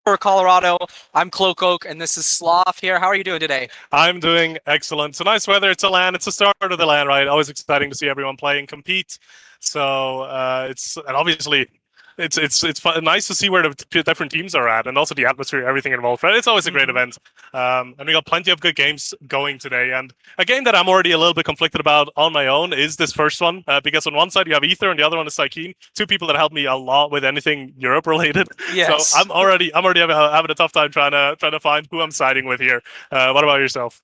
For Colorado, I'm Cloak Oak, and this is Sloth here. How are you doing today? I'm doing excellent. So nice weather. It's a LAN. It's the start of the LAN, right? Always exciting to see everyone play and compete. So and obviously it's nice to see where the different teams are at, and also the atmosphere, everything involved. Right? It's always a great event, and we got plenty of good games going today. And a game that I'm already a little bit conflicted about on my own is this first one, because on one side you have Ether, and the other one is Psykeen, two people that help me a lot with anything Europe related. So Yes. I'm already having a tough time trying to find who I'm siding with here. What about yourself?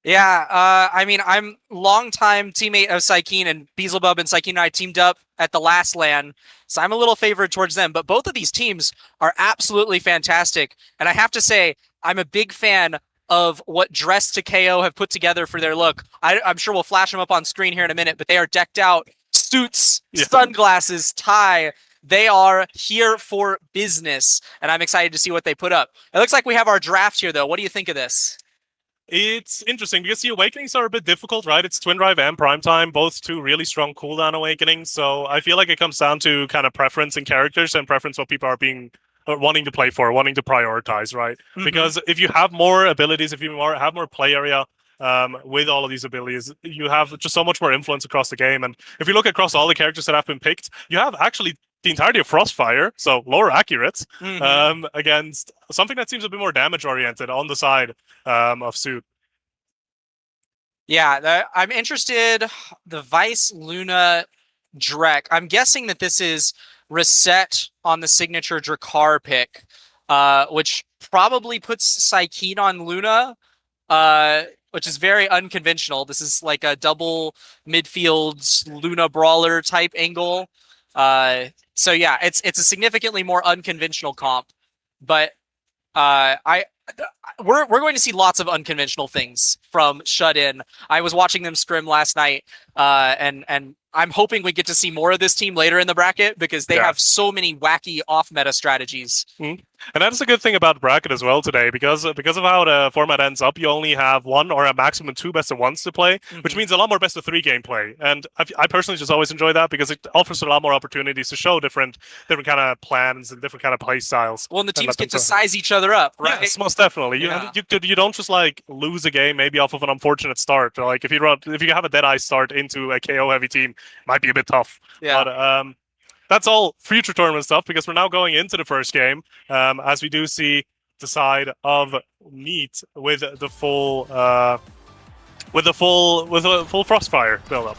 Yeah, I mean, I'm longtime teammate of Psykeen, and Beelzebub and Psykeen and I teamed up at the last LAN, so I'm a little favored towards them. But both of these teams are absolutely fantastic, and I have to say, I'm a big fan of what Dress to KO have put together for their look. I'm sure we'll flash them up on screen here in a minute, but they are decked out, suits, Yeah. sunglasses, tie. They are here for business, and I'm excited to see what they put up. It looks like we have our draft here, though. What do you think of this? It's interesting because the awakenings are a bit difficult, right? It's Twin Drive and Primetime, both two really strong cooldown awakenings. So I feel like it comes down to kind of preference in characters and preference what people are being or wanting to play for, wanting to prioritize, right? Because if you have more abilities, if you have more play area, with all of these abilities, you have just so much more influence across the game. And if you look across all the characters that have been picked, you have actually the entirety of Frostfire, so lower accurate, against something that seems a bit more damage oriented on the side of Suit. Yeah, I'm interested. The Vice Luna Drek. I'm guessing that this is reset on the signature Drakkar pick, which probably puts Psykeen on Luna, which is very unconventional. This is like a double midfield Luna brawler type angle. So yeah, it's a significantly more unconventional comp, but I we're going to see lots of unconventional things from Shut In. I was watching them scrim last night, and I'm hoping we get to see more of this team later in the bracket because they have so many wacky off-meta strategies. And that's a good thing about bracket as well today, because of how the format ends up. You only have one or a maximum two best of ones to play, which means a lot more best of three gameplay. And I personally just always enjoy that because it offers a lot more opportunities to show different kind of plans and different kind of play styles. Well, and the teams get to size each other up, right? Yes, most definitely. You don't just like lose a game maybe off of an unfortunate start. Or, like if you have a dead-eye start into a KO heavy team, it might be a bit tough. Yeah. But that's all future tournament stuff because we're now going into the first game, as we do see the side of Neat with the full Frostfire build up.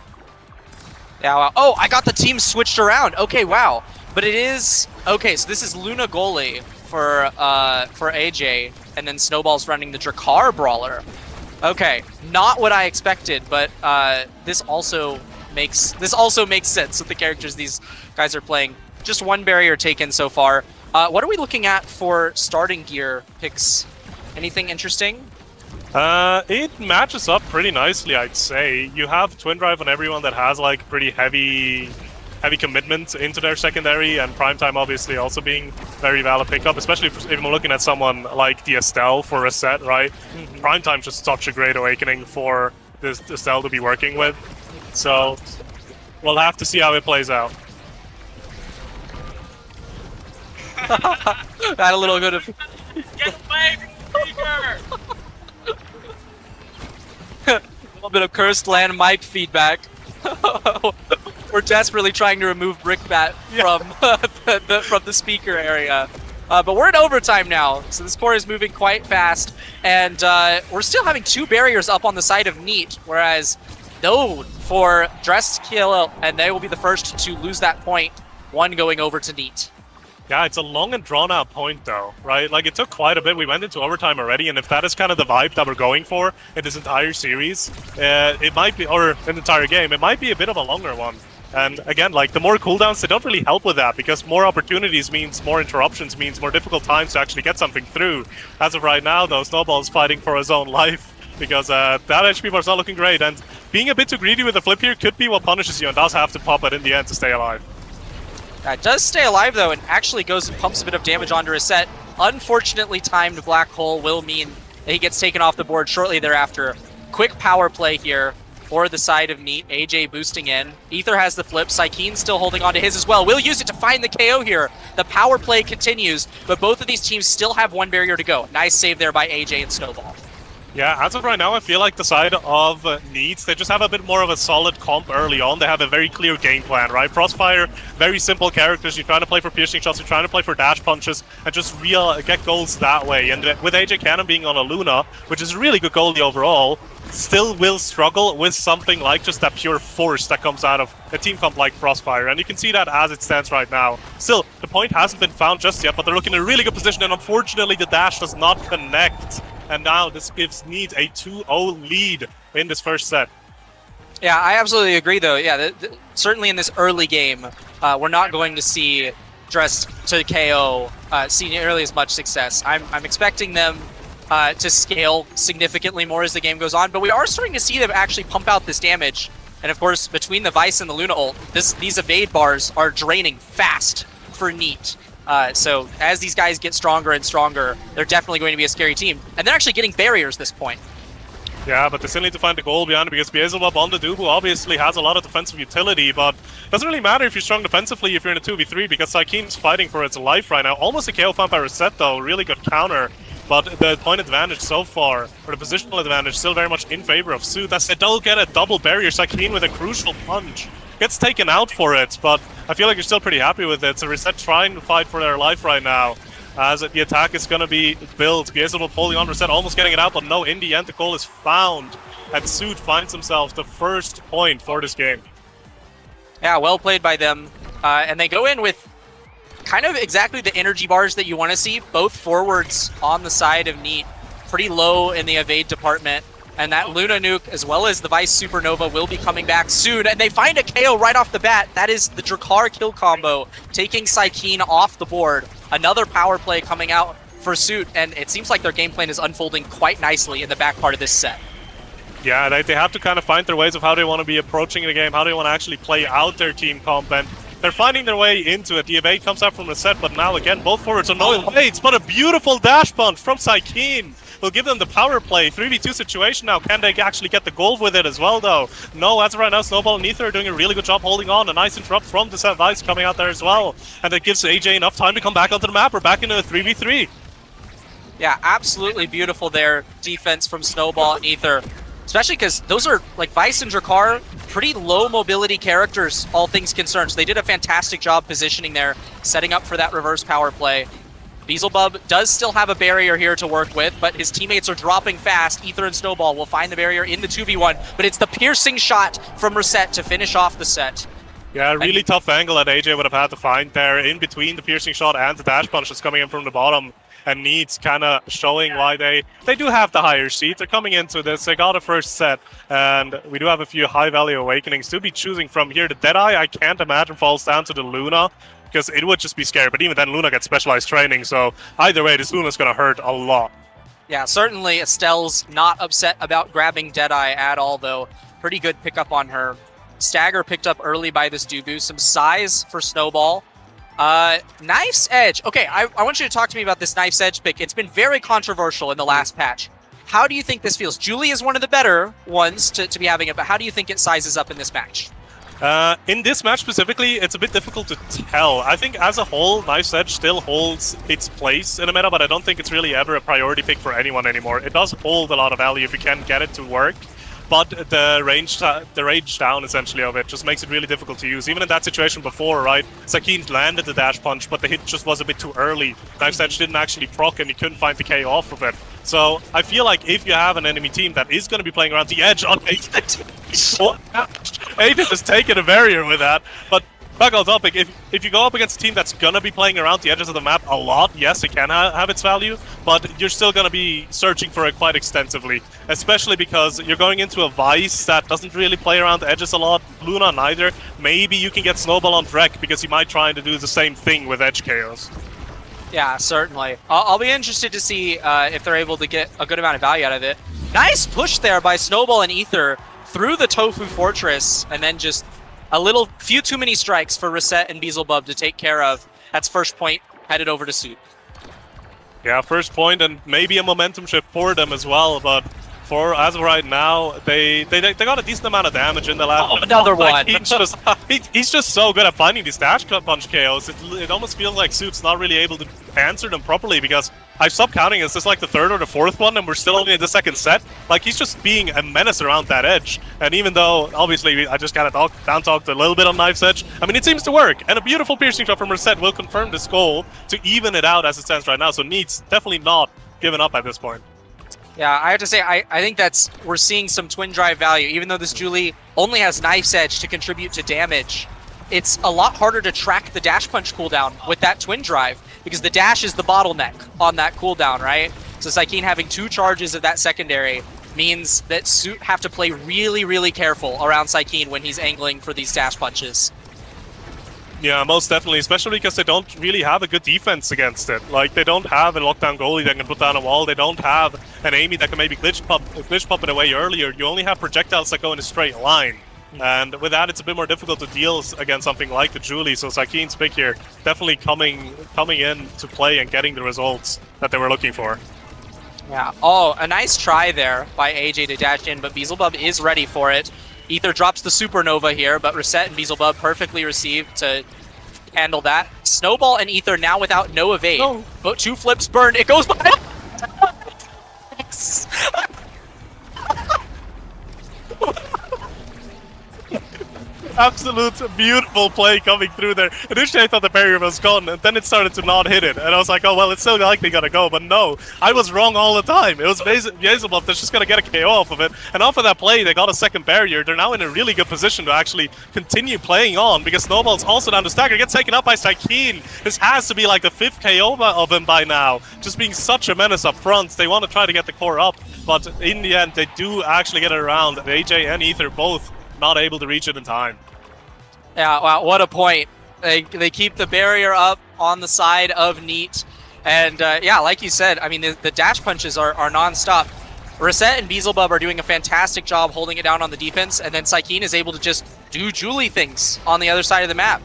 Yeah. Wow. Oh, I got the team switched around. Okay. Wow. But it is okay. So this is Luna goalie for AJ, and then Snowball's running the Drakkar brawler. Okay, not what I expected, but this also makes sense with the characters these guys are playing. Just one barrier taken so far. What are we looking at for starting gear picks? Anything interesting? It matches up pretty nicely, I'd say. You have Twin Drive on everyone that has like pretty heavy commitment into their secondary, and Primetime obviously also being very valid pickup, especially if we're looking at someone like the Estelle for Reset, right? Primetime's just such a great awakening for this Estelle to be working with. So we'll have to see how it plays out. Had a little bit of Get away from the speaker! a little bit of cursed land mic feedback. We're desperately trying to remove Brickbat from the speaker area. But we're in overtime now, so this core is moving quite fast. And we're still having two barriers up on the side of Neat, whereas known for Dress Kill, and they will be the first to lose that point, one going over to Neat. Yeah, it's a long and drawn-out point, though, right? Like, it took quite a bit. We went into overtime already, and if that is kind of the vibe that we're going for in this entire series, it might be, or an entire game, it might be a bit of a longer one. And again, like, the more cooldowns, they don't really help with that, because more opportunities means more interruptions, means more difficult times to actually get something through. As of right now, though, Snowball's fighting for his own life, because that HP bar is not looking great, and being a bit too greedy with the flip here could be what punishes you, and does have to pop it in the end to stay alive. It does stay alive, though, and actually goes and pumps a bit of damage onto Reset. Unfortunately timed Black Hole will mean that he gets taken off the board shortly thereafter. Quick power play here for the side of Neat. AJ boosting in. Ether has the flip. Psykeen still holding on to his as well. Will use it to find the KO here. The power play continues, but both of these teams still have one barrier to go. Nice save there by AJ and Snowball. Yeah, as of right now, I feel like the side of Needs, they just have a bit more of a solid comp early on. They have a very clear game plan, right? Frostfire, very simple characters. You're trying to play for piercing shots, you're trying to play for dash punches, and just get goals that way. And with AJ Cannon being on a Luna, which is a really good goalie overall, still will struggle with something like just that pure force that comes out of a team comp like Frostfire. And you can see that as it stands right now. Still, the point hasn't been found just yet, but they're looking in a really good position, and unfortunately the dash does not connect. And now this gives Needs a 2-0 lead in this first set. Yeah, I absolutely agree, though. Yeah, certainly in this early game, we're not going to see Dress to KO see nearly as much success. I'm expecting them to scale significantly more as the game goes on, but we are starting to see them actually pump out this damage. And of course, between the Vice and the Luna ult, these evade bars are draining fast for Neat. So as these guys get stronger and stronger, they're definitely going to be a scary team. And they're actually getting barriers this point. Yeah, but they still need to find the goal behind it because Beelzebub on the Dubu obviously has a lot of defensive utility, but it doesn't really matter if you're strong defensively if you're in a 2v3 because Psykeen's fighting for its life right now. Almost a KO found by Reset though, really good counter. But the point advantage so far, or the positional advantage, still very much in favor of Suit. As they don't get a double barrier, Psykeen with a crucial punch gets taken out for it, but I feel like you're still pretty happy with it. So Reset trying to fight for their life right now, as the attack is going to be built. Beelzebub holding on, Reset almost getting it out, but no, in the end the goal is found, and Suit finds himself the first point for this game. Yeah, well played by them, and they go in with kind of exactly the energy bars that you want to see. Both forwards on the side of Neat, pretty low in the evade department. And that Luna nuke, as well as the Vice Supernova, will be coming back soon. And they find a KO right off the bat. That is the Drakkar kill combo, taking Psykeen off the board. Another power play coming out for Suit, and it seems like their game plan is unfolding quite nicely in the back part of this set. Yeah, they have to kind of find their ways of how they want to be approaching the game, how they want to actually play out their team comp, and they're finding their way into it. The evade comes out from the set, but now again, both forwards are no evades, but a beautiful dash punch from Psykeen will give them the power play. 3v2 situation now. Can they actually get the goal with it as well, though? No, as of right now, Snowball and Ether are doing a really good job holding on. A nice interrupt from the set Vice coming out there as well. And that gives AJ enough time to come back onto the map. We're back into a 3v3. Yeah, absolutely beautiful there. Defense from Snowball and Ether. Especially because those are, like, Vice and Drakkar, pretty low mobility characters, all things concerned. So they did a fantastic job positioning there, setting up for that reverse power play. Beelzebub does still have a barrier here to work with, but his teammates are dropping fast. Ether and Snowball will find the barrier in the 2v1, but it's the piercing shot from Reset to finish off the set. Yeah, a really tough angle that AJ would have had to find there in between the piercing shot and the dash punch that's coming in from the bottom. And Needs kind of showing why they do have the higher seat. They're coming into this. They got a first set, and we do have a few high-value awakenings to be choosing from here. The Deadeye, I can't imagine, falls down to the Luna, because it would just be scary. But even then, Luna gets specialized training, so either way, this Luna's going to hurt a lot. Yeah, certainly Estelle's not upset about grabbing Deadeye at all, though. Pretty good pickup on her. Stagger picked up early by this Dubu. Some size for Snowball. Knife's Edge. Okay, I want you to talk to me about this Knife's Edge pick. It's been very controversial in the last patch. How do you think this feels? Julie is one of the better ones to be having it, but how do you think it sizes up in this match? In this match specifically, it's a bit difficult to tell. I think as a whole, Knife's Edge still holds its place in the meta, but I don't think it's really ever a priority pick for anyone anymore. It does hold a lot of value if you can get it to work, but the range down essentially of it just makes it really difficult to use. Even in that situation before, right? Psykeen landed the dash punch, but the hit just was a bit too early. Knife's Edge didn't actually proc, and he couldn't find the K off of it. So I feel like if you have an enemy team that is going to be playing around the edge on Aiden, Aiden has taken a barrier with that. But back on topic, if you go up against a team that's going to be playing around the edges of the map a lot, yes, it can have its value, but you're still going to be searching for it quite extensively, especially because you're going into a Vice that doesn't really play around the edges a lot, Luna neither. Maybe you can get Snowball on Drek because he might try to do the same thing with Edge Chaos. Yeah, certainly. I'll be interested to see if they're able to get a good amount of value out of it. Nice push there by Snowball and Ether through the Tofu Fortress, and then just a few too many strikes for Reset and Beelzebub to take care of. That's first point headed over to Suit. Yeah, first point, and maybe a momentum shift for them as well, but For as of right now, they got a decent amount of damage in the last. Oh, another like, one. he's just so good at finding these dash punch KOs. It almost feels like Suit's not really able to answer them properly because I stopped counting. Is this like the third or the fourth one, and we're still only in the second set? Like he's just being a menace around that edge. And even though obviously I just kind of down talked a little bit on Knife's Edge, I mean it seems to work. And a beautiful piercing shot from Reset will confirm this goal to even it out as it stands right now. So Neat's definitely not giving up at this point. Yeah, I have to say, I think we're seeing some twin drive value. Even though this Julie only has Knife's Edge to contribute to damage, it's a lot harder to track the dash punch cooldown with that twin drive because the dash is the bottleneck on that cooldown, right? So Psykeen having 2 charges of that secondary means that Suit have to play really, really careful around Psykeen when he's angling for these dash punches. Yeah, most definitely, especially because they don't really have a good defense against it. Like, they don't have a lockdown goalie that can put down a wall. They don't have an Amy that can maybe glitch pop it away earlier. You only have projectiles that go in a straight line. And with that, it's a bit more difficult to deal against something like the Julie. So Psykeen's pick here definitely coming in to play and getting the results that they were looking for. Yeah. Oh, a nice try there by AJ to dash in, but Beelzebub is ready for it. Ether drops the Supernova here, but Reset and Beelzebub perfectly received to handle that. Snowball and Ether now without no evade. No. But 2 flips burned. It goes by. Absolute beautiful play coming through there. Initially I thought the barrier was gone, and then it started to not hit it. And I was like, oh well, it's still likely gonna go, but no. I was wrong all the time. It was Beelzebub that's just gonna get a KO off of it. And off of that play, they got a second barrier. They're now in a really good position to actually continue playing on, because Snowball's also down to stagger. Gets taken up by Psykeen. This has to be like the 5th KO of him by now. Just being such a menace up front. They want to try to get the core up, but in the end, they do actually get it around. AJ and Ether both not able to reach it in time. Yeah, wow, what a point. They keep the barrier up on the side of Neat. And yeah, like you said, I mean, the dash punches are non-stop. Reset and Beelzebub are doing a fantastic job holding it down on the defense, and then Psykeen is able to just do Julie things on the other side of the map.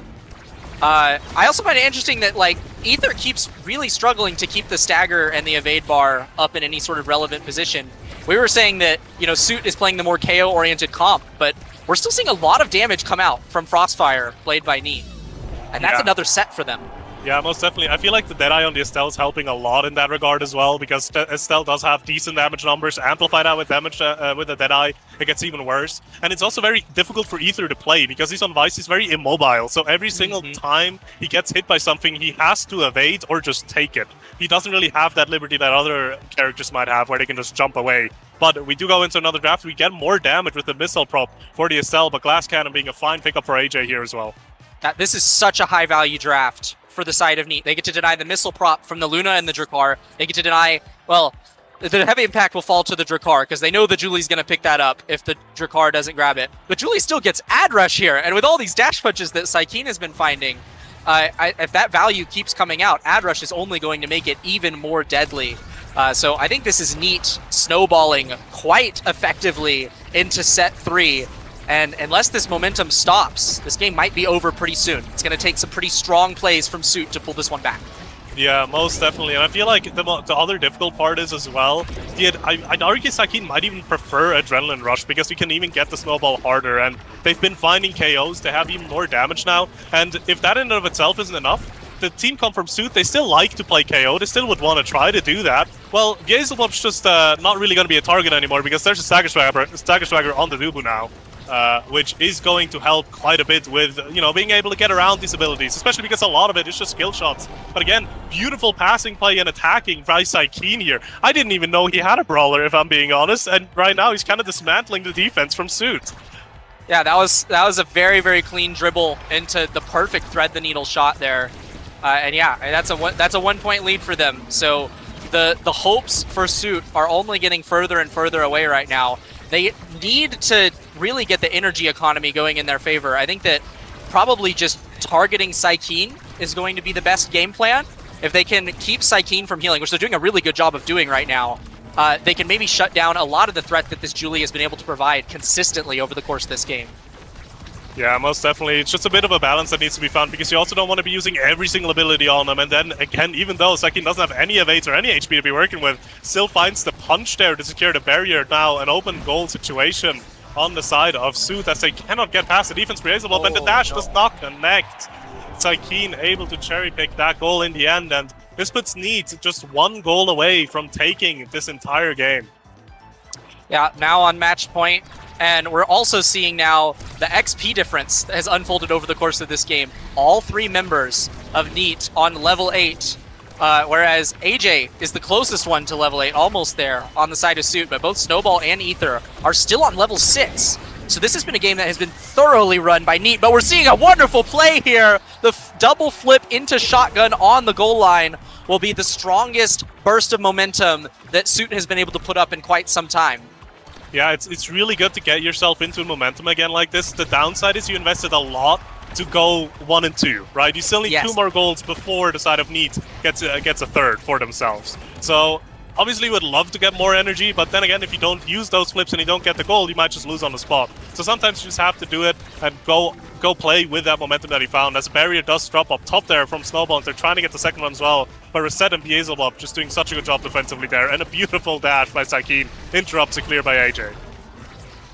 I also find it interesting that, like, Ether keeps really struggling to keep the stagger and the evade bar up in any sort of relevant position. We were saying that, you know, Suit is playing the more KO-oriented comp, but we're still seeing a lot of damage come out from Frostfire, played by Neat. And that's another set for them. Yeah, most definitely. I feel like the Deadeye on the Estelle is helping a lot in that regard as well, because Estelle does have decent damage numbers. Amplify that with damage with the Deadeye, it gets even worse. And it's also very difficult for Ether to play, because he's on Vice, he's very immobile. So every single time he gets hit by something, he has to evade or just take it. He doesn't really have that liberty that other characters might have, where they can just jump away. But we do go into another draft. We get more damage with the missile prop for the Estelle, but Glass Cannon being a fine pickup for AJ here as well. This is such a high-value draft for the side of Neat. They get to deny the missile prop from the Luna and the Drakkar. They get to deny, well, the heavy impact will fall to the Drakkar, because they know that Julie's going to pick that up if the Drakkar doesn't grab it. But Julie still gets ad rush here, and with all these dash punches that Psykeen has been finding, if that value keeps coming out, ad rush is only going to make it even more deadly. So I think this is Neat snowballing quite effectively into set 3. And unless this momentum stops, this game might be over pretty soon. It's going to take some pretty strong plays from Suit to pull this one back. Yeah, most definitely. And I feel like the other difficult part is as well, I'd argue Psykeen might even prefer Adrenaline Rush, because you can even get the snowball harder, and they've been finding KOs to have even more damage now. And if that in and of itself isn't enough, the team come from Suit, they still like to play KO, they still would want to try to do that. Well, Beelzebub's just not really going to be a target anymore, because there's a Stagger Swagger on the Dubu now. Which is going to help quite a bit with, you know, being able to get around these abilities, especially because a lot of it is just skill shots. But again, beautiful passing play and attacking by Psykeen here. I didn't even know he had a brawler, if I'm being honest, and right now he's kind of dismantling the defense from Suit. Yeah, that was a very, very clean dribble into the perfect thread the needle shot there. And yeah, that's a 1-point lead for them. So the hopes for Suit are only getting further and further away right now. They need to really get the energy economy going in their favor. I think that probably just targeting Psykeen is going to be the best game plan. If they can keep Psykeen from healing, which they're doing a really good job of doing right now, they can maybe shut down a lot of the threat that this Julie has been able to provide consistently over the course of this game. Yeah, most definitely. It's just a bit of a balance that needs to be found, because you also don't want to be using every single ability on them. And then, again, even though Psykeen doesn't have any evades or any HP to be working with, still finds the punch there to secure the barrier. Now an open goal situation on the side of Sooth as they cannot get past the defense for Hazelbub, and the dash does not connect. Saikeen able to cherry pick that goal in the end, and this puts Neat just one goal away from taking this entire game. Yeah, now on match point, and we're also seeing now the XP difference that has unfolded over the course of this game. All 3 members of Neat on level 8, whereas AJ is the closest one to level 8, almost there on the side of Suit, but both Snowball and Ether are still on level 6. So this has been a game that has been thoroughly run by Neat, but we're seeing a wonderful play here. The double flip into shotgun on the goal line will be the strongest burst of momentum that Suit has been able to put up in quite some time. Yeah, it's really good to get yourself into momentum again like this. The downside is you invested a lot to go 1 and 2, right? You still need 2 more goals before the side of Neat gets a third for themselves. So obviously you would love to get more energy, but then again, if you don't use those flips and you don't get the goal, you might just lose on the spot. So sometimes you just have to do it and go play with that momentum that he found, as barrier does drop up top there from Snowball, and they're trying to get the second one as well. But Reset and Beelzebub just doing such a good job defensively there, and a beautiful dash by Saikeen interrupts a clear by AJ.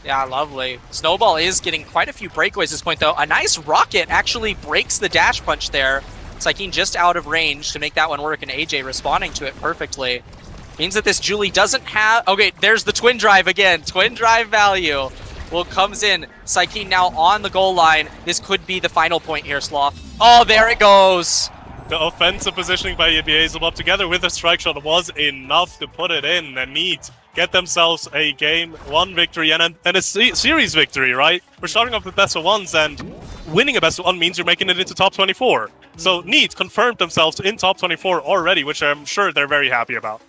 Yeah, lovely. Snowball is getting quite a few breakaways at this point, though. A nice rocket actually breaks the dash punch there. Saikeen just out of range to make that one work, and AJ responding to it perfectly. Means that this Julie doesn't have... Okay, there's the twin drive again. Twin drive value comes in. Saikeen now on the goal line. This could be the final point here, Sloth. Oh, there it goes. The offensive positioning by Beelzebub together with a strike shot was enough to put it in and Neat get themselves a game 1 victory and a series victory, right? We're starting off with best of 1s, and winning a best of 1 means you're making it into top 24. So Neat confirmed themselves in top 24 already, which I'm sure they're very happy about.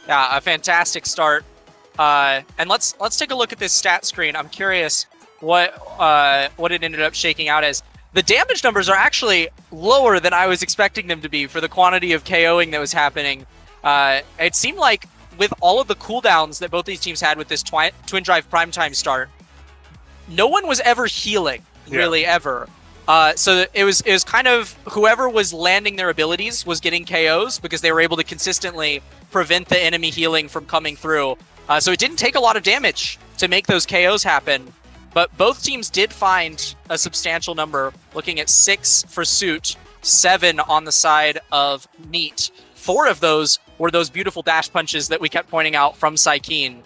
Yeah, a fantastic start. And let's take a look at this stat screen. I'm curious what it ended up shaking out as. The damage numbers are actually lower than I was expecting them to be for the quantity of KOing that was happening. It seemed like with all of the cooldowns that both these teams had with this Twin Drive Primetime start, no one was ever healing, really, ever. So it was kind of whoever was landing their abilities was getting KOs because they were able to consistently prevent the enemy healing from coming through. So it didn't take a lot of damage to make those KOs happen. But both teams did find a substantial number, looking at 6 for Suit, 7 on the side of Neat. 4 of those were those beautiful dash punches that we kept pointing out from Saikeen.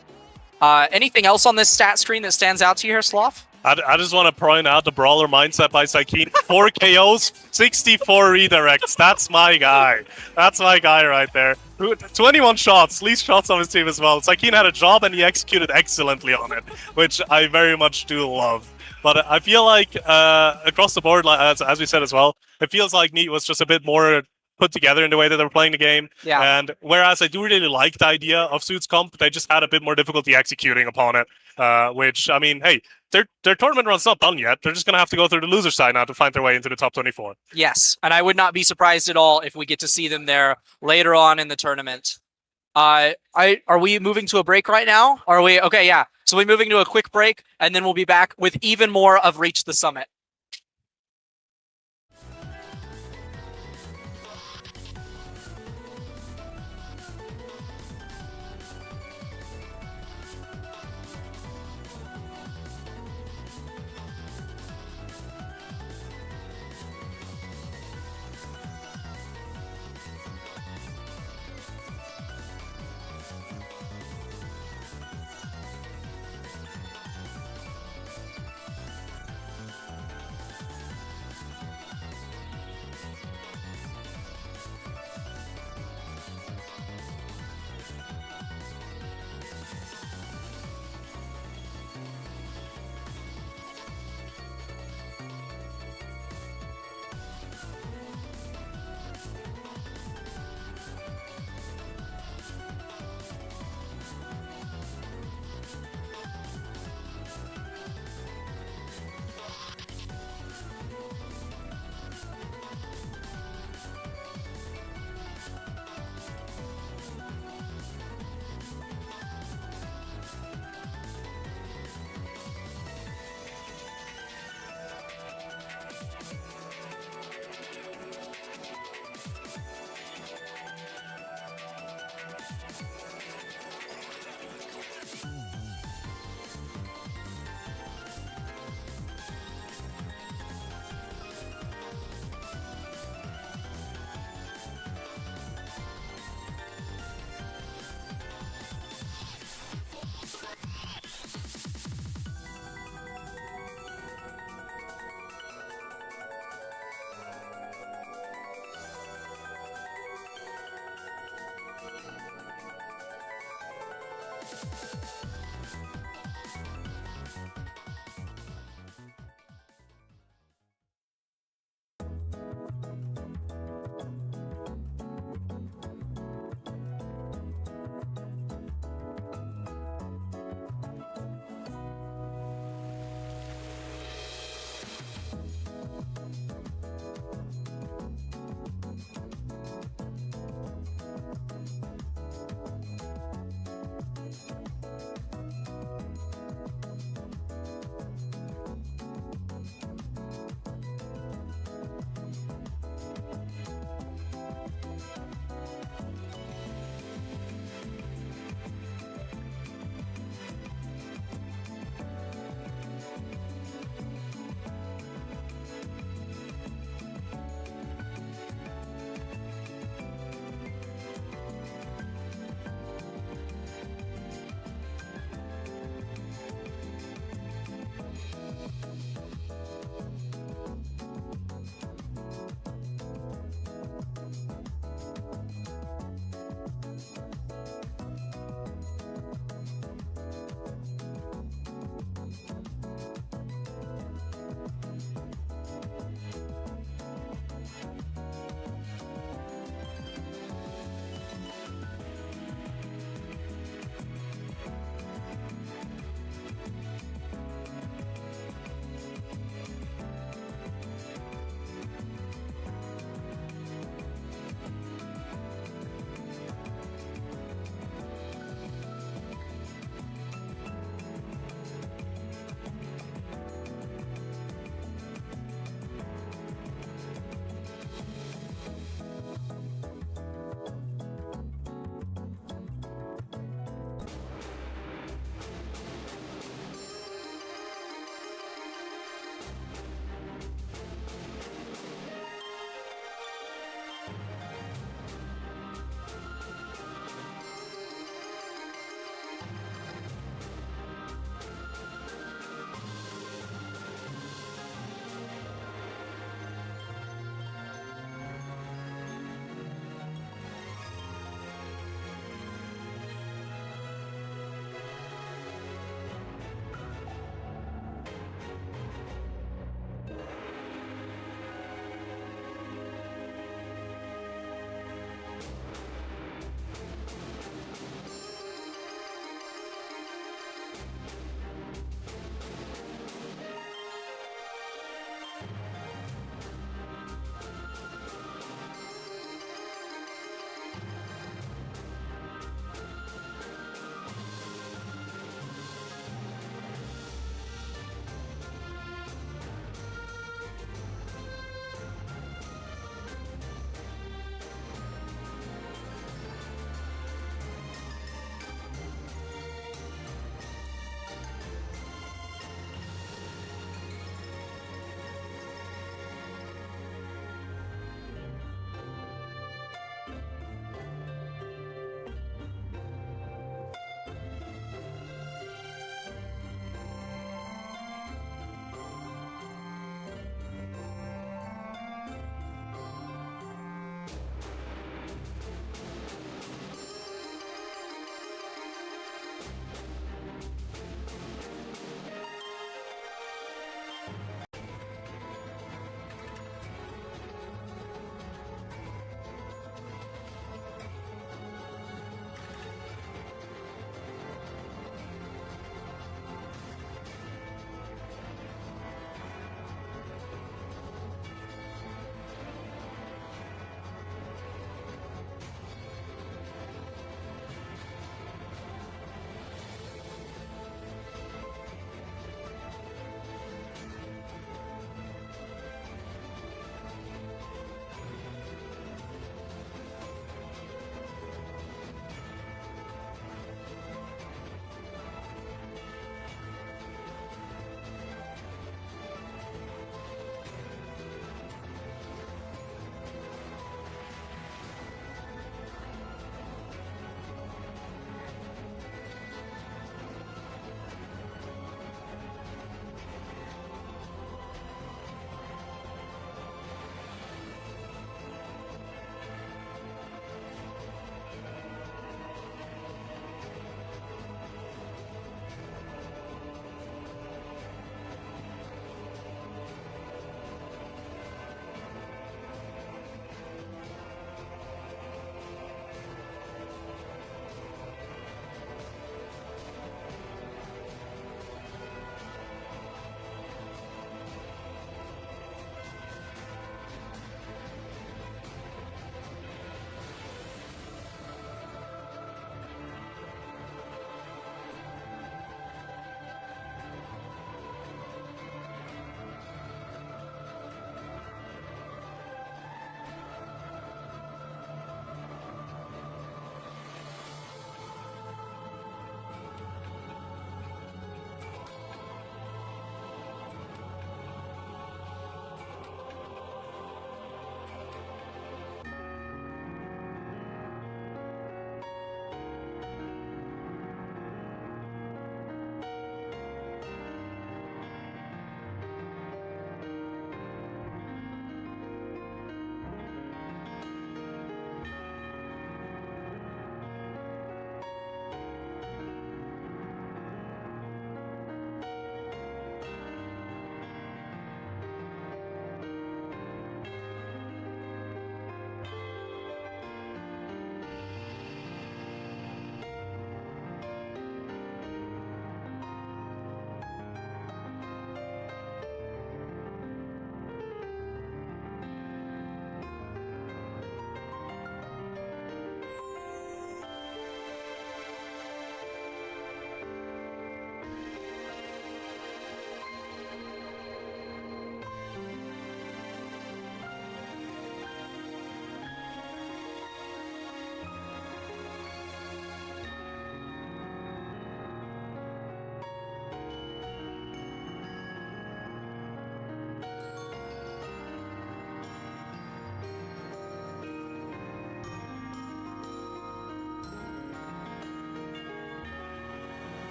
Anything else on this stat screen that stands out to you here, Sloth? I just want to point out the brawler mindset by Saikeen. 4 KOs, 64 redirects. That's my guy. That's my guy right there. 21 shots, least shots on his team as well. Saikeen had a job and he executed excellently on it, which I very much do love. But I feel like across the board, as we said as well, it feels like Neat was just a bit more put together in the way that they were playing the game. Yeah. And whereas I do really like the idea of Suits comp, they just had a bit more difficulty executing upon it. Which, I mean, hey, their tournament run's not done yet. They're just going to have to go through the loser side now to find their way into the top 24. Yes, and I would not be surprised at all if we get to see them there later on in the tournament. Are we moving to a break right now? Are we? Okay, yeah. So we're moving to a quick break, and then we'll be back with even more of Reach the Summit.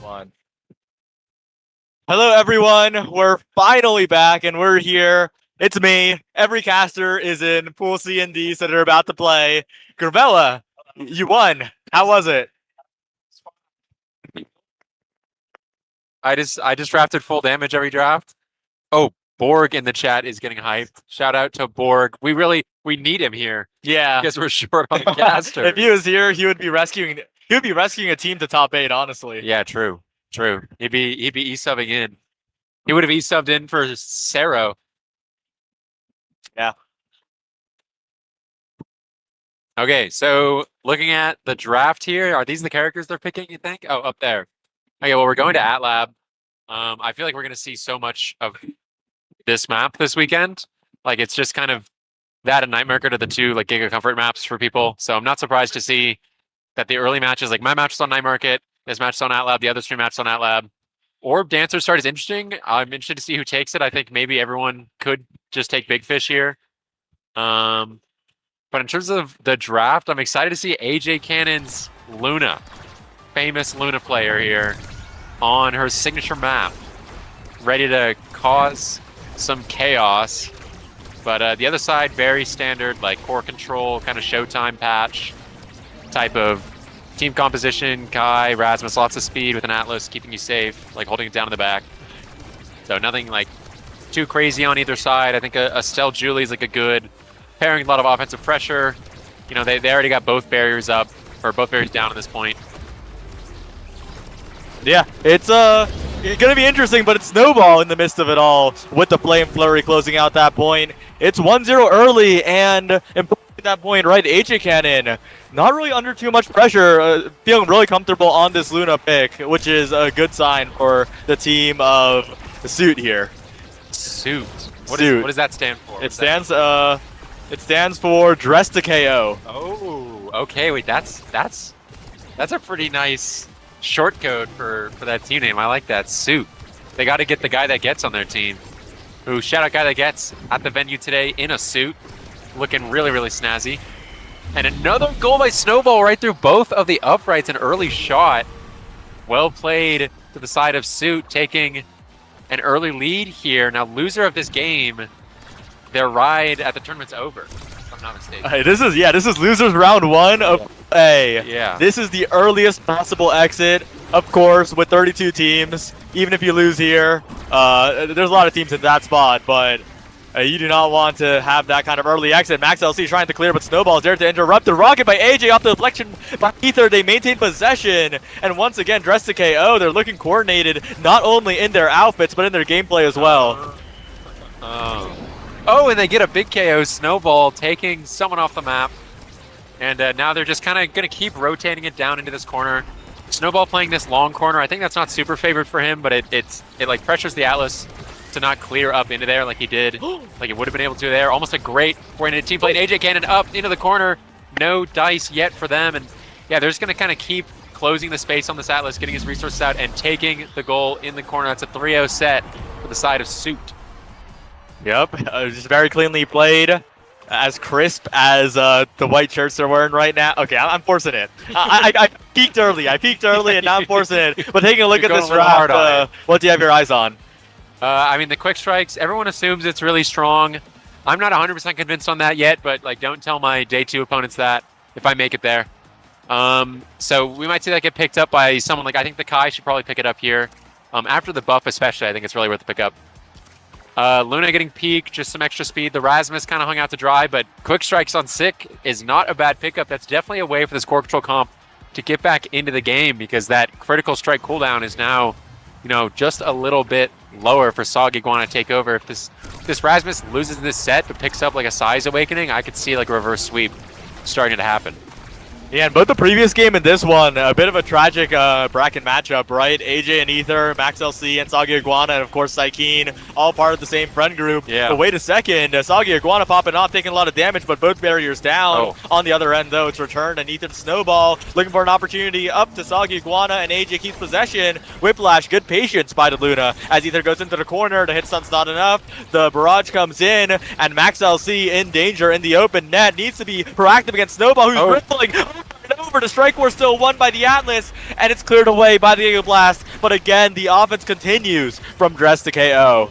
One. Hello, everyone. We're finally back, and we're here. It's me. Every caster is in Pool C and D, so they're about to play. Gravella, you won. How was it? I just drafted full damage every draft. Oh, Borg in the chat is getting hyped. Shout out to Borg. We need him here Yeah. because we're short on caster. If he was here, he would be rescuing a team to top 8, honestly. Yeah, true. He'd be e-subbing in. He would have e-subbed in for Sero. Yeah. Okay, so looking at the draft here, are these the characters they're picking, you think? Oh, up there. Okay, well, we're going to AtLab. I feel like we're going to see so much of this map this weekend. Like, it's just kind of that and Night Market are the two, like, Giga Comfort maps for people. So I'm not surprised to see that the early matches, like my match is on Night Market, this match is on AtLab, the other 3 matches on AtLab. Orb Dancer start is interesting. I'm interested to see who takes it. I think maybe everyone could just take Big Fish here. But in terms of the draft, I'm excited to see AJ Cannon's Luna, famous Luna player here, on her signature map, ready to cause some chaos. But the other side, very standard, like core control, kind of Showtime patch type of team composition. Kai, Rasmus, lots of speed with an Atlas, keeping you safe, like holding it down in the back. So nothing like too crazy on either side. I think a Estelle Julie is like a good pairing, a lot of offensive pressure. You know, they already got both barriers up, or both barriers down at this point. Yeah, it's gonna be interesting, but it's Snowball in the midst of it all with the Flame Flurry closing out that point. It's 1-0 early, and at that point, right, AJ Cannon not really under too much pressure, feeling really comfortable on this Luna pick, which is a good sign for the team of the Suit here. Suit. What does that stand for? It stands for Dress to KO. Oh, okay. Wait, that's a pretty nice short code for that team name. I like that. Suit. They got to get the guy that gets on their team. Who, shout out guy that gets at the venue today in a suit, looking really, really snazzy. And another goal by Snowball right through both of the uprights, an early shot. Well played to the side of Suit, taking an early lead here. Now, loser of this game, their ride at the tournament's over, if I'm not mistaken. This is losers round 1 of A. Yeah. This is the earliest possible exit, of course, with 32 teams. Even if you lose here, there's a lot of teams in that spot, but you do not want to have that kind of early exit. Max LC trying to clear, but Snowball is there to interrupt the rocket by AJ off the deflection by Ether. They maintain possession, and once again, Dressed to KO. They're looking coordinated, not only in their outfits, but in their gameplay as well. Oh, and they get a big KO. Snowball taking someone off the map. And now they're just kind of going to keep rotating it down into this corner. Snowball playing this long corner. I think that's not super favored for him, but it like pressures the Atlas to not clear up into there like he did, like it would have been able to there. Almost a great coordinated team play. And AJ Cannon up into the corner. No dice yet for them. And yeah, they're just going to kind of keep closing the space on this Atlas, getting his resources out, and taking the goal in the corner. That's a 3-0 set for the side of Suit. Yep, just very cleanly played. As crisp as the white shirts they're wearing right now. Okay, I'm forcing it. I peaked early, and now I'm forcing it. But taking a look at this draft, what do you have your eyes on? I mean, the quick strikes, everyone assumes it's really strong. I'm not 100% convinced on that yet, but like, don't tell my day 2 opponents that if I make it there. So we might see that get picked up by someone like, I think the Kai should probably pick it up here. After the buff especially, I think it's really worth the pickup. Luna getting peak, just some extra speed. The Rasmus kind of hung out to dry, but quick strikes on Sick is not a bad pickup. That's definitely a way for this core control comp to get back into the game, because that critical strike cooldown is now, you know, just a little bit lower for Soggy Iguana to take over. If this Rasmus loses this set but picks up like a size awakening, I could see like a reverse sweep starting to happen. Yeah, and both the previous game and this one, a bit of a tragic bracket matchup, right? AJ and Ether, Max LC, and Soggy Iguana, and of course Saikeen, all part of the same friend group. Yeah. But wait a second, Soggy Iguana popping off, taking a lot of damage, but both barriers down. On the other end, though, it's returned, and Ether to Snowball, looking for an opportunity up to Soggy Iguana, and AJ keeps possession. Whiplash, good patience by the Luna, as Ether goes into the corner, the hit stun's not enough, the barrage comes in, and Max LC in danger in the open net, needs to be proactive against Snowball, who's rippling over. The strike force still won by the Atlas, and it's cleared away by the Giga Blast. but again, the offense continues from Dress to KO.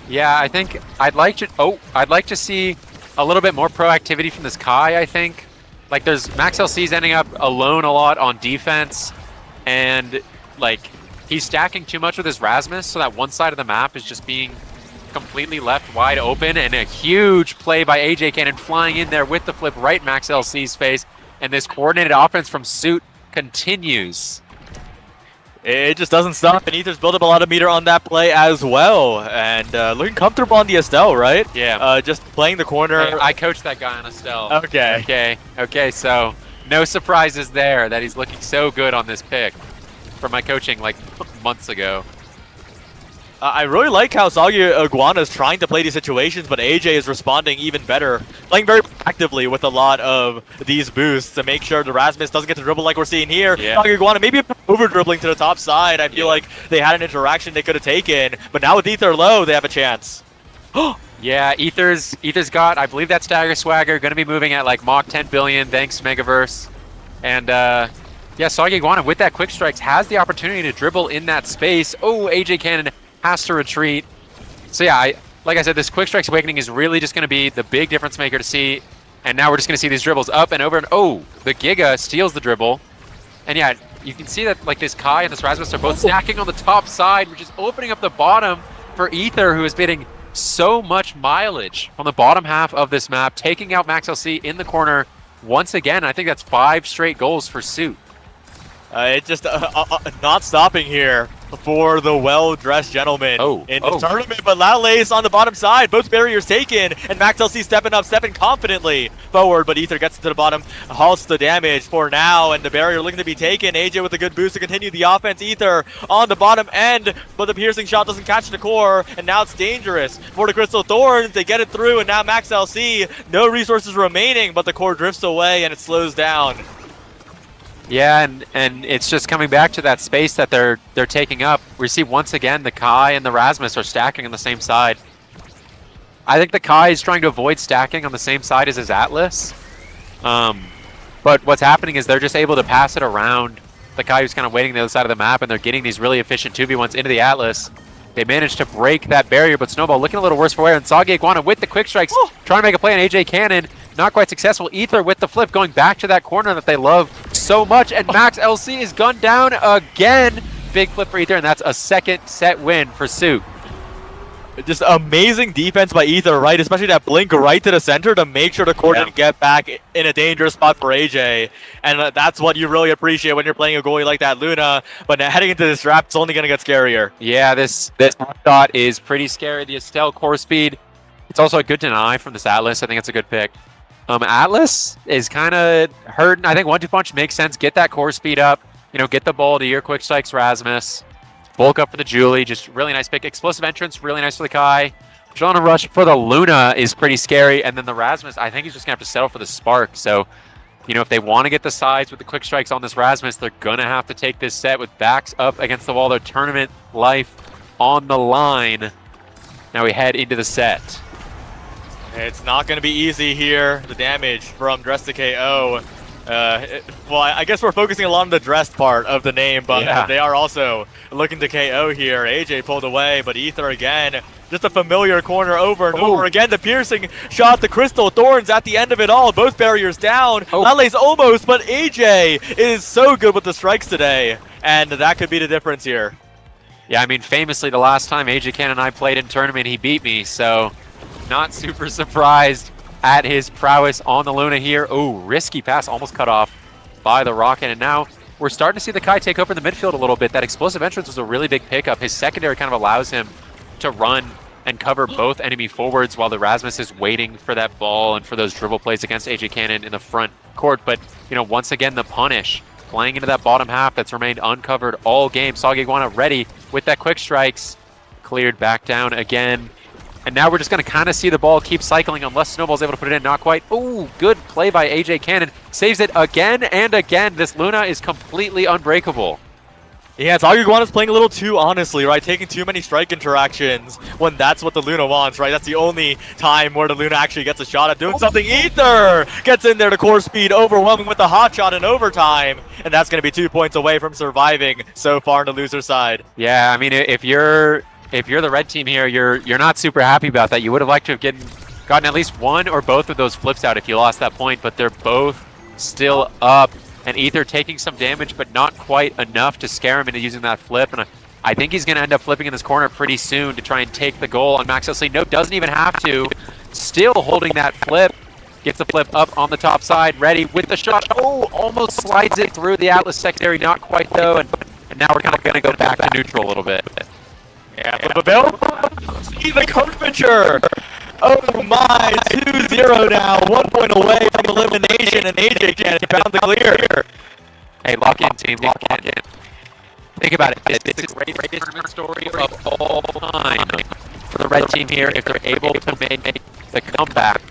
Yeah, I think I'd like to see a little bit more proactivity from this Kai, I think. Like, there's Max LC's ending up alone a lot on defense, and like he's stacking too much with his Rasmus, so that one side of the map is just being completely left wide open, and a huge play by AJ Cannon flying in there with the flip right in Max LC's face, and this coordinated offense from Suit continues. It just doesn't stop, and Ether's built up a lot of meter on that play as well, and looking comfortable on the Estelle, right? Yeah. Just playing the corner. Hey, I coached that guy on Estelle. Okay. Okay, so no surprises there that he's looking so good on this pick from my coaching like months ago. I really like how Soggy Iguana is trying to play these situations, but AJ is responding even better. Playing very actively with a lot of these boosts to make sure the Rasmus doesn't get to dribble like we're seeing here. Yeah. Soggy Iguana maybe over dribbling to the top side. I feel like they had an interaction they could have taken, but now with Ether low, they have a chance. Yeah, Ether's got, I believe that's Stagger Swagger, going to be moving at like Mach 10 billion, thanks Megaverse. And yeah, Soggy Iguana with that quick strikes has the opportunity to dribble in that space. Oh, AJ Cannon has to retreat. So yeah, like I said, this Quick Strikes Awakening is really just going to be the big difference maker to see. And now we're just going to see these dribbles up and over, and oh, the Giga steals the dribble. And yeah, you can see that like this Kai and this Rasmus are both stacking on the top side, which is opening up the bottom for Ether, who is getting so much mileage from the bottom half of this map, taking out Max LC in the corner once again. I think that's 5 straight goals for Suit. It's just not stopping here for the well-dressed gentleman in the tournament, but Lalace on the bottom side, both barriers taken, and Max LC stepping confidently forward, but Ether gets to the bottom, halts the damage for now, and the barrier looking to be taken. AJ with a good boost to continue the offense. Ether on the bottom end, but the piercing shot doesn't catch the core, and now it's dangerous for the Crystal Thorns. They get it through, and now Max LC, no resources remaining, but the core drifts away, and it slows down. Yeah, and it's just coming back to that space that they're taking up. We see once again the Kai and the Rasmus are stacking on the same side. I think the Kai is trying to avoid stacking on the same side as his Atlas. But what's happening is they're just able to pass it around the Kai who's kind of waiting on the other side of the map, and they're getting these really efficient 2v1s into the Atlas. They managed to break that barrier, but Snowball looking a little worse for wear, and Soggy Iguana with the quick strikes, trying to make a play on AJ Cannon. Not quite successful. Ether with the flip, going back to that corner that they love so much, and Max LC is gunned down again. Big flip for Ether, and that's a second set win for Suit. Just amazing defense by Ether, right? Especially that blink right to the center to make sure the core didn't get back in a dangerous spot for AJ. And that's what you really appreciate when you're playing a goalie like that, Luna. But now heading into this draft, it's only going to get scarier. Yeah, this shot is pretty scary. The Estelle core speed. It's also a good deny from this Atlas. I think it's a good pick. Atlas is kind of hurting. I think 1-2 punch makes sense. Get that core speed up. You know, get the ball to your quick strikes Rasmus. Bulk up for the Julie, just really nice pick. Explosive entrance, really nice for the Kai. John Rush for the Luna is pretty scary. And then the Rasmus, I think he's just going to have to settle for the Spark. So, you know, if they want to get the sides with the quick strikes on this Rasmus, they're going to have to take this set with backs up against the wall. Their tournament life on the line. Now we head into the set. It's not going to be easy here. The damage from Dress to KO. Well, I guess we're focusing a lot on the dressed part of the name, but they are also looking to KO here. AJ pulled away, but Ether again, just a familiar corner over and over again. The piercing shot, the Crystal Thorns at the end of it all. Both barriers down. Lale's almost, but AJ is so good with the strikes today, and that could be the difference here. Yeah, I mean, famously, the last time AJ Cannon and I played in tournament, he beat me, so not super surprised at his prowess on the Luna here. Oh, risky pass, almost cut off by the Rocket. And now we're starting to see the Kai take over the midfield a little bit. That explosive entrance was a really big pickup. His secondary kind of allows him to run and cover both enemy forwards while the Rasmus is waiting for that ball and for those dribble plays against AJ Cannon in the front court. But, you know, once again, the punish playing into that bottom half that's remained uncovered all game. Soggy Iguana ready with that quick strikes. Cleared back down again. And now we're just going to kind of see the ball keep cycling unless Snowball's able to put it in. Not quite. Ooh, good play by AJ Cannon. Saves it again and again. This Luna is completely unbreakable. Yeah, Iguana's playing a little too honestly, right? Taking too many strike interactions when that's what the Luna wants, right? That's the only time where the Luna actually gets a shot at doing something. Ether gets in there to core speed, overwhelming with the hot shot in overtime, and that's going to be 2 points away from surviving so far on the loser side. Yeah, I mean, if you're the red team here, you're not super happy about that. You would have liked to have gotten at least one or both of those flips out if you lost that point, but they're both still up. And Ether taking some damage, but not quite enough to scare him into using that flip. And I think he's going to end up flipping in this corner pretty soon to try and take the goal on Max LC. No, doesn't even have to. Still holding that flip. Gets the flip up on the top side. Ready with the shot. Oh, almost slides it through the Atlas secondary. Not quite, though. And now we're kind of going to go back to neutral a little bit. Yeah, flip available. See the curvature. Oh my, 2-0 now, 1 point away from elimination, and AJ can't found the clear. Hey, lock in, team, lock in. Think about it. It's the greatest tournament story of all time for the red team here if they're able to make the comeback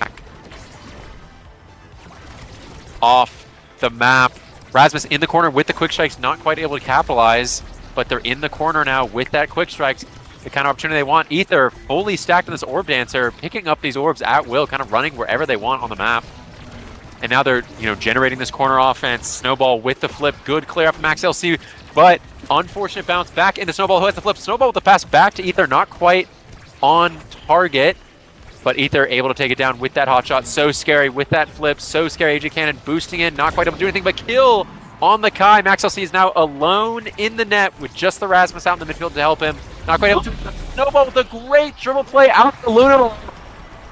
off the map. Rasmus in the corner with the quick strikes, not quite able to capitalize, but they're in the corner now with that quick strikes. The kind of opportunity they want. Ether fully stacked in this orb dancer, picking up these orbs at will, kind of running wherever they want on the map. And now they're, generating this corner offense. Snowball with the flip, good clear off Max LC, but unfortunate bounce back into Snowball, who has the flip. Snowball with the pass back to Ether, not quite on target, but Ether able to take it down with that hot shot. So scary with that flip, so scary. AJ Cannon boosting in, not quite able to do anything but kill on the Kai. Max LC is now alone in the net with just the Rasmus out in the midfield to help him. Not quite able to. Snowball with a great dribble play out the Luna.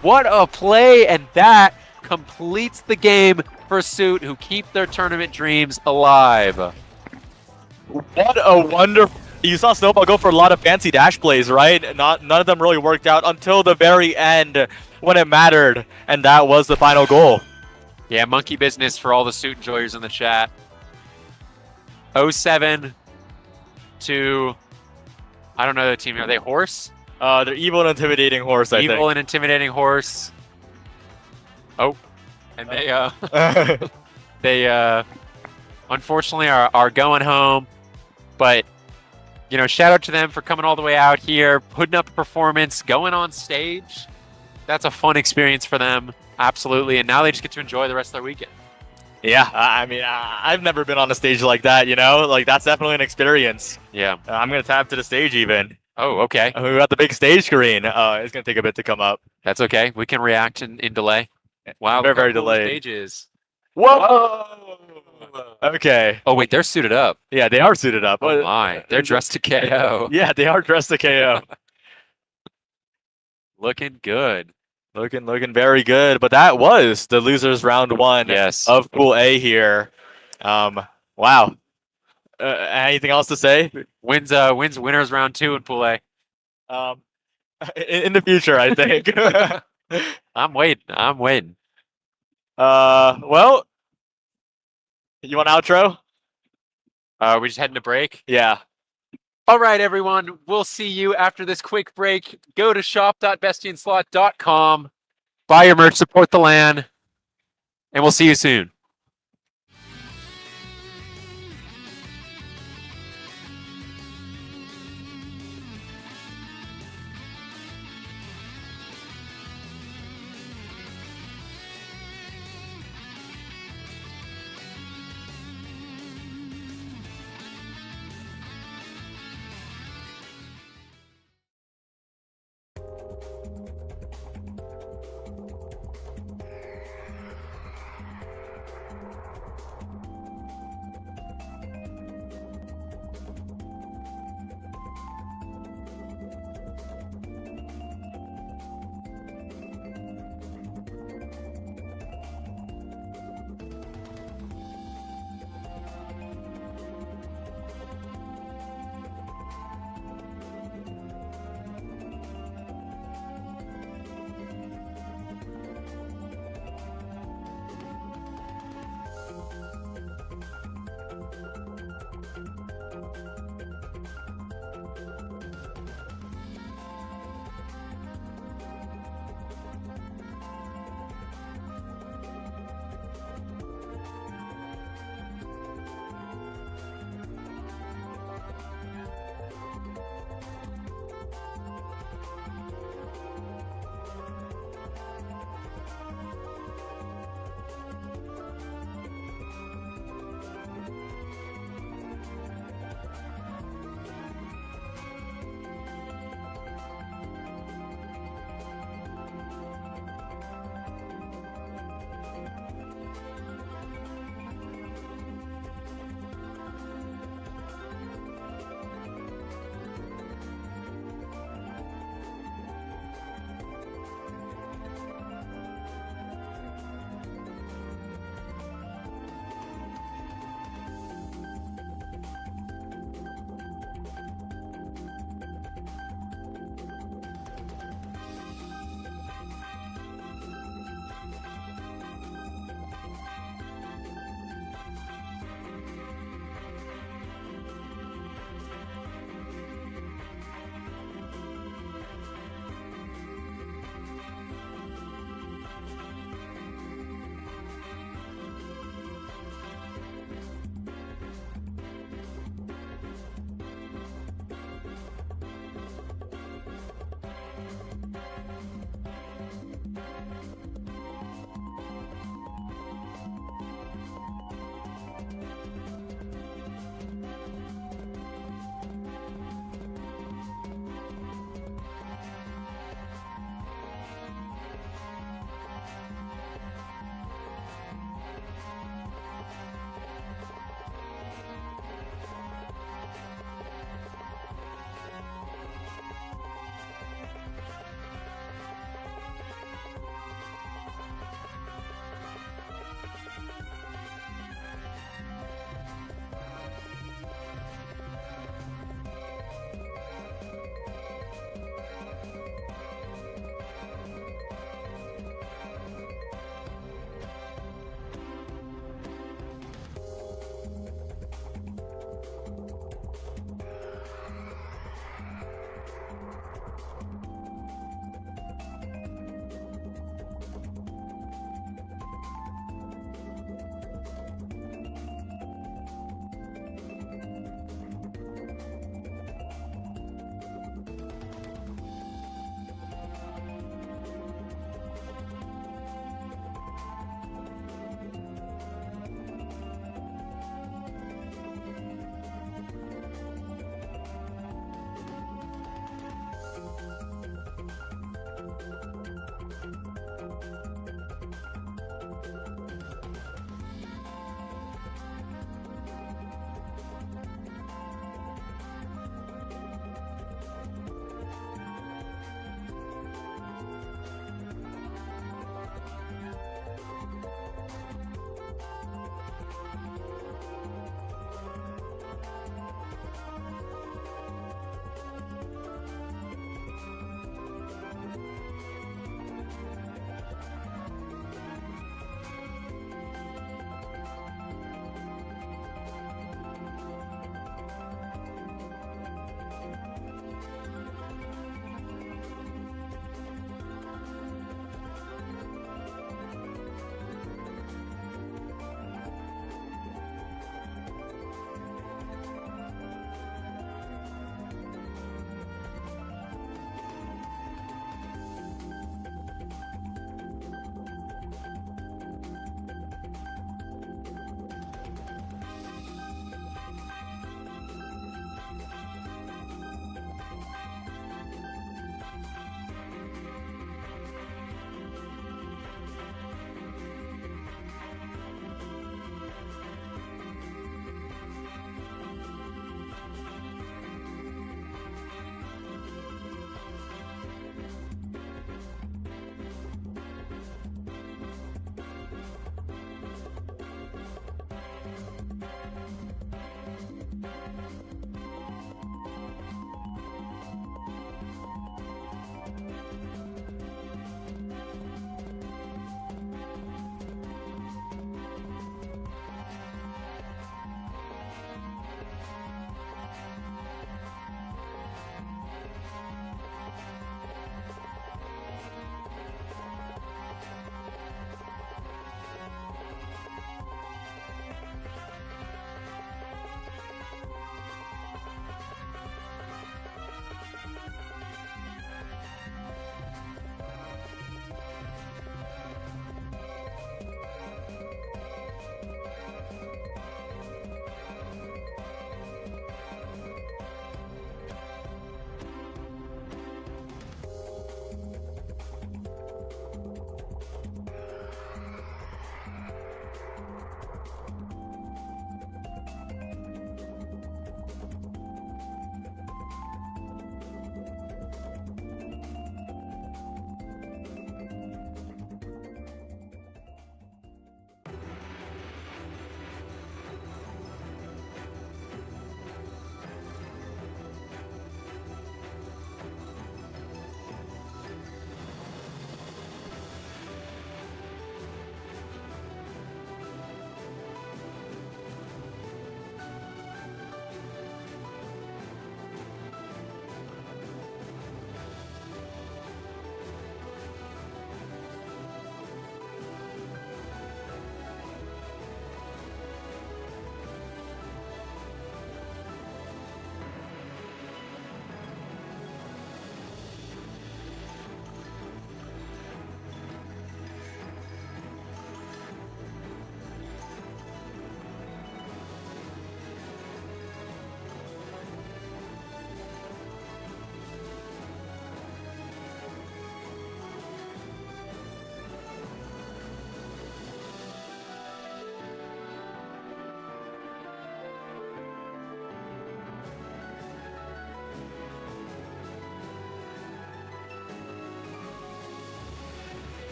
What a play, and that completes the game for Suit, who keep their tournament dreams alive. What a wonderful... You saw Snowball go for a lot of fancy dash plays, right? None of them really worked out until the very end when it mattered, and that was the final goal. Yeah, monkey business for all the Suit enjoyers in the chat. 0-7 to... I don't know the team. Are they Horse? They're Evil and Intimidating Horse, I think. Evil and Intimidating Horse. Oh. And they unfortunately are going home. But, shout out to them for coming all the way out here, putting up a performance, going on stage. That's a fun experience for them. Absolutely. And now they just get to enjoy the rest of their weekend. Yeah, I mean, I've never been on a stage like that, Like, that's definitely an experience. Yeah. I'm going to tap to the stage even. Oh, okay. We got the big stage screen. It's going to take a bit to come up. That's okay. We can react in delay. Wow. Very, very delayed. Stages. Whoa! Okay. Oh, wait, they're suited up. Yeah, they are suited up. Oh, my. They're dressed to KO. Yeah, they are dressed to KO. Looking good. Looking very good. But that was the losers round one of Pool A here. Wow. Anything else to say? Wins winners round 2 in Pool A. In the future, I think. I'm waiting. Well, you want outro? We just heading to break? Yeah. All right, everyone. We'll see you after this quick break. Go to shop.bestionslot.com. Buy your merch, support the LAN, and we'll see you soon.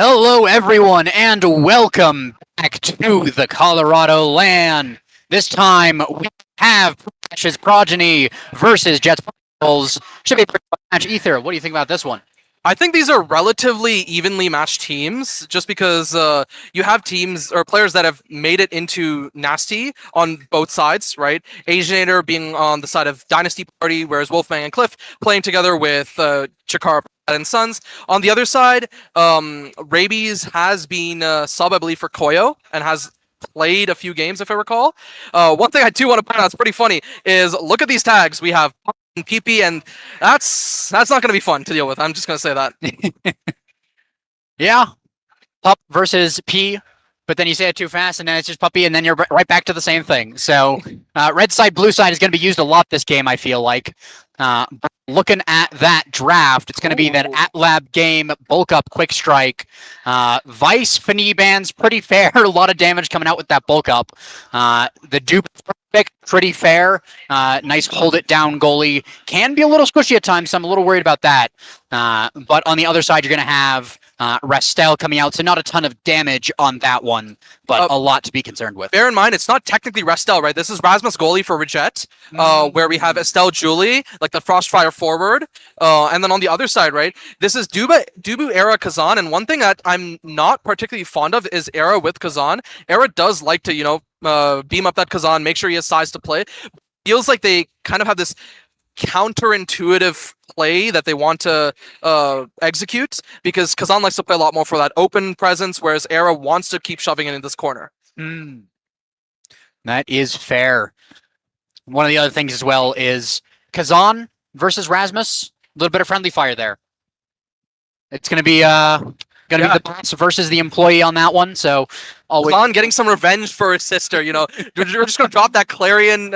Hello, everyone, and welcome back to the Colorado land. This time we have Progyny versus Jets. Should be a pretty fun match. Ether, what do you think about this one? I think these are relatively evenly matched teams, just because you have teams or players that have made it into Nasty on both sides, right? Asianator being on the side of Dynasty Party, whereas Wolfman and Cliff playing together with Chikara and Sons. On the other side, Rabies has been sub, I believe, for Koyo and has played a few games, if I recall. One thing I do want to point out, it's pretty funny, is look at these tags. We have and PP, and that's not going to be fun to deal with. I'm just going to say that. Yeah, Pup versus P, but then you say it too fast, and then it's just Puppy, and then you're right back to the same thing. So, red side, blue side is going to be used a lot this game, I feel like. But looking at that draft, it's going to be that at-lab game, bulk up, quick strike. Vice, Fanny bands, pretty fair. A lot of damage coming out with that bulk up. The dupe pick, pretty fair. Nice hold it down goalie. Can be a little squishy at times, so I'm a little worried about that. But on the other side, you're going to have Restel coming out, so not a ton of damage on that one, but a lot to be concerned with. Bear in mind, it's not technically Restel, right? This is Rasmus goalie for Reject, where we have Estelle Julie, like the Frostfire forward. And then on the other side, right, this is Dubu Era Kazan, and one thing that I'm not particularly fond of is Era with Kazan. Era does like to, beam up that Kazan, make sure he has size to play. Feels like they kind of have this counterintuitive play that they want to execute, because Kazan likes to play a lot more for that open presence, whereas Era wants to keep shoving it in this corner. That is fair. One of the other things as well is Kazan versus Rasmus. A little bit of friendly fire there. It's going to be be the boss versus the employee on that one. So Kazan getting some revenge for his sister. We're just going to drop that Clarion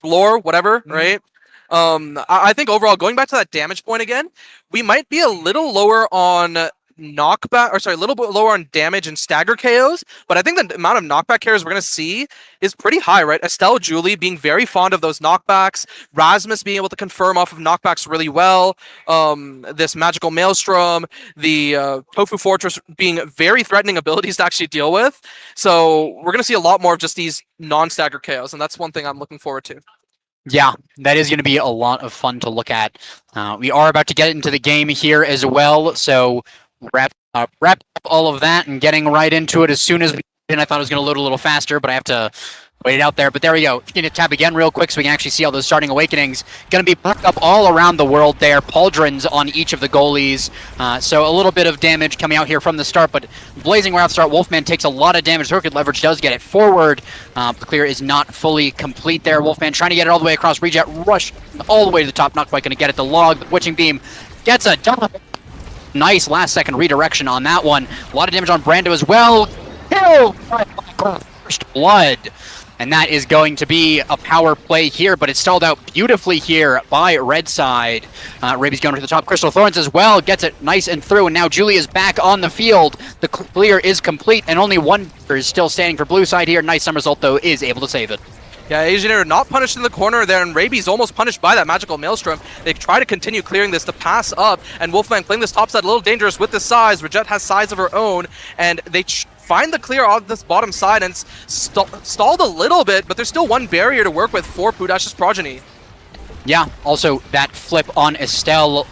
lore, whatever, right? I think overall, going back to that damage point again, we might be a little lower on knockback, or sorry, a little bit lower on damage and stagger KOs, but I think the amount of knockback KOs we're going to see is pretty high, right? Estelle Julie being very fond of those knockbacks, Rasmus being able to confirm off of knockbacks really well, this Magical Maelstrom, the Tofu Fortress being very threatening abilities to actually deal with. So we're going to see a lot more of just these non-stagger KOs, and that's one thing I'm looking forward to. yeah, that is going to be a lot of fun to look at. We are about to get into the game here as well, so wrap up all of that and getting right into it as soon as we can. I thought it was going to load a little faster, but I have to wait it out there. But there we go. If you can tab again real quick so we can actually see all those starting awakenings. Going to be put up all around the world there. Pauldrons on each of the goalies. So a little bit of damage coming out here from the start, but blazing right off the start. Wolfman takes a lot of damage. Crooked Leverage does get it forward. The clear is not fully complete there. Wolfman trying to get it all the way across. Reject rush all the way to the top. Not quite going to get it. The log, the Witching Beam gets a double. Nice last second redirection on that one. A lot of damage on Brando as well. Kill! First blood. And that is going to be a power play here, but it's stalled out beautifully here by red side. Raby's going to the top. Crystal Thorns as well. Gets it nice and through, and now Julie is back on the field. The clear is complete, and only one is still standing for blue side here. Nice somersault, though, is able to save it. Yeah, Asianator not punished in the corner there, and Raby's almost punished by that Magical Maelstrom. They try to continue clearing this to pass up, and Wolfman playing this top side a little dangerous with the size. Reject has size of her own, and they find the clear on this bottom side, and it's stalled a little bit, but there's still one barrier to work with for Pudash's Progyny. Yeah, also that flip on Estelle,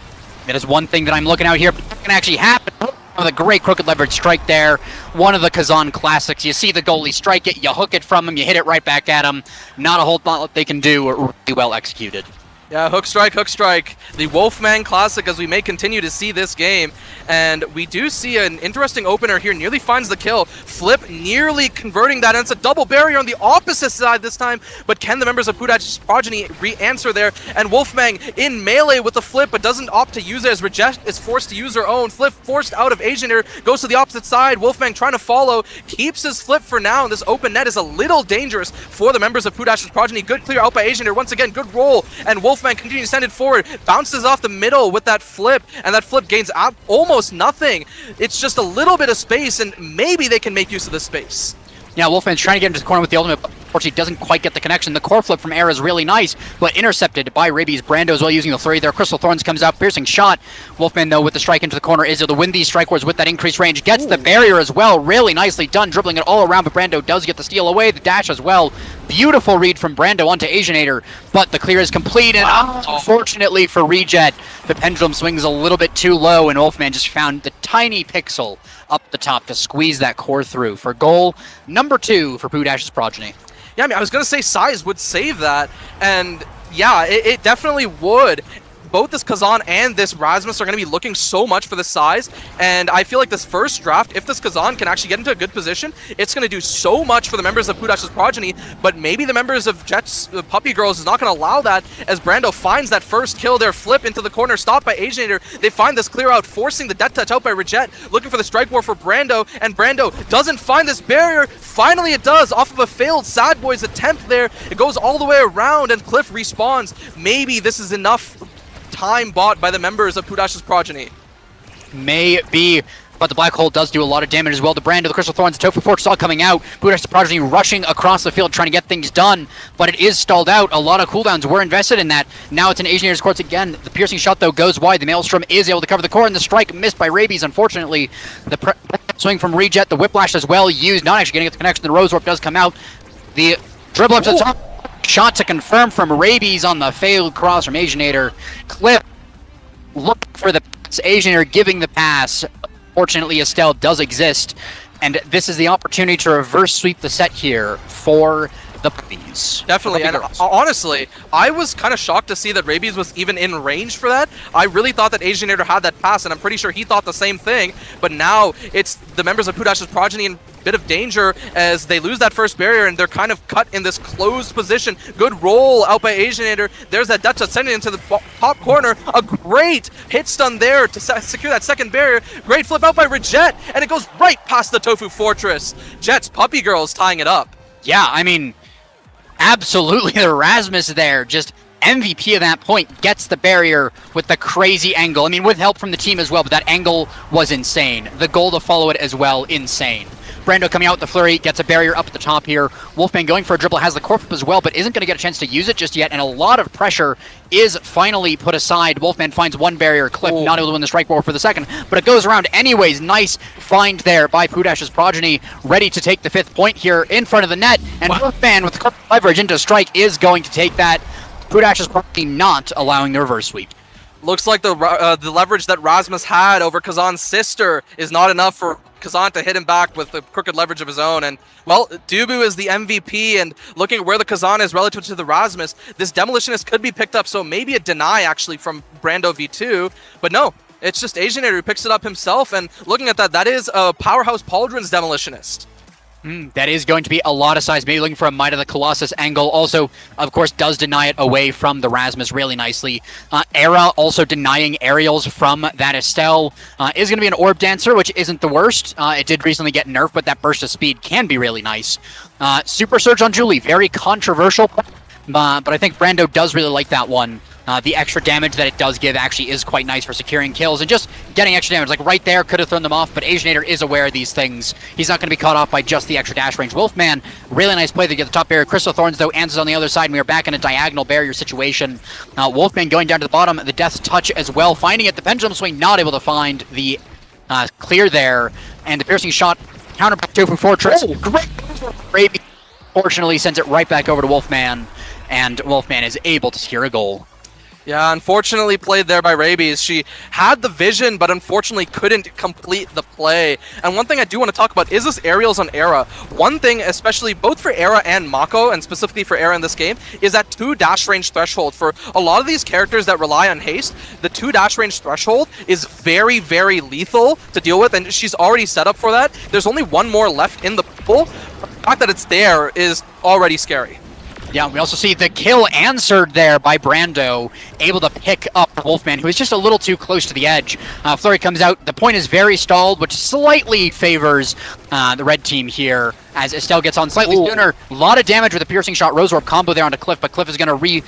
that is one thing that I'm looking out here, but it can actually happen. With a great crooked leverage strike there. One of the Kazan classics. You see the goalie strike it, you hook it from him, you hit it right back at him. Not a whole lot they can do, really well executed. Yeah, hook strike, the Wolfman classic as we may continue to see this game. And we do see an interesting opener here, nearly finds the kill. Flip nearly converting that, and it's a double barrier on the opposite side this time. But can the members of Pudash's Progyny re-answer there? And Wolfman in melee with the flip, but doesn't opt to use it as Reject is forced to use her own. Flip forced out of Asianator, goes to the opposite side. Wolfman trying to follow, keeps his flip for now, and this open net is a little dangerous for the members of Pudash's Progyny. Good clear out by Asianator, once again, good roll, and Wolfman continues to send it forward, bounces off the middle with that flip, and that flip gains almost nothing. It's just a little bit of space, and maybe they can make use of the space. Yeah, Wolfman's trying to get into the corner with the ultimate. Unfortunately, doesn't quite get the connection. The core flip from Era is really nice, but intercepted by Rabies. Brando as well using the flurry there. Crystal Thorns comes out, piercing shot. Wolfman, though, with the strike into the corner, is able to win these strike wars with that increased range. Gets the barrier as well. Really nicely done, dribbling it all around, but Brando does get the steal away. The dash as well. Beautiful read from Brando onto Asianator, but the clear is complete, and unfortunately for Rejet, the pendulum swings a little bit too low, and Wolfman just found the tiny pixel up the top to squeeze that core through for goal number 2 for Pudash's Progyny. Yeah, I mean, I was going to say size would save that, and yeah, it definitely would. Both this Kazan and this Rasmus are going to be looking so much for the size, and I feel like this first draft, if this Kazan can actually get into a good position, it's going to do so much for the members of Pudash's Progyny, but maybe the members of Jet's Puppy Girls is not going to allow that, as Brando finds that first kill, their flip into the corner, stopped by Asianator. They find this clear out, forcing the death touch out by Rejet, looking for the strike war for Brando, and Brando doesn't find this barrier. Finally it does, off of a failed Sad Boys attempt there. It goes all the way around, and Cliff respawns. Maybe this is enough time bought by the members of Pudash's Progyny. Maybe, but the black hole does do a lot of damage as well. The Brando, the Crystal Thorns, the Tofu Fortress all coming out. Pudash's Progyny rushing across the field trying to get things done, but it is stalled out. A lot of cooldowns were invested in that. Now it's in Asianator's courts again. The piercing shot, though, goes wide. The Maelstrom is able to cover the core, and the strike missed by Rabies, unfortunately. The swing from Rejet, the Whiplash as well used, not actually getting at the connection. The Rose Warp does come out. The dribble up to the top. Shot to confirm from Rabies on the failed cross from Asianator. Cliff looking for the pass. Asianator giving the pass. Fortunately, Estelle does exist, and this is the opportunity to reverse sweep the set here for the Puppies. Definitely, and honestly, I was kind of shocked to see that Rabies was even in range for that. I really thought that Asianator had that pass, and I'm pretty sure he thought the same thing, but now it's the members of Pudash's Progyny in bit of danger as they lose that first barrier, and they're kind of cut in this closed position. Good roll out by Asianator. There's that Dutch sending into the top corner. A great hit stun there to secure that second barrier. Great flip out by Rejet, and it goes right past the Tofu Fortress. Jet's Puppy Girls tying it up. Yeah, I mean, absolutely the Rasmus there, just MVP of that point, gets the barrier with the crazy angle. I mean, with help from the team as well, but that angle was insane. The goal to follow it as well, insane. Brando coming out with the flurry, gets a barrier up at the top here. Wolfman going for a dribble, has the core flip as well, but isn't going to get a chance to use it just yet, and a lot of pressure is finally put aside. Wolfman finds one barrier, Cliff not able to win the strike war for the second, but it goes around anyways. Nice find there by Pudash's Progyny, ready to take the 5th point here in front of the net, and Wolfman with the leverage into strike is going to take that. Pudash's Progyny not allowing the reverse sweep. Looks like the leverage that Rasmus had over Kazan's sister is not enough for Kazan to hit him back with the crooked leverage of his own. And, well, Dubu is the MVP, and looking at where the Kazan is relative to the Rasmus, this Demolitionist could be picked up, so maybe a deny, actually, from Brando V2. But no, it's just Asianator who picks it up himself, and looking at that, that is a Powerhouse Pauldron's Demolitionist. That is going to be a lot of size. Maybe looking for a Might of the Colossus angle. Also, of course, does deny it away from the Rasmus really nicely. Era also denying aerials from that Estelle. Is going to be an Orb Dancer, which isn't the worst. It did recently get nerfed, but that burst of speed can be really nice. Super Surge on Julie, very controversial. But I think Brando does really like that one. The extra damage that it does give actually is quite nice for securing kills and just getting extra damage. Like right there, could have thrown them off, but Asianator is aware of these things. He's not going to be caught off by just the extra dash range. Wolfman, really nice play to get the top barrier. Crystal Thorns, though, answers on the other side, and we are back in a diagonal barrier situation. Wolfman going down to the bottom, the Death Touch as well, finding it. The Pendulum Swing, not able to find the clear there, and the piercing shot countered by Tofu Fortress. Great! Raby, fortunately, sends it right back over to Wolfman, and Wolfman is able to secure a goal. Yeah, unfortunately played there by Rabies. She had the vision, but unfortunately couldn't complete the play. And one thing I do want to talk about is this aerials on Era. One thing, especially both for Era and Mako, and specifically for Era in this game, is that 2 dash range threshold. For a lot of these characters that rely on haste, the 2 dash range threshold is very, very lethal to deal with, and she's already set up for that. There's only one more left in the pool. The fact that it's there is already scary. Yeah, we also see the kill answered there by Brando, able to pick up Wolfman, who is just a little too close to the edge. Flurry comes out. The point is very stalled, which slightly favors the red team here, as Estelle gets on slightly sooner. A lot of damage with a piercing shot. Rose Orb combo there onto Cliff, but Cliff is going to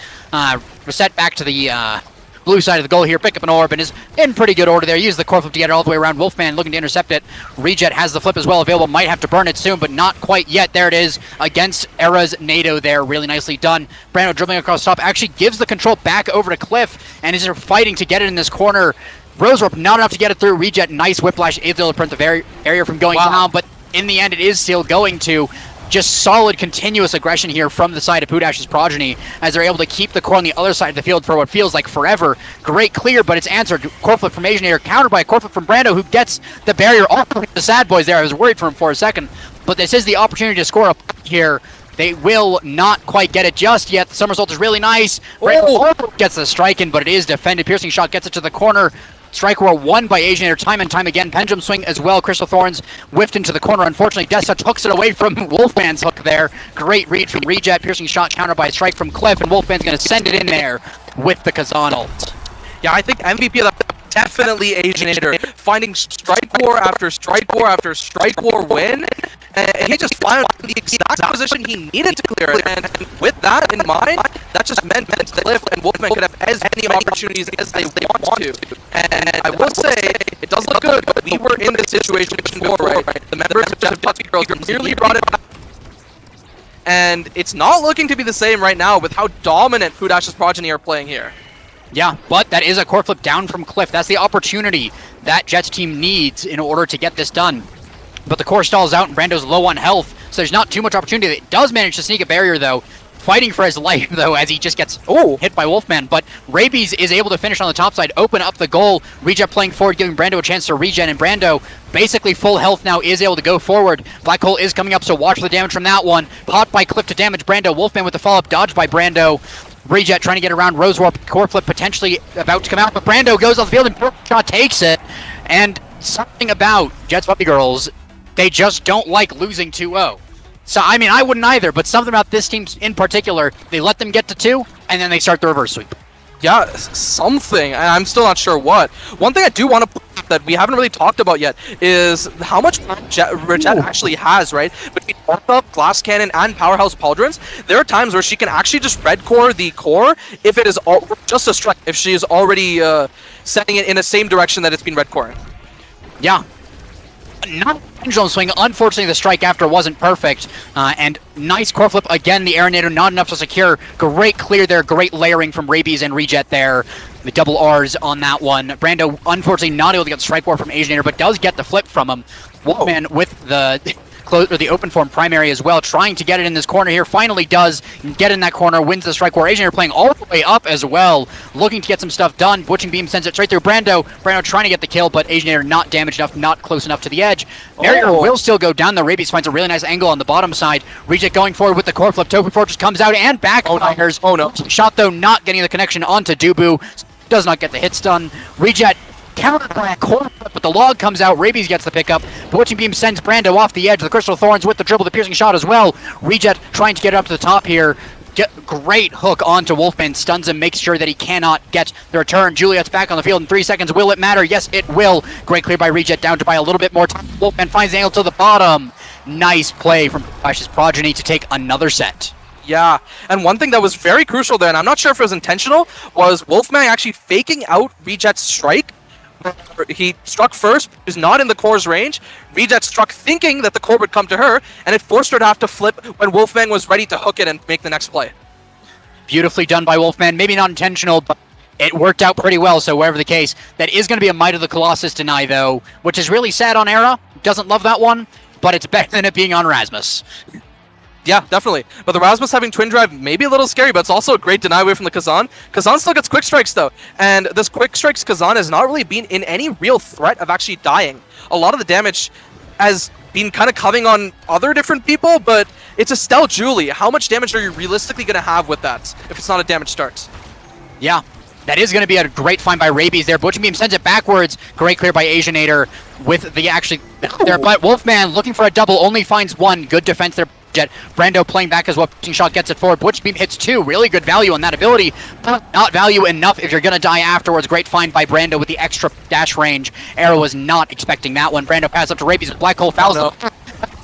reset back to the blue side of the goal here. Pick up an orb and is in pretty good order there. Use the core flip to get it all the way around. Wolfman looking to intercept it. Reject has the flip as well available. Might have to burn it soon, but not quite yet. There it is against Era's NATO there. Really nicely done. Brando dribbling across top actually gives the control back over to Cliff and is fighting to get it in this corner. Rosewarp not enough to get it through. Reject, nice whiplash, is able to prevent the area from going down, but in the end it is still going to. Just solid, continuous aggression here from the side of Pudash's Progyny as they're able to keep the core on the other side of the field for what feels like forever. Great clear, but it's answered. Core flip from Asianator, countered by a core flip from Brando, who gets the barrier off the Sad Boys there. I was worried for him for a second, but this is the opportunity to score up here. They will not quite get it just yet. The somersault is really nice. Brando gets the strike in, but it is defended. Piercing shot gets it to the corner. Strike Roar won by Asianator time and time again. Pendulum swing as well. Crystal Thorns whiffed into the corner. Unfortunately, Death Touch hooks it away from Wolfman's hook there. Great read from Reject. Piercing shot countered by a strike from Cliff, and Wolfman's going to send it in there with the Kazan ult. Yeah, I think MVP of the definitely Asianator, finding Strike War after Strike War after Strike War win, and he just found the exact position he needed to clear it. And with that in mind, that just meant that Cliff and Wolfman could have as many opportunities as they want to. And I will say, it does look good, but we were in this situation before, right? The members of Jeff Puppy Girls nearly brought it back. And it's not looking to be the same right now with how dominant Pudash's Progyny are playing here. Yeah, but that is a core flip down from Cliff. That's the opportunity that Jets team needs in order to get this done. But the core stalls out and Brando's low on health, so there's not too much opportunity. It does manage to sneak a barrier, though. Fighting for his life, though, as he just gets hit by Wolfman. But Rabies is able to finish on the top side, open up the goal. Reject playing forward, giving Brando a chance to regen, and Brando, basically full health now, is able to go forward. Black Hole is coming up, so watch for the damage from that one. Popped by Cliff to damage Brando. Wolfman with the follow-up, dodged by Brando. Reject trying to get around Rosewarp, core flip potentially about to come out, but Brando goes off the field and shot takes it. And something about Jets Puppy Girls, they just don't like losing 2-0. So, I mean, I wouldn't either, but something about this team in particular, they let them get to 2, and then they start the reverse sweep. Yeah, something. I'm still not sure what. One thing I do want to point out that we haven't really talked about yet is how much Jet actually has, right? Between Up, Glass Cannon, and Powerhouse Pauldrons, there are times where she can actually just red core the core if it is just a strike, if she is already setting it in the same direction that it's been red coring. Yeah. Not pendulum swing. Unfortunately, the strike after wasn't perfect. And nice core flip again. The Aeronator not enough to secure. Great clear there. Great layering from Rabies and Reject there. The double R's on that one. Brando, unfortunately, not able to get the strike war from Asianator, but does get the flip from him. Wolfman with the open form primary as well, trying to get it in this corner here. Finally does get in that corner, wins the strike war. Asianator playing all the way up as well, looking to get some stuff done. Butching Beam sends it straight through Brando. Brando trying to get the kill, but Asianator not damaged enough, not close enough to the edge. Barrier will still go down. The Rabies finds a really nice angle on the bottom side. Reject going forward with the core flip. Token Fortress comes out and backfires. Oh no. Shot though, not getting the connection onto Dubu. Does not get the hit stun. Reject countered by a core flip, but the log comes out. Rabies gets the pickup. Bewitching Beam sends Brando off the edge. The Crystal Thorns with the dribble, the piercing shot as well. Reject trying to get up to the top here. Great hook onto Wolfman, stuns him, makes sure that he cannot get the return. Juliet's back on the field in 3 seconds. Will it matter? Yes, it will. Great clear by Reject, down to buy a little bit more time. Wolfman finds the angle to the bottom. Nice play from Ash's Progyny to take another set. Yeah, and one thing that was very crucial there, and I'm not sure if it was intentional, was Wolfman actually faking out Reject's strike. He struck first, is not in the core's range. Reject struck thinking that the core would come to her, and it forced her to have to flip when Wolfman was ready to hook it and make the next play. Beautifully done by Wolfman. Maybe not intentional, but it worked out pretty well, so whatever the case. That is going to be a Might of the Colossus deny, though, which is really sad on Era. Doesn't love that one, but it's better than it being on Rasmus. Yeah, definitely. But the Rasmus having Twin Drive may be a little scary, but it's also a great deny away from the Kazan. Kazan still gets Quick Strikes, though. And this Quick Strikes Kazan has not really been in any real threat of actually dying. A lot of the damage has been kind of coming on other different people, but it's a Stell Julie. How much damage are you realistically going to have with that if it's not a damage start? Yeah. That is going to be a great find by Rabies there. Butching Beam sends it backwards. Great clear by Asianator with the actually there. But Wolfman looking for a double, only finds one. Good defense there. Jet. Brando playing back as well. Pitching shot gets it forward. Butch Beam hits 2. Really good value on that ability, but not value enough if you're going to die afterwards. Great find by Brando with the extra dash range. Arrow was not expecting that one. Brando passes up to Rabies with Black Hole fouls.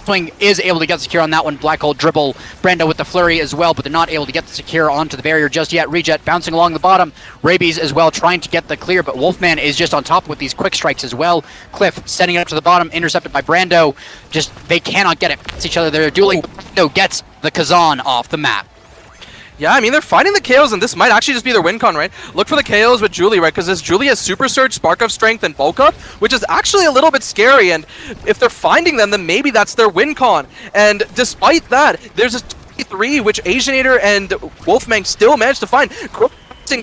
Swing is able to get secure on that one. Black Hole dribble Brando with the flurry as well, but they're not able to get the secure onto the barrier just yet. Rejet bouncing along the bottom. Rabies as well trying to get the clear, but Wolfman is just on top with these quick strikes as well. Cliff setting it up to the bottom, intercepted by Brando. Just, they cannot get it past each other. They're dueling. Brando gets the Kazan off the map. Yeah, I mean, they're finding the KOs, and this might actually just be their win con, right? Look for the KOs with Julie, right? Because this Julie has Super Surge, Spark of Strength, and Bulk Up, which is actually a little bit scary, and if they're finding them, then maybe that's their win con. And despite that, there's a 3 which Asianator and Wolfman still managed to find.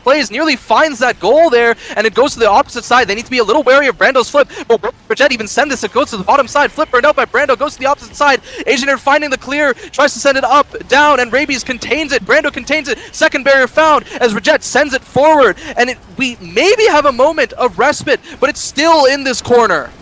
Plays nearly finds that goal there, and it goes to the opposite side. They need to be a little wary of Brando's flip, but Progyny even send this. It goes to the bottom side. Flip burned out by Brando, goes to the opposite side. Asianator finding the clear, tries to send it up, down, and Rabies contains it. Brando contains it. Second barrier found as Rejet sends it forward, and we maybe have a moment of respite, but it's still in this corner.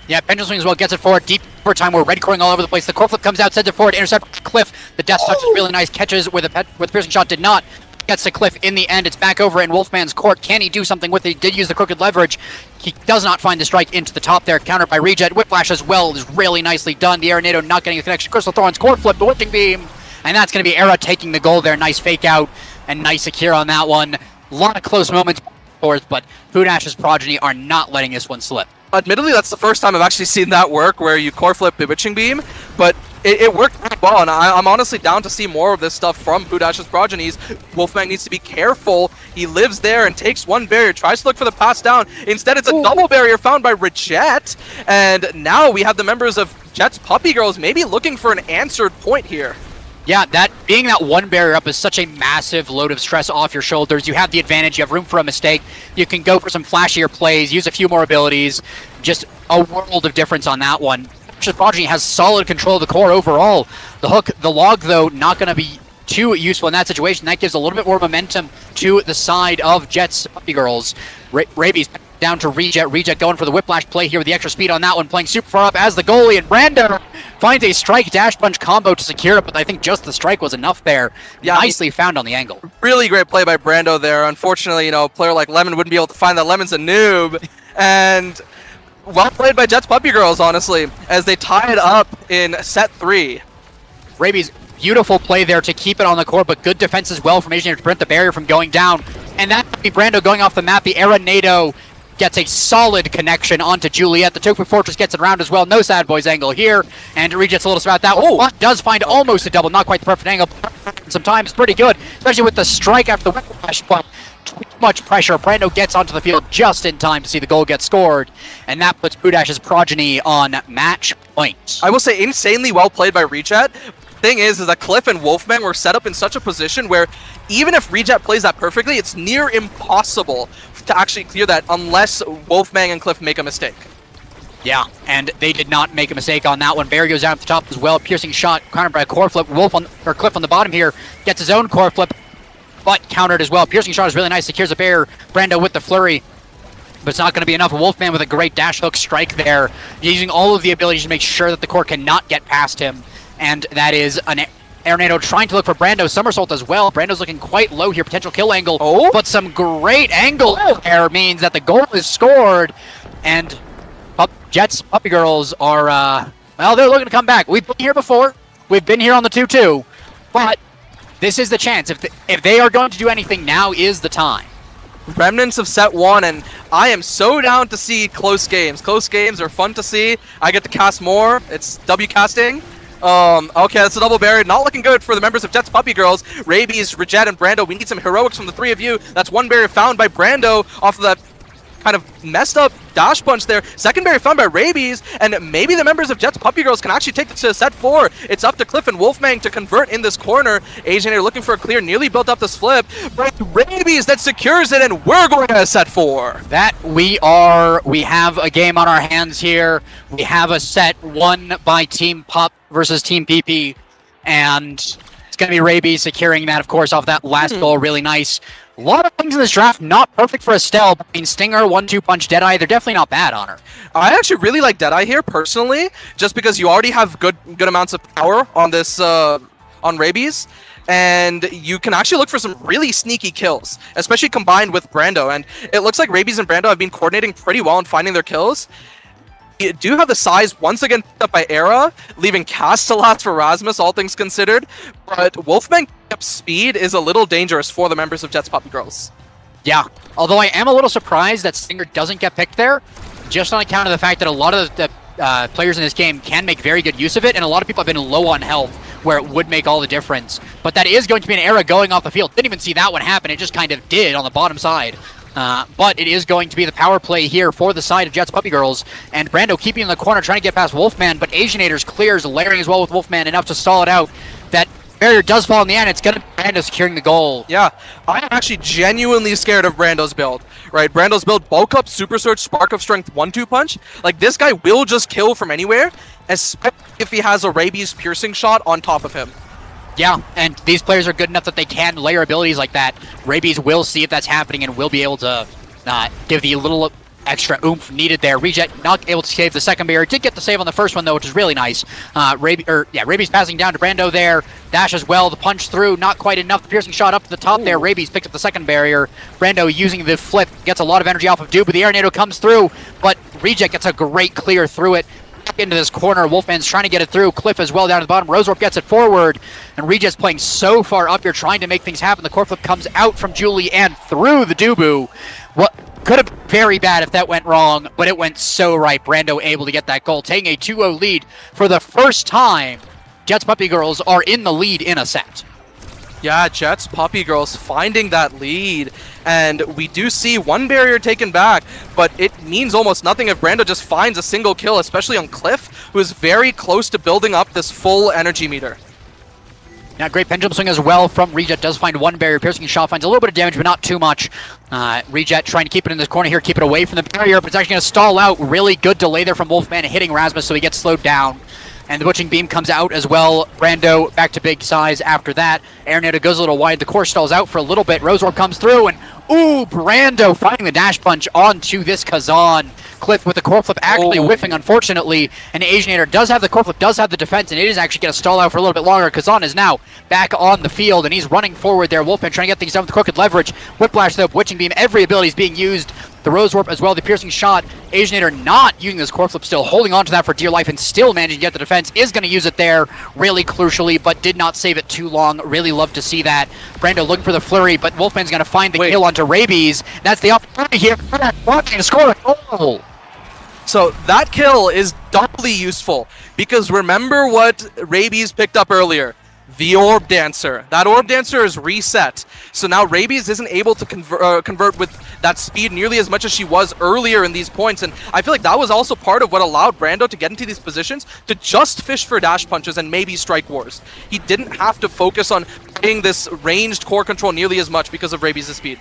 Yeah, Pendulum Swing as well gets it forward. Deep overtime. We're red coring all over the place. The core flip comes out, sends it forward, intercept Cliff. The death touch is really nice. Catches with a piercing shot, did not. Gets to Cliff in the end. It's back over in Wolfman's court. Can he do something with it? He did use the crooked leverage. He does not find the strike into the top there. Countered by Rejet. Whiplash as well is really nicely done. The Aranado not getting a connection. Crystal Thorn's court flip, the Witching Beam. And that's going to be Era taking the goal there. Nice fake out and nice secure on that one. A lot of close moments, but Foodash's Progyny are not letting this one slip. Admittedly, that's the first time I've actually seen that work, where you core flip the Witching Beam, but it worked pretty well, and I'm honestly down to see more of this stuff from Foodash's Progenies. Wolfman needs to be careful. He lives there and takes one barrier, tries to look for the pass down. Instead, it's a double barrier found by Rejet, and now we have the members of Jet's Puppy Girls maybe looking for an answered point here. Yeah, being that one barrier up is such a massive load of stress off your shoulders. You have the advantage, you have room for a mistake. You can go for some flashier plays, use a few more abilities. Just a world of difference on that one. Progyny has solid control of the core overall. The hook, the log, though, not going to be too useful in that situation. That gives a little bit more momentum to the side of Jet's Puppy Girls. Rabies down to Rejet. Rejet going for the whiplash play here with the extra speed on that one, playing super far up as the goalie, and Brando finds a strike dash punch combo to secure it, but I think just the strike was enough there. Yeah, nicely found on the angle. Really great play by Brando there. Unfortunately, a player like Lemon wouldn't be able to find that. Lemon's a noob, and well played by Jet's Puppy Girls, honestly, as they tie it up in set 3. Rabies, beautiful play there to keep it on the court, but good defense as well from Asian to prevent the barrier from going down. And that would be Brando going off the map. The Aranado gets a solid connection onto Juliet. The Tofu Fortress gets it around as well. No Sad Boys angle here. And Rejet's a little about that. Oh, does find almost a double. Not quite the perfect angle. Sometimes pretty good, especially with the strike after the whiplash, but too much pressure. Brando gets onto the field just in time to see the goal get scored. And that puts Foodash's Progyny on match point. I will say insanely well played by Rejet. Thing is that Cliff and Wolfman were set up in such a position where even if Rejet plays that perfectly, it's near impossible to actually clear that unless Wolfman and Cliff make a mistake. Yeah, and they did not make a mistake on that one. Barry goes down at the top as well. Piercing shot countered by a core flip. Cliff on the bottom here gets his own core flip, but countered as well. Piercing shot is really nice. Secures a barrier. Brando with the flurry, but it's not going to be enough. Wolfman with a great dash hook strike there, using all of the abilities to make sure that the core cannot get past him. And that is an Aranado trying to look for Brando's somersault as well. Brando's looking quite low here. Potential kill angle. Oh, but some great angle there means that the goal is scored. And Jet's Puppy Girls are, well, they're looking to come back. We've been here before. We've been here on the 2-2. But this is the chance. If they are going to do anything, now is the time. Remnants of set 1, and I am so down to see close games. Close games are fun to see. I get to cast more. It's W casting. Okay, that's a double barrier. Not looking good for the members of Jet's Puppy Girls. Rabies, Rejet, and Brando. We need some heroics from the three of you. That's one barrier found by Brando off of that kind of messed up dash punch there. Second barrier found by Rabies, and maybe the members of Jet's Puppy Girls can actually take this to set 4. It's up to Cliff and Wolfman to convert in this corner. Asian are looking for a clear, nearly built up this flip, but Rabies that secures it, and we're going to set 4. That we have a game on our hands here. We have a set won by Team Pup versus Team PP, and it's going to be Rabies securing that, of course, off that last goal. Really nice. A lot of things in this draft not perfect for Estelle. I mean, Stinger, 1-2 punch, Deadeye, they're definitely not bad on her. I actually really like Deadeye here, personally, just because you already have good amounts of power on this, on Rabies, and you can actually look for some really sneaky kills, especially combined with Brando, and it looks like Rabies and Brando have been coordinating pretty well in finding their kills. We do have the size once again picked up by Era, leaving Castellats for Rasmus, all things considered. But Wolfman up speed is a little dangerous for the members of Jets Puppy Girls. Yeah, although I am a little surprised that Stinger doesn't get picked there, just on account of the fact that a lot of the players in this game can make very good use of it, and a lot of people have been low on health, where it would make all the difference. But that is going to be an Era going off the field. Didn't even see that one happen, it just kind of did on the bottom side. But it is going to be the power play here for the side of Jets Puppy Girls, and Brando keeping in the corner, trying to get past Wolfman, but Asianators clears, layering as well with Wolfman, enough to stall it out. That barrier does fall in the end. It's going to be Brando securing the goal. Yeah, I'm actually genuinely scared of Brando's build, right? Brando's build, bulk up, super surge, spark of strength, 1-2 punch. Like, this guy will just kill from anywhere, especially if he has a rabies piercing shot on top of him. Yeah, and these players are good enough that they can layer abilities like that. Rabies will see if that's happening and will be able to give the little extra oomph needed there. Reject not able to save the second barrier. Did get the save on the first one though, which is really nice. Rabies passing down to Brando there. Dash as well. The punch through, not quite enough. The piercing shot up to the top there. Rabies picked up the second barrier. Brando using the flip gets a lot of energy off of Dude, but the air NATO comes through. But Reject gets a great clear through it. Into this corner, Wolfman's trying to get it through. Cliff as well down to the bottom. Rosewarp gets it forward, and Reject's playing so far up here, trying to make things happen. The core flip comes out from Julie and through the Dubu. What could have been very bad if that went wrong, but it went so right. Brando able to get that goal, taking a 2-0 lead for the first time. Jets Puppy Girls are in the lead in a set. Yeah, Jets Puppy Girls finding that lead, and we do see one barrier taken back, but it means almost nothing if Brando just finds a single kill, especially on Cliff, who is very close to building up this full energy meter. Now, great pendulum swing as well from Reject. Does find one barrier. Piercing shot finds a little bit of damage, but not too much. Reject trying to keep it in this corner here, keep it away from the barrier, but it's actually going to stall out. Really good delay there from Wolfman, hitting Rasmus, so he gets slowed down. And the Butching Beam comes out as well. Brando back to big size after that. Air Nado goes a little wide. The core stalls out for a little bit. Rosewarp comes through, and ooh, Brando finding the dash punch onto this Kazan. Cliff with the core flip actually whiffing, unfortunately. And Asianator does have the core flip, does have the defense, and it is actually going to stall out for a little bit longer. Kazan is now back on the field, and he's running forward there. Wolfman trying to get things done with the crooked leverage. Whiplash though, Witching Beam, every ability is being used. The Rose Warp as well, the piercing shot. Asianator not using this core flip, still holding on to that for dear life and still managing to get the defense. Is going to use it there really crucially, but did not save it too long. Really love to see that. Brando looking for the flurry, but Wolfman's going to find the kill onto Rabies. That's the opportunity here. Watching to score a goal. So that kill is doubly useful, because remember what Rabies picked up earlier. The Orb Dancer. That Orb Dancer is reset. So now Rabies isn't able to convert with that speed nearly as much as she was earlier in these points. And I feel like that was also part of what allowed Brando to get into these positions to just fish for dash punches and maybe strike wars. He didn't have to focus on playing this ranged core control nearly as much because of Rabies' speed.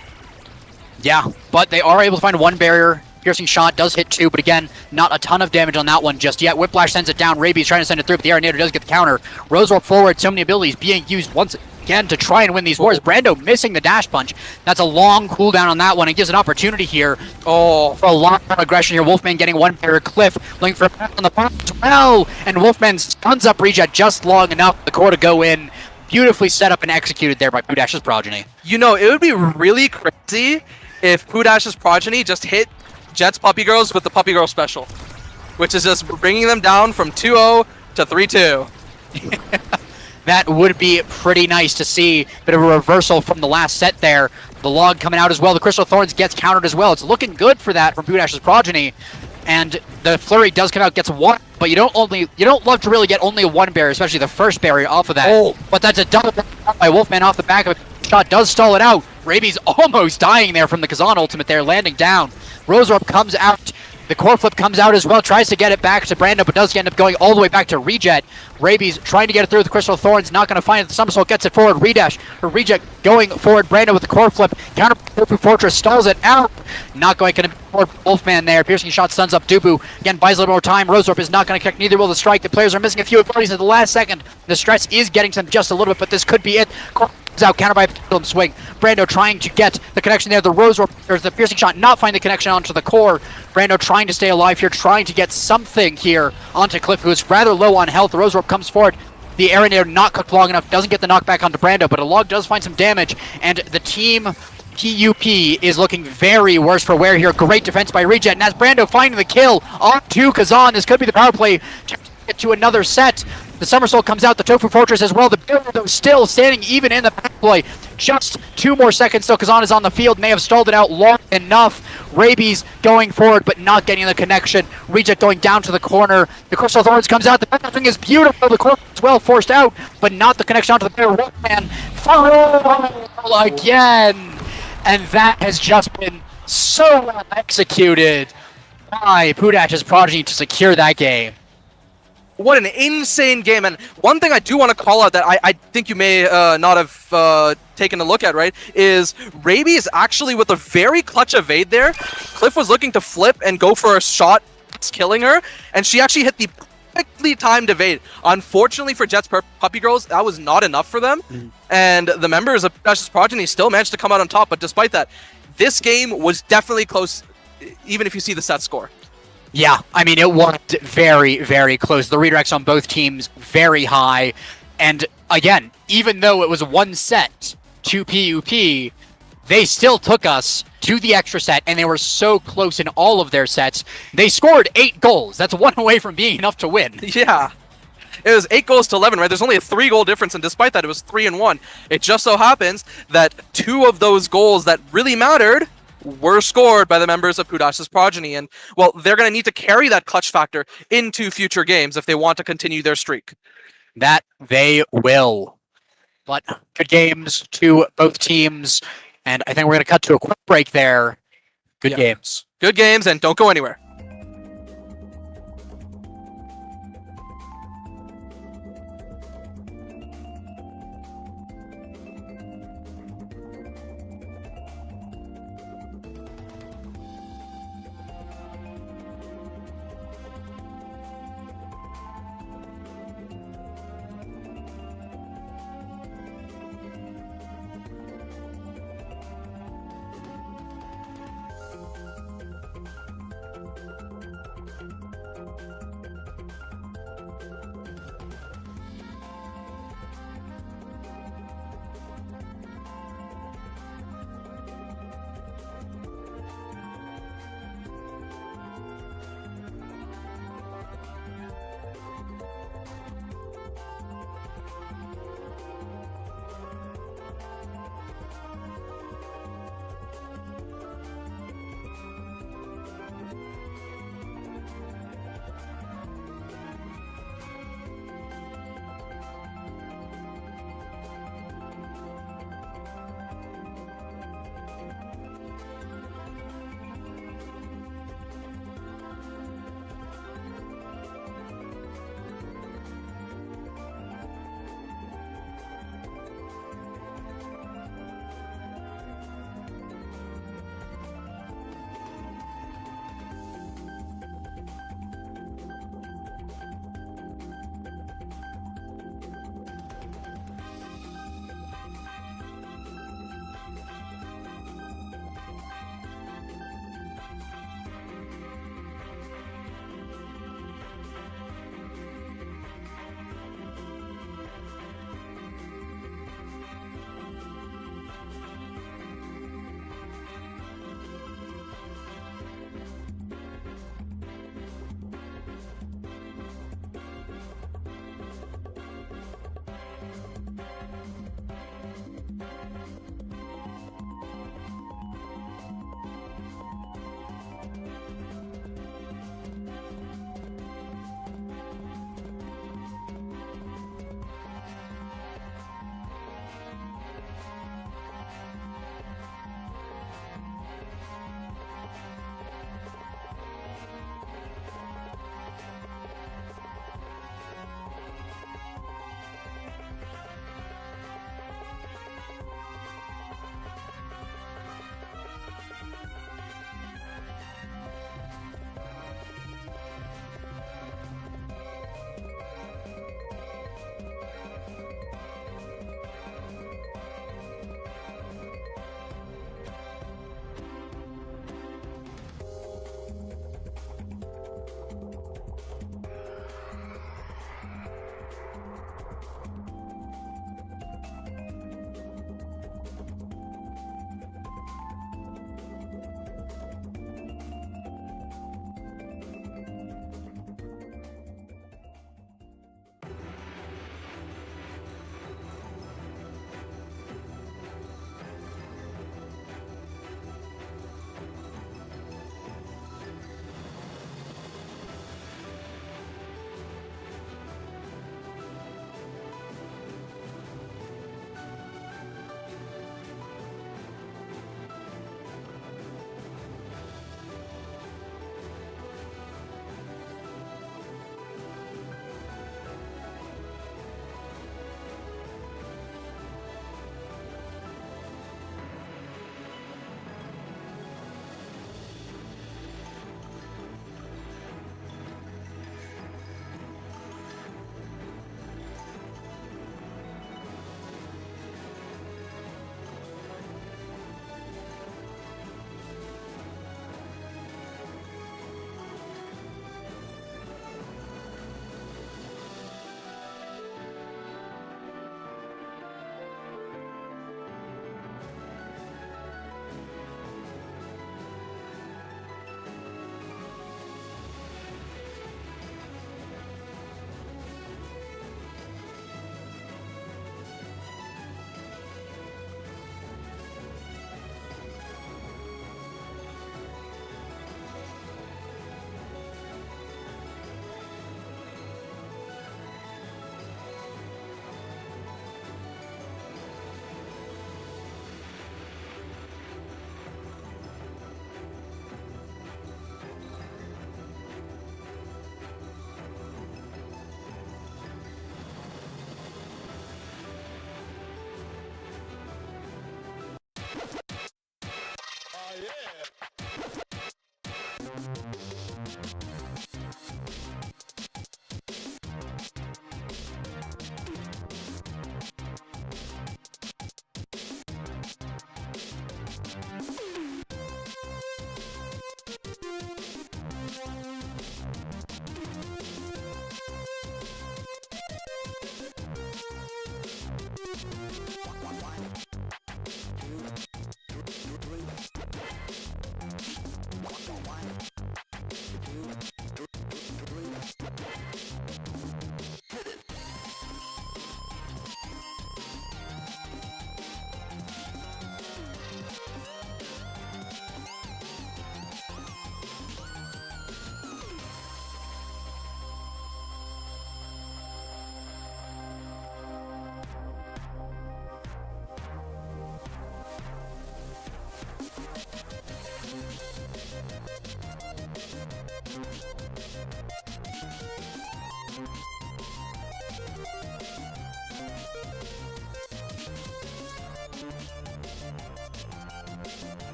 Yeah, but they are able to find one barrier. Piercing shot does hit two, but again, not a ton of damage on that one just yet. Whiplash sends it down. Rabies trying to send it through, but the Aeronator does get the counter. Rosewarp forward, so many abilities being used once again to try and win these wars. Brando missing the dash punch. That's a long cooldown on that one. It gives an opportunity here for a lot of aggression here. Wolfman getting one barrier. Cliff looking for a pass on the bottom as well, and Wolfman stuns up Reject just long enough for the core to go in. Beautifully set up and executed there by Pudash's Progyny. You know, it would be really crazy if Pudash's Progyny just hit Jets Puppy Girls with the Puppy Girl special, which is just bringing them down from 2-0 to 3-2. That would be pretty nice to see. Bit of a reversal from the last set there. The log coming out as well. The Crystal Thorns gets countered as well. It's looking good for that from Pudash's Progyny. And the flurry does come out, gets one, but you don't love to really get only one barrier, especially the first barrier off of that. But that's a double by Wolfman off the back of it. Shot does stall it out. Rabies almost dying there from the Kazan ultimate there, landing down. Rosewarp comes out. The core flip comes out as well, tries to get it back to Brando, but does end up going all the way back to Reject. Rabies trying to get it through with the Crystal Thorns, not going to find it. The somersault gets it forward. Reject going forward. Brando with the core flip. Counter Fortress stalls it out. Not going to forward Wolfman there. Piercing shot stuns up Dubu. Again, buys a little more time. Rosewarp is not going to connect. Neither will the strike. The players are missing a few abilities at the last second. The stress is getting to them just a little bit, but this could be it. Out, counter by a pendulum swing. Brando trying to get the connection there. The Rosewarp, or the piercing shot, not find the connection onto the core. Brando trying to stay alive here, trying to get something here onto Cliff, who is rather low on health. The Rosewarp comes forward. The Aeronator not cooked long enough, doesn't get the knockback onto Brando, but a log does find some damage, and the team 2PUP is looking very worse for wear here. Great defense by Reject, and as Brando finding the kill on to Kazan. This could be the power play to get to another set. The Somersault comes out, the Tofu Fortress as well. The build, though, still standing even in the power play. Just 2 more seconds till Kazan is on the field. May have stalled it out long enough. Rabies going forward, but not getting the connection. Reject going down to the corner. The Crystal Thorns comes out. The backthing is beautiful. The corner is well forced out, but not the connection onto the player. Wolfman final again. And that has just been so well executed by Pudach's Progyny to secure that game. What an insane game. And one thing I do want to call out that I think you may not have taken a look at, right, is Rabies actually with a very clutch evade there. Cliff was looking to flip and go for a shot, killing her, and she actually hit the perfectly timed evade. Unfortunately for Jets Puppy Girls, that was not enough for them. And the members of Pudach's Progyny still managed to come out on top, but despite that, this game was definitely close, even if you see the set score. Yeah, I mean, it was very, very close. The redirects on both teams, very high. And again, even though it was 1 set to PUP, they still took us to the extra set, and they were so close in all of their sets. They scored 8 goals. That's 1 away from being enough to win. Yeah. It was 8 goals to 11, right? There's only a 3-goal difference, and despite that, it was 3-1. It just so happens that 2 of those goals that really mattered were scored by the members of Pudach's Progyny, and, well, they're going to need to carry that clutch factor into future games if they want to continue their streak. That they will. But good games to both teams, and I think we're going to cut to a quick break there. Good games. Good games, and don't go anywhere.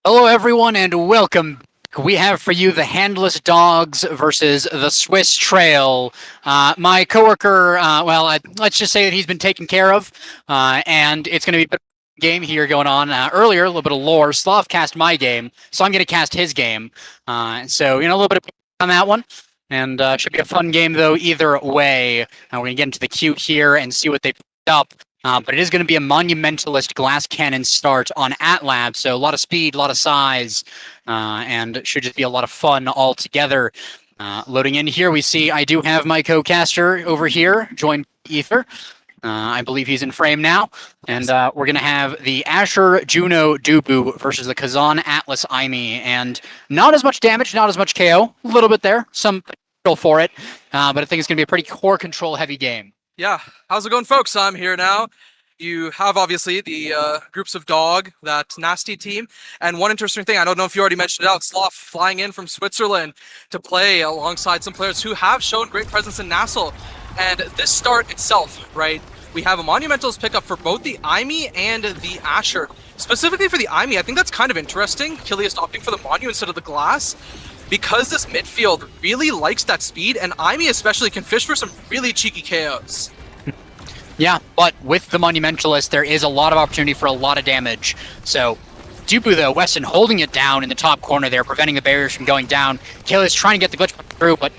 Hello, everyone, and welcome. We have for you the Handless Dogs versus the Swiss Trail. My coworker, let's just say that he's been taken care of, and it's going to be a game here going on. Earlier, a little bit of lore. Slav cast my game, so I'm going to cast his game. So, a little bit of on that one. And should be a fun game, though, either way. We're going to get into the queue here and see what they picked up. But it is going to be a Monumentalist glass cannon start on AtLab, so a lot of speed, a lot of size, and should just be a lot of fun altogether. Loading in here, we see I do have my co-caster over here, joined Ether. I believe he's in frame now. And we're going to have the Asher Juno Dubu versus the Kazan Atlas Aimi. And not as much damage, not as much KO. A little bit there, some potential for it. But I think it's going to be a pretty core control heavy game. Yeah, how's it going, folks? I'm here now. You have, obviously, the groups of dog, that nasty team. And one interesting thing, I don't know if you already mentioned it out, Sloth flying in from Switzerland to play alongside some players who have shown great presence in Nassau. And this start itself, right, we have a Monumentalist pickup for both the Aimi and the Asher. Specifically for the Aimi, I think that's kind of interesting. Kilius opting for the Monu instead of the Glass. Because this midfield really likes that speed, and Aimi especially can fish for some really cheeky KOs. Yeah, but with the Monumentalist, there is a lot of opportunity for a lot of damage. So, Dupu, though, Weston holding it down in the top corner there, preventing the barriers from going down. Kilius trying to get the glitch through, but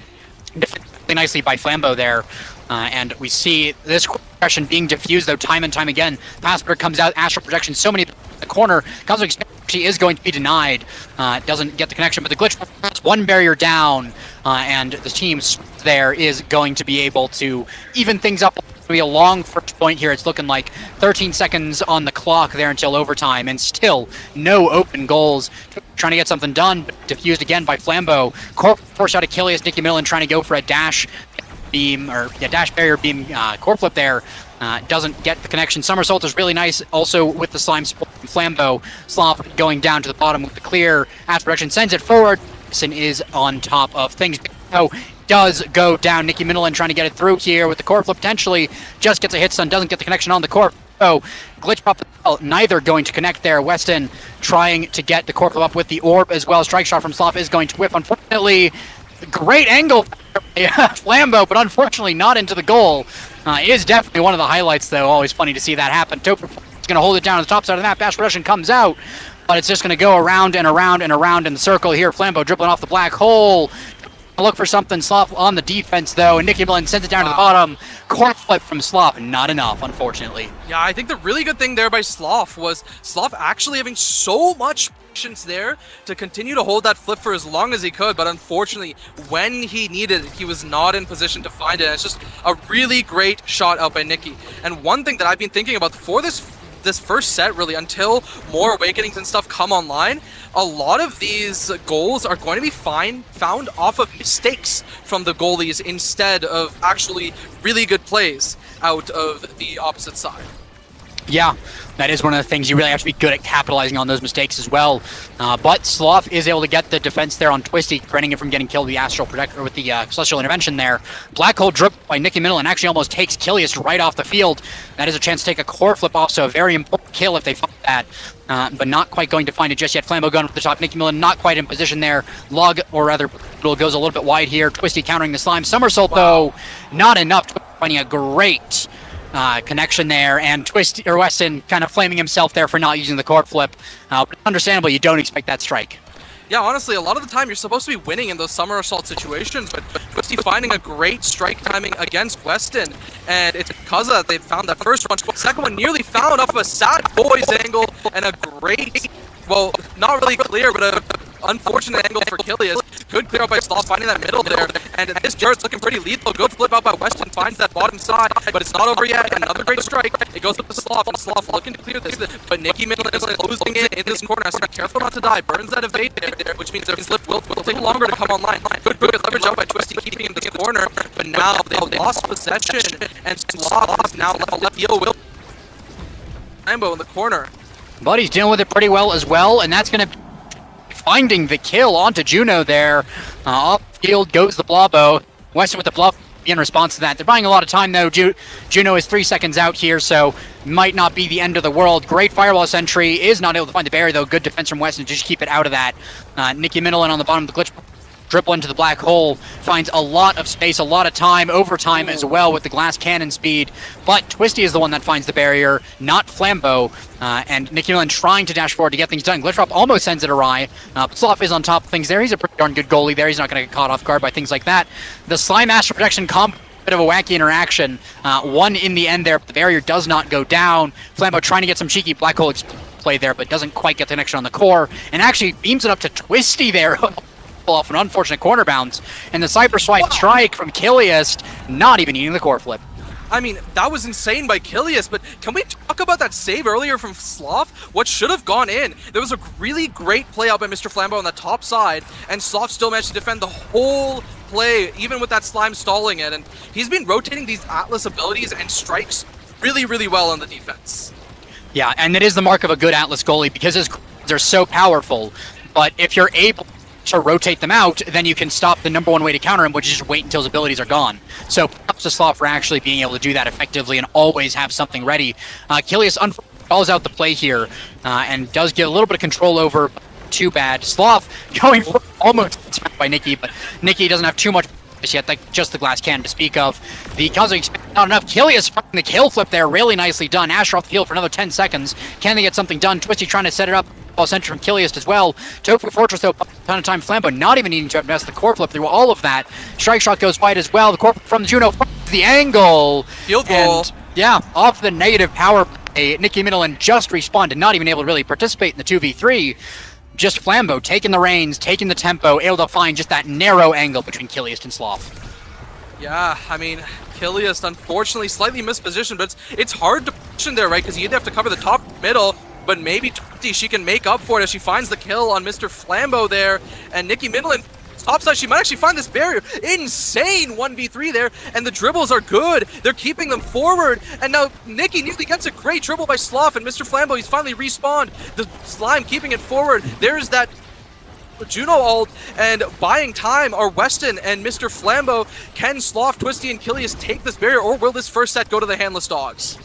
defended really nicely by Flambeau there. And we see this question being diffused, though, time and time again. Passport comes out, Astral Projection, so many in the corner. Cosmic she is going to be denied. Doesn't get the connection, but the glitch has one barrier down, and the team there is going to be able to even things up. It'll be a long first point here. It's looking like 13 seconds on the clock there until overtime, and still no open goals. Trying to get something done, but diffused again by Flambeau. Corp forced out Achilles, Nicky Millen trying to go for a dash beam, or dash barrier beam core flip there. Doesn't get the connection. Somersault is really nice also with the slime support from Flambeau. Sloth going down to the bottom with the clear. Aspiration sends it forward. Jackson is on top of things. Oh, does go down. Nicky Minilan trying to get it through here with the core flip potentially. Just gets a hit stun. Doesn't get the connection on the core. So glitch pop, neither going to connect there. Weston trying to get the core flip up with the orb as well. Strike shot from Sloth is going to whip. Unfortunately, great angle Flambeau, but unfortunately not into the goal. Is definitely one of the highlights, though. Always funny to see that happen. Topher is going to hold it down on the top side of the map. Bash Russian comes out, but it's just going to go around and around and around in the circle here. Flambeau dribbling off the black hole. Look for something. Sloth on the defense, though, and Nicky Millen sends it down to the bottom. Court flip from Sloth, not enough, unfortunately. Yeah, I think the really good thing there by Sloth was Sloth actually having so much patience there to continue to hold that flip for as long as he could, but unfortunately, when he needed it, he was not in position to find it. It's just a really great shot out by Nicky. And one thing that I've been thinking about for this first set, really, until more Awakenings and stuff come online, a lot of these goals are going to be found off of mistakes from the goalies instead of actually really good plays out of the opposite side. Yeah, that is one of the things you really have to be good at, capitalizing on those mistakes as well. But Sloth is able to get the defense there on Twisty, preventing it from getting killed with the Astral Protector, with the Celestial Intervention there. Black Hole drip by Nicky Middle and actually almost takes Kilius right off the field. That is a chance to take a core flip off, so a very important kill if they find that. But not quite going to find it just yet. Flambeau gun at the top. Nicky Millen not quite in position there. Log, or rather, goes a little bit wide here. Twisty countering the slime. Somersault, though, not enough. Finding a great connection there, and Weston kind of flaming himself there for not using the core flip. But understandably, you don't expect that strike. Yeah, honestly, a lot of the time you're supposed to be winning in those somersault situations, but Twisty finding a great strike timing against Weston, and it's because of that they found that first one. Second one nearly found off of a sad boys angle, and a great, well, not really clear, but a unfortunate angle for Kilius. Good clear out by Sloth, finding that middle there, and this Jarrett's looking pretty lethal. Good flip out by Weston, finds that bottom side, but it's not over yet. Another great strike. It goes up to Sloth, and Sloth looking to clear this, but Nicky Middle is losing it in this corner. Has to be careful not to die. Burns that evade there, which means their flip will take longer to come online. Good leverage out by Twisty, keeping in this corner, but now they've lost possession, and Sloth now left to deal with Rainbow in the corner. But he's dealing with it pretty well as well, and that's going to finding the kill onto Juno there. Off field goes the Blobbo. Weston with the Blob in response to that. They're buying a lot of time, though. Juno is 3 seconds out here, so might not be the end of the world. Great firewall sentry, is not able to find the barrier, though. Good defense from Weston to just keep it out of that. Nikki Middleton on the bottom of the glitch. Dribble into the black hole, finds a lot of space, a lot of time, overtime as well with the glass cannon speed, but Twisty is the one that finds the barrier, not Flambeau, and Nicky Millen trying to dash forward to get things done. Glitchdrop almost sends it awry, but Sloth is on top of things there. He's a pretty darn good goalie there. He's not going to get caught off guard by things like that. The Slime Master Protection combo, bit of a wacky interaction. One in the end there, but the barrier does not go down. Flambeau trying to get some cheeky black hole play there, but doesn't quite get the connection on the core, and actually beams it up to Twisty there. Off an unfortunate corner bounce, and the Cyber Swipe strike from Kiliast, not even eating the core flip. I mean, that was insane by Kiliast, but can we talk about that save earlier from Sloth? What should have gone in? There was a really great play out by Mr. Flambeau on the top side, and Sloth still managed to defend the whole play, even with that slime stalling it, and he's been rotating these Atlas abilities and strikes really, really well on the defense. Yeah, and it is the mark of a good Atlas goalie, because his cards are so powerful, but if you're able to rotate them out, then you can stop the number one way to counter him, which is just wait until his abilities are gone. So props to Sloth for actually being able to do that effectively and always have something ready. Kilias calls out the play here and does get a little bit of control over. Too bad. Sloth going for almost by Nikki, but Nikki doesn't have too much yet, like just the glass cannon to speak of. The Cosmic not enough. Kilias finding the kill flip there, really nicely done. Asher off the field for another 10 seconds. Can they get something done? Twisty trying to set it up. Ball center from Kiliast as well. Tofu Fortress though, a ton of time. Flambeau not even needing to invest the core flip through all of that. Strike shot goes wide as well. The core flip from Juno finds the angle. Field goal. And, yeah, off the negative power play. Nikki Middleton just respawned and not even able to really participate in the 2v3. Just Flambeau taking the reins, taking the tempo, able to find just that narrow angle between Kiliast and Sloth. Yeah, I mean, Kiliast unfortunately slightly mispositioned, but it's hard to position there, right? Because you'd have to cover the top middle, but maybe she can make up for it as she finds the kill on Mr. Flambeau there, and Nikki Middleton topside, she might actually find this barrier. Insane 1v3 there, and the dribbles are good. They're keeping them forward, and now Nikki nearly gets a great dribble by Sloth, and Mr. Flambeau, he's finally respawned. The slime keeping it forward. There's that Juno ult, and buying time are Weston and Mr. Flambeau. Can Sloth, Twisty, and Kilias take this barrier, or will this first set go to the handless dogs?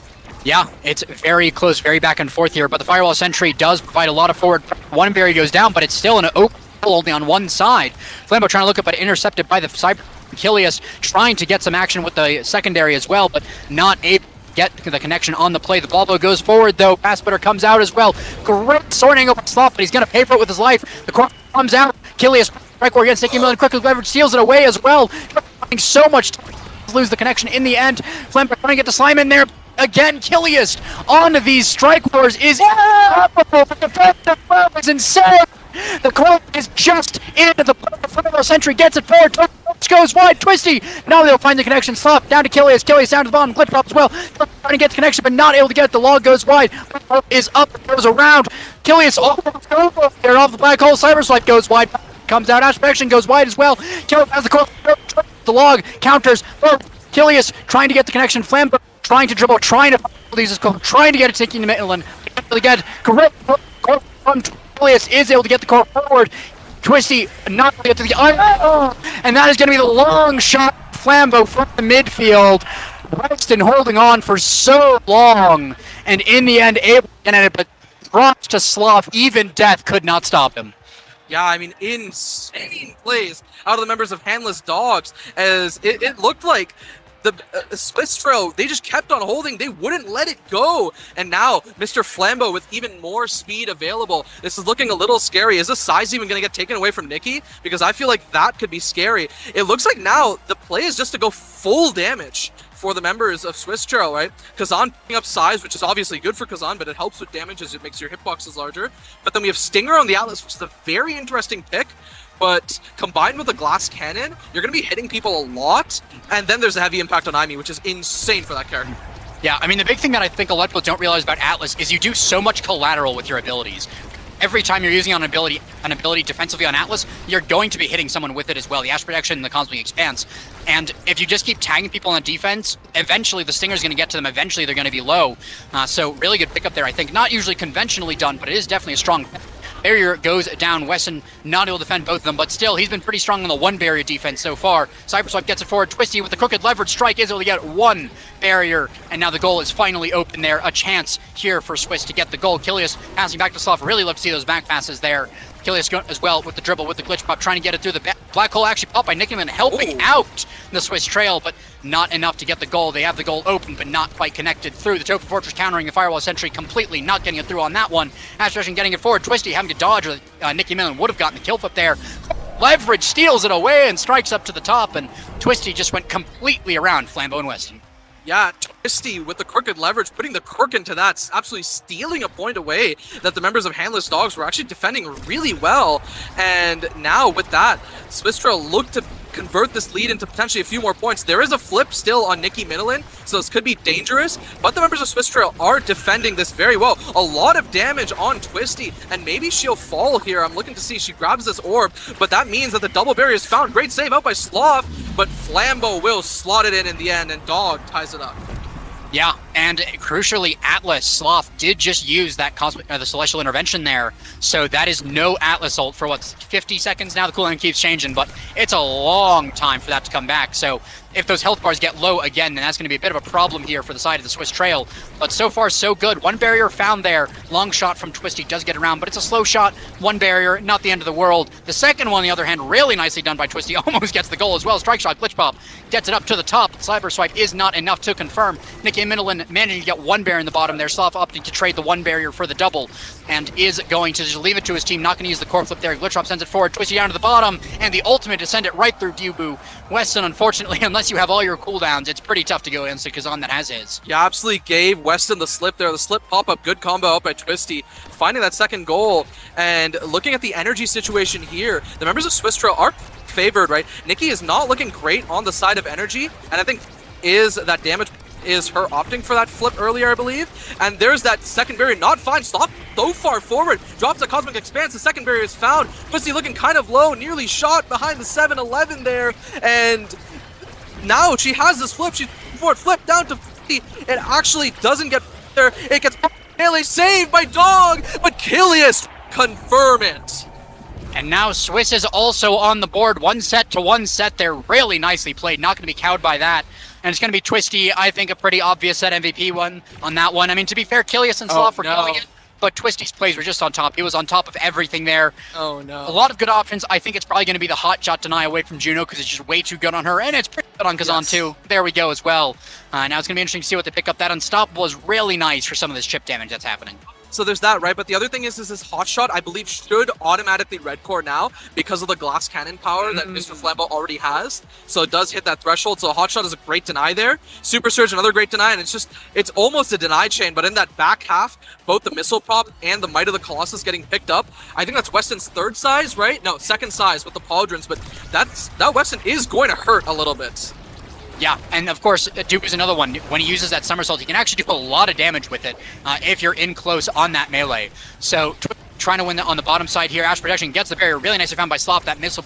Yeah, it's very close, very back and forth here, but the Firewall Sentry does provide a lot of forward. One barrier goes down, but it's still an open only on one side. Flambeau trying to look up, but intercepted by the Cyber. Kilias trying to get some action with the secondary as well, but not able to get the connection on the play. The ball goes forward, though. Pass splitter comes out as well. Great sorting over Sloth, but he's going to pay for it with his life. The corner comes out. Kilias right where against Nicky Millen quickly leverage, steals it away as well. Having so much time to lose the connection in the end. Flambeau trying to get the slime in there. Again, Kilias on these strike wars is is insane. The core is just into the Firewall Sentry, gets it forward, goes wide, Twisty. Now they'll find the connection. Sloth down to Kilias. Kilias down to the bottom. Glitch drop as well. Trying to get the connection, but not able to get it. The log goes wide. Is up, goes around. Kilias almost over there off the black hole. Cyber Swipe goes wide. Comes out. Ash Protection goes wide as well. Kilias has the core. The log counters. Kilias trying to get the connection. Flambeau trying to dribble, trying to these trying to get it taking to Midland. Really good. Correct from Kilias is able to get the core forward. Twisty not able to get to the and that is going to be the long shot. Flambeau from the midfield. Weston holding on for so long, and in the end able to get at it, but props to Sloth. Even death could not stop him. Yeah, I mean, insane plays out of the members of Handless Dogs, as it looked like the Splitstro, they just kept on holding. They wouldn't let it go. And now, Mr. Flambeau with even more speed available. This is looking a little scary. Is the size even going to get taken away from Nikki? Because I feel like that could be scary. It looks like now the play is just to go full damage for the members of Swisstro, right? Kazan picking up size, which is obviously good for Kazan, but it helps with damage as it makes your hitboxes larger. But then we have Stinger on the Atlas, which is a very interesting pick. But combined with a glass cannon, you're going to be hitting people a lot. And then there's a heavy impact on Aimi, which is insane for that character. Yeah, I mean, the big thing that I think a lot of people don't realize about Atlas is you do so much collateral with your abilities. Every time you're using an ability defensively on Atlas, you're going to be hitting someone with it as well. The Ash Protection and the Cosmic Expanse. And if you just keep tagging people on defense, eventually the Stinger's going to get to them. Eventually they're going to be low. So really good pickup there, I think. Not usually conventionally done, but it is definitely a strong pick. Barrier goes down. Weston not able to defend both of them, but still, he's been pretty strong on the one barrier defense so far. Cyberswipe gets it forward. Twisty with the crooked leverage strike is able to get one barrier, and now the goal is finally open there. A chance here for Swiss to get the goal. Kilius passing back to Sloth. Really love to see those back passes there. Kilius as well with the dribble, with the glitch pop, trying to get it through the black hole. Actually popped by Nickyman, helping out the Swiss trail, but not enough to get the goal. They have the goal open, but not quite connected through. The Tofu Fortress countering the Firewall Sentry completely, not getting it through on that one. Astration getting it forward. Twisty having to dodge, or Nicky Millen would have gotten the kill flip there. Leverage steals it away and strikes up to the top, and Twisty just went completely around Flambeau and Weston. Yeah, Twisty with the crooked leverage, putting the crook into that, absolutely stealing a point away that the members of Handless Dogs were actually defending really well. And now with that, Swiss Trail looked to convert this lead into potentially a few more points. There is a flip still on Nicky Minilin, so this could be dangerous, but the members of Swiss Trail are defending this very well. A lot of damage on Twisty, and maybe she'll fall here. I'm looking to see, she grabs this orb, but that means that the double barrier is found. Great save out by Sloth, but Flambeau will slot it in the end, and Dog ties it up. Yeah, and crucially, Atlas Sloth did just use that the Celestial Intervention there, so that is no Atlas ult for 50 seconds now. The cooldown keeps changing, but it's a long time for that to come back. So if those health bars get low again, then that's going to be a bit of a problem here for the side of the Swiss Trail. But so far, so good. One barrier found there. Long shot from Twisty does get around, but it's a slow shot. One barrier, not the end of the world. The second one, on the other hand, really nicely done by Twisty. Almost gets the goal as well. Strike shot, glitch pop, gets it up to the top. Cyber swipe is not enough to confirm. Nicky Minilin managing to get one barrier in the bottom there. Sloth opting to trade the one barrier for the double, and is going to just leave it to his team. Not going to use the core flip there. Glitch pop sends it forward. Twisty down to the bottom, and the ultimate to send it right through Dubu. Weston, unfortunately, unless you have all your cooldowns, it's pretty tough to go against a Kazan that has his. Yeah, absolutely gave Weston the slip there. The slip pop-up, good combo out by Twisty, finding that second goal. And looking at the energy situation here, the members of Swiss Trail are favored, right? Nikki is not looking great on the side of energy, and I think is that damage is her opting for that flip earlier, I believe. And there's that second barrier, not fine. Stop so far forward, drops the Cosmic Expanse. The second barrier is found. Twisty looking kind of low, nearly shot behind the 7-11 there. And now she has this flip. She's forward, flip down to 50. It actually doesn't get there. It gets nearly saved by Dog, but Kilius confirm it. And now Swiss is also on the board. 1 set to 1 set there. Really nicely played. Not going to be cowed by that. And it's going to be Twisty, I think, a pretty obvious set MVP one on that one. I mean, to be fair, Kilius and Sloth were killing it, but Twisty's plays were just on top. He was on top of everything there. Oh, no. A lot of good options. I think it's probably going to be the hot shot deny away from Juno because it's just way too good on her, and it's pretty good on Kazan too. There we go as well. Now it's going to be interesting to see what they pick up. That Unstoppable is really nice for some of this chip damage that's happening. So there's that, right? But the other thing is this hot shot, I believe, should automatically red core now because of the glass cannon power that Mr. Flambeau already has. So it does hit that threshold. So hot shot is a great deny there. Super Surge, another great deny, and it's almost a deny chain. But in that back half, both the missile prop and the Might of the Colossus getting picked up. I think that's Weston's third size, right? No, second size with the pauldrons. But that Weston is going to hurt a little bit. Yeah, and of course, Duke is another one. When he uses that somersault, he can actually do a lot of damage with it if you're in close on that melee. So trying to win on the bottom side here. Ash Protection gets the barrier. Really nicely found by Sloth. That missile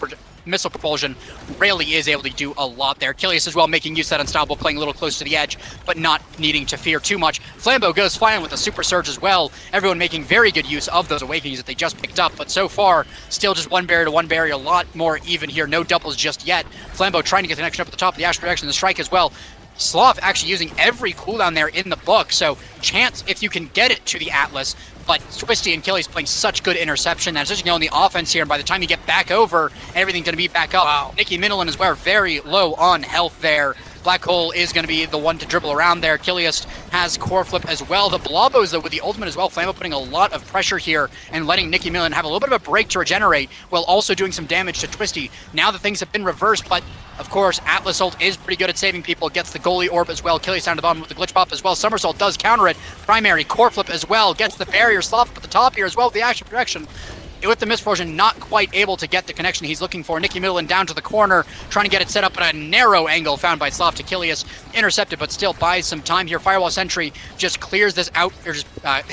propulsion really is able to do a lot there. Kilius as well making use of that Unstoppable, playing a little close to the edge, but not needing to fear too much. Flambeau goes flying with a Super Surge as well. Everyone making very good use of those Awakenings that they just picked up, but so far, still just one barrier to one barrier. A lot more even here. No doubles just yet. Flambeau trying to get the connection up at the top of the Ash Protection, the strike as well. Sloth actually using every cooldown there in the book, so chance if you can get it to the Atlas, but Twisty and Kilius playing such good interception that's just going to go on the offense here, and by the time you get back over, everything's going to be back up. Wow. Nicky Minilin as well, very low on health there. Black Hole is going to be the one to dribble around there. Kilius has core flip as well. The Blobos, though, with the ultimate as well. Flambeau putting a lot of pressure here and letting Nicky Minilin have a little bit of a break to regenerate while also doing some damage to Twisty. Now the things have been reversed, but of course, Atlas ult is pretty good at saving people. Gets the goalie orb as well. Kilius down to the bottom with the glitch pop as well. Somersault does counter it. Primary core flip as well. Gets the barrier. Sloth up at the top here as well with the action protection. With the misfortune, not quite able to get the connection he's looking for. Nicky Minilin down to the corner, trying to get it set up at a narrow angle found by Sloth to Kilius. Intercepted, but still buys some time here. Firewall Sentry just clears this out, or just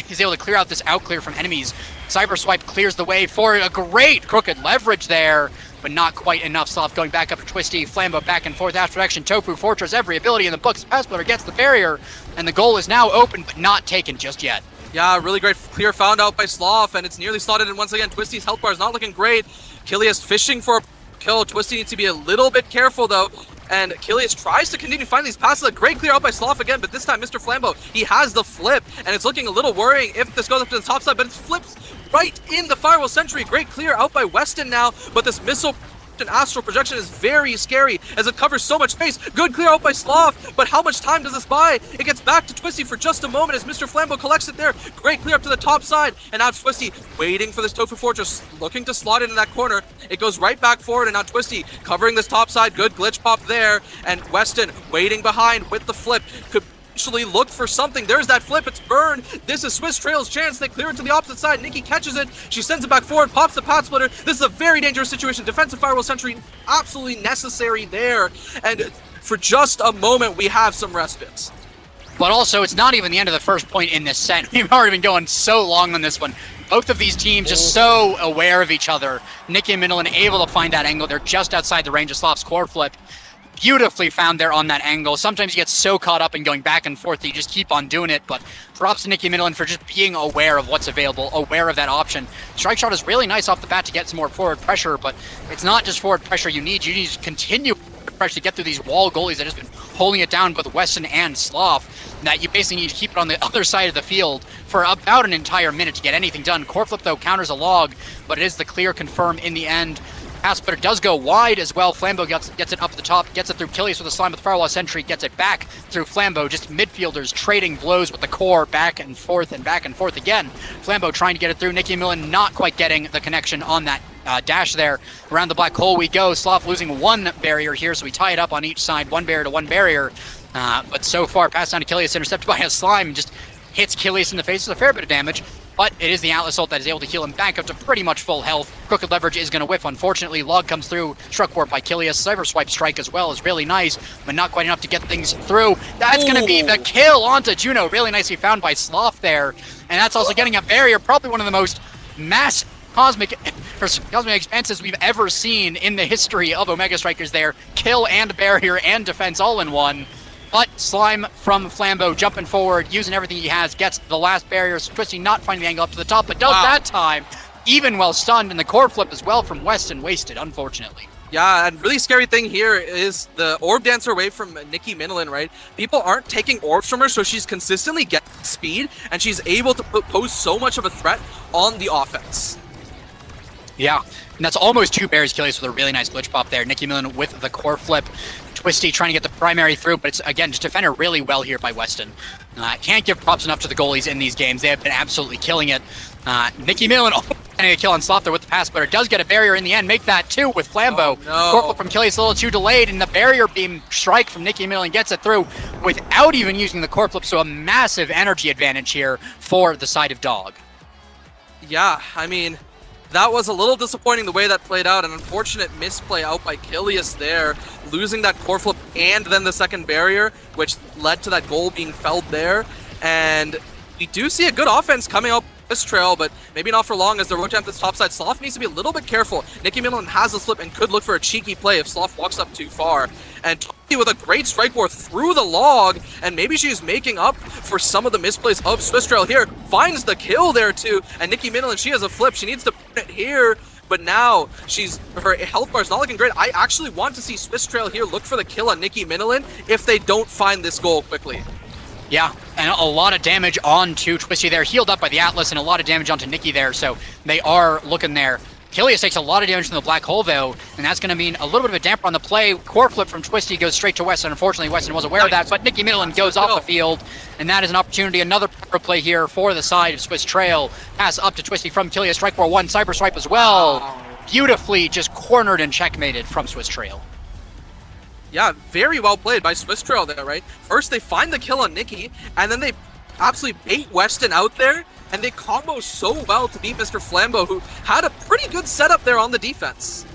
he's able to clear out this out clear from enemies. Cyber Swipe clears the way for a great crooked leverage there, but not quite enough. Sloth going back up to Twisty. Flambeau back and forth. Ash Protection, Tofu Fortress, every ability in the books. Pass Splitter gets the barrier, and the goal is now open, but not taken just yet. Yeah, really great clear found out by Sloth, and it's nearly slotted in once again. Twisty's health bar is not looking great. Kilius fishing for a kill. Twisty needs to be a little bit careful though. And Kilius tries to continue finding these passes. A great clear out by Sloth again, but this time Mr. Flambeau, he has the flip, and it's looking a little worrying if this goes up to the top side, but it flips right in the Firewall Sentry. Great clear out by Weston now, but this missile and astral projection is very scary as it covers so much space. Good clear out by Sloth, but how much time does this buy? It gets back to Twisty for just a moment as Mr. Flambeau collects it there. Great clear up to the top side, and now Twisty waiting for this Tofu Fortress, looking to slot it in that corner. It goes right back forward, and now Twisty covering this top side. Good glitch pop there, and Weston waiting behind with the flip. Could actually look for something. There's that flip. It's burned. This is Swiss Trail's chance. They clear it to the opposite side. Nikki catches it. She sends it back forward, pops the path splitter. This is a very dangerous situation. Defensive Firewall Sentry absolutely necessary there. And for just a moment, we have some respites. But also, it's not even the end of the first point in this set. We've already been going so long on this one. Both of these teams just so aware of each other. Nikki and Midland able to find that angle. They're just outside the range of Sloth's core flip. Beautifully found there on that angle. Sometimes you get so caught up in going back and forth that you just keep on doing it, but props to Nikki Midland for just being aware of what's available, aware of that option. Strike shot is really nice off the bat to get some more forward pressure, but it's not just forward pressure you need to continue pressure to get through these wall goalies that have just been holding it down, both Weston and Sloth, that you basically need to keep it on the other side of the field for about an entire minute to get anything done. Core flip, though, counters a log, but it is the clear confirm in the end. Pass, but it does go wide as well. Flambeau gets it up the top, gets it through Kilius with a slime with the Firewall Sentry, gets it back through Flambeau. Just midfielders trading blows with the core back and forth again. Flambeau trying to get it through. Nikki Millen not quite getting the connection on that dash there. Around the black hole we go. Sloth losing one barrier here, so we tie it up on each side, one barrier to one barrier. But so far, pass down to Kilius, intercepted by a slime, and just hits Kilius in the face with a fair bit of damage. But it is the Atlas ult that is able to heal him back up to pretty much full health. Crooked Leverage is going to whiff, unfortunately. Log comes through, struck warp by Kilius. Cyber Swipe Strike as well is really nice, but not quite enough to get things through. That's going to be the kill onto Juno. Really nicely found by Sloth there. And that's also getting a barrier, probably one of the most massive cosmic expanses we've ever seen in the history of Omega Strikers there. Kill and barrier and defense all in one. But Slime from Flambeau jumping forward, using everything he has, gets the last barrier. Twisty not finding the angle up to the top, but does that time. Even well stunned, and the core flip as well from Weston wasted, unfortunately. Yeah, and really scary thing here is the orb dancer away from Nikki Minilin, right? People aren't taking orbs from her, so she's consistently getting speed, and she's able to pose so much of a threat on the offense. Yeah, and that's almost two barriers Kilius with a really nice glitch pop there. Nikki Millen with the core flip. Twisty trying to get the primary through, but it's, again, just defended really well here by Weston. Can't give props enough to the goalies in these games. They have been absolutely killing it. Nikki Millen getting a kill on Sloth there with the pass, but it does get a barrier in the end. Make that two with Flambeau. Oh, no. Core flip from Kilius a little too delayed, and the barrier beam strike from Nikki Millen gets it through without even using the core flip, so a massive energy advantage here for the side of Dog. Yeah, I mean, that was a little disappointing the way that played out. An unfortunate misplay out by Kilius there, losing that core flip and then the second barrier, which led to that goal being felled there. And we do see a good offense coming up this trail, but maybe not for long as they're rotating up this top side. Sloth needs to be a little bit careful. Nikki Millen has a slip and could look for a cheeky play if Sloth walks up too far. And Tony with a great strike war through the log, and maybe she's making up for some of the misplays of Swiss Trail here. Finds the kill there too, and Nikki Millen, she has a flip. She needs to put it here, but now her health bar is not looking great. I actually want to see Swiss Trail here look for the kill on Nikki Millen if they don't find this goal quickly. Yeah, and a lot of damage onto Twisty there. Healed up by the Atlas, and a lot of damage onto Nikki there, so they are looking there. Kilius takes a lot of damage from the black hole, though, and that's going to mean a little bit of a damper on the play. Core flip from Twisty goes straight to Weston. Unfortunately, Weston was aware of that, but Nikki Midland goes off the field, and that is an opportunity. Another power play here for the side of Swiss Trail. Pass up to Twisty from Kilius. Strike for one. Cyber Swipe as well. Beautifully just cornered and checkmated from Swiss Trail. Yeah, very well played by Swiss Trail there, right? First, they find the kill on Nikki, and then they absolutely bait Weston out there, and they combo so well to beat Mr. Flambeau, who had a pretty good setup there on the defense.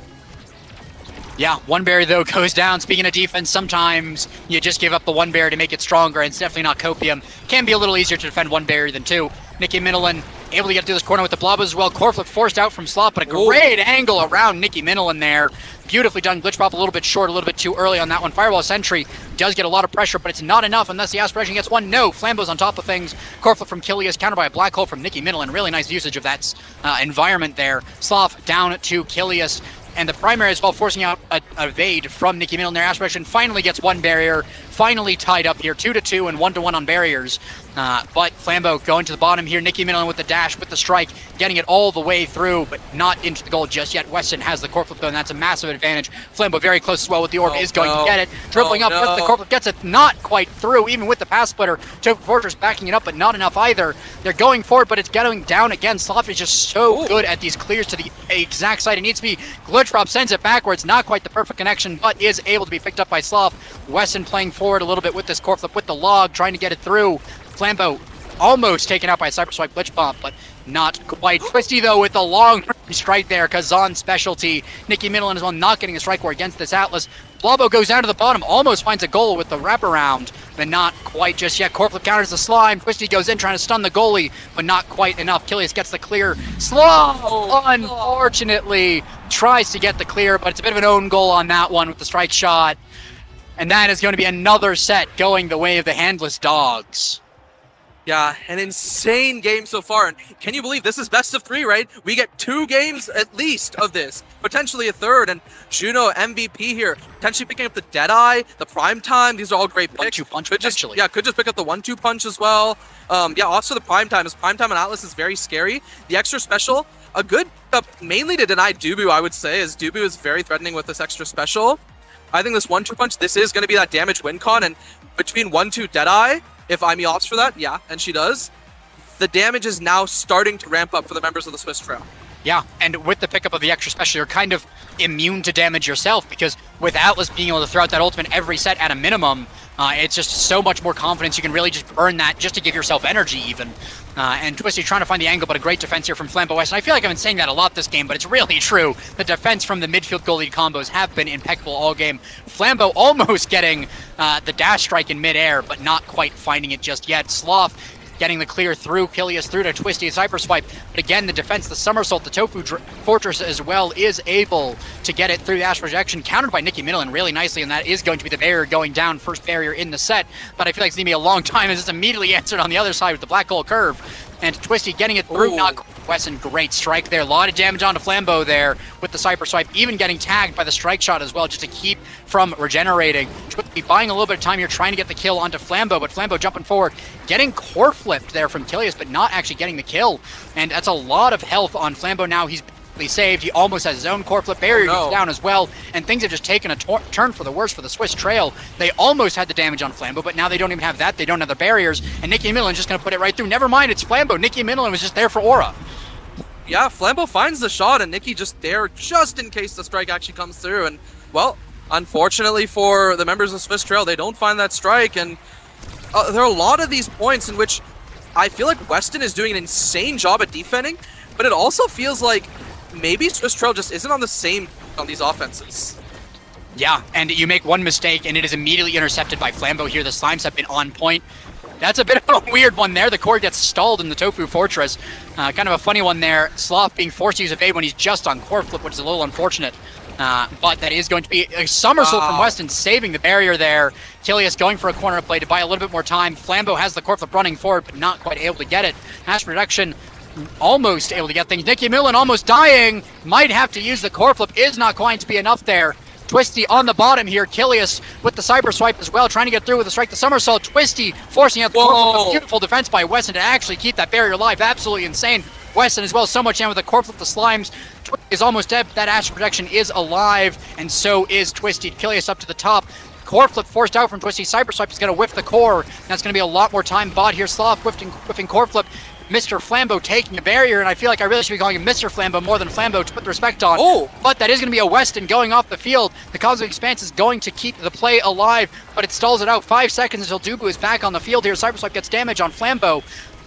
Yeah, one barrier, though, goes down. Speaking of defense, sometimes you just give up the one barrier to make it stronger, and it's definitely not copium. Can be a little easier to defend one barrier than two. Nikki Midland able to get to this corner with the blob as well. Core flip forced out from Sloth, but a great angle around Nikki Minnel in there. Beautifully done. Glitch pop a little bit short, a little bit too early on that one. Firewall Sentry does get a lot of pressure, but it's not enough unless the aspiration gets one. No, Flambeau's on top of things. Core flip from Kilius, countered by a black hole from Nikki Minnel, and really nice usage of that environment there. Sloth down to Kilius. And the primary as well, forcing out a evade from Nikki Minnel in their aspiration. Finally gets one barrier. Finally tied up here, 2-2 and 1-1 on barriers. But Flambeau going to the bottom here. Nikki Minnel with the dash, with the strike, getting it all the way through, but not into the goal just yet. Weston has the core flip though, and that's a massive advantage. Flambeau very close as well with the orb, is going to get it. Dribbling up with the core flip, gets it not quite through, even with the pass splitter. Toph Fortress backing it up, but not enough either. They're going forward, but it's getting down again. Sloth is just so good at these clears to the exact side. It needs to be. Glitch drop sends it backwards, not quite the perfect connection, but is able to be picked up by Sloth. Weston playing forward a little bit with this core flip with the log, trying to get it through. Flambeau almost taken out by a Cyber Swipe Glitch Bomb, but not quite. Twisty though with the long strike there, Kazan's specialty. Nikki Minnel as well not getting a strike war against this Atlas. Blobbo goes down to the bottom, almost finds a goal with the wraparound, but not quite just yet. Core flip counters the slime. Twisty goes in trying to stun the goalie, but not quite enough. Kilius gets the clear. Slow, unfortunately, tries to get the clear, but it's a bit of an own goal on that one with the strike shot. And that is going to be another set going the way of the handless dogs. Yeah, an insane game so far. And can you believe this is best of 3, right? We get 2 games at least of this, potentially a third. And Juno MVP here, potentially picking up the Deadeye, the Prime Time. These are all great picks. 1-2 punch Could just, potentially. yeah, could just pick up the 1-2 punch as well. Yeah, also the Prime Time. As Prime Time on Atlas is very scary. The extra special, a good mainly to deny Dubu, I would say, as Dubu is very threatening with this extra special. I think this 1-2 punch, this is going to be that damage win con. And between 1-2 Deadeye, if Imi opts for that, yeah, and she does, the damage is now starting to ramp up for the members of the Swiss Trail. Yeah, and with the pickup of the extra special, you're kind of immune to damage yourself, because with Atlas being able to throw out that ultimate every set at a minimum, it's just so much more confidence. You can really just burn that just to give yourself energy even. And Twisty trying to find the angle, but a great defense here from Flambeau West. And I feel like I've been saying that a lot this game, but it's really true. The defense from the midfield goalie combos have been impeccable all game. Flambeau almost getting the dash strike in midair, but not quite finding it just yet. Sloth getting the clear through Kilius, through to Twisty, Cyber Swipe. But again, the defense, the somersault, the Tofu Fortress as well is able to get it through the Ash Projection, countered by Nikki Middleton really nicely, and that is going to be the barrier going down, first barrier in the set. But I feel like it's going to be a long time as it's immediately answered on the other side with the Black Hole Curve. And Twisty getting it through, not Wesson, great strike there. A lot of damage onto Flambeau there with the Cyber Swipe, even getting tagged by the strike shot as well, just to keep from regenerating. Twisty buying a little bit of time here, trying to get the kill onto Flambeau, but Flambeau jumping forward, getting core flipped there from Kilius, but not actually getting the kill. And that's a lot of health on Flambeau now. He's saved. He almost has his own core flip. Barrier goes down as well, and things have just taken a turn for the worse for the Swiss Trail. They almost had the damage on Flambeau, but now they don't even have that. They don't have the barriers, and Nikki Middleton's just going to put it right through. Never mind, it's Flambeau. Nikki Middleton was just there for aura. Yeah, Flambeau finds the shot, and Nikki just there just in case the strike actually comes through. And, well, unfortunately for the members of Swiss Trail, they don't find that strike, and there are a lot of these points in which I feel like Weston is doing an insane job at defending, but it also feels like maybe Swiss Trail just isn't on the same on these offenses. Yeah, and you make one mistake, and it is immediately intercepted by Flambeau here. The Slimes have been on point. That's a bit of a weird one there. The core gets stalled in the Tofu Fortress. Kind of a funny one there. Sloth being forced to use evade when he's just on core flip, which is a little unfortunate. But that is going to be a somersault from Weston, saving the barrier there. Kilius going for a corner play to buy a little bit more time. Flambeau has the core flip running forward, but not quite able to get it. Ash Production almost able to get things. Nikki Millen almost dying. Might have to use the core flip. Is not going to be enough there. Twisty on the bottom here. Kilius with the Cyber Swipe as well, trying to get through with the strike. The somersault. Twisty forcing out the core flip. Beautiful defense by Weston to actually keep that barrier alive. Absolutely insane. Weston as well, so much down with the core flip. The Slimes is almost dead. That Ash Protection is alive, and so is Twisty. Kilius up to the top. Core flip forced out from Twisty. Cyber Swipe is going to whiff the core. That's going to be a lot more time bought here. Sloth whiffing core flip. Mr. Flambeau taking a barrier, and I feel like I really should be calling him Mr. Flambeau more than Flambeau to put the respect on. But that is going to be a Weston going off the field. The Cosmic Expanse is going to keep the play alive, but it stalls it out. 5 seconds until Dubu is back on the field here. Cyber Swipe gets damage on Flambeau,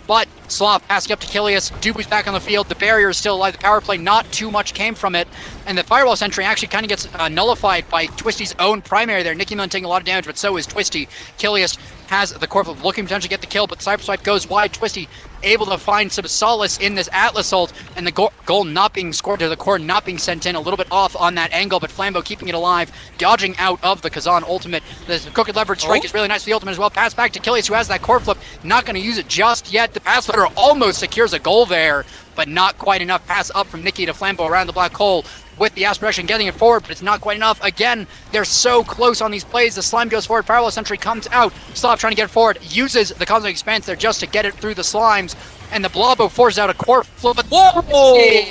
but Sloth passing up to Kilius. Dubu's back on the field. The barrier is still alive. The power play, not too much came from it. And the Firewall Sentry actually kind of gets nullified by Twisty's own primary there. Nikki Millen taking a lot of damage, but so is Twisty. Kilius has the core flip, looking to potentially get the kill, but Cyber Swipe goes wide. Twisty able to find some solace in this Atlas ult, and the goal not being scored to the core, not being sent in, a little bit off on that angle, but Flambeau keeping it alive, dodging out of the Kazan ultimate. The crooked leverage strike is really nice for the ultimate as well. Pass back to Achilles, who has that core flip, not going to use it just yet. The pass letter almost secures a goal there, but not quite enough. Pass up from Nikki to Flambeau around the black hole with the aspiration, getting it forward, but it's not quite enough. Again, they're so close on these plays. The slime goes forward, parallel sentry comes out. Slav trying to get it forward, uses the cosmic expanse there just to get it through the slimes, and the Blobo forces out a core flip, but whoa!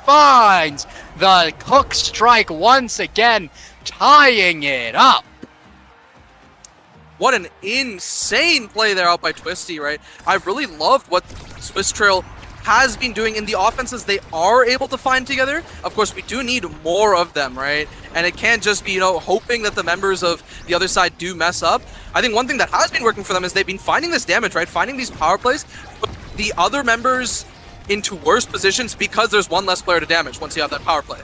Finds the hook strike once again, tying it up. What an insane play there out by Twisty, right? I really loved what Swiss Trail has been doing in the offenses they are able to find together. Of course, we do need more of them, right? And it can't just be, hoping that the members of the other side do mess up. I think one thing that has been working for them is they've been finding this damage, right? Finding these power plays, put the other members into worse positions because there's one less player to damage once you have that power play.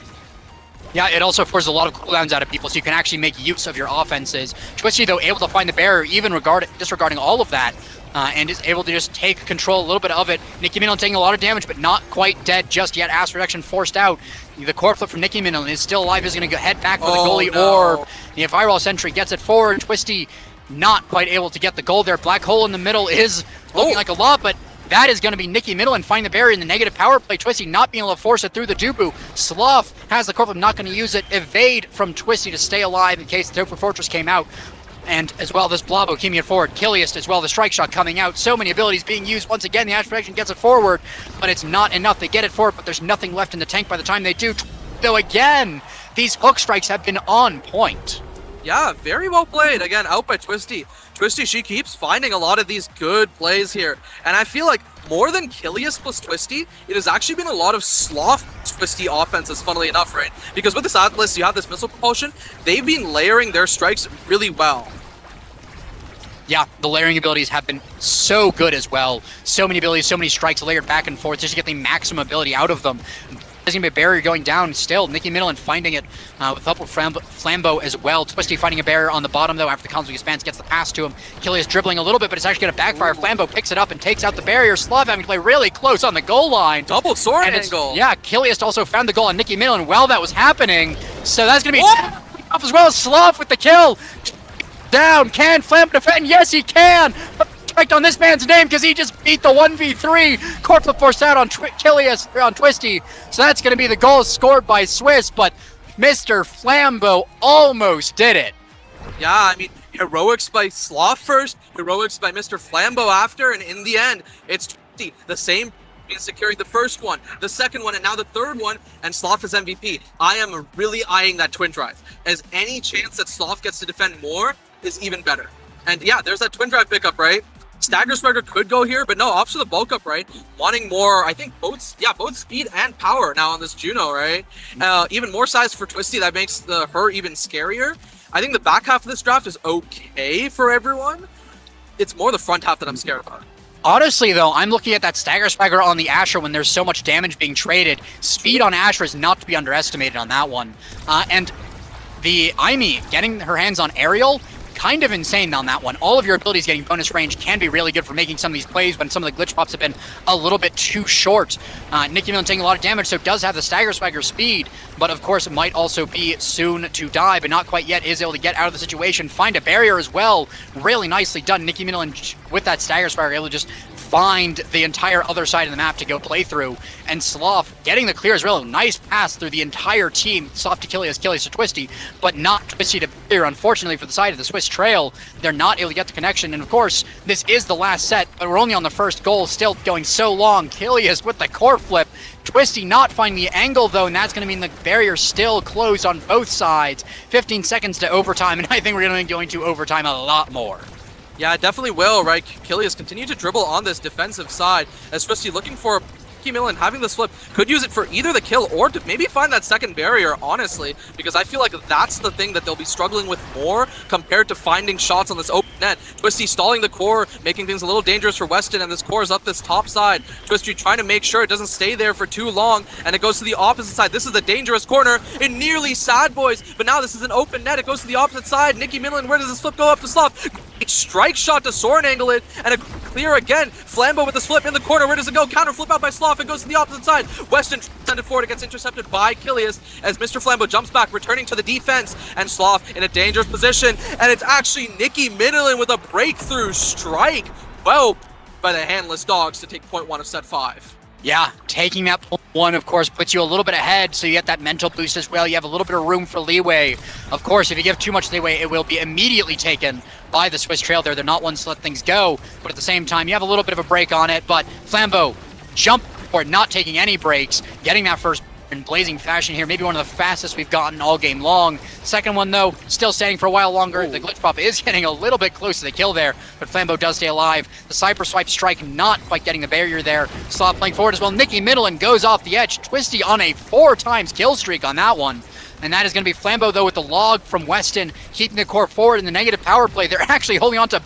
Yeah, it also forces a lot of cooldowns out of people, so you can actually make use of your offenses. Twisty, though, able to find the barrier, even disregarding all of that, and is able to just take control a little bit of it. Nicki Minnow taking a lot of damage, but not quite dead just yet. Ass reduction forced out. The core flip from Nicki Minnow is still alive. Is going to head back for the goalie orb. The Firewall Sentry gets it forward. Twisty not quite able to get the goal there. Black hole in the middle is looking like a lot, but that is going to be Nicki Middle and find the barrier in the negative power play. Twisty not being able to force it through the Dubu. Sloth has the core flip, not going to use it. Evade from Twisty to stay alive in case the Tofu Fortress came out. And as well, this Blobo keeping it forward. Killiest as well, the strike shot coming out. So many abilities being used. Once again, the Ash Protection gets it forward, but it's not enough. They get it forward, but there's nothing left in the tank by the time they do. Though again, these hook strikes have been on point. Yeah, very well played. Again, out by Twisty. Twisty, she keeps finding a lot of these good plays here. And I feel like more than Killius plus Twisty, it has actually been a lot of Sloth Twisty offenses, funnily enough, right? Because with this Atlas, you have this missile propulsion. They've been layering their strikes really well. Yeah, the layering abilities have been so good as well. So many abilities, so many strikes layered back and forth just to get the maximum ability out of them. There's going to be a barrier going down still. Nicki Middleton finding it with up with Flambeau as well. Twisty finding a barrier on the bottom, though, after the Cosmic Expanse gets the pass to him. Killius dribbling a little bit, but it's actually going to backfire. Flambeau picks it up and takes out the barrier. Slav having to play really close on the goal line. Double sword angle. Yeah, Killius also found the goal on Nicki Middleton while that was happening. So that's going to be off as well as Slav with the kill. Down. Can Flambeau defend? Yes, he can. Respect on this man's name because he just beat the 1v3. Core flip forced out on Killius on Twisty. So that's going to be the goal scored by Swiss, but Mr. Flambeau almost did it. Yeah, I mean, heroics by Sloth first, heroics by Mr. Flambeau after, and in the end, it's Twisty, the same in securing the first one, the second one, and now the third one, and Sloth is MVP. I am really eyeing that twin drive, as any chance that Sloth gets to defend more is even better. And yeah, there's that twin drive pickup, right? Stagger Striker could go here, but no, opts for the bulk up, right? Wanting more, I think both speed and power now on this Juno, right? Even more size for Twisty, that makes her even scarier. I think the back half of this draft is okay for everyone. It's more the front half that I'm scared about. Honestly, though, I'm looking at that Stagger Striker on the Asher when there's so much damage being traded. Speed on Asher is not to be underestimated on that one. And the Aimee getting her hands on Aerial, kind of insane on that one. All of your abilities getting bonus range can be really good for making some of these plays when some of the glitch pops have been a little bit too short. Nicki Middleton taking a lot of damage, so does have the Stagger Swagger speed, but of course it might also be soon to die, but not quite yet. Is able to get out of the situation, find a barrier as well. Really nicely done. Nicki Middleton with that Stagger Swagger able to just find the entire other side of the map to go play through. And Sloth getting the clear as well. Nice pass through the entire team. Sloth to Killius, Killius to Twisty, but not Twisty to clear. Unfortunately for the side of the Swiss Trail, they're not able to get the connection. And of course, this is the last set, but we're only on the first goal. Still going so long. Killius with the core flip. Twisty not finding the angle though, and that's going to mean the barrier still closed on both sides. 15 seconds to overtime, and I think we're going to be going to overtime a lot more. Yeah, it definitely will, right? Killius continue to dribble on this defensive side, as Twisty looking for Nicki Middleton having this flip, could use it for either the kill or to maybe find that second barrier, honestly, because I feel like that's the thing that they'll be struggling with more compared to finding shots on this open net. Twisty stalling the core, making things a little dangerous for Weston, and this core is up this top side. Twisty trying to make sure it doesn't stay there for too long, and it goes to the opposite side. This is the dangerous corner. It nearly Sad Boys, but now this is an open net. It goes to the opposite side. Nicki Middleton, where does this flip go up to Sloth? Great strike shot to Soren angle it, and a clear again. Flambeau with the flip in the corner. Where does it go? Counter flip out by Sloth. It goes to the opposite side. Weston sent it forward. It gets intercepted by Kilius as Mr. Flambeau jumps back, returning to the defense. And Sloth in a dangerous position. And it's actually Nikki Minilin with a breakthrough strike. Well, by the handless dogs to take point 1 of set 5. Yeah, taking that one, of course, puts you a little bit ahead, so you get that mental boost as well. You have a little bit of room for leeway. Of course, if you give too much leeway, it will be immediately taken by the Swiss Trail there. They're not ones to let things go, but at the same time, you have a little bit of a break on it. But Flambeau, jump for not taking any breaks, getting that first in blazing fashion here, maybe one of the fastest we've gotten all game long. Second one, though, still standing for a while longer. The glitch pop is getting a little bit close to the kill there, but Flambeau does stay alive. The Cyber Swipe strike not quite getting the barrier there. Sloth playing forward as well. Nikki Middleton goes off the edge. Twisty on a 4 times kill streak on that one. And that is going to be Flambeau, though, with the log from Weston, keeping the core forward in the negative power play. They're actually holding on to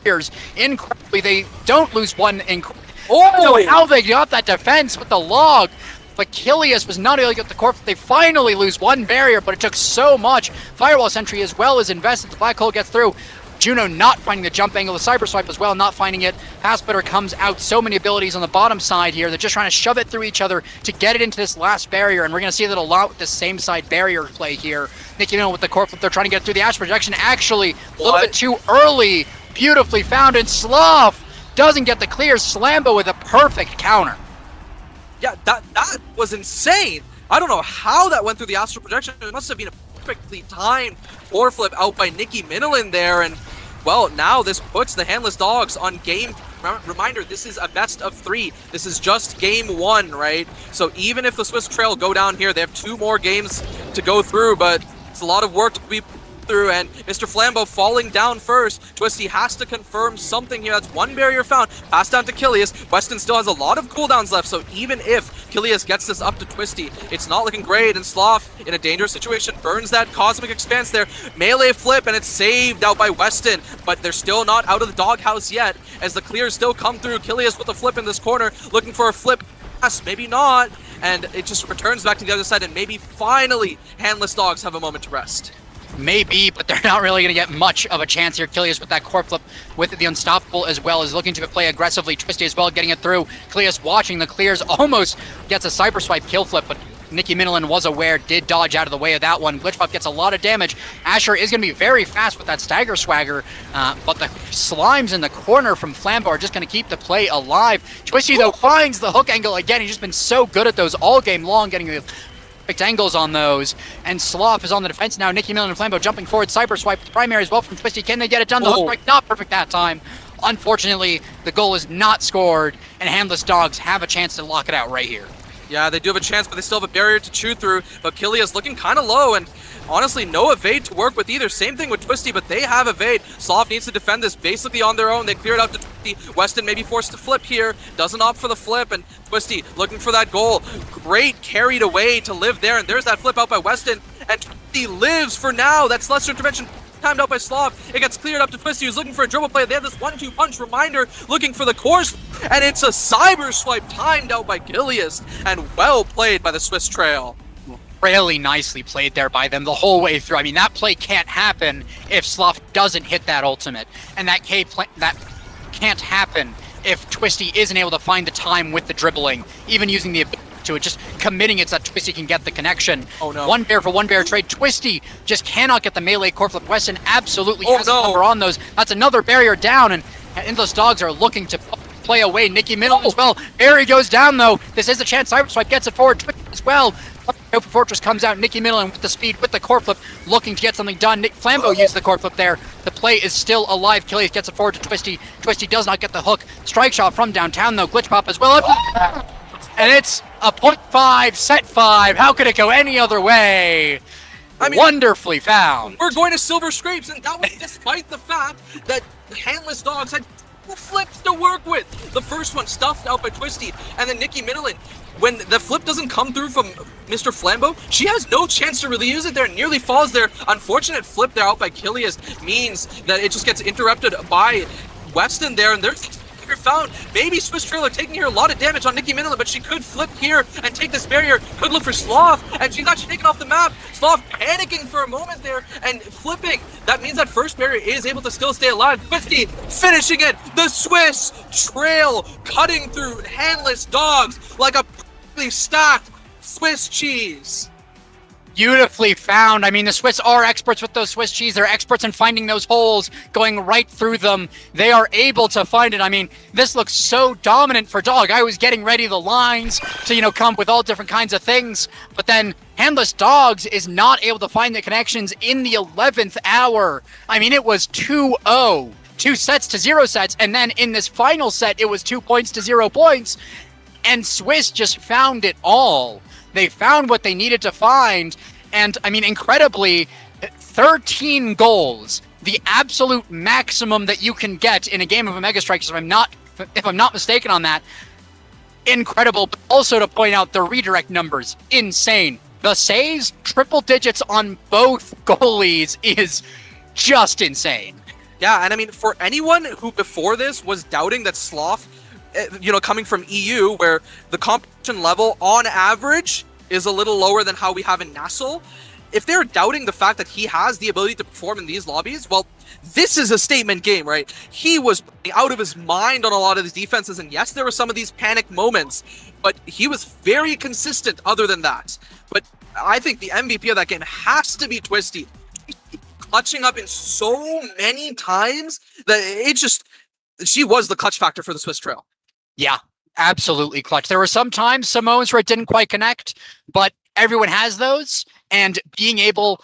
barriers incredibly. They don't lose one. Oh, how they got that defense with the log. But Kilius was not able to get the core. They finally lose one barrier, but it took so much. Firewall sentry as well as invested. The black hole gets through. Juno not finding the jump angle. The cyber swipe as well, not finding it. Passbitter comes out. So many abilities on the bottom side here. They're just trying to shove it through each other to get it into this last barrier. And we're going to see that a lot with the same side barrier play here. Nikki Mino with the core flip. They're trying to get through the ash projection. Actually, a little bit too early. Beautifully found. And Sloth doesn't get the clear. Slambo with a perfect counter. Yeah, that was insane. I don't know how that went through the astral projection. It must have been a perfectly timed core flip out by Nikki Minilin there. And, well, now this puts the handless dogs on game. Reminder, this is a best of 3. This is just game 1, right? So even if the Swiss Trail go down here, they have 2 more games to go through, but it's a lot of work to be through, and Mr. Flambeau falling down first. Twisty has to confirm something here. That's one barrier found. Pass down to Kilius. Weston still has a lot of cooldowns left, so even if Kilius gets this up to Twisty, it's not looking great, and Sloth, in a dangerous situation, burns that Cosmic Expanse there. Melee flip, and it's saved out by Weston, but they're still not out of the doghouse yet, as the clears still come through. Kilius with a flip in this corner, looking for a flip. Yes, maybe not, and it just returns back to the other side, and maybe finally handless dogs have a moment to rest. Maybe, but they're not really going to get much of a chance here. Kilius with that core flip with the Unstoppable as well, is looking to play aggressively. Twisty as well, getting it through. Kilius watching the clears, almost gets a Cyber Swipe kill flip, but Nikki Minilin was aware, did dodge out of the way of that one. Glitch Pop gets a lot of damage. Asher is going to be very fast with that Stagger Swagger, but the slimes in the corner from Flambeau are just going to keep the play alive. Twisty, though, finds the hook angle again. He's just been so good at those all game long, getting the perfect angles on those, and Sloth is on the defense now. Nikki Miller and Flambeau jumping forward. Cyber Swipe with the primary as well from Twisty. Can they get it done? The hook strike not perfect that time. Unfortunately, the goal is not scored, and handless dogs have a chance to lock it out right here. Yeah, they do have a chance, but they still have a barrier to chew through. But Kilius looking kind of low, and honestly, no evade to work with either. Same thing with Twisty, but they have evade. Sloth needs to defend this basically on their own. They clear it out to Twisty. Weston may be forced to flip here. Doesn't opt for the flip, and Twisty looking for that goal. Great carried away to live there, and there's that flip out by Weston. And Twisty lives for now. That's lesser intervention timed out by Sloth. It gets cleared up to Twisty, who's looking for a dribble play. They have this 1-2 punch reminder, looking for the course, and it's a Cyber Swipe timed out by Kilius, and well played by the Swiss Trail. Really nicely played there by them the whole way through. I mean, that play can't happen if Sloth doesn't hit that ultimate, and that can't happen if Twisty isn't able to find the time with the dribbling, even using the ability to it, just committing it so that Twisty can get the connection. Oh no. One bear for one bear trade. Twisty just cannot get the melee core flip. Weston absolutely has a number on those. That's another barrier down, and Endless Dogs are looking to play away. Nikki Middle as well. Barry goes down though. This is a chance. Cyber Swipe gets it forward. Twisty as well. Fortress comes out. Nikki Middleton with the speed, with the core flip, looking to get something done. Nick Flambeau used the core flip there. The play is still alive. Kilius gets it forward to Twisty. Twisty does not get the hook. Strike shot from downtown though. Glitch Pop as well. And it's a 0.5, set 5. How could it go any other way? I mean, wonderfully found. We're going to Silver Scrapes, and that was despite the fact that handless dogs had flips to work with. The first one stuffed out by Twisty, and then Nikki Middleton. When the flip doesn't come through from Mr. Flambeau, she has no chance to really use it there. Nearly falls there. Unfortunate flip there out by Kilius means that it just gets interrupted by Weston there, and there's Widowmaker found. Maybe Swiss Trailer taking here a lot of damage on Nikki Minilla, but she could flip here and take this barrier. Could look for Sloth, and she's actually taken off the map. Sloth panicking for a moment there and flipping. That means that first barrier is able to still stay alive. Twisty finishing it. The Swiss Trail cutting through handless dogs like a perfectly stacked Swiss cheese. Beautifully found. I mean, the Swiss are experts with those Swiss cheese. They're experts in finding those holes, going right through them. They are able to find it. I mean, this looks so dominant for Dog. I was getting ready the lines to, come with all different kinds of things, but then Handless Dogs is not able to find the connections in the 11th hour. I mean, it was 2-0. 2 sets to 0 sets, and then in this final set, it was 2 points to 0 points, and Swiss just found it all. They found what they needed to find, and I mean, incredibly, 13 goals, the absolute maximum that you can get in a game of Omega Strikers, if I'm not mistaken on that. Incredible. Also to point out the redirect numbers, insane. The saves, triple digits on both goalies is just insane. Yeah, and I mean, for anyone who before this was doubting that Sloth, coming from EU, where the competition level on average is a little lower than how we have in Nassau, if they're doubting the fact that he has the ability to perform in these lobbies, well, this is a statement game, right? He was out of his mind on a lot of these defenses, and yes, there were some of these panic moments, but he was very consistent other than that. But I think the MVP of that game has to be Twisty. Clutching up in so many times that she was the clutch factor for the Swiss Trail. Yeah, absolutely clutch. There were some moments where it didn't quite connect, but everyone has those, and being able,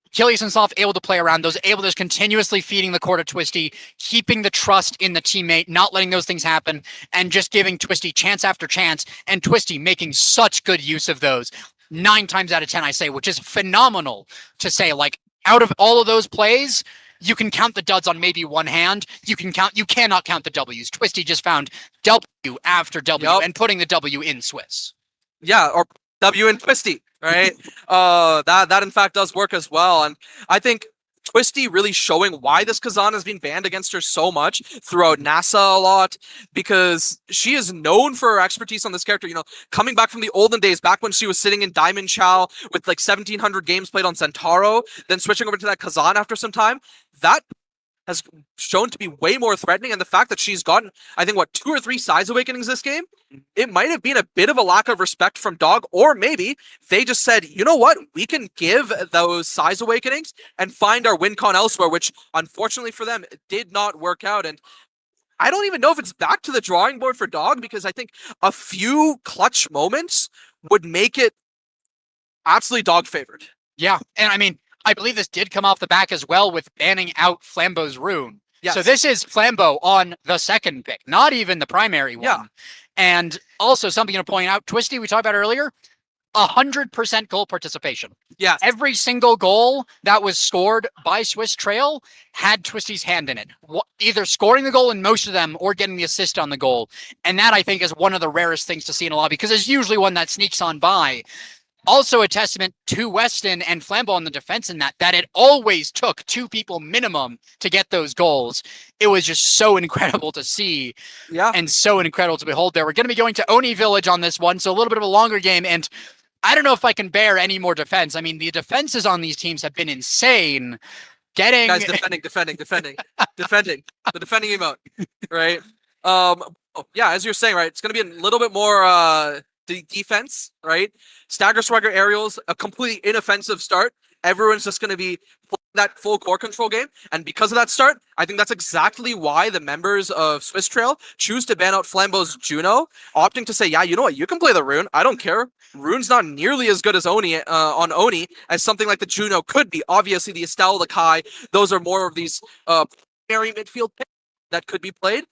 Achilles and Sloth able to play around those, able to just continuously feeding the core to Twisty, keeping the trust in the teammate, not letting those things happen, and just giving Twisty chance after chance, and Twisty making such good use of those. 9 times out of 10, I say, which is phenomenal to say. Like, out of all of those plays, you can count the duds on maybe one hand. You cannot count the W's. Twisty just found W after W and putting the W in Swiss. Yeah, or W in Twisty, right? That in fact does work as well. And I think Twisty really showing why this Kazan has been banned against her so much throughout NASA a lot, because she is known for her expertise on this character. Coming back from the olden days, back when she was sitting in Diamond Chow with like 1,700 games played on Centauro, then switching over to that Kazan after some time, that has shown to be way more threatening. And the fact that she's gotten, I think, 2 or 3 size awakenings this game, it might have been a bit of a lack of respect from Dog, or maybe they just said, you know what, we can give those size awakenings and find our win con elsewhere, which unfortunately for them did not work out. And I don't even know if it's back to the drawing board for Dog, because I think a few clutch moments would make it absolutely Dog favored. Yeah, and I mean, I believe this did come off the back as well with banning out Flambeau's rune. Yes. So this is Flambeau on the second pick, not even the primary one. Yeah. And also something to point out, Twisty, we talked about earlier, 100% goal participation. Yeah. Every single goal that was scored by Swiss Trail had Twisty's hand in it. Either scoring the goal in most of them or getting the assist on the goal. And that, I think, is one of the rarest things to see in a lobby, because there's usually one that sneaks on by. Also a testament to Weston and Flambeau on the defense in that it always took 2 people minimum to get those goals. It was just so incredible to see, and so incredible to behold there. We're going to be going to Oni Village on this one, so a little bit of a longer game, and I don't know if I can bear any more defense. I mean, the defenses on these teams have been insane. Guys, defending. The defending emote, right? Yeah, as you're saying, right, it's going to be a little bit more the defense, right? Stagger Swagger aerials, a completely inoffensive start. Everyone's just going to be playing that full core control game. And because of that start, I think that's exactly why the members of Swiss Trail choose to ban out Flambeau's Juno, opting to say, yeah, you know what, you can play the Rune. I don't care. Rune's not nearly as good as Oni on Oni as something like the Juno could be. Obviously, the Estelle, the Kai, those are more of these primary midfield picks that could be played.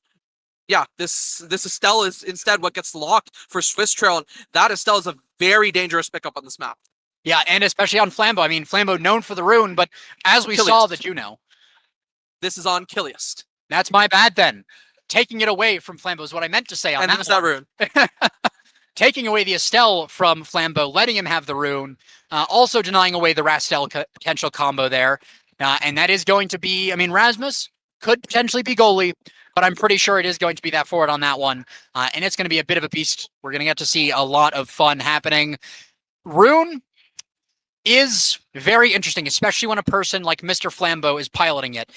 Yeah, this Estelle is instead what gets locked for Swiss Trail, and that Estelle is a very dangerous pickup on this map. Yeah, and especially on Flambeau. I mean, Flambeau known for the Rune, but as we saw the Juno. This is on Killiest. That's my bad then. Taking it away from Flambeau is what I meant to say on that. And that Rune. Taking away the Estelle from Flambeau, letting him have the Rune, also denying away the Rastel potential combo there. And that is going to be, I mean, Rasmus could potentially be goalie. but I'm pretty sure it is going to be that forward on that one. And it's going to be a bit of a beast. We're going to get to see a lot of fun happening. Rune is very interesting, especially when a person like Mr. Flambeau is piloting it.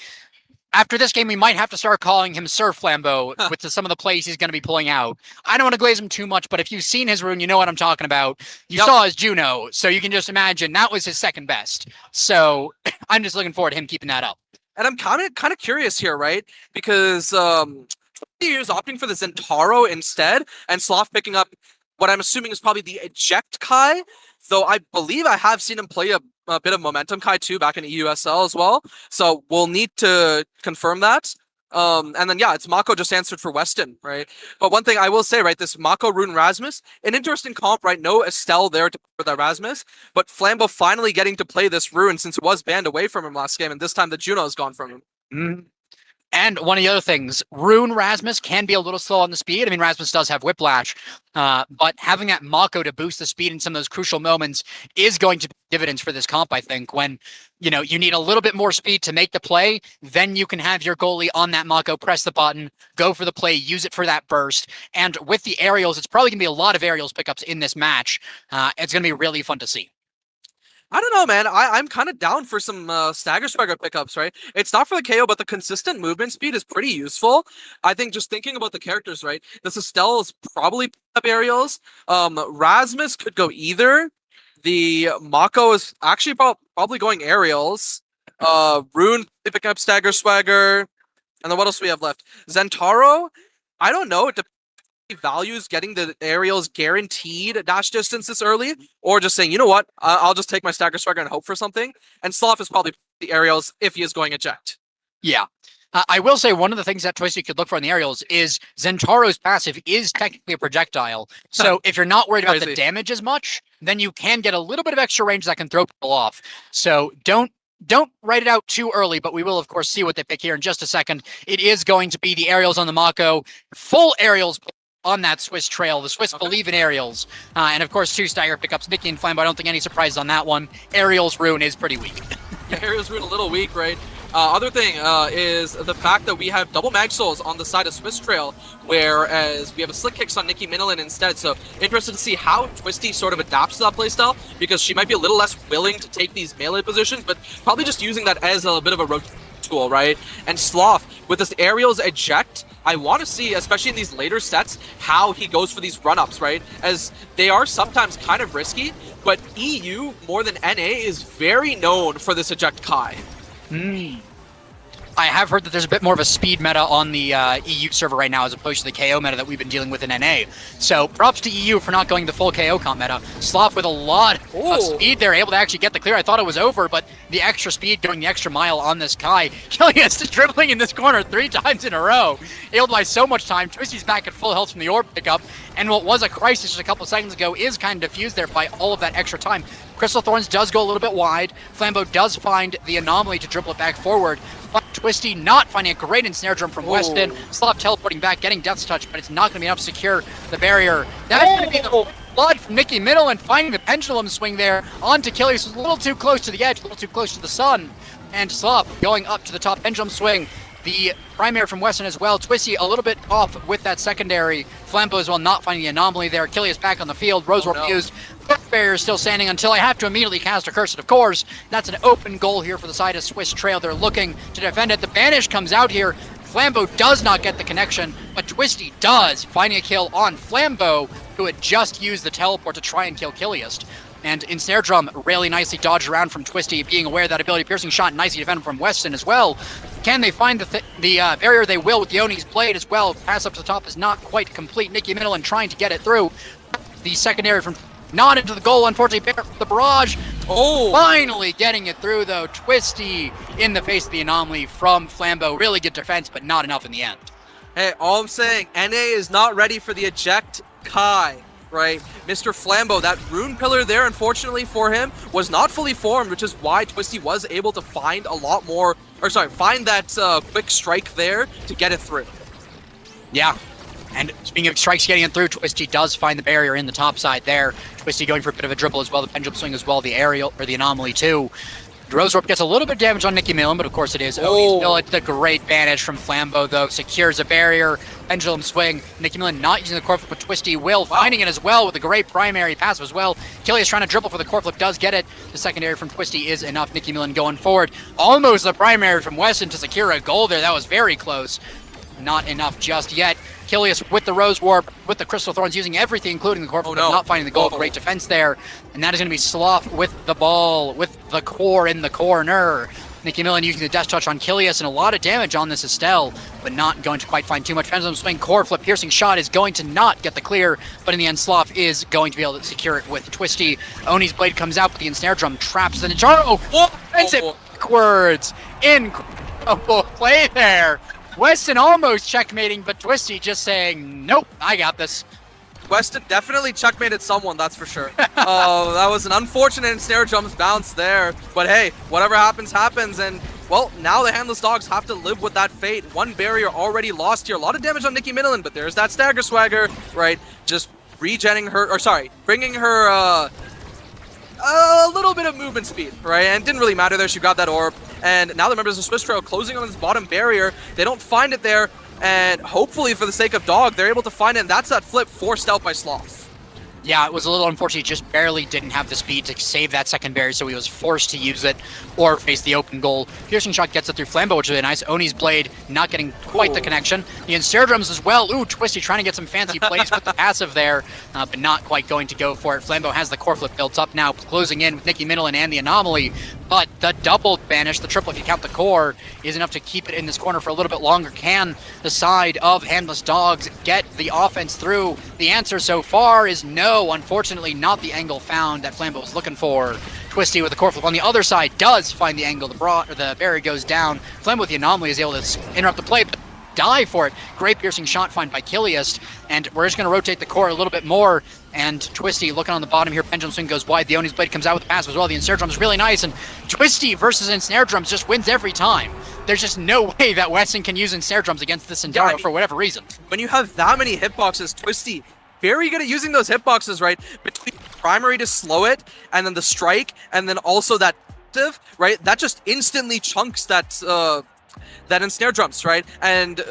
After this game, we might have to start calling him Sir Flambeau with some of the plays he's going to be pulling out. I don't want to glaze him too much, but if you've seen his rune, you know what I'm talking about. You saw his Juno, so you can just imagine that was his second best. So I'm just looking forward to him keeping that up. And I'm kind of curious here, right? Because he is opting for the Zentaro instead, and Sloth picking up what I'm assuming is probably the Eject Kai, though I believe I have seen him play a bit of Momentum Kai too back in EUSL as well. So we'll need to confirm that. And then, yeah, it's Mako just answered for Weston, right? But one thing I will say, right, this Mako Rune Rasmus, an interesting comp, right? No Estelle there for that Rasmus, but Flambeau finally getting to play this Rune since it was banned away from him last game, and this time the Juno has gone from him. Mm. And one of the other things, Rune Rasmus can be a little slow on the speed. I mean, Rasmus does have Whiplash, but having that Mako to boost the speed in some of those crucial moments is going to be dividends for this comp, I think, when, you know, you need a little bit more speed to make the play, then you can have your goalie on that Mako, press the button, go for the play, use it for that burst. And with the aerials, it's probably going to be a lot of aerials pickups in this match. It's going to be really fun to see. I don't know, man. I'm kind of down for some Stagger Swagger pickups, right? It's not for the KO, but the consistent movement speed is pretty useful. I think just thinking about the characters, right? This Estelle is probably up aerials. Rasmus could go either. The Mako is actually probably going aerials. Rune picking up Stagger Swagger. And then what else do we have left? Zentaro? I don't know. It values getting the aerials guaranteed dash distance this early, or just saying, you know what, I'll just take my Stagger Swagger and hope for something. And Sloth is probably the aerials if he is going eject. Yeah. I will say one of the things that Twisty could look for in the aerials is Zentaro's passive is technically a projectile. So if you're not worried about the damage as much, then you can get a little bit of extra range that can throw people off. So don't write it out too early, but we will, of course, see what they pick here in just a second. It is going to be the aerials on the Mako, full aerials on that Swiss trail. The Swiss believe in aerials. And of course, 2 Stagger pickups, Nikki and Flambeau. I don't think any surprises on that one. Aerials Rune is pretty weak. Yeah, aerials Rune a little weak, right? Other thing is the fact that we have double mag souls on the side of Swiss Trail, whereas we have a slick kicks on Nikki Minilin instead. So interested to see how Twisty sort of adapts to that playstyle, because she might be a little less willing to take these melee positions, but probably just using that as a bit of a rotation tool, right? And Sloth, with this aerials eject, I want to see, especially in these later sets, how he goes for these run-ups, right? As they are sometimes kind of risky, but EU, more than NA, is very known for this eject Kai. I have heard that there's a bit more of a speed meta on the EU server right now as opposed to the KO meta that we've been dealing with in NA. So props to EU for not going the full KO comp meta. Sloth with a lot of speed there, able to actually get the clear. I thought it was over, but the extra speed going the extra mile on this Kai. Killius is dribbling in this corner 3 times in a row. Able to buy so much time. Twisty's back at full health from the orb pickup. And what was a crisis just a couple seconds ago is kind of diffused there by all of that extra time. Crystal Thorns does go a little bit wide. Flambeau does find the anomaly to dribble it back forward. But Twisty not finding a great ensnare drum from Weston. Sloth teleporting back, getting Death's Touch, but it's not going to be enough to secure the barrier. That's going to be the blood from Nikki Middle, and finding the pendulum swing there onto Killius. A little too close to the edge, a little too close to the sun. And Sloth going up to the top pendulum swing. The primary from Weston as well. Twisty a little bit off with that secondary. Flambeau as well not finding the anomaly there. Killius back on the field. Rose refused. Barrier is still standing until I have to immediately cast a curse. Of course, that's an open goal here for the side of Swiss Trail. They're looking to defend it. The banish comes out here. Flambeau does not get the connection, but Twisty does, finding a kill on Flambeau, who had just used the teleport to try and kill Killius. And Ensnare Drum really nicely dodged around from Twisty, being aware of that ability. Piercing shot nicely defended from Weston as well. Can they find the barrier? They will with the Oni's blade as well. Pass up to the top is not quite complete. Nikki Middleton trying to get it through. The secondary from not into the goal, unfortunately. The barrage. Finally getting it through, though. Twisty in the face of the anomaly from Flambeau. Really good defense, but not enough in the end. Hey, all I'm saying, NA is not ready for the eject Kai. Right, Mr. Flambeau, that rune pillar there, unfortunately for him, was not fully formed, which is why Twisty was able to find a lot more, find that quick strike there to get it through. Yeah, and speaking of strikes getting it through, Twisty does find the barrier in the top side there. Twisty going for a bit of a dribble as well, the pendulum swing as well, the aerial, or the anomaly too. Rose Warp gets a little bit of damage on Nicky Millen, but of course it is. Oh. Still, it's the great banish from Flambeau, though. Secures a barrier. Pendulum swing. Nicky Millen not using the core flip, but Twisty will. Finding it as well with a great primary passive as well. Killius trying to dribble for the core flip, does get it. The secondary from Twisty is enough. Nicky Millen going forward. Almost the primary from Weston to secure a goal there. That was very close. Not enough just yet. Killius with the Rose Warp, with the Crystal Thorns, using everything, including the core flip, no. not finding the goal. Great defense there. And that is going to be Sloth with the ball, with the core in the corner. Nicky Millen using the Death Touch on Killius, and a lot of damage on this Estelle, but not going to quite find too much. Pendulum swing, core flip, piercing shot is going to not get the clear, but in the end, Sloth is going to be able to secure it with Twisty. Oni's blade comes out, but the ensnare drum traps the Ninjaro. Sends it backwards. Incredible play there. Weston almost checkmating, but Twisty just saying, nope, I got this. Weston definitely checkmated someone, that's for sure. That was an unfortunate snare drums bounce there. But hey, whatever happens, happens. And, well, now the Handless Dogs have to live with that fate. One barrier already lost here. A lot of damage on Nicky Millen, but there's that Stagger Swagger, right? Just regenning her, or sorry, bringing her a little bit of movement speed, right? And it didn't really matter there. She got that orb. And now the members of Swiss Trail closing on this bottom barrier. They don't find it there. And hopefully, for the sake of Dog, they're able to find it. And that's that flip forced out by Sloth. Yeah, it was a little unfortunate. He just barely didn't have the speed to save that second barrier, so he was forced to use it or face the open goal. Piercing shot gets it through Flambeau, which is really nice. Oni's blade not getting quite the connection. The Ensnare drums as well. Ooh, Twisty trying to get some fancy plays with the passive there, but not quite going to go for it. Flambeau has the core flip built up now, closing in with Nicky Millen and the Anomaly. But the double banish, the triple if you count the core, is enough to keep it in this corner for a little bit longer. Can the side of Handless Dogs get the offense through? The answer so far is no. Unfortunately, not the angle found that Flambeau was looking for. Twisty with the core flip on the other side does find the angle. The barrier goes down. Flambeau with the Anomaly is able to interrupt the play, but die for it. Great piercing shot find by Killius, and we're just going to rotate the core a little bit more. And Twisty looking on the bottom here. Pendulum swing goes wide. The Oni's blade comes out with the pass as well. The Ensnare drum is really nice, and Twisty versus Ensnare drums just wins every time. There's just no way that Weston can use Ensnare drums against this Sindaro for whatever reason. When you have that many hitboxes, Twisty very good at using those hitboxes, right? Between primary to slow it, and then the strike, and then also that active, right? That just instantly chunks that that Ensnare drums, right? And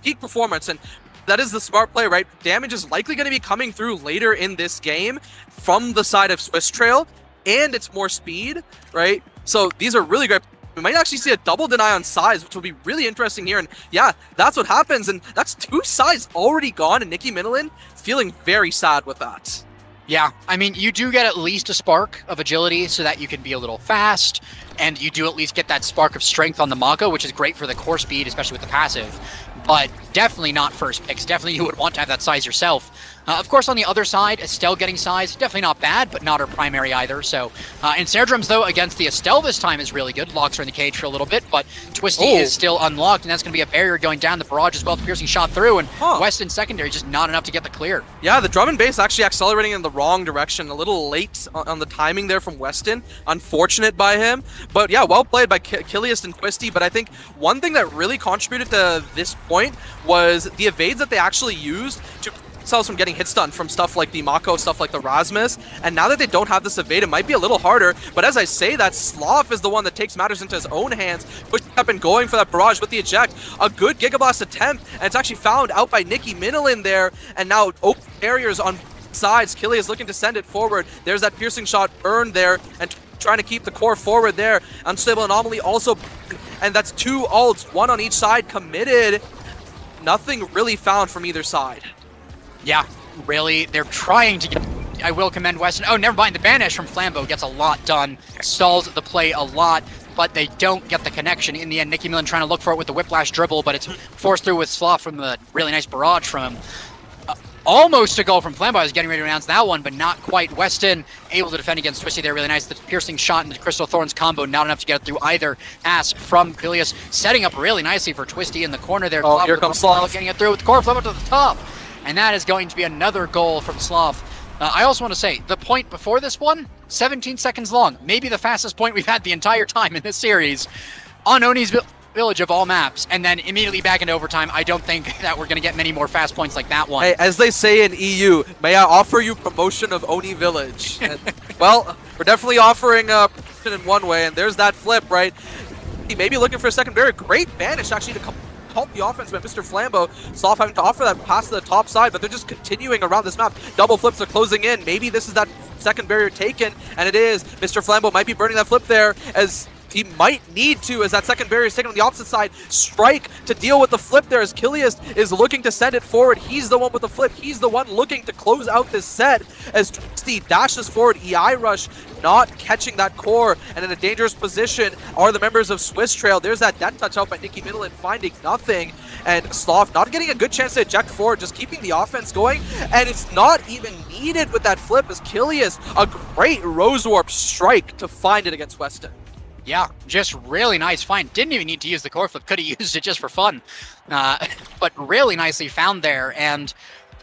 peak performance, and that is the smart play, right? Damage is likely going to be coming through later in this game from the side of Swiss Trail, and it's more speed, right? So these are really great. We might actually see a double deny on size, which will be really interesting here. And yeah, that's what happens. And that's two sides already gone. And Nicky Millen feeling very sad with that. Yeah, I mean, you do get at least a spark of agility so that you can be a little fast. And you do at least get that spark of strength on the Mako, which is great for the core speed, especially with the passive. But definitely not first picks. Definitely you would want to have that size yourself. Of course, on the other side, Estelle getting size, definitely not bad, but not her primary either. So, Ensnare drums, though, against the Estelle this time is really good. Locks her in the cage for a little bit, but Twisty is still unlocked, and that's going to be a barrier going down the barrage as well. The piercing shot through, and Weston secondary just not enough to get the clear. Yeah, the drum and bass actually accelerating in the wrong direction. A little late on the timing there from Weston. Unfortunate by him. But yeah, well played by Killius and Twisty. But I think one thing that really contributed to this point was the evades that they actually used to themselves from getting hit stun from stuff like the Mako, stuff like the Rasmus. And now that they don't have this evade, it might be a little harder. But as I say that, Sloth is the one that takes matters into his own hands, pushing up and going for that barrage with the eject. A good Giga Blast attempt, and it's actually found out by Nicky Millen there. And now open barriers on sides. Killy is looking to send it forward. There's that piercing shot earned there, and trying to keep the core forward there. Unstable Anomaly also, and that's two ults, one on each side committed. Nothing really found from either side. Yeah, really, they're trying to get... I will commend Weston. Oh, never mind. The banish from Flambeau gets a lot done. Stalls the play a lot, but they don't get the connection. In the end, Nicky Millen trying to look for it with the whiplash dribble, but it's forced through with Sloth from the really nice barrage from him. Almost a goal from Flambeau. I was getting ready to announce that one, but not quite. Weston able to defend against Twisty there really nice. The piercing shot and the Crystal Thorns combo not enough to get it through either. Ass from Killius setting up really nicely for Twisty in the corner there. Oh, here comes Sloth. Getting it through with the core flip up to the top. And that is going to be another goal from Sloth. I also want to say, the point before this one, 17 seconds long. Maybe the fastest point we've had the entire time in this series. On Oni's Village of all maps, and then immediately back into overtime. I don't think that we're going to get many more fast points like that one. Hey, as they say in EU, may I offer you promotion of Oni Village? And, well, we're definitely offering in one way, and there's that flip, right? He may be looking for a second barrier. Great banish actually to help the offense, but Mr. Flambeau, Soft having to offer that pass to the top side, but they're just continuing around this map. Double flips are closing in. Maybe this is that second barrier taken, and it is. Mr. Flambeau might be burning that flip there as he might need to, as that second barrier is taken on the opposite side. Strike to deal with the flip there as Kilius is looking to send it forward. He's the one with the flip. He's the one looking to close out this set as Twisty dashes forward. EI Rush not catching that core, and in a dangerous position are the members of Swiss Trail. There's that death touch out by Nikki Middleton, finding nothing, and Sloth not getting a good chance to eject forward, just keeping the offense going, and it's not even needed with that flip as Kilius, a great Rose Warp strike to find it against Weston. Yeah, just really nice find. Didn't even need to use the core flip. Could have used it just for fun. But really nicely found there. And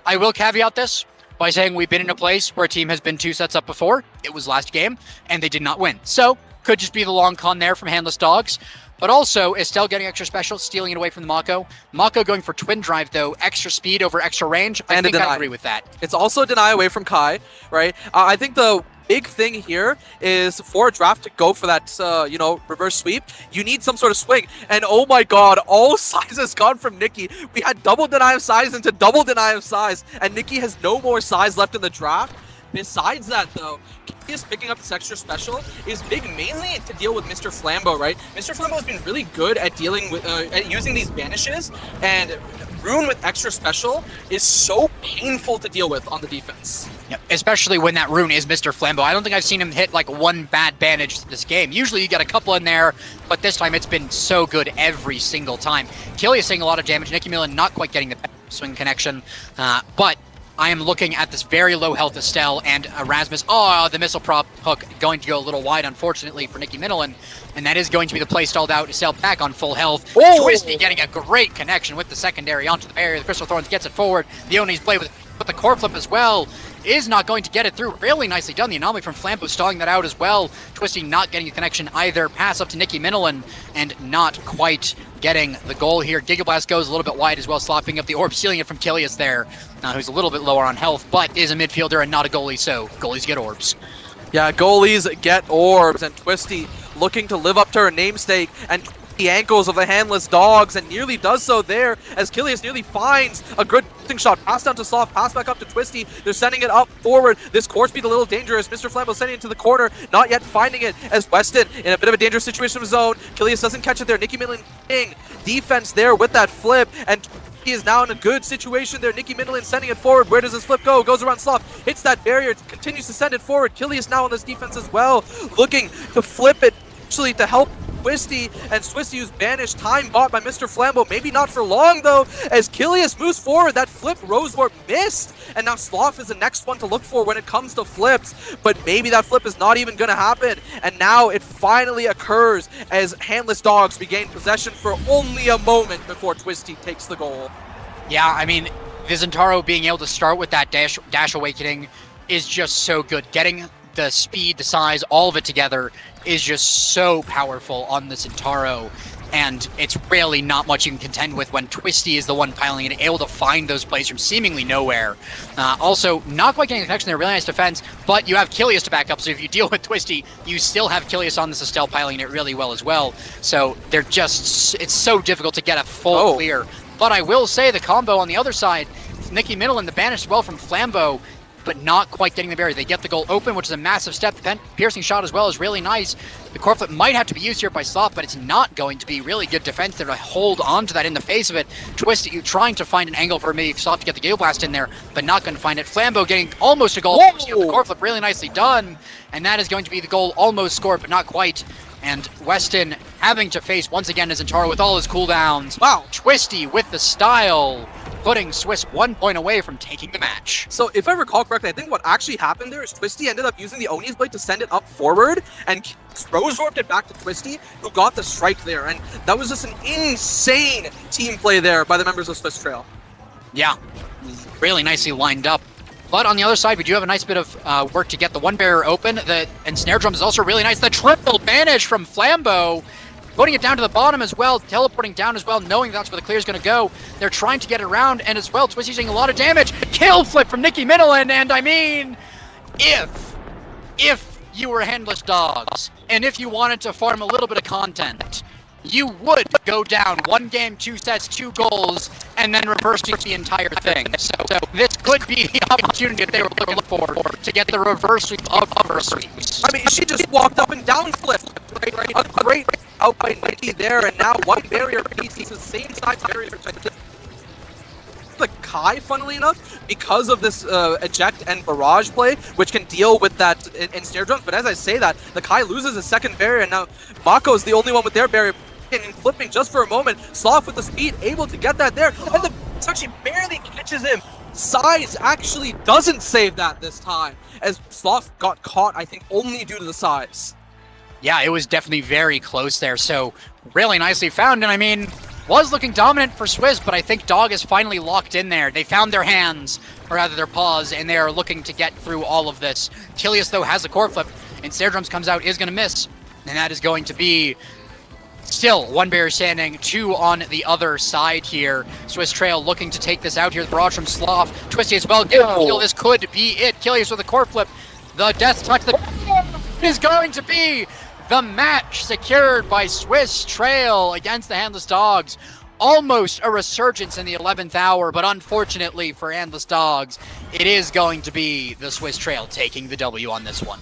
I will caveat this by saying we've been in a place where a team has been 2 sets up before. It was last game, and they did not win. So, could just be the long con there from Handless Dogs. But also, Estelle getting extra special, stealing it away from the Mako. Mako going for Twin Drive, though. Extra speed over extra range. I think I agree with that. It's also a deny away from Kai, right? I think the big thing here is for a draft to go for that, reverse sweep, you need some sort of swing. And oh my god, all sizes gone from Nikki. We had double deny of size into double deny of size, and Nikki has no more size left in the draft. Besides that, though, is picking up this extra special is big mainly to deal with Mr. Flambeau, right? Mr. Flambeau has been really good at dealing with, at using these banishes, and Rune with extra special is so painful to deal with on the defense. Yeah, especially when that Rune is Mr. Flambeau. I don't think I've seen him hit like one bad banish this game. Usually you get a couple in there, but this time it's been so good every single time. Killia seeing a lot of damage. Nicky Millen not quite getting the swing connection, but I am looking at this very low health Estelle and Erasmus. Oh, the missile prop hook going to go a little wide, unfortunately, for Nikki Middleton. And that is going to be the play stalled out. Estelle back on full health. Oh! Twisty getting a great connection with the secondary onto the barrier. The Crystal Thorns gets it forward. The Oni's play with the core flip as well is not going to get it through. Really nicely done. The anomaly from Flambeau stalling that out as well. Twisty not getting a connection either. Pass up to Nikki Middleton and not quite getting the goal here. Gigablast goes a little bit wide as well, slopping up the orb, stealing it from Kilius there, who's a little bit lower on health, but is a midfielder and not a goalie, so goalies get orbs. Yeah, goalies get orbs, and Twisty looking to live up to her namesake, and the ankles of the Handless Dogs, and nearly does so there as Kilius nearly finds a good shot. Pass down to Soft, pass back up to Twisty. They're sending it up forward. This core speed a little dangerous. Mr. Flambeau sending it to the corner, not yet finding it as Weston in a bit of a dangerous situation of his own. Kilius doesn't catch it there. Nikki Middleton defense there with that flip, and he is now in a good situation there. Nikki Middleton sending it forward. Where does this flip go? Goes around Soft, hits that barrier, continues to send it forward. Kilius now on this defense as well, looking to flip it actually to help Twisty, and Twisty used banish, time bought by Mr. Flambeau. Maybe not for long though, as Kilius moves forward. That flip Rose Warp missed, and now Sloth is the next one to look for when it comes to flips, but maybe that flip is not even gonna happen, and now it finally occurs as Handless Dogs regain possession for only a moment before Twisty takes the goal. Yeah, I mean, Vizentaro being able to start with that dash awakening is just so good. Getting the speed, the size, all of it together is just so powerful on the Centauro, and it's really not much you can contend with when Twisty is the one piling it, able to find those plays from seemingly nowhere. Also, not quite getting a connection there, really nice defense, but you have Kilius to back up, so if you deal with Twisty, you still have Kilius on this Estelle piling it really well as well, so they're just, it's so difficult to get a full clear. But I will say the combo on the other side, Nikki Middleton, the banish as well from Flambeau, but not quite getting the barrier. They get the goal open, which is a massive step. The piercing shot as well is really nice. The core flip might have to be used here by Sloth, but it's not going to be. Really good defense there to hold on to that in the face of it. Twisty trying to find an angle for maybe Sloth to get the Gale Blast in there, but not going to find it. Flambeau getting almost a goal. The core flip really nicely done, and that is going to be the goal almost scored, but not quite. And Weston having to face once again Zentaro with all his cooldowns. Wow, Twisty with the style, putting Swiss 1 point away from taking the match. So if I recall correctly, I think what actually happened there is Twisty ended up using the Oni's Blade to send it up forward, and Rose warped it back to Twisty, who got the strike there. And that was just an insane team play there by the members of Swiss Trail. Yeah, really nicely lined up. But on the other side, we do have a nice bit of work to get the one barrier open. And Snare Drum is also really nice. The triple banish from Flambeau, putting it down to the bottom as well, teleporting down as well, knowing that's where the clear is going to go. They're trying to get it around, and as well, Twisty's doing a lot of damage. Kill flip from Nikki Middleton, and I mean, if you were handless dogs, and if you wanted to farm a little bit of content, you would go down 1 game, 2 sets, 2 goals, and then reverse sweep the entire thing. So this could be the opportunity that they were looking for to get the reverse sweep of reverse sweeps. I mean, she just walked up and down flipped. Right? A great out by Nikki there, and now 1 barrier piece is the same size barrier. The Kai, funnily enough, because of this eject and barrage play, which can deal with that in snare drums. But as I say that, the Kai loses his second barrier, and now Mako is the only one with their barrier. And flipping just for a moment, Sloth with the speed, able to get that there, and the actually barely catches him. Size actually doesn't save that this time, as Sloth got caught, I think, only due to the size. Yeah, it was definitely very close there, so really nicely found, and I mean, was looking dominant for Swiss, but I think Dog is finally locked in there. They found their hands, or rather their paws, and they are looking to get through all of this. Kilius, though, has a core flip, and Snare Drums comes out, is going to miss, and that is going to be still 1 barrier standing, 2 on the other side here. Swiss Trail looking to take this out here. The barrage from Sloth, Twisty as well. This could be it. Kilius with a core flip. The death touch is going to be the match secured by Swiss Trail against the Handless Dogs. Almost a resurgence in the 11th hour, but unfortunately for Handless Dogs, it is going to be the Swiss Trail taking the W on this one.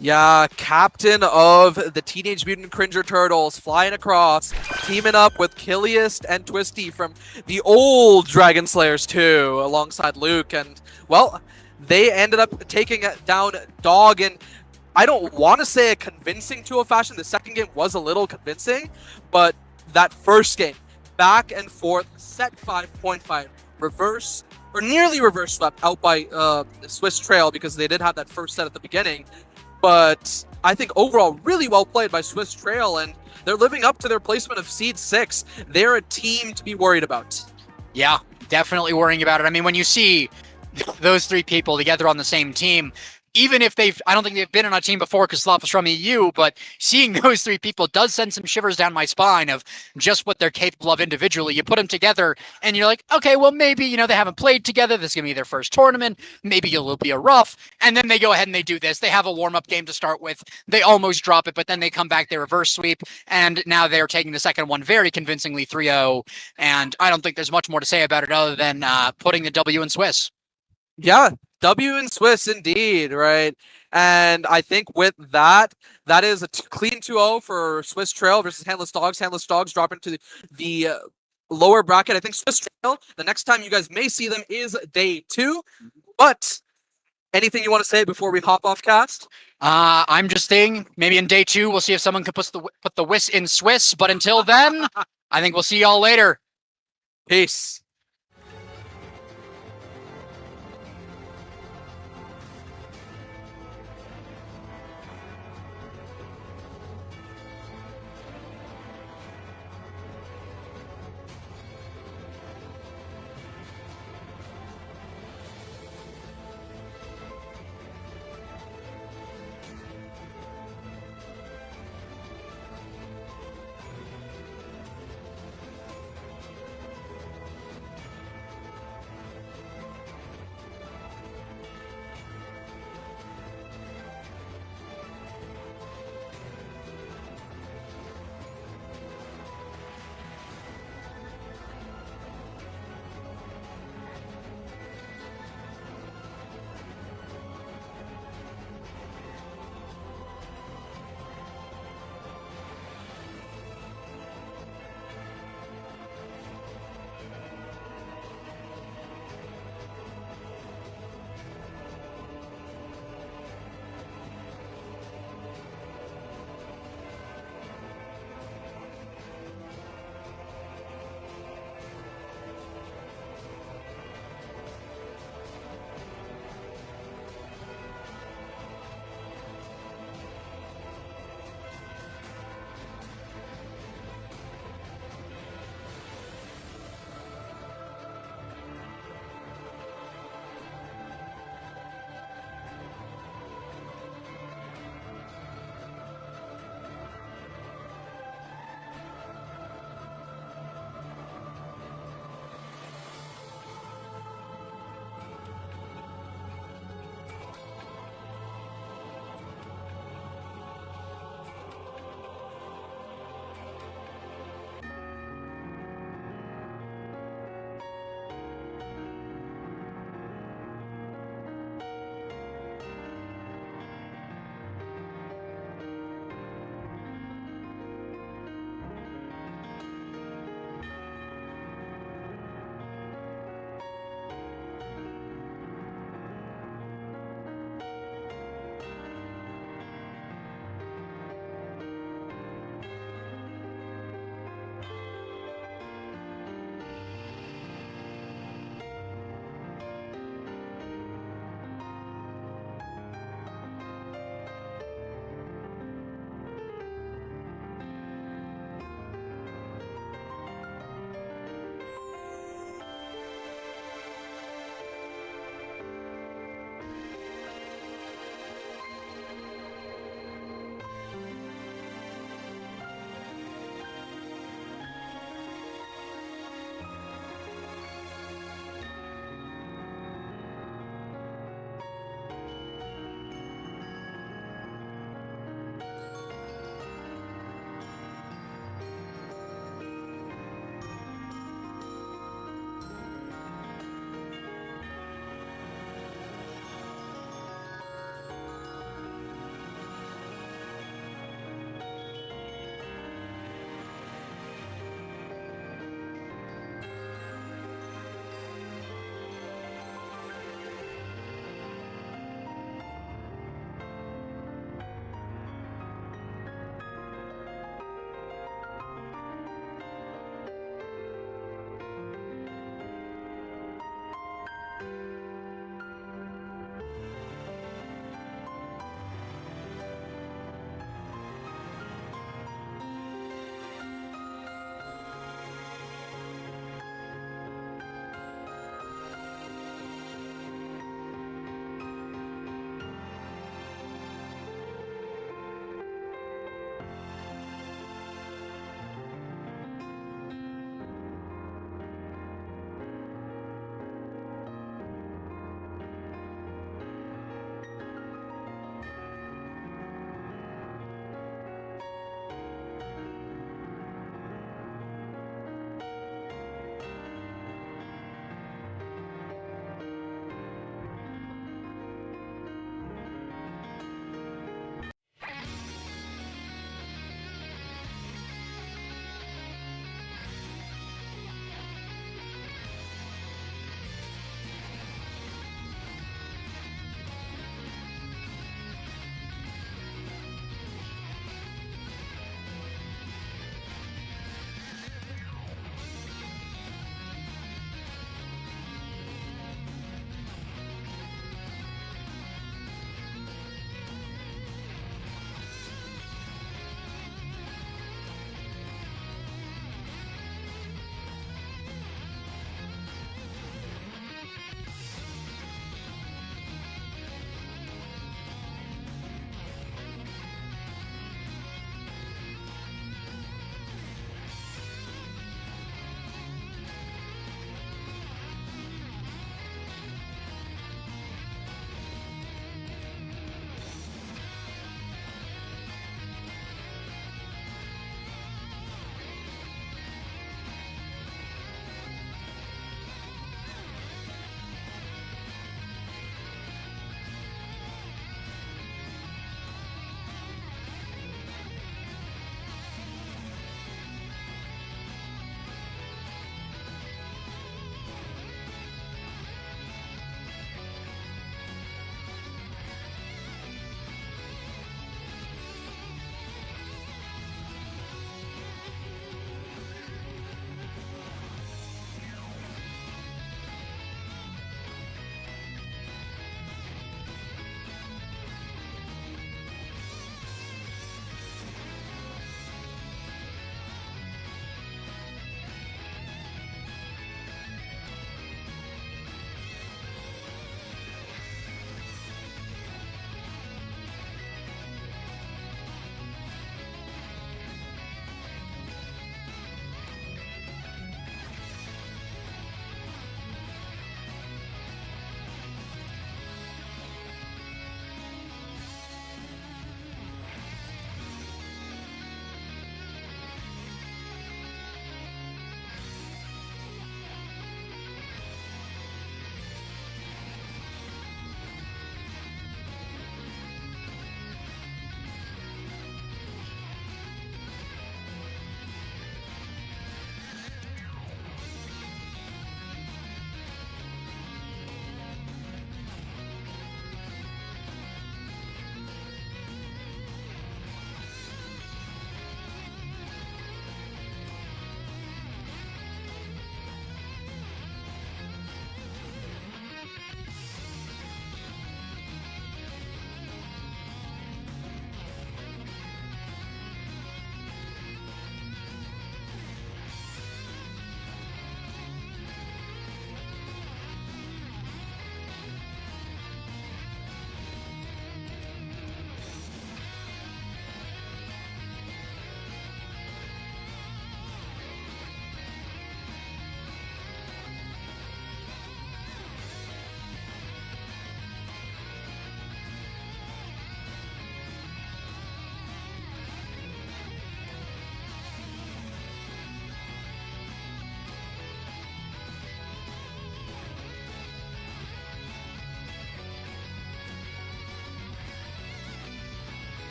Yeah, captain of the Teenage Mutant Cringer Turtles flying across, teaming up with Kilius and Twisty from the old Dragon Slayers 2 alongside Luke. And, well, they ended up taking down Dog in, I don't want to say a convincing 2-0 fashion. The second game was a little convincing, but that first game, back and forth, set 5.5, reverse, or nearly reverse swept out by Swiss Trail because they did have that first set at the beginning. But I think overall, really well played by Swiss Trail, and they're living up to their placement of Seed 6. They're a team to be worried about. Yeah, definitely worrying about it. I mean, when you see those 3 people together on the same team, even if I don't think they've been on a team before because Sloth was from EU, but seeing those 3 people does send some shivers down my spine of just what they're capable of individually. You put them together and you're like, okay, well, maybe, they haven't played together. This is going to be their first tournament. Maybe it'll be a rough. And then they go ahead and they do this. They have a warm-up game to start with. They almost drop it, but then they come back, they reverse sweep, and now they're taking the second one very convincingly 3-0. And I don't think there's much more to say about it other than putting the W in Swiss. Yeah, W in Swiss indeed, right? And I think with that, that is a clean 2-0 for Swiss Trail versus Handless Dogs. Handless Dogs drop into the lower bracket. I think Swiss Trail, the next time you guys may see them is day 2. But anything you want to say before we hop off cast? I'm just saying, maybe in day 2, we'll see if someone can put the Wiss in Swiss. But until then, I think we'll see y'all later. Peace.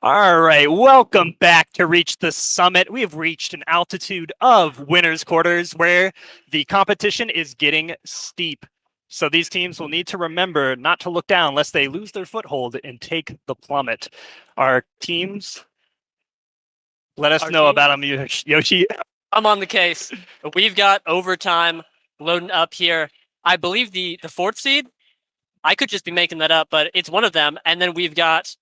All right, welcome back to Reach the Summit. We have reached an altitude of winners' quarters where the competition is getting steep. So these teams will need to remember not to look down lest they lose their foothold and take the plummet. Our teams, let us know about them, Yoshi. I'm on the case. We've got overtime loading up here. I believe the fourth seed. I could just be making that up, but it's one of them. And then we've got.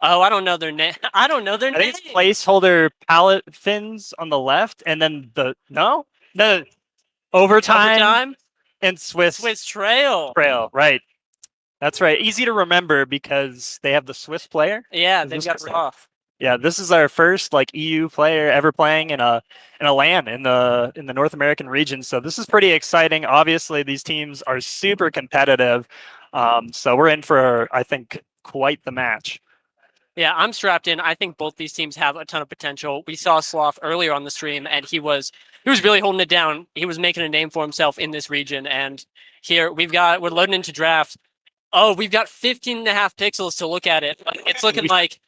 Oh, I don't know their name. I don't know their name. I think it's placeholder pallet fins on the left, and then the overtime and Swiss Trail. Right. That's right. Easy to remember because they have the Swiss player. Yeah, Is they've this got correct? off. Yeah, this is our first like EU player ever playing in a LAN in the North American region. So this is pretty exciting. Obviously, these teams are super competitive. So we're in for, I think, quite the match. Yeah, I'm strapped in. I think both these teams have a ton of potential. We saw Sloth earlier on the stream, and he was really holding it down. He was making a name for himself in this region. And here we're loading into draft. Oh, we've got 15 and a half pixels to look at it. It's looking like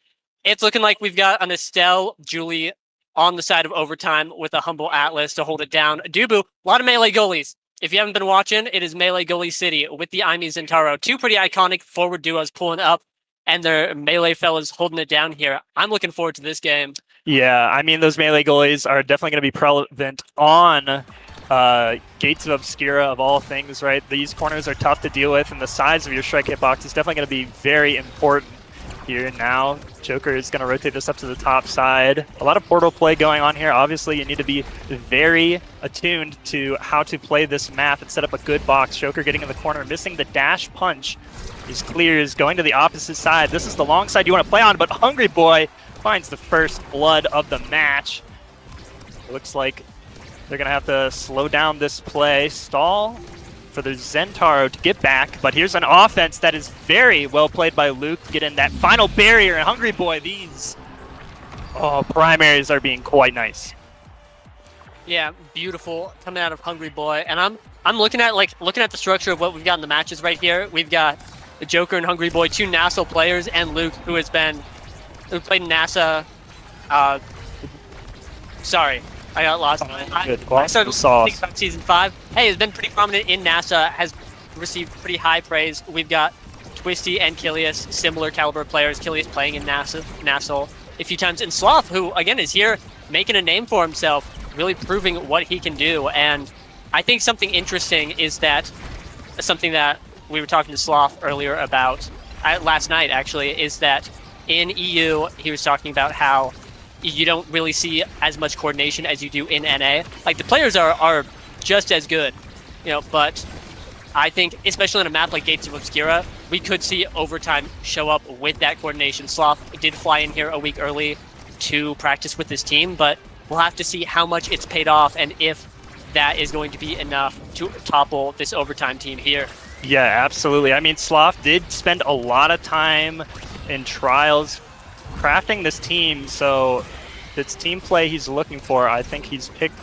we've got an Estelle Julie on the side of overtime with a humble Atlas to hold it down. Dubu, a lot of melee goalies. If you haven't been watching, it is Melee Goalie City with the Aimi Zentaro. Two pretty iconic forward duos pulling up. And their melee fellas holding it down here. I'm looking forward to this game. Yeah, I mean, those melee goalies are definitely going to be prevalent on Gates of Obscura of all things, right? These corners are tough to deal with, and the size of your strike hitbox is definitely going to be very important here. Now, Joker is going to rotate this up to the top side. A lot of portal play going on here. Obviously, you need to be very attuned to how to play this map and set up a good box. Joker getting in the corner, missing the dash punch. He's clears, going to the opposite side. This is the long side you want to play on, but Hungry Boy finds the first blood of the match. It looks like they're going to have to slow down this play, stall for the Zentaro to get back. But here's an offense that is very well played by Luke to get in that final barrier. And Hungry Boy, these primaries are being quite nice. Yeah, beautiful coming out of Hungry Boy. And I'm looking at the structure of what we've got in the matches right here. We've got the Joker and Hungry Boy, two NASA players, and Luke, who played NASA. Sorry, I got lost. I started thinking about season 5. Hey, has been pretty prominent in NASA. Has received pretty high praise. We've got Twisty and Kilius, similar caliber players. Kilius playing in NASA a few times, and Sloth, who again is here making a name for himself, really proving what he can do. And I think something interesting is that something that we were talking to Sloth earlier about last night, actually, is that in EU, he was talking about how you don't really see as much coordination as you do in NA. Like, the players are just as good, but I think, especially on a map like Gates of Obscura, we could see overtime show up with that coordination. Sloth did fly in here a week early to practice with his team, but we'll have to see how much it's paid off and if that is going to be enough to topple this overtime team here. Yeah, absolutely. I mean, Sloth did spend a lot of time in trials crafting this team, so it's team play he's looking for. I think he's picked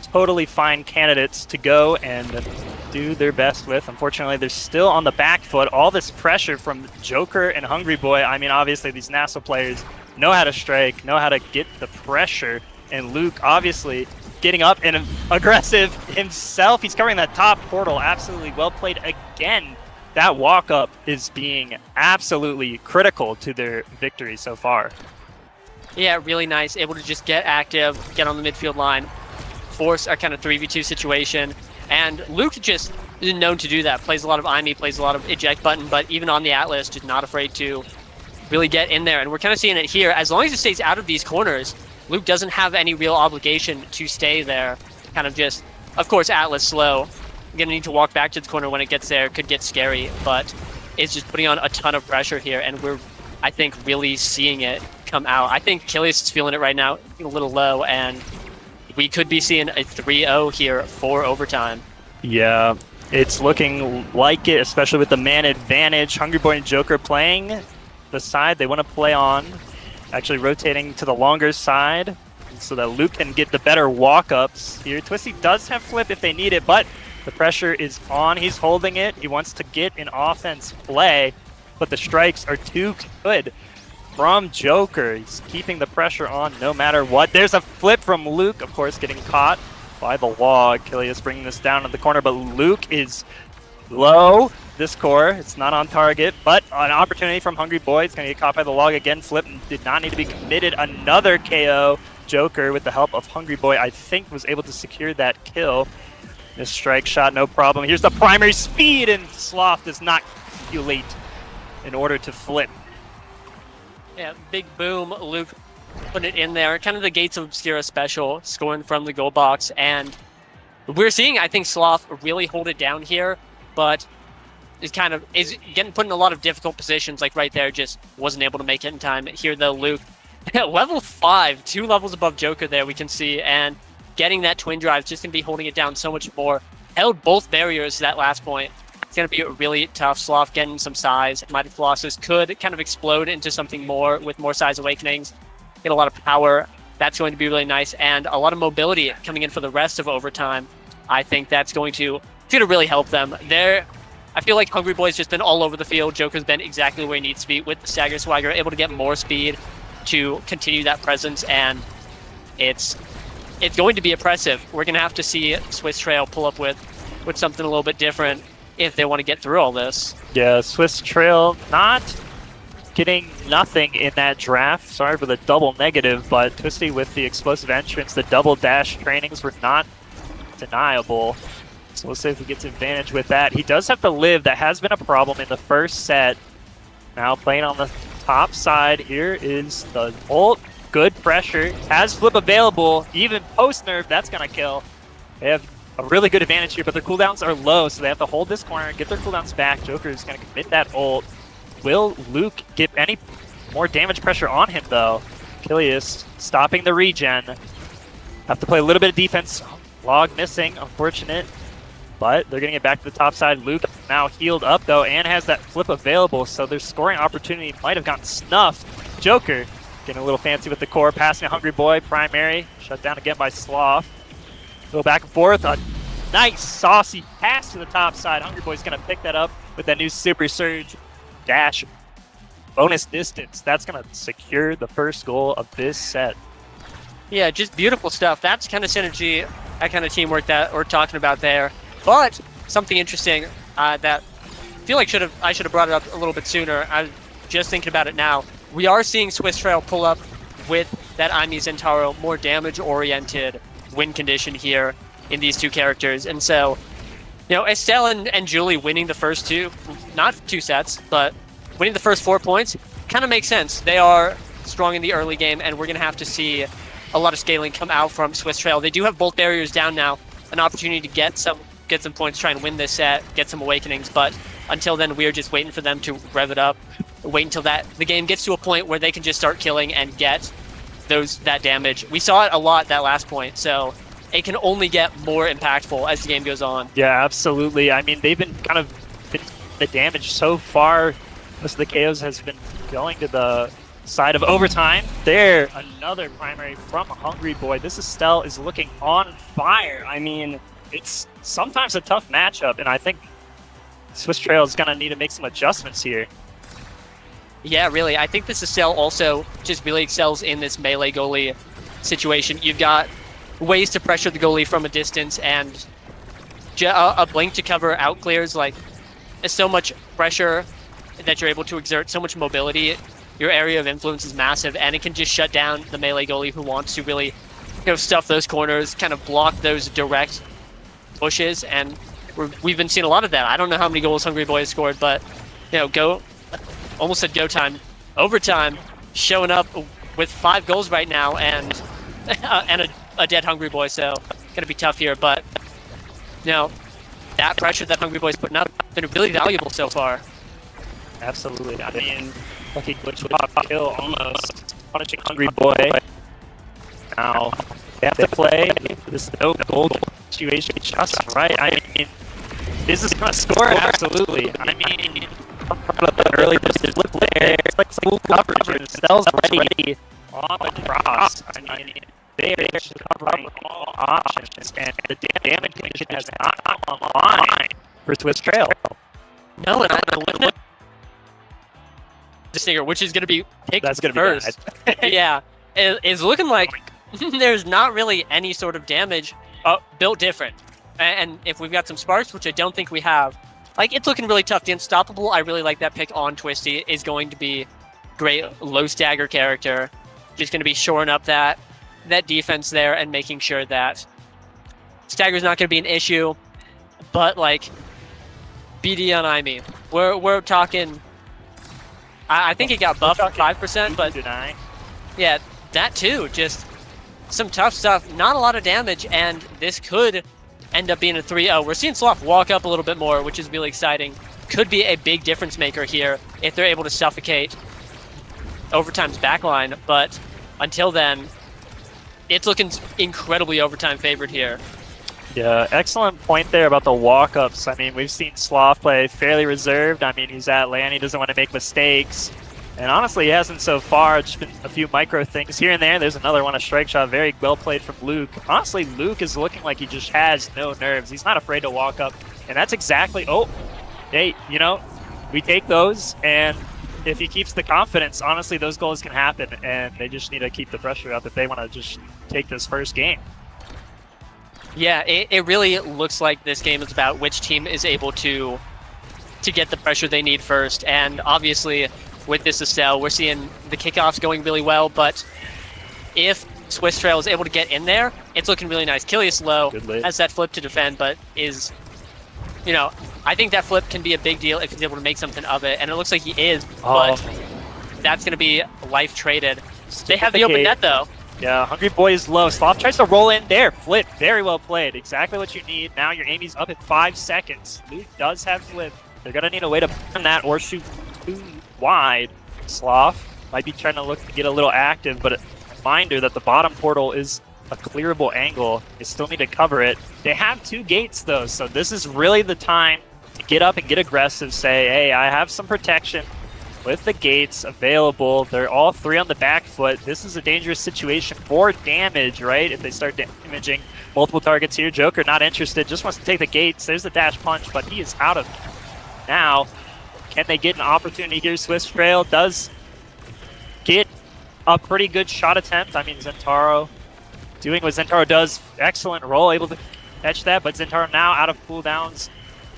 totally fine candidates to go and do their best with. Unfortunately, they're still on the back foot. All this pressure from Joker and Hungry Boy. I mean, obviously, these NASA players know how to strike, know how to get the pressure, and Luke, obviously, getting up and aggressive himself. He's covering that top portal. Absolutely well played again. That walk-up is being absolutely critical to their victory so far. Yeah, really nice. Able to just get active, get on the midfield line, force a kind of 3v2 situation. And Luke just is known to do that. Plays a lot of IME, plays a lot of eject button, but even on the Atlas, just not afraid to really get in there. And we're kind of seeing it here. As long as it stays out of these corners, Luke doesn't have any real obligation to stay there. Kind of just, of course, Atlas slow. Gonna need to walk back to the corner when it gets there. Could get scary, but it's just putting on a ton of pressure here, and we're, I think, really seeing it come out. I think Kilius is feeling it right now, a little low, and we could be seeing a 3-0 here for overtime. Yeah, it's looking like it, especially with the man advantage. Hungry Boy and Joker playing the side they want to play on. Actually rotating to the longer side so that Luke can get the better walk-ups here. Twisty does have flip if they need it, but the pressure is on. He's holding it. He wants to get an offense play, but the strikes are too good from Joker. He's keeping the pressure on no matter what. There's a flip from Luke, of course, getting caught by the log. Kilius bringing this down in the corner, but Luke is low. This core, it's not on target, but an opportunity from Hungry Boy. It's going to get caught by the log again. Flip did not need to be committed. Another KO. Joker, with the help of Hungry Boy, I think was able to secure that kill. This strike shot, no problem. Here's the primary speed, and Sloth does not calculate in order to flip. Yeah, big boom. Luke putting it in there. Kind of the Gates of Obscura special, scoring from the goal box. And we're seeing, I think, Sloth really hold it down here, but is getting put in a lot of difficult positions, like right there, just wasn't able to make it in time. Here, though, Luke, level 5, 2 levels above Joker there, we can see, and getting that twin drive is just going to be holding it down so much more. Held both barriers to that last point. It's going to be really tough. Sloth getting some size. Mighty Colossus could kind of explode into something more with more size awakenings. Get a lot of power. That's going to be really nice, and a lot of mobility coming in for the rest of overtime. I think that's going to really help them. I feel like Hungry Boy's just been all over the field. Joker's been exactly where he needs to be with the Stagger Swagger, able to get more speed to continue that presence, and it's going to be oppressive. We're going to have to see Swiss Trail pull up with something a little bit different if they want to get through all this. Yeah, Swiss Trail not getting nothing in that draft. Sorry for the double negative, but Twisty with the explosive entrance, the double dash trainings were not deniable. So we'll see if he gets advantage with that. He does have to live. That has been a problem in the first set. Now playing on the top side. Here is the ult. Good pressure. Has flip available. Even post-nerf, that's going to kill. They have a really good advantage here, but their cooldowns are low, so they have to hold this corner and get their cooldowns back. Joker is going to commit that ult. Will Luke get any more damage pressure on him, though? Kilius stopping the regen. Have to play a little bit of defense. Log missing, unfortunate. But they're getting it back to the top side. Luke now healed up, though, and has that flip available, so their scoring opportunity might have gotten snuffed. Joker getting a little fancy with the core, passing a Hungry Boy, primary. Shut down again by Sloth. Go back and forth. A nice, saucy pass to the top side. Hungry Boy's going to pick that up with that new Super Surge dash bonus distance. That's going to secure the first goal of this set. Yeah, just beautiful stuff. That's kind of synergy, that kind of teamwork that we're talking about there. But something interesting that I feel like I should have brought it up a little bit sooner. I'm just thinking about it now. We are seeing Swiss Trail pull up with that Aimi Zentaro more damage-oriented win condition here in these two characters. And so, Estelle and Julie winning the first not 2 sets, but winning the first 4 points kind of makes sense. They are strong in the early game, and we're going to have to see a lot of scaling come out from Swiss Trail. They do have both barriers down now, an opportunity to get some points, try and win this set, get some awakenings, but until then we're just waiting for them to rev it up, wait until the game gets to a point where they can just start killing and get that damage. We saw it a lot that last point, so it can only get more impactful as the game goes on. Yeah, absolutely. I mean, they've been the damage so far. Most of the KOs has been going to the side of overtime. There, another primary from Hungry Boy. This Estelle is looking on fire. I mean, it's sometimes a tough matchup, and I think Swiss Trail is going to need to make some adjustments here. Yeah, really. I think this Estelle also just really excels in this melee goalie situation. You've got ways to pressure the goalie from a distance, and a blink to cover out clears. Like, there's so much pressure that you're able to exert, so much mobility. Your area of influence is massive, and it can just shut down the melee goalie who wants to really stuff those corners, kind of block those direct pushes, and we've been seeing a lot of that. I don't know how many goals Hungry Boy has scored, but almost said go time, overtime, showing up with 5 goals right now, and a dead Hungry Boy, so gonna be tough here. But that pressure that Hungry Boy's putting up has been really valuable so far. Absolutely. I mean, lucky glitch with a kill almost, punishing Hungry Boy. Now they have to play this no gold situation just right. I mean, is this gonna score? Absolutely. I mean, early this flip there. It's like full coverage. Estelle's ready on the cross. I mean, they're just covering all options, and the damage condition has not come online for Swiss Trail. No, and the Stinger, which is going to be picked That's gonna be first. Yeah, it's looking like there's not really any sort of damage built different. And if we've got some sparks, which I don't think we have, like, it's looking really tough. The Unstoppable, I really like that pick on Twisty, is going to be great low stagger character. Just going to be shoring up that defense there and making sure that stagger's not going to be an issue. But, like, BD on IME, we're talking. I think it got buffed for 5%, but yeah, that too. Just some tough stuff. Not a lot of damage, and this could end up being a 3-0. We're seeing Sloth walk up a little bit more, which is really exciting. Could be a big difference maker here if they're able to suffocate Overtime's backline. But until then, it's looking incredibly Overtime favored here. Yeah, excellent point there about the walk-ups. I mean, we've seen Sloth play fairly reserved. I mean, he's at lane, he doesn't want to make mistakes. And honestly, he hasn't so far. Just been a few micro things here and there. There's another one, a strike shot. Very well played from Luke. Honestly, Luke is looking like he just has no nerves. He's not afraid to walk up. And that's exactly... Oh, hey, you know, we take those. And if he keeps the confidence, honestly, those goals can happen. And they just need to keep the pressure up if they want to just take this first game. Yeah, it really looks like this game is about which team is able to get the pressure they need first. And obviously, with this Estelle, we're seeing the kickoffs going really well, but if Swiss Trail is able to get in there, it's looking really nice. Kilius low has that flip to defend, but is, you know, I think that flip can be a big deal if he's able to make something of it, and it looks like he is, but that's going to be life traded. They have the open net, though. Yeah, Hungry Boy is low. Sloth tries to roll in there. Flip. Very well played. Exactly what you need. Now your Amy's up at 5 seconds. Luke does have flip. They're going to need a way to burn that or shoot too wide. Sloth might be trying to look to get a little active, but a reminder that the bottom portal is a clearable angle. They still need to cover it. They have 2 gates, though, so this is really the time to get up and get aggressive. Say, hey, I have some protection. With the gates available, they're all 3 on the back foot. This is a dangerous situation for damage, right? If they start damaging multiple targets here. Joker not interested, just wants to take the gates. There's the dash punch, but he is out of now. Can they get an opportunity here? Swiss Trail does get a pretty good shot attempt. I mean, Zentaro doing what Zentaro does. Excellent roll, able to catch that, but Zentaro now out of cooldowns,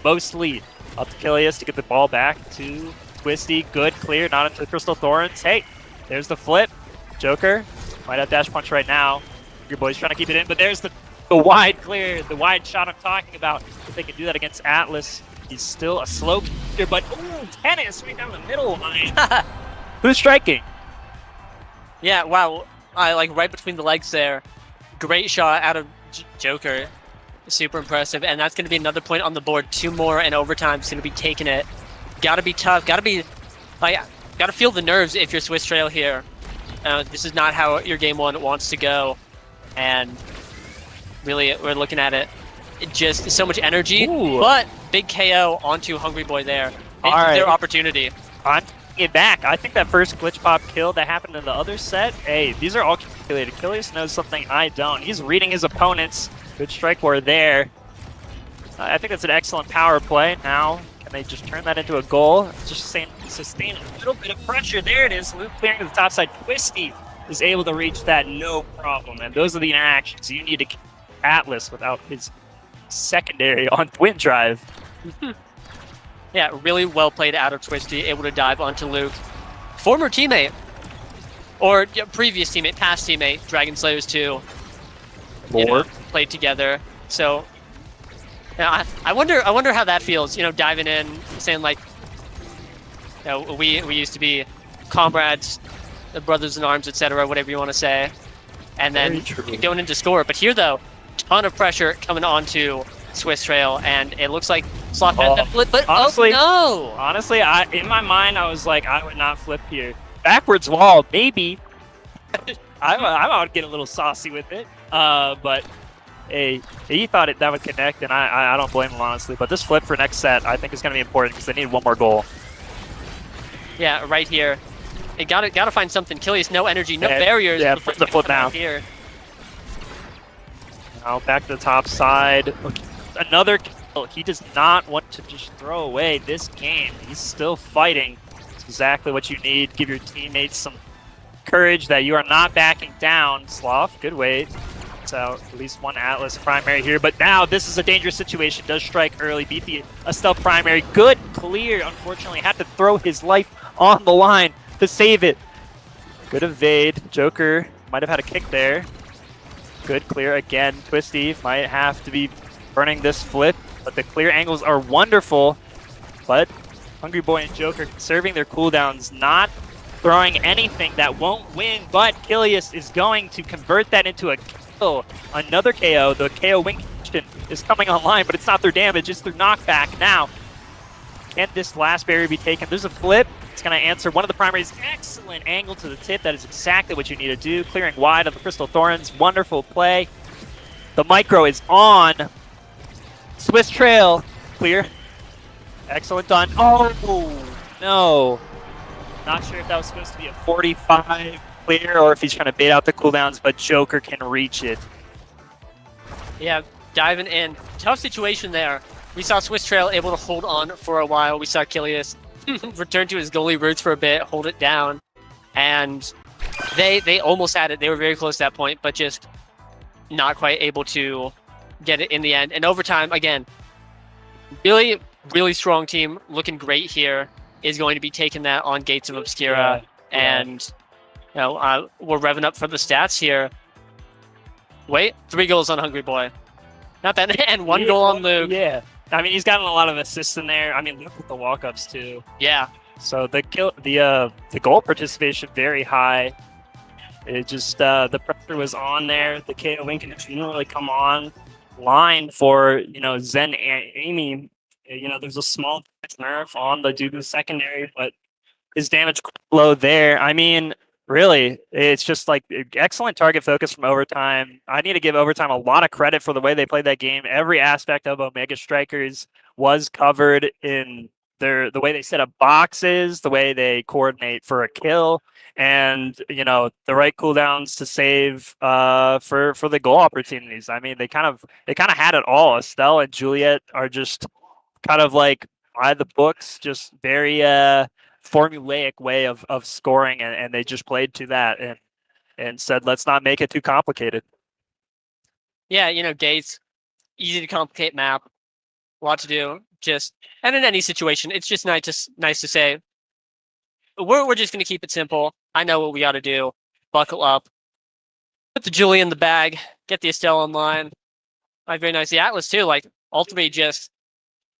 mostly up to Kilius to get the ball back to Twisty. Good clear, not into the Crystal Thorns. Hey, there's the flip. Joker might have dash punch right now. Your boy's trying to keep it in, but there's the wide clear, the wide shot I'm talking about. If they can do that against Atlas, he's still a slow kicker, but ooh, tennis right down the middle line. Who's striking? Yeah, wow. Like right between the legs there. Great shot out of Joker. Super impressive. And that's going to be another point on the board. 2 more and overtime's going to be taking it. Got to be tough. Got to be, like, got to feel the nerves if you're Swiss Trail here. This is not how your game 1 wants to go. And really, we're looking at it. Just so much energy. Ooh. But big KO onto Hungry Boy there. Their opportunity. I'm taking it back. I think that first glitch pop kill that happened in the other set, hey, these are all calculated. Kilius knows something I don't. He's reading his opponents. Good strike war there. I think that's an excellent power play. Now, can they just turn that into a goal? Just sustain a little bit of pressure. There it is. Luke clearing to the top side. Twisty is able to reach that no problem. And those are the interactions you need to keep Atlas without his secondary on Twin Drive. Yeah, really well played out of Twisty, able to dive onto Luke. Former teammate, or previous teammate, past teammate, Dragon Slayers 2. Played together. So, yeah, I wonder how that feels. You know, diving in, saying like, you know, we used to be comrades, brothers in arms, etc., whatever you want to say, and then going into score. But here, though, ton of pressure coming onto Swiss Trail, and it looks like Sloth had that flip, but honestly, oh no! Honestly, in my mind, I was like, I would not flip here. Backwards wall, maybe. I would get a little saucy with it, but hey, he thought that would connect, and I don't blame him, honestly. But this flip for next set, I think is going to be important because they need 1 more goal. Yeah, right here. They gotta find something. Kilius, no energy, no barriers. Yeah, the flip now. Here. Now back to the top side. Another kill. He does not want to just throw away this game. He's still fighting It's exactly what you need. Give your teammates some courage that you are not backing down. Sloth, good wait. So at least one Atlas primary here, but now this is a dangerous situation. Does strike early, beat the Estelle primary. Good clear, unfortunately had to throw his life on the line to save it. Good evade, Joker might have had a kick there. Good clear again, Twisty might have to be burning this flip, but the clear angles are wonderful. But Hungry Boy and Joker conserving their cooldowns, not throwing anything that won't win, but Kilius is going to convert that into a kill. Another KO. The KO win condition is coming online, but it's not their damage, it's their knockback now. Can this last barrier be taken? There's a flip. It's going to answer one of the primaries. Excellent angle to the tip. That is exactly what you need to do. Clearing wide of the Crystal Thorns. Wonderful play. The micro is on. Swiss Trail. Clear. Excellent done. Oh, no. Not sure if that was supposed to be a 45 clear or if he's trying to bait out the cooldowns, but Joker can reach it. Yeah, diving in. Tough situation there. We saw Swiss Trail able to hold on for a while. We saw Kilius return to his goalie roots for a bit, hold it down. And they almost had it. They were very close to that point, but just not quite able to get it in the end. And overtime, again, really, really strong team. Looking great here. Is going to be taking that on Gates of Obscura. And you know, we're revving up for the stats here. Wait, 3 goals on Hungry Boy. Not bad. And 1 goal on Luke. Yeah. I mean, he's gotten a lot of assists in there. I mean, look at the walk-ups too. Yeah. So the goal participation very high. It just the pressure was on there. The KO win condition didn't really come on line for Zen and Amy. There's a small nerf on the Dooku secondary, but his damage low there. I mean, really, it's just like excellent target focus from Overtime. I need to give Overtime a lot of credit for the way they played that game. Every aspect of Omega Strikers was covered in the way they set up boxes, the way they coordinate for a kill, and the right cooldowns to save for the goal opportunities. I mean, they kind of had it all. Estelle and Juliet are just kind of like by the books, just very formulaic way of scoring, and they just played to that and said, let's not make it too complicated. Yeah, Gates, easy to complicate map, a lot to do. And in any situation, it's just nice to say, we're just gonna keep it simple. I know what we got to do. Buckle up, put the Julie in the bag, get the Estelle online. Very nice. The Atlas too, like ultimately just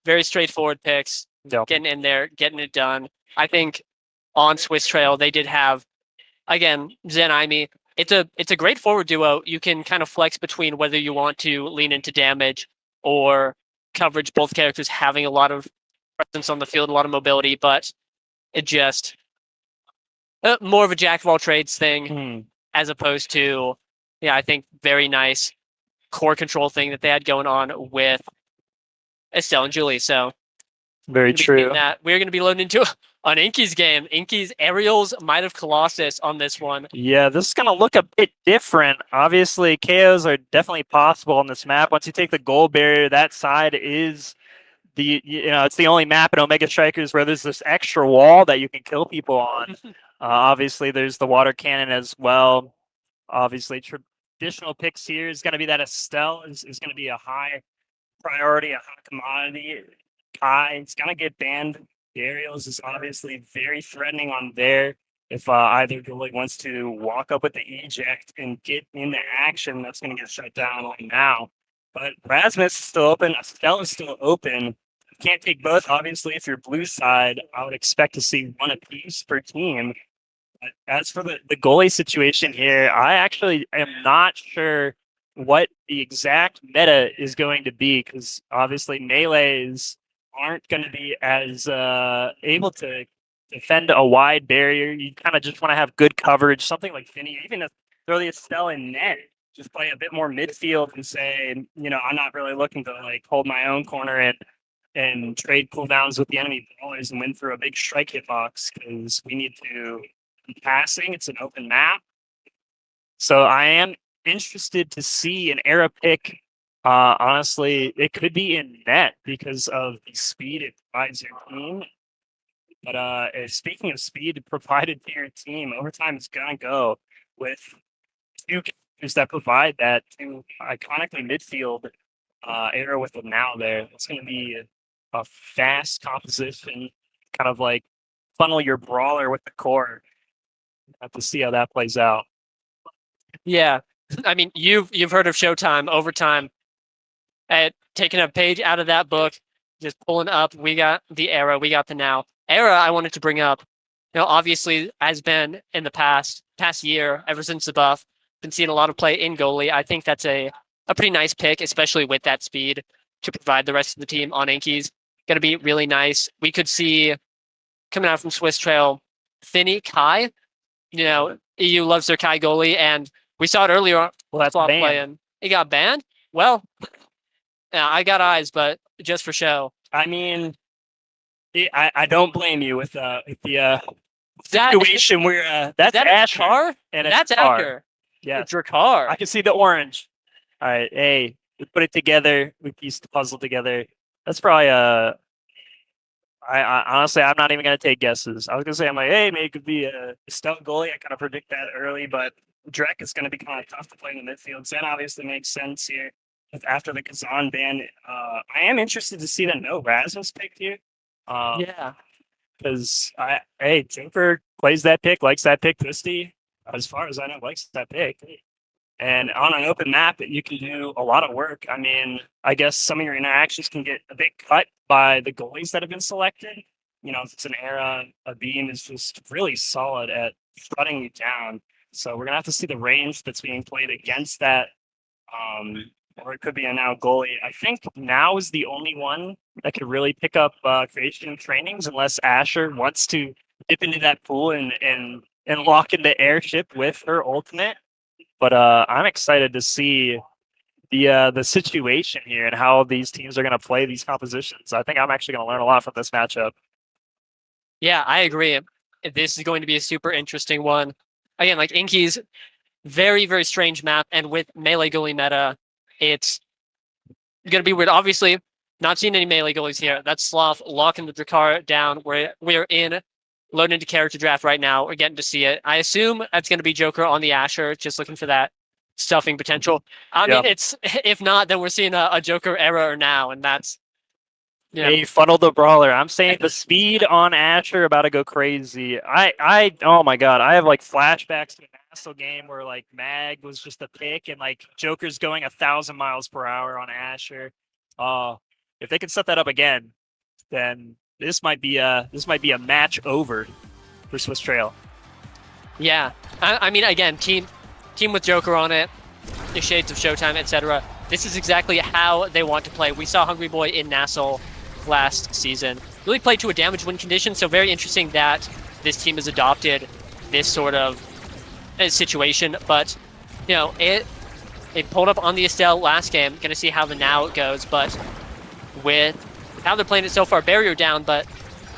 very straightforward picks. Yep. Getting in there, getting it done. I think on Swiss Trail they did have, again, Zen Aimi. It's a great forward duo. You can kind of flex between whether you want to lean into damage or coverage. Both characters having a lot of presence on the field, a lot of mobility, but it just more of a jack of all trades thing as opposed to, I think very nice core control thing that they had going on with Estelle and Julie. So very true. We're going to be loading into an Inky's game. Inky's Aerials Might of Colossus on this one. Yeah, this is going to look a bit different. Obviously, KOs are definitely possible on this map. Once you take the goal barrier, that side is it's the only map in Omega Strikers where there's this extra wall that you can kill people on. Obviously, there's the water cannon as well. Obviously, traditional picks here is going to be that Estelle is going to be a high priority, a hot commodity. Kai, it's gonna get banned. The aerials is obviously very threatening on there. If either goalie wants to walk up with the eject and get into action, that's gonna get shut down right now. But Rasmus is still open. Estelle is still open. Can't take both. Obviously, if you're blue side, I would expect to see one apiece per team. But as for the goalie situation here, I actually am not sure what the exact meta is going to be, because obviously melees aren't going to be as able to defend a wide barrier. You kind of just want to have good coverage, something like Finny, even if throw the Estelle in net, just play a bit more midfield and say, I'm not really looking to like hold my own corner and trade cooldowns with the enemy brawlers and win through a big strike hitbox, because we need to be passing. It's an open map. So I am interested to see an era pick. Honestly, it could be in net because of the speed it provides your team. But speaking of speed provided to your team, overtime is gonna go with two characters that provide that to iconically midfield era with them now. There, it's gonna be a fast composition, kind of like funnel your brawler with the core. Have to see how that plays out. Yeah, I mean, you've heard of Showtime, overtime. Taking a page out of that book, just pulling up. We got the era, we got the now. Era, I wanted to bring up, obviously has been in the past year, ever since the buff, been seeing a lot of play in goalie. I think that's a pretty nice pick, especially with that speed to provide the rest of the team on Inkies. Going to be really nice. We could see coming out from Swiss Trail, Finny Kai. EU loves their Kai goalie, and we saw it earlier. Well, that's banned. Playing. He got banned. Well, yeah, I got eyes, but just for show. I mean, I don't blame you with the situation where that's Asher. And that's Asher. Yeah, it's Drakkar. I can see the orange. All right, hey, we put it together. We pieced the puzzle together. That's probably I honestly, I'm not even gonna take guesses. I was gonna say, I'm like, hey, maybe it could be a stout goalie. I kind of predict that early, but Drek is gonna be kind of tough to play in the midfield. So that obviously makes sense here. After the Kazan ban, I am interested to see that no Raz was picked here. Yeah, because Joker plays that pick, likes that pick. Twisty, as far as I know, likes that pick. And on an open map, you can do a lot of work. I mean, I guess some of your interactions can get a bit cut by the goalies that have been selected. If it's an era, a beam is just really solid at shutting you down. So we're gonna have to see the range that's being played against that. Or it could be a now goalie. I think now is the only one that could really pick up creation trainings, unless Asher wants to dip into that pool and lock into airship with her ultimate. But I'm excited to see the situation here and how these teams are going to play these compositions. I think I'm actually going to learn a lot from this matchup. Yeah, I agree. This is going to be a super interesting one. Again, like Inky's very, very strange map, and with melee goalie meta, it's going to be weird. Obviously, not seeing any melee goalies here. That's Sloth locking the Drakkar down. We're in loading into character draft right now. We're getting to see it. I assume that's going to be Joker on the Asher, just looking for that stuffing potential. I mean, it's if not, then we're seeing a Joker error now, and that's They funneled the brawler. I'm saying the speed on Asher about to go crazy. Oh my god, I have like flashbacks to a Nassau game where like Mag was just a pick and like Joker's going 1,000 miles per hour on Asher. If they can set that up again, then this might be a match over for Swiss Trail. Yeah, I mean, again, team with Joker on it, the shades of Showtime, etc. This is exactly how they want to play. We saw Hungry Boy in Nassau last season. Really played to a damage win condition, so very interesting that this team has adopted this sort of situation. But, it pulled up on the Estelle last game. Going to see how the now goes, but with how they're playing it so far, barrier down, but,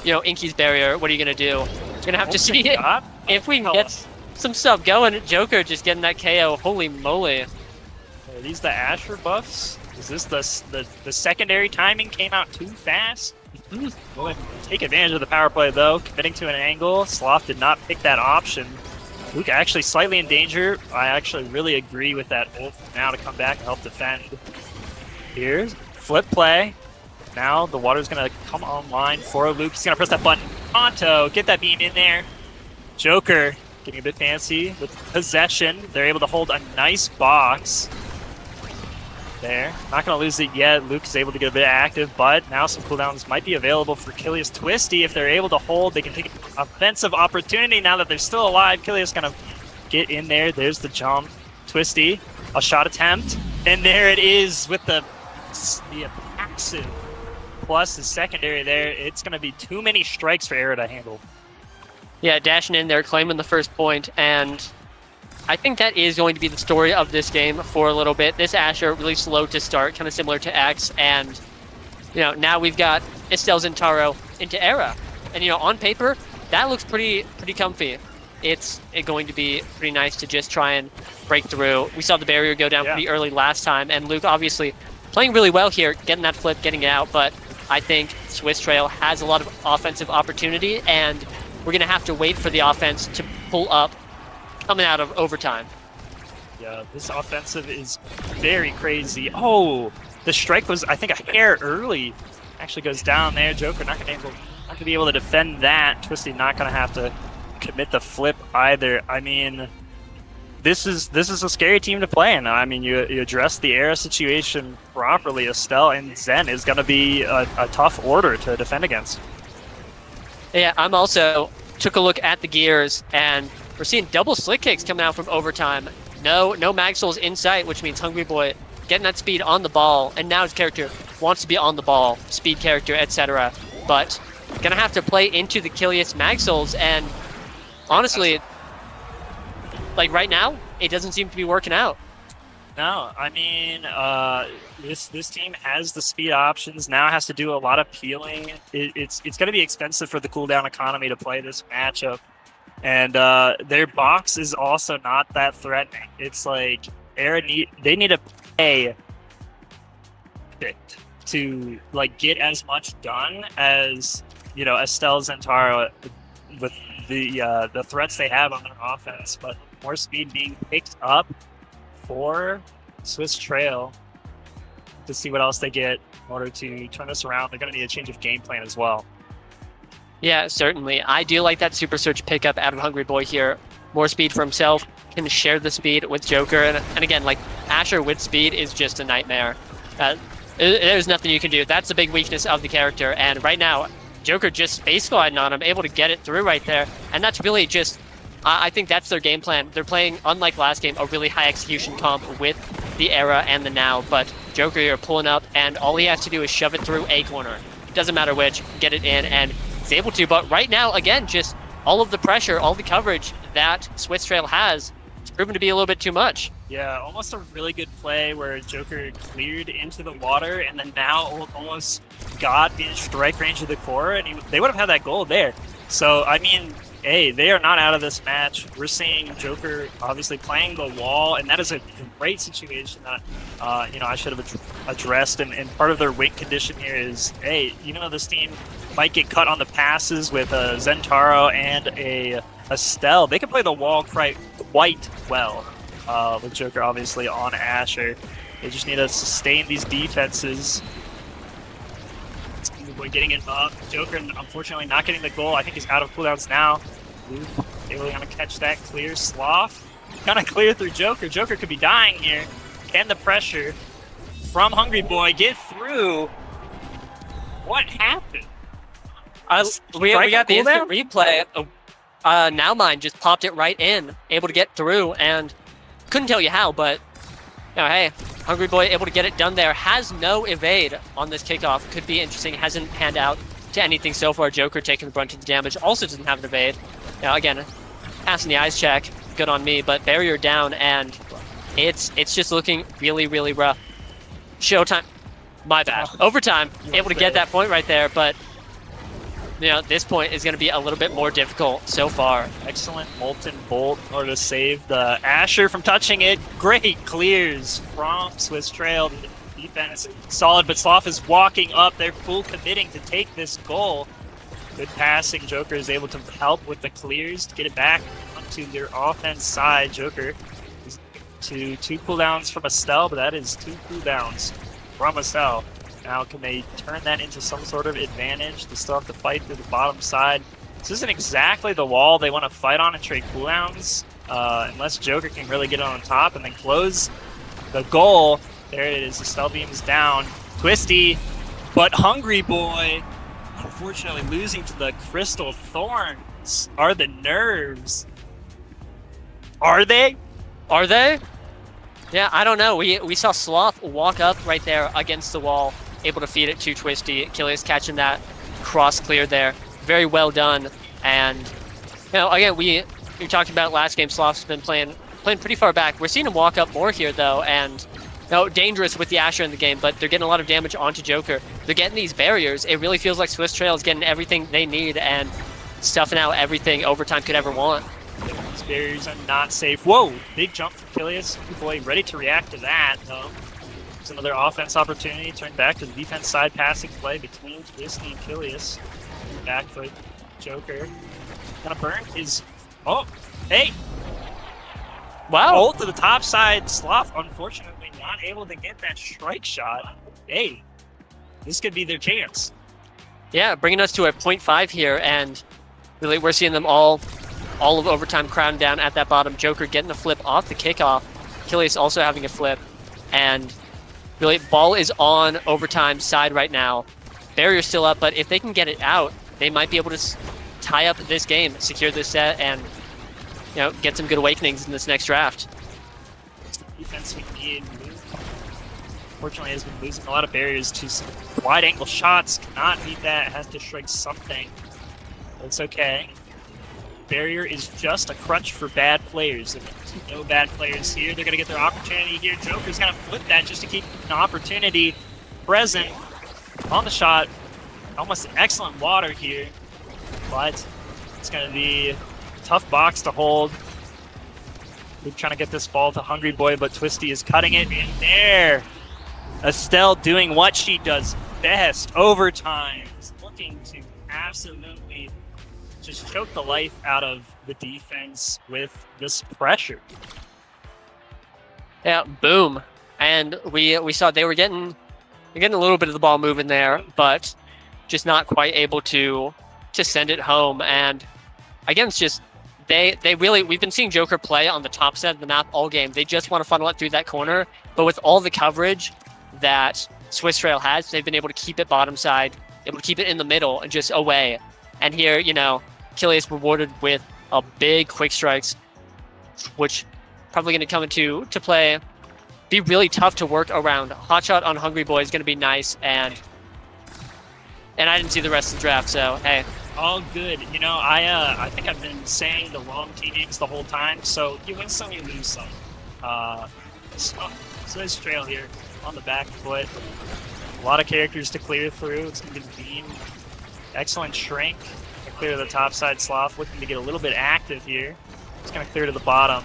Inky's barrier, what are you going to do? You're going to have to see it. If we can get some stuff going, Joker just getting that KO. Holy moly. Are these the Asher buffs? Is this the secondary timing came out too fast? Go ahead and take advantage of the power play, though. Committing to an angle. Sloth did not pick that option. Luke actually slightly in danger. I actually really agree with that ult now to come back and help defend. Here's flip play. Now the water's going to come online for Luke. He's going to press that button. Ponto, get that beam in there. Joker getting a bit fancy with possession. They're able to hold a nice box. There. Not going to lose it yet. Luke is able to get a bit active, but now some cooldowns might be available for Kilius Twisty. If they're able to hold, they can take an offensive opportunity now that they're still alive. Kilius going to get in there. There's the jump. Twisty, a shot attempt. And there it is with the passive plus the secondary there. It's going to be too many strikes for Era to handle. Yeah, dashing in there, claiming the first point, and I think that is going to be the story of this game for a little bit. This Asher really slow to start, kind of similar to X, and now we've got Estelle Zentaro into Era, and on paper that looks pretty comfy. It's going to be pretty nice to just try and break through. We saw the barrier go down pretty early last time, and Luke obviously playing really well here, getting that flip, getting it out, but I think Swiss Trail has a lot of offensive opportunity, and we're going to have to wait for the offense to pull up coming out of overtime. Yeah, this offensive is very crazy. Oh, the strike was, I think, a hair early. Actually goes down there. Joker not going to be able to defend that. Twisty not going to have to commit the flip either. I mean, this is a scary team to play in. I mean, you address the era situation properly. Estelle and Zen is going to be a tough order to defend against. Yeah, I'm also took a look at the gears, and we're seeing double slick kicks coming out from overtime. No mag souls in sight, which means Hungry Boy getting that speed on the ball, and now his character wants to be on the ball, speed character, etc. But gonna have to play into the Kilius mag souls, and honestly, like right now, it doesn't seem to be working out. No, I mean, this team has the speed options, now has to do a lot of peeling. It's going to be expensive for the cooldown economy to play this matchup. And their box is also not that threatening. It's like, they need to pay to like get as much done as, you know, Estelle Zentaro with the threats they have on their offense. But more speed being picked up for Swiss Trail to see what else they get in order to turn this around. They're going to need a change of game plan as well. Yeah, certainly. I do like that Super Surge pickup out of Hungry Boy here. More speed for himself, can share the speed with Joker. And again, like, Asher with speed is just a nightmare. There's nothing you can do. That's the big weakness of the character. And right now, Joker just space gliding on him, able to get it through right there. And that's really just, I think that's their game plan. They're playing, unlike last game, a really high execution comp with the era and the now. But Joker here pulling up, and all he has to do is shove it through a corner. Doesn't matter which, get it in, and he's able to. But right now, again, just all of the pressure, all the coverage that Swiss Trail has, it's proven to be a little bit too much. Yeah, almost a really good play where Joker cleared into the water and then now almost got in strike range of the core, and they would have had that goal there. So, I mean, hey, they are not out of this match. We're seeing Joker obviously playing the wall, and that is a great situation that, I should have addressed. And part of their win condition here is, hey, even though this team might get cut on the passes with a Zentaro and a Estelle, they can play the wall quite well. With Joker obviously on Asher. They just need to sustain these defenses. We're getting it up. Joker, unfortunately, not getting the goal. I think he's out of cooldowns now. Luke able to kind of catch that clear. Sloth kind of clear through Joker. Joker could be dying here. Can the pressure from Hungry Boy get through? What happened? We got the instant replay. Now Mine just popped it right in, able to get through, and couldn't tell you how, but hey, Hungry Boy able to get it done there. Has no evade on this kickoff. Could be interesting. Hasn't panned out to anything so far. Joker taking the brunt of the damage. Also doesn't have an evade. Now again, passing the eyes check. Good on me, but barrier down, and it's just looking really, really rough. Showtime. My bad. Overtime. Able to get that point right there, but this point is going to be a little bit more difficult so far. Excellent Molten Bolt in order to save the Asher from touching it. Great clears from Swiss Trail. The defense solid, but Sloth is walking up. They're full committing to take this goal. Good passing. Joker is able to help with the clears to get it back onto their offense side. Joker is to 2 cooldowns from Estelle, but that is 2 cooldowns from Estelle. Now, can they turn that into some sort of advantage? They still have to fight through the bottom side. This isn't exactly the wall they want to fight on and trade cooldowns, unless Joker can really get it on top and then close the goal. There it is. The Estelle beam is down. Twisty, but Hungry Boy, unfortunately losing to the Crystal Thorns. Are the nerves? Are they? Are they? Yeah, I don't know. We saw Sloth walk up right there against the wall, able to feed it to Twisty. Achilles catching that cross clear there. Very well done. And, again, we talked about last game. Sloth's been playing pretty far back. We're seeing him walk up more here, though, and dangerous with the Asher in the game, but they're getting a lot of damage onto Joker. They're getting these barriers. It really feels like Swiss Trail is getting everything they need and stuffing out everything Overtime could ever want. These barriers are not safe. Whoa! Big jump from Kilius. Good boy, ready to react to that, though. There's another offense opportunity. Turn back to the defense side passing play between Twisty and Kilius. Back foot Joker. Gonna burn his. Oh, hey! Wow. Ult to the top side. Sloth, unfortunately, not able to get that strike shot. Hey, this could be their chance. Yeah, bringing us to a 0.5 here, and really we're seeing them all of overtime crowding down at that bottom. Joker getting a flip off the kickoff. Kilius also having a flip, and really ball is on overtime side right now. Barrier's still up, but if they can get it out, they might be able to tie up this game, secure this set, and get some good awakenings in this next draft. Defense we need. Unfortunately, has been losing a lot of barriers to some wide angle shots. Cannot beat that. Has to strike something. It's okay. Barrier is just a crutch for bad players. If there's no bad players here, they're going to get their opportunity here. Joker's going to flip that just to keep an opportunity present on the shot. Almost excellent water here, but it's going to be a tough box to hold. We're trying to get this ball to Hungry Boy, but Twisty is cutting it in there. Estelle doing what she does best, overtime, looking to absolutely just choke the life out of the defense with this pressure. Yeah, boom. And we saw they were getting a little bit of the ball moving there, but just not quite able to send it home. And again, it's just we've been seeing Joker play on the top side of the map all game. They just want to funnel it through that corner, but with all the coverage that Swiss Trail has, they've been able to keep it bottom side, able to keep it in the middle and just away. And here, Kilius rewarded with a big quick strikes, which probably going to come into play, be really tough to work around. Hotshot on Hungry Boy is going to be nice, and I didn't see the rest of the draft, so hey. All good. I think I've been saying the wrong team names the whole time, so you win some, you lose some. Swiss Trail here on the back foot. A lot of characters to clear through. It's going to be Beam. Excellent Shrink. Clear the top side. Sloth looking to get a little bit active here. It's going to clear to the bottom.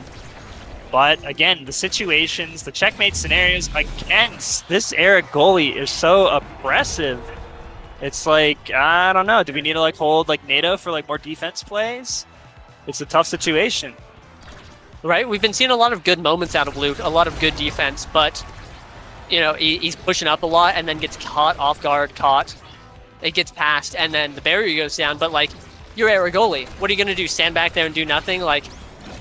But again, the situations, the checkmate scenarios against this Eric goalie is so oppressive. It's like, I don't know. Do we need to hold NATO for more defense plays? It's a tough situation. Right? We've been seeing a lot of good moments out of Luke, a lot of good defense, but he's pushing up a lot and then gets caught off guard, it gets passed, and then the barrier goes down. But you're a goalie. What are you gonna do? Stand back there and do nothing?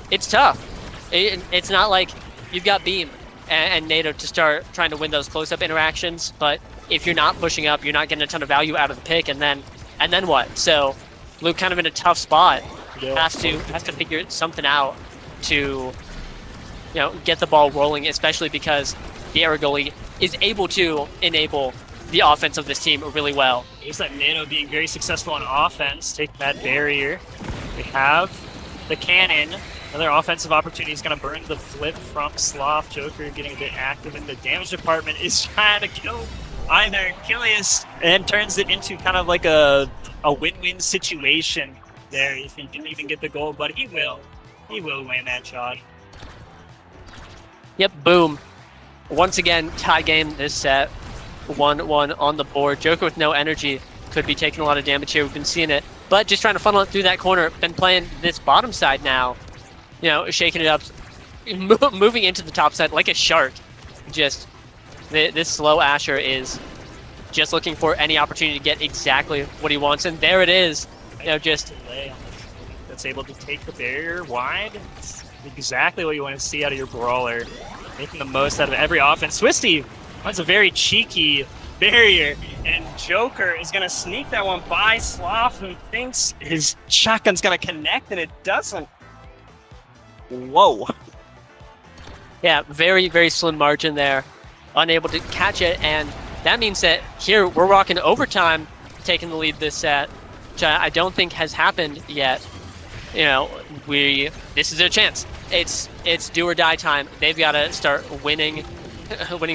It's tough. It's not like you've got Beam and NATO to start trying to win those close-up interactions. But if you're not pushing up, you're not getting a ton of value out of the pick, and then what? So Luke kind of in a tough spot. Yeah. Has to figure something out to get the ball rolling, especially because the air goalie is able to enable the offense of this team really well. There's that NATO being very successful on offense, taking that barrier. We have the cannon. Another offensive opportunity is going to burn the flip from Sloth. Joker getting a bit active in the damage department is trying to kill either Kilius and turns it into kind of a win-win situation there if he didn't even get the goal, but he will. He will win that shot. Yep, boom. Once again, tie game this set. 1-1 on the board. Joker with no energy could be taking a lot of damage here. We've been seeing it. But just trying to funnel it through that corner. Been playing this bottom side now. Shaking it up. Moving into the top side like a shark. Just, this slow Asher is just looking for any opportunity to get exactly what he wants. And there it is. Just that's able to take the barrier wide. It's exactly what you want to see out of your brawler. Making the most out of every offense. Twisty finds a very cheeky barrier, and Joker is going to sneak that one by Sloth, who thinks his shotgun's going to connect, and it doesn't. Whoa. Yeah, very, very slim margin there. Unable to catch it, and that means that here we're rocking overtime, taking the lead this set, which I don't think has happened yet. This is their chance. It's do or die time. They've got to start winning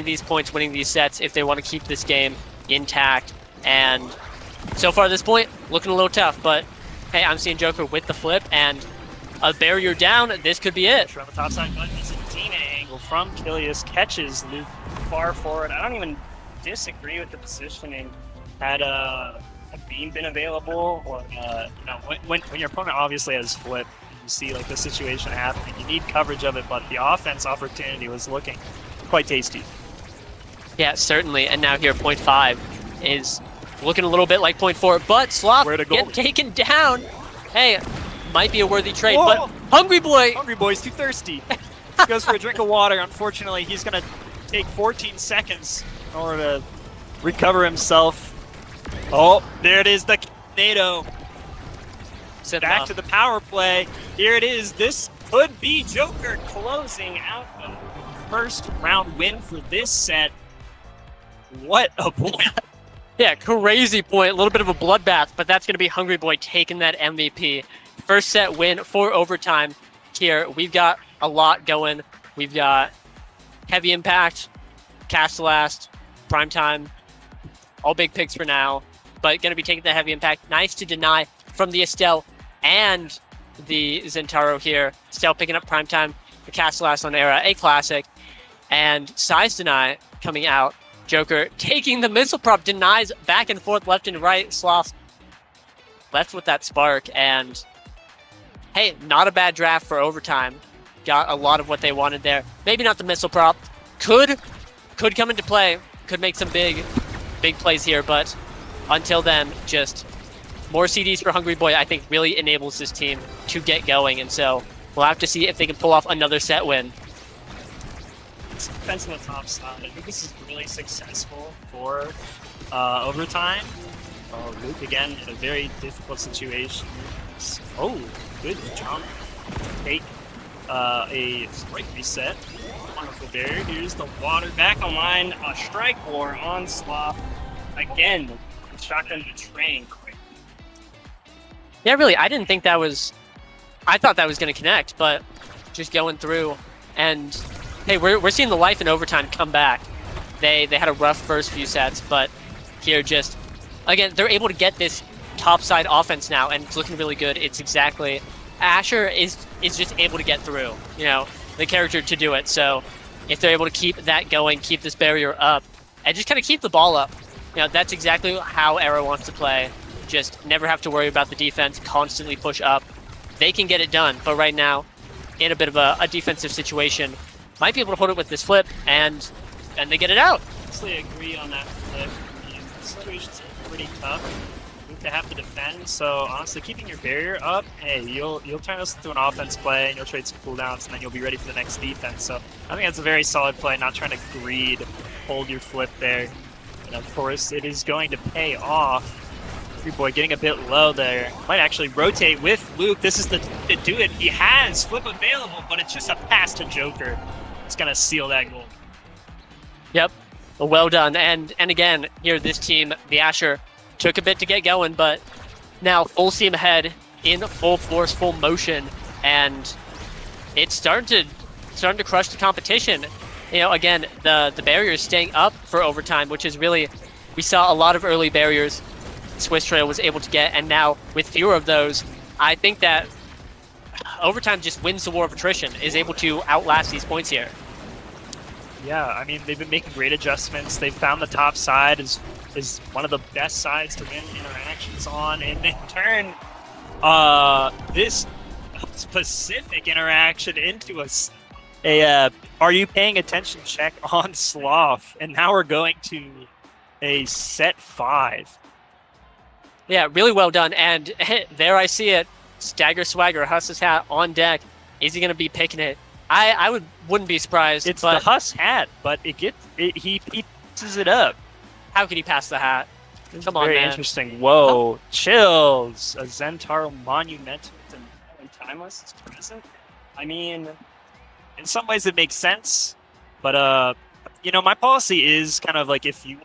these points, winning these sets if they want to keep this game intact. And so far at this point, looking a little tough, but hey, I'm seeing Joker with the flip and a barrier down. This could be it. On the top side button is a Dina angle from Kilius, catches Luke far forward. I don't even disagree with the positioning. Had a beam been available, or when your opponent obviously has flip, you see like the situation happening. You need coverage of it, but the offense opportunity was looking quite tasty. Yeah, certainly. And now here, 0.5 is looking a little bit like 0.4, but Sloth getting taken down. Hey, might be a worthy trade, but Hungry Boy's too thirsty. He goes for a drink of water. Unfortunately, he's going to take 14 seconds in order to recover himself. Oh, there it is, the tornado. Back to the power play. Here it is. This could be Joker closing out the first round win for this set. What a point. Yeah, crazy point. A little bit of a bloodbath, but that's going to be Hungry Boy taking that MVP. First set win for overtime here. We've got a lot going. We've got Heavy Impact, Cast Last, Primetime, all big picks for now, but going to be taking the Heavy Impact. Nice to deny from the Estelle and the Zentaro here. Estelle picking up Primetime, the Cast Last on Era, a classic, and Size Deny coming out. Joker taking the missile prop, denies back and forth, left and right. Sloth left with that spark, and hey, not a bad draft for overtime. Got a lot of what they wanted there. Maybe not the missile prop. Could come into play. Could make some big plays here, but until then, just more CDs for Hungry Boy, I think, really enables this team to get going, and so we'll have to see if they can pull off another set win. Defense on the top side. I think this is really successful for overtime. Oh, Luke again in a very difficult situation. Oh, good jump. Take a strike reset. Wonderful barrier. Here's the water back online. A strike war on Sloth. Again, shotgun betraying quick. Yeah, really, I didn't think that was... I thought that was going to connect, but just going through and... Hey, we're seeing the life in overtime come back. They had a rough first few sets, but here just, again, they're able to get this topside offense now, and it's looking really good. It's exactly, Asher is just able to get through, the character to do it. So if they're able to keep that going, keep this barrier up, and just kind of keep the ball up, that's exactly how Era wants to play. Just never have to worry about the defense, constantly push up. They can get it done, but right now, in a bit of a defensive situation, might be able to hold it with this flip, and they get it out. Honestly, agree on that flip. The situation's pretty tough to have to defend, so honestly, keeping your barrier up, hey, you'll turn this into an offense play, and you'll trade some cooldowns, and then you'll be ready for the next defense. So I think that's a very solid play, not trying to greed, hold your flip there. And of course, it is going to pay off. Boy getting a bit low there. Might actually rotate with Luke. This is the to do it. He has flip available, but it's just a pass to Joker. It's gonna seal that goal. Yep, well done. And again, here this team, the Asher, took a bit to get going, but now full steam ahead, in full force, full motion, and it's starting to crush the competition. Again, the barrier is staying up for overtime, which is really, we saw a lot of early barriers Swiss Trail was able to get, and now with fewer of those, I think that overtime just wins the war of attrition, is able to outlast these points here. Yeah, I mean, they've been making great adjustments. They've found the top side is one of the best sides to win interactions on, and in turn, this specific interaction into a are you paying attention check on Sloth, and now we're going to a set 5. Yeah, really well done, and there I see it. Stagger Swagger, Huss's hat on deck. Is he going to be picking it? I wouldn't be surprised. It's the Huss hat, but he passes it up. How could he pass the hat? Come on, very man. Interesting. Whoa, chills. A Zentaro monumental and timeless is present. I mean, in some ways it makes sense, but my policy is kind of like, if you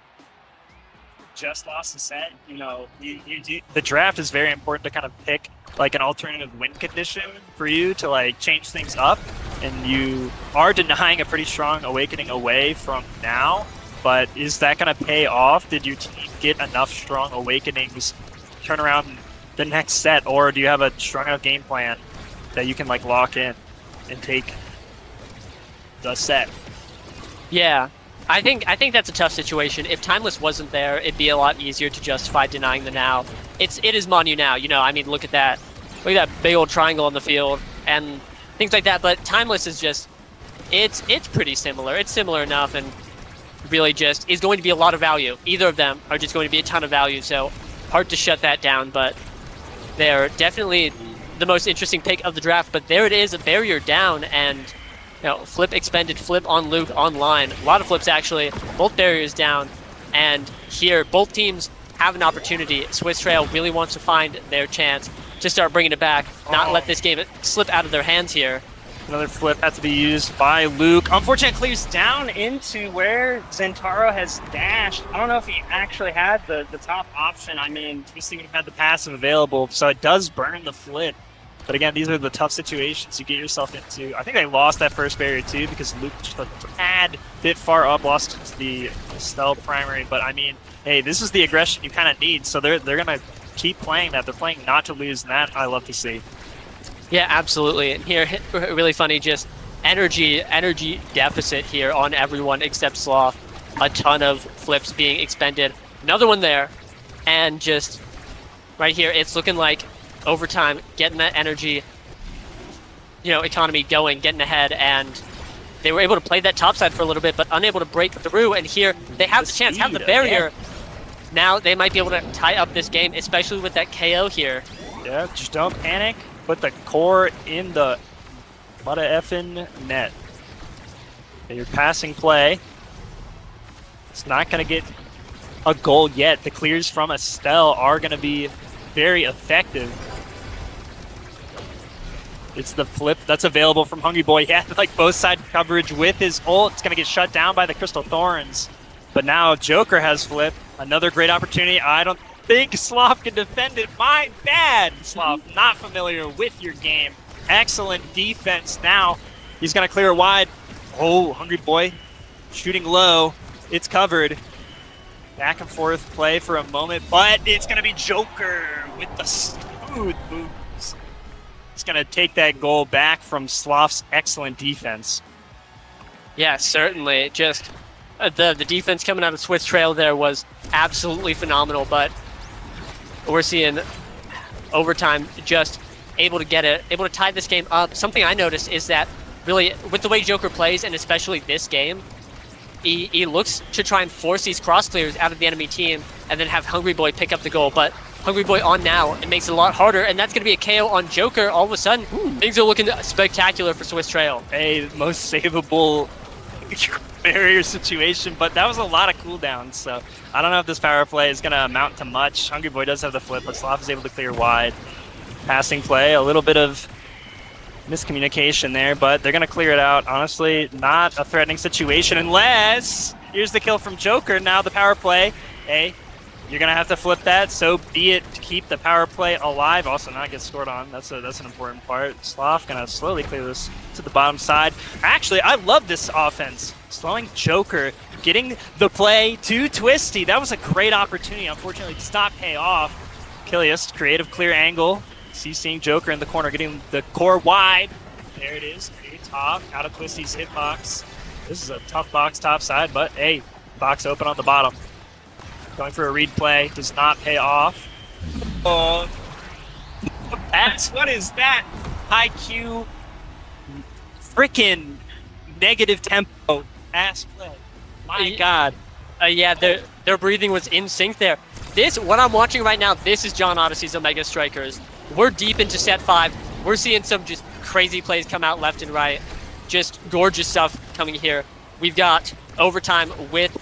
just lost a set, the draft is very important to kind of pick like an alternative win condition for you to like change things up, and you are denying a pretty strong awakening away from now, but is that going to pay off? Did your team get enough strong awakenings to turn around the next set, or do you have a strong enough game plan that you can like lock in and take the set? Yeah, I think that's a tough situation. If Timeless wasn't there, it'd be a lot easier to justify denying the now. It is Monu now, you know. I mean, look at that. Look at that big old triangle on the field and things like that. But Timeless is just, it's pretty similar. It's similar enough, and really just is going to be a lot of value. Either of them are just going to be a ton of value. So hard to shut that down. But they're definitely the most interesting pick of the draft. But there it is, a barrier down, and flip expended, flip on Luke online. A lot of flips actually, both barriers down. And here, both teams have an opportunity. Swiss Trail really wants to find their chance to start bringing it back, not let this game slip out of their hands here. Another flip had to be used by Luke. Unfortunately, clears down into where Zentaro has dashed. I don't know if he actually had the top option. I mean, Twisty would have had the passive available, so it does burn the flip. But again, these are the tough situations you get yourself into. I think they lost that first barrier too because Luke just a tad bit far up, lost the Estelle primary. But I mean, hey, this is the aggression you kind of need. So they're gonna keep playing that. They're playing not to lose, and that I love to see. Yeah, absolutely. And here, really funny, just energy deficit here on everyone except Sloth. A ton of flips being expended. Another one there, and just right here, it's looking like overtime, getting that energy, economy going, getting ahead, and they were able to play that top side for a little bit, but unable to break through. And here, they have the chance, have the barrier. Now they might be able to tie up this game, especially with that KO here. Yeah, just don't panic. Put the core in the mother effing net. Okay, your passing play. It's not going to get a goal yet. The clears from Estelle are going to be very effective. It's the flip that's available from Hungry Boy. He had like both side coverage with his ult. It's going to get shut down by the Crystal Thorns. But now Joker has flip. Another great opportunity. I don't think Sloth can defend it. My bad, Sloth. Not familiar with your game. Excellent defense. Now he's going to clear wide. Oh, Hungry Boy shooting low. It's covered. Back and forth play for a moment, but it's going to be Joker with the smooth moves. He's going to take that goal back from Sloth's excellent defense. Yeah, certainly. Just the defense coming out of Swiss Trail there was absolutely phenomenal, but we're seeing overtime just able to get it, able to tie this game up. Something I noticed is that really with the way Joker plays, and especially this game, he looks to try and force these cross clears out of the enemy team and then have Hungry Boy pick up the goal. But Hungry Boy on now, it makes it a lot harder, and that's going to be a KO on Joker. All of a sudden, things are looking spectacular for Swiss Trail. Hey, most savable barrier situation, but that was a lot of cooldowns, so I don't know if this power play is going to amount to much. Hungry Boy does have the flip, but Sloth is able to clear wide. Passing play, a little bit of miscommunication there, but they're going to clear it out. Honestly, not a threatening situation unless here's the kill from Joker. Now the power play. Hey, you're going to have to flip that, so be it to keep the power play alive. Also not get scored on. That's an important part. Sloth going to slowly clear this to the bottom side. Actually, I love this offense. Slowing Joker, getting the play to Twisty. That was a great opportunity. Unfortunately, it does not pay off. Kilius, creative clear angle. Seeing Joker in the corner, getting the core wide. There it is, very top, out of Twisty's hitbox. This is a tough box top side, but hey, box open on the bottom. Going for a read play, does not pay off. Oh, what is that? High Q, freaking negative tempo ass play. My God. Yeah, their breathing was in sync there. What I'm watching right now, this is John Odyssey's Omega Strikers. We're deep into set 5. We're seeing some just crazy plays come out left and right. Just gorgeous stuff coming here. We've got overtime with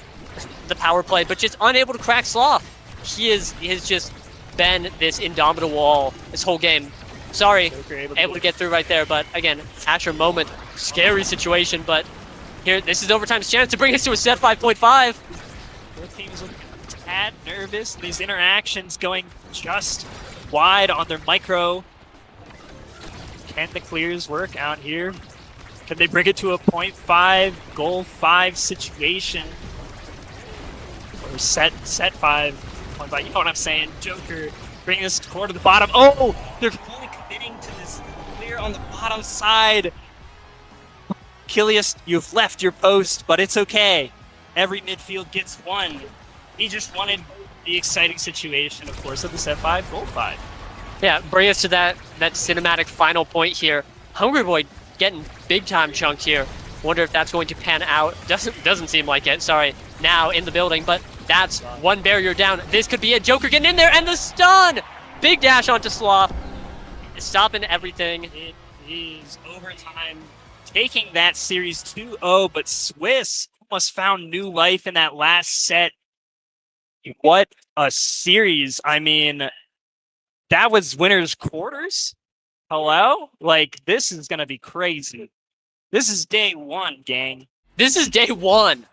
the power play, but just unable to crack Sloth. He has just been this indomitable wall this whole game. Sorry, able to get through right there, but again, Asher moment, scary situation, but here, this is overtime's chance to bring us to a set 5.5. Both teams are a tad nervous. These interactions going just wide on their micro. Can the clears work out here? Can they bring it to a 0.5 goal 5 situation? Or set 5.5, you know what I'm saying? Joker bringing this core to the bottom. Oh, they're fully committing to this clear on the bottom side. Kilius, you've left your post, but it's okay. every midfield gets one. He just wanted the exciting situation, of course, of the set 5, goal 5. Yeah, bring us to that cinematic final point here. Hungry Boy getting big time chunked here. Wonder if that's going to pan out. Doesn't seem like it. Sorry. Now in the building, but that's one barrier down. This could be a Joker getting in there, and the stun! Big dash onto Sloth, stopping everything. It is overtime, taking that series 2-0, but Swiss almost found new life in that last set. What a series. I mean, that was winner's quarters? Hello? Like, this is going to be crazy. This is day 1, gang. This is day 1.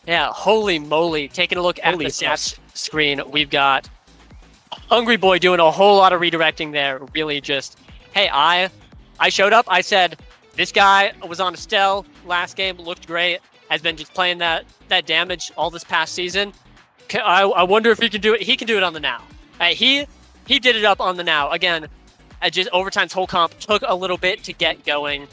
Yeah, holy moly. Taking a look at the stats screen, we've got Hungry Boy doing a whole lot of redirecting there. Really just, hey, I showed up. I said, this guy was on Estelle last game, looked great, has been just playing that damage all this past season. I wonder if he can do it. He can do it on the now. He did it up on the now. Again, just Overtime's whole comp took a little bit to get going,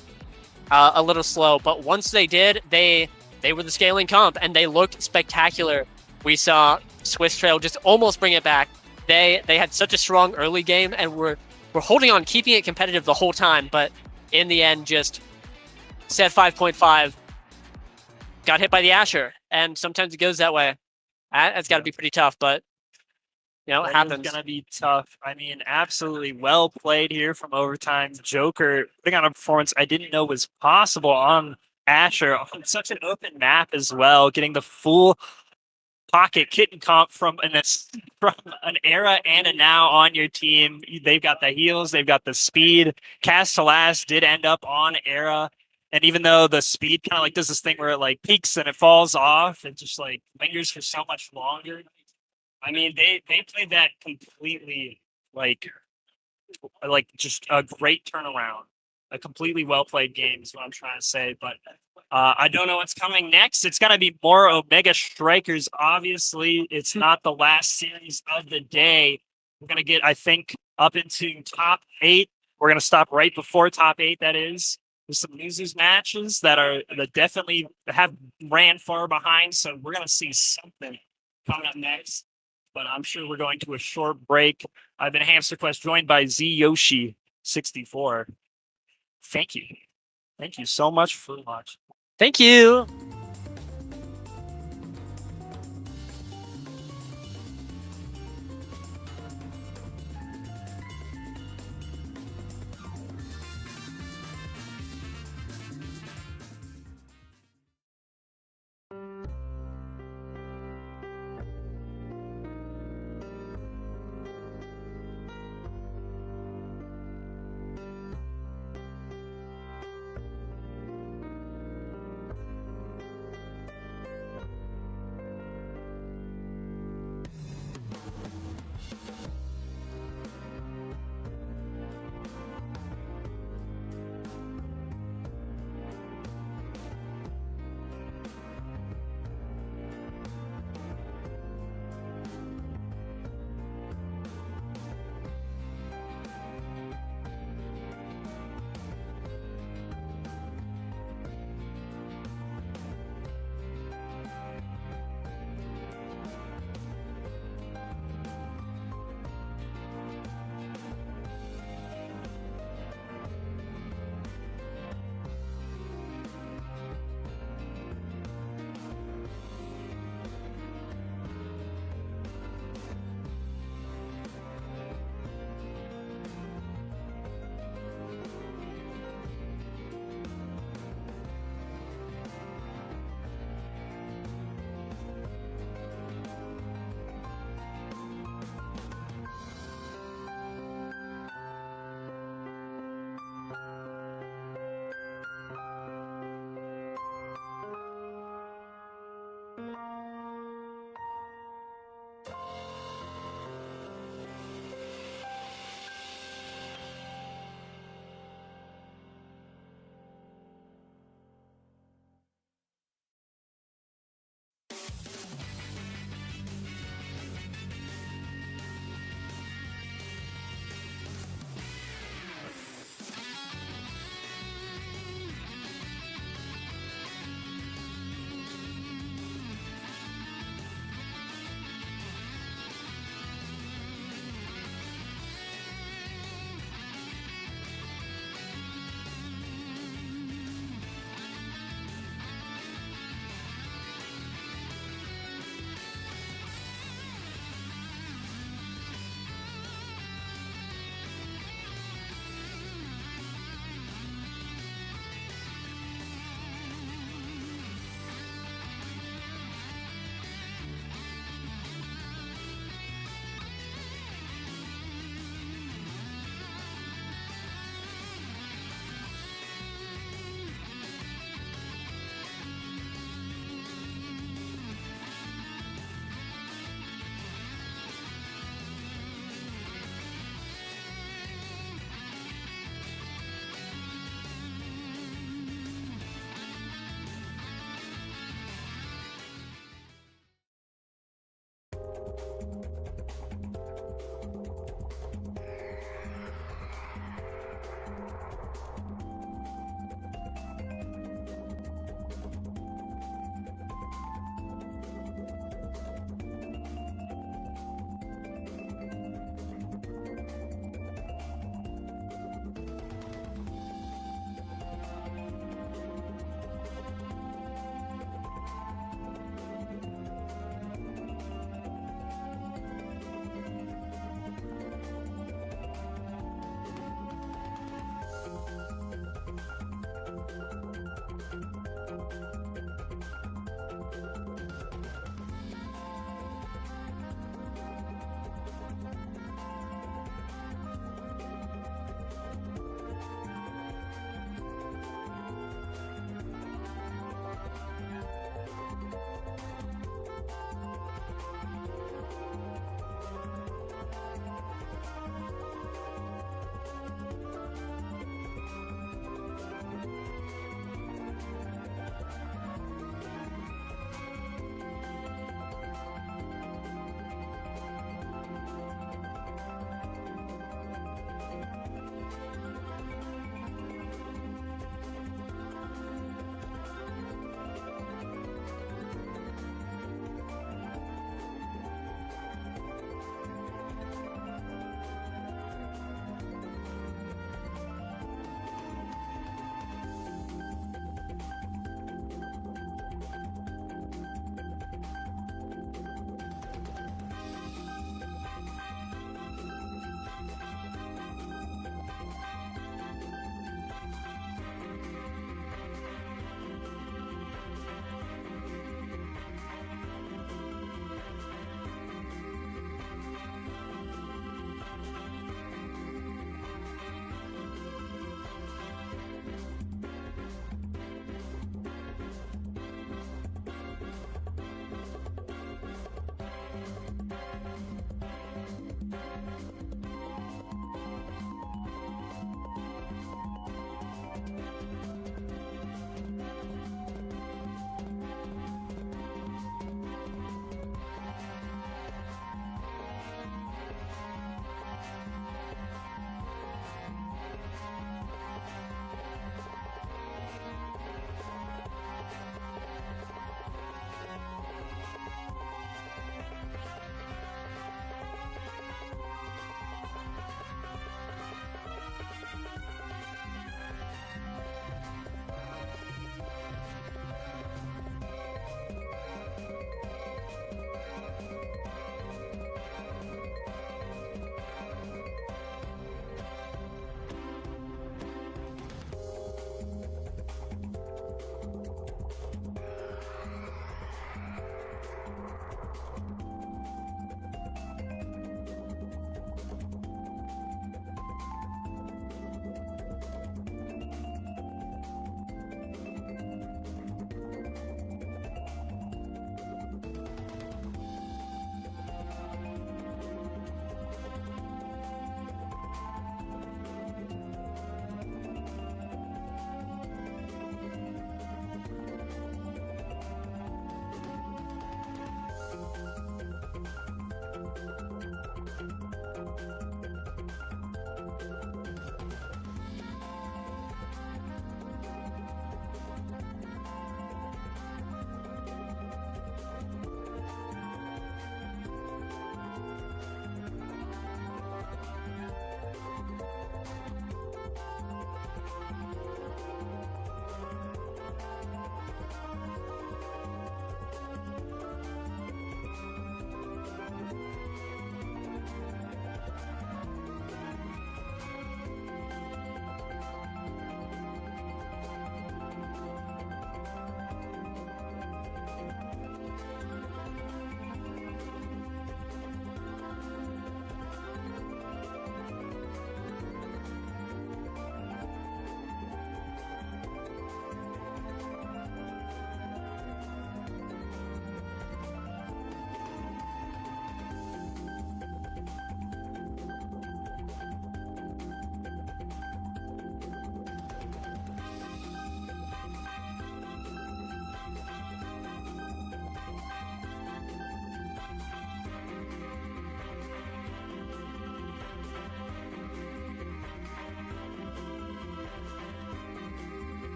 a little slow. But once they did, they were the scaling comp, and they looked spectacular. We saw Swiss Trail just almost bring it back. They had such a strong early game, and were holding on, keeping it competitive the whole time. But in the end, just set 5.5 got hit by the Asher, and sometimes it goes that way. That's got to be pretty tough, but you know, it happens. It's going to be tough. I mean, absolutely well played here from Overtime. Joker putting on a performance I didn't know was possible on Asher on such an open map as well, getting the full pocket kitten comp from an era and a now on your team. They've got the heals, they've got the speed. Cast to Last did end up on era. And even though the speed kind of like does this thing where it like peaks and it falls off, it just like lingers for so much longer. I mean, they played that completely like just a great turnaround. A completely well played game is what I'm trying to say. But I don't know what's coming next. It's going to be more Omega Strikers. Obviously, it's not the last series of the day. We're going to get, I think, up into top 8. We're going to stop right before top 8, that is. There's some losers matches that definitely have ran far behind, so we're going to see something coming up next. But I'm sure we're going to a short break. I've been Hamster Quest, joined by Z Yoshi 64. Thank you. Thank you so much for watching. Thank you.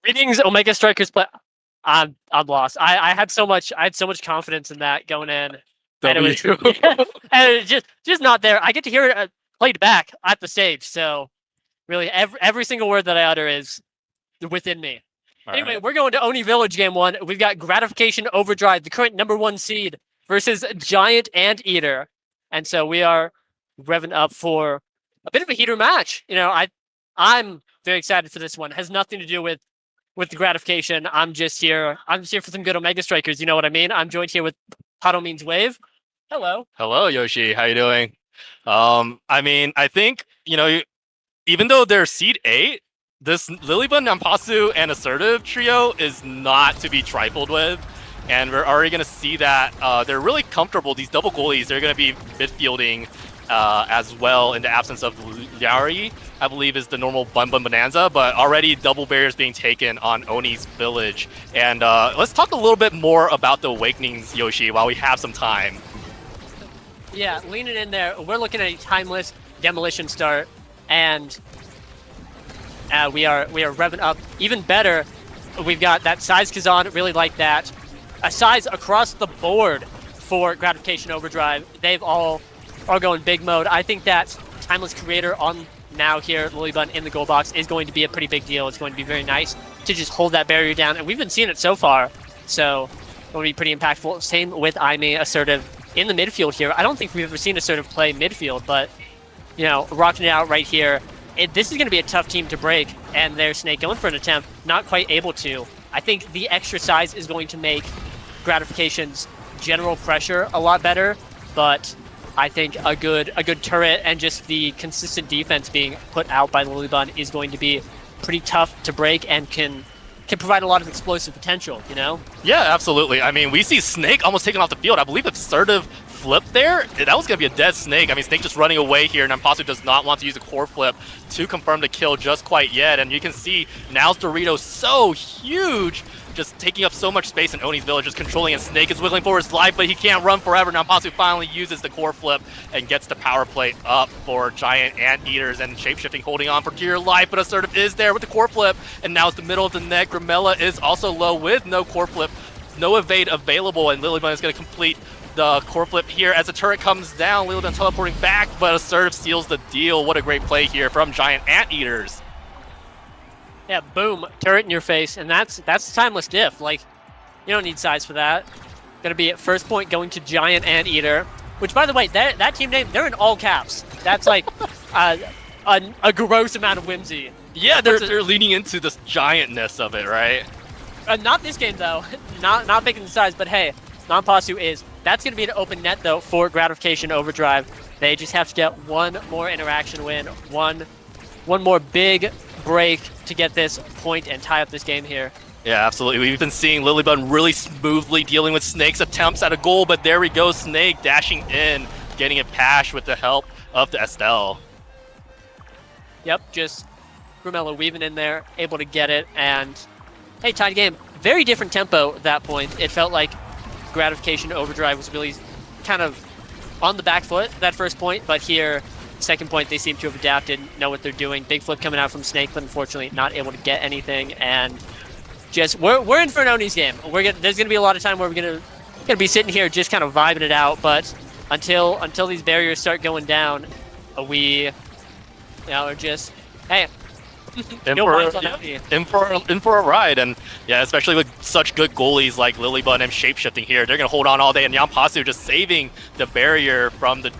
Greetings, Omega Strikers. But I'm lost. I had so much confidence in that going in. And it was, and it was just not there. I get to hear it played back at the stage. So really, every single word that I utter is within me. Anyway, we're going to Oni Village game 1. We've got Gratification Overdrive, the current #1 seed, versus Giant Anteater. And so we are revving up for a bit of a heater match. You know, I'm very excited for this one. It has nothing to do with the gratification. I'm just here for some good Omega Strikers. You know what I mean? I'm joined here with Pato Means Wave. Hello. Hello, Yoshi. How you doing? I mean, I think, you know, even though they're seed 8, this Lilybun, Nampasu, and Assertive trio is not to be trifled with. And we're already going to see that they're really comfortable. These double goalies, they're going to be midfielding as well in the absence of Yari, I believe is the normal Bun Bun Bonanza, but already double barriers being taken on Oni's Village. And let's talk a little bit more about the Awakenings, Yoshi, while we have some time. Yeah, leaning in there. We're looking at a timeless demolition start, and we are revving up even better. We've got that size Kazan, really like that. A size across the board for Gratification Overdrive. They've all are going big mode. I think that Timeless Creator on now here, Lilybun in the goal box, is going to be a pretty big deal. It's going to be very nice to just hold that barrier down, and we've been seeing it so far, so it'll be pretty impactful. Same with Aimee, Assertive in the midfield here. I don't think we've ever seen Assertive play midfield, but, you know, rocking it out right here. This is going to be a tough team to break, and there's Snake going for an attempt, not quite able to. I think the extra size is going to make Gratification's general pressure a lot better, but I think a good turret and just the consistent defense being put out by Lilybun is going to be pretty tough to break and can provide a lot of explosive potential, you know? Yeah, absolutely. I mean, we see Snake almost taken off the field. I believe if Assertive flipped there, that was going to be a dead Snake. I mean, Snake just running away here, and Nampasu does not want to use a core flip to confirm the kill just quite yet. And you can see now's Dorito so huge, just taking up so much space in Oni's Village, just controlling, and Snake is wiggling for his life, but he can't run forever. Nampasu finally uses the core flip and gets the power play up for Giant Anteaters, and Shapeshifting holding on for dear life, but Assertive is there with the core flip, and now it's the middle of the net. Grimella is also low with no core flip, no evade available, and Lilybun is going to complete the core flip here as the turret comes down. Lilybun teleporting back, but Assertive seals the deal. What a great play here from Giant Anteaters. Yeah, boom, turret in your face, and that's timeless diff. Like, you don't need size for that. Gonna be at first point going to Giant Anteater, which, by the way, that team name, they're in all caps. That's like a gross amount of whimsy. Yeah, they're leaning into this giantness of it, right? Not this game though. not making the size, but hey, Nampasu is. That's gonna be an open net though for Gratification Overdrive. They just have to get one more interaction win, one more big break to get this point and tie up this game here. Yeah, absolutely. We've been seeing Lilybun really smoothly dealing with Snake's attempts at a goal, but there we go, Snake dashing in, getting it pashed with the help of the Estelle. Yep, just Grimella weaving in there, able to get it, and hey, tied game. Very different tempo at that point. It felt like Gratification Overdrive was really kind of on the back foot that first point, but here, second point, they seem to have adapted, know what they're doing. Big flip coming out from Snake, but unfortunately not able to get anything, and just we're in for an Oni's game. There's gonna be a lot of time where we're gonna be sitting here just kind of vibing it out, but until these barriers start going down, we are just hey. In for a ride, and yeah, especially with such good goalies like Lilybun and Shapeshifting here, they're gonna hold on all day, and Nampasu just saving the barrier from the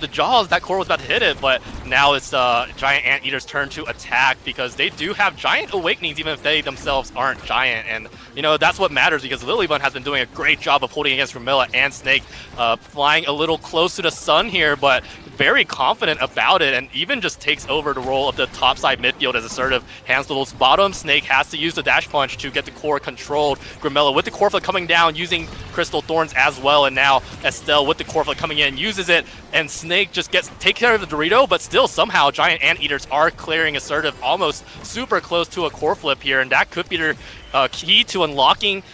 jaws. That core was about to hit it, but now it's Giant Anteater's turn to attack because they do have Giant Awakenings even if they themselves aren't Giant, and you know that's what matters because Lilybun has been doing a great job of holding against Grimilla and Snake, flying a little close to the sun here, but very confident about it, and even just takes over the role of the topside midfield as Assertive hands those bottom. Snake has to use the dash punch to get the core controlled. Grimella with the core flip coming down, using Crystal Thorns as well, and now Estelle with the core flip coming in, uses it, and Snake just take care of the Dorito, but still somehow Giant Anteaters are clearing Assertive almost super close to a core flip here, and that could be their key to unlocking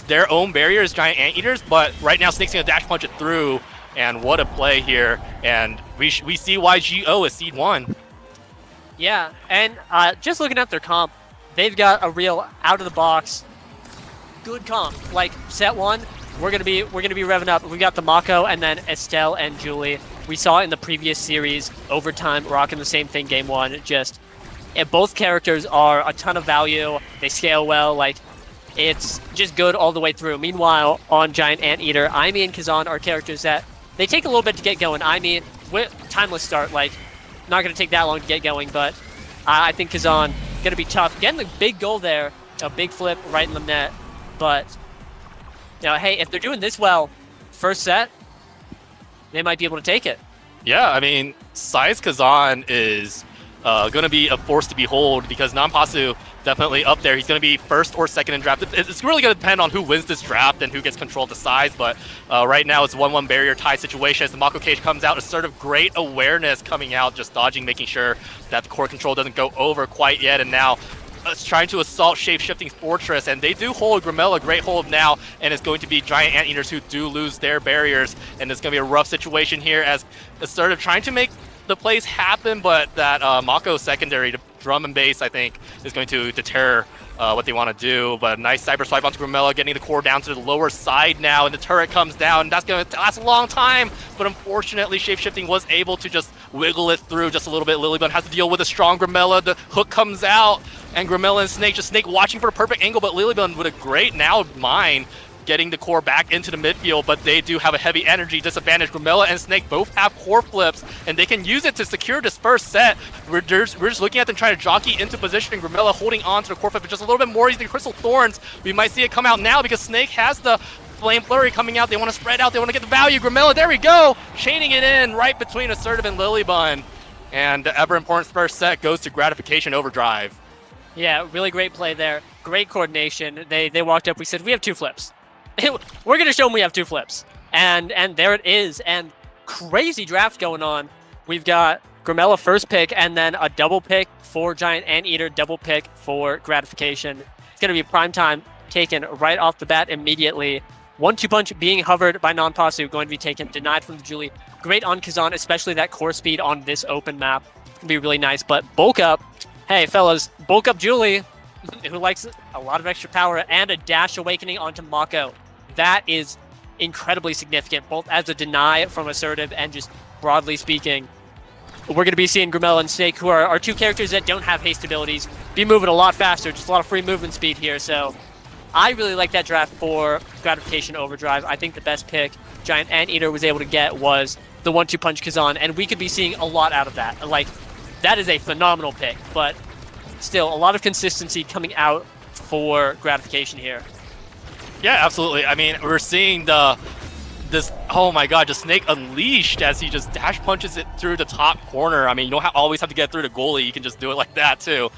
their own barriers, Giant Anteaters, but right now Snake's gonna dash punch it through. And what a play here, and we see why GO is seed 1. Yeah, and just looking at their comp, they've got a real out-of-the-box good comp. Like, set 1, we're gonna be revving up. We got the Mako and then Estelle and Julie. We saw it in the previous series, Overtime, rocking the same thing game one. Both characters are a ton of value. They scale well. Like, it's just good all the way through. Meanwhile, on Giant Anteater, Aimee and Kazan are characters that they take a little bit to get going. Aimee, with timeless start, like, not going to take that long to get going, but I think Kazan going to be tough. Getting the big goal there, a big flip right in the net. But, you know, hey, if they're doing this well, first set, they might be able to take it. Yeah, I mean, Size Kazan is going to be a force to behold because Nanpasu definitely up there. He's going to be first or second in draft. It's really going to depend on who wins this draft and who gets control of the size, but right now it's a 1-1 barrier tie situation as the Mako Cage comes out. Assertive, great awareness coming out, just dodging, making sure that the core control doesn't go over quite yet, and now trying to assault Shape-Shifting Fortress, and they do hold Grimella, great hold now, and it's going to be Giant Anteaters who do lose their barriers, and it's going to be a rough situation here as Assertive trying to make the plays happen, but that Mako secondary to drum and bass, I think, is going to deter what they want to do. But a nice cyber swipe onto Grimella, getting the core down to the lower side now, and the turret comes down. That's going to last a long time, but unfortunately, Shape-Shifting was able to just wiggle it through just a little bit. Lilybun has to deal with a strong Grimella. The hook comes out, and Grimella and Snake watching for a perfect angle, but Lilybun with a great now mine, getting the core back into the midfield, but they do have a heavy energy disadvantage. Grimella and Snake both have core flips, and they can use it to secure this first set. We're just looking at them trying to jockey into position, and Grimella holding on to the core flip just a little bit more using Crystal Thorns. We might see it come out now because Snake has the Flame Flurry coming out. They want to spread out. They want to get the value. Grimella, there we go! Chaining it in right between Assertive and Lilybun. And the ever-important first set goes to Gratification Overdrive. Yeah, really great play there. Great coordination. They walked up. We said, we have two flips. We're going to show them we have two flips. And there it is. And crazy draft going on. We've got Grimella first pick and then a double pick for Giant Anteater, double pick for Gratification. It's going to be prime time taken right off the bat immediately. 1-2 punch being hovered by Nanpasu, going to be taken, denied from the Julie. Great on Kazan, especially that core speed on this open map. It'll be really nice. But bulk up. Hey, fellas, bulk up Julie, who likes a lot of extra power, and a dash awakening onto Mako. That is incredibly significant, both as a deny from Assertive and just broadly speaking. We're going to be seeing Grimella and Snake, who are two characters that don't have haste abilities, be moving a lot faster, just a lot of free movement speed here. So I really like that draft for Gratification Overdrive. I think the best pick Giant Anteater was able to get was the 1-2 punch Kazan, and we could be seeing a lot out of that. Like, that is a phenomenal pick, but still a lot of consistency coming out for Gratification here. Yeah, absolutely. I mean, we're seeing this, oh my god, just Snake unleashed as he just dash punches it through the top corner. I mean, you don't always have to get through the goalie. You can just do it like that, too.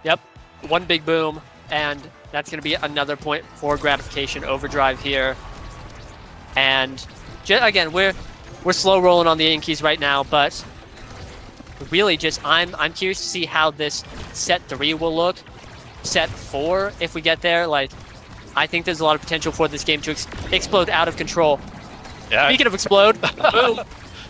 Yep, one big boom, and that's going to be another point for Gratification Overdrive here. And, again, we're slow rolling on the Yankees right now, but really just I'm curious to see how this set 3 will look. Set 4, if we get there, like, I think there's a lot of potential for this game to explode out of control. Yeah. Speaking of explode, boom.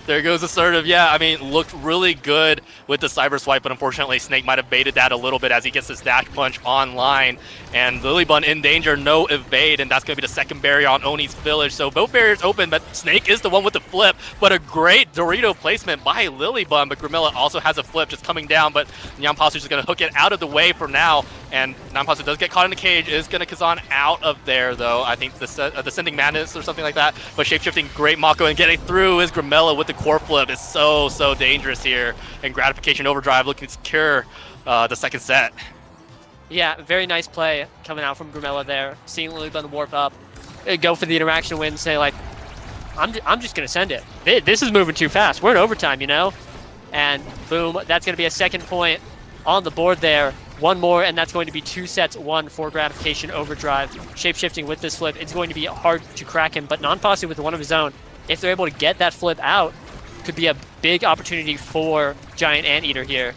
There goes Assertive. Yeah, I mean, looked really good with the cyber swipe, but unfortunately Snake might have baited that a little bit as he gets his dash punch online. And Lilybun in danger, no evade, and that's going to be the second barrier on Oni's village. So both barriers open, but Snake is the one with the flip. But a great Dorito placement by Lilybun, but Grimella also has a flip just coming down, but Nanpasu is just going to hook it out of the way for now. And Nanpasu does get caught in the cage, is going to Kazan out of there, though. I think the Descending Madness or something like that. But Shape-Shifting, great Mako, and getting through is Grimella with the core flip. Is so dangerous here. And Gratification Overdrive looking to secure the second set. Yeah, very nice play coming out from Grimella there. Seeing Lilybun warp up, go for the interaction win, say like, I'm just gonna send it. This is moving too fast. We're in overtime, you know? And boom, that's gonna be a second point on the board there. One more, and that's going to be 2 sets, 1 for Gratification Overdrive. Shape-shifting with this flip, it's going to be hard to crack him, but Nanpasu with one of his own, if they're able to get that flip out, could be a big opportunity for Giant Anteater here.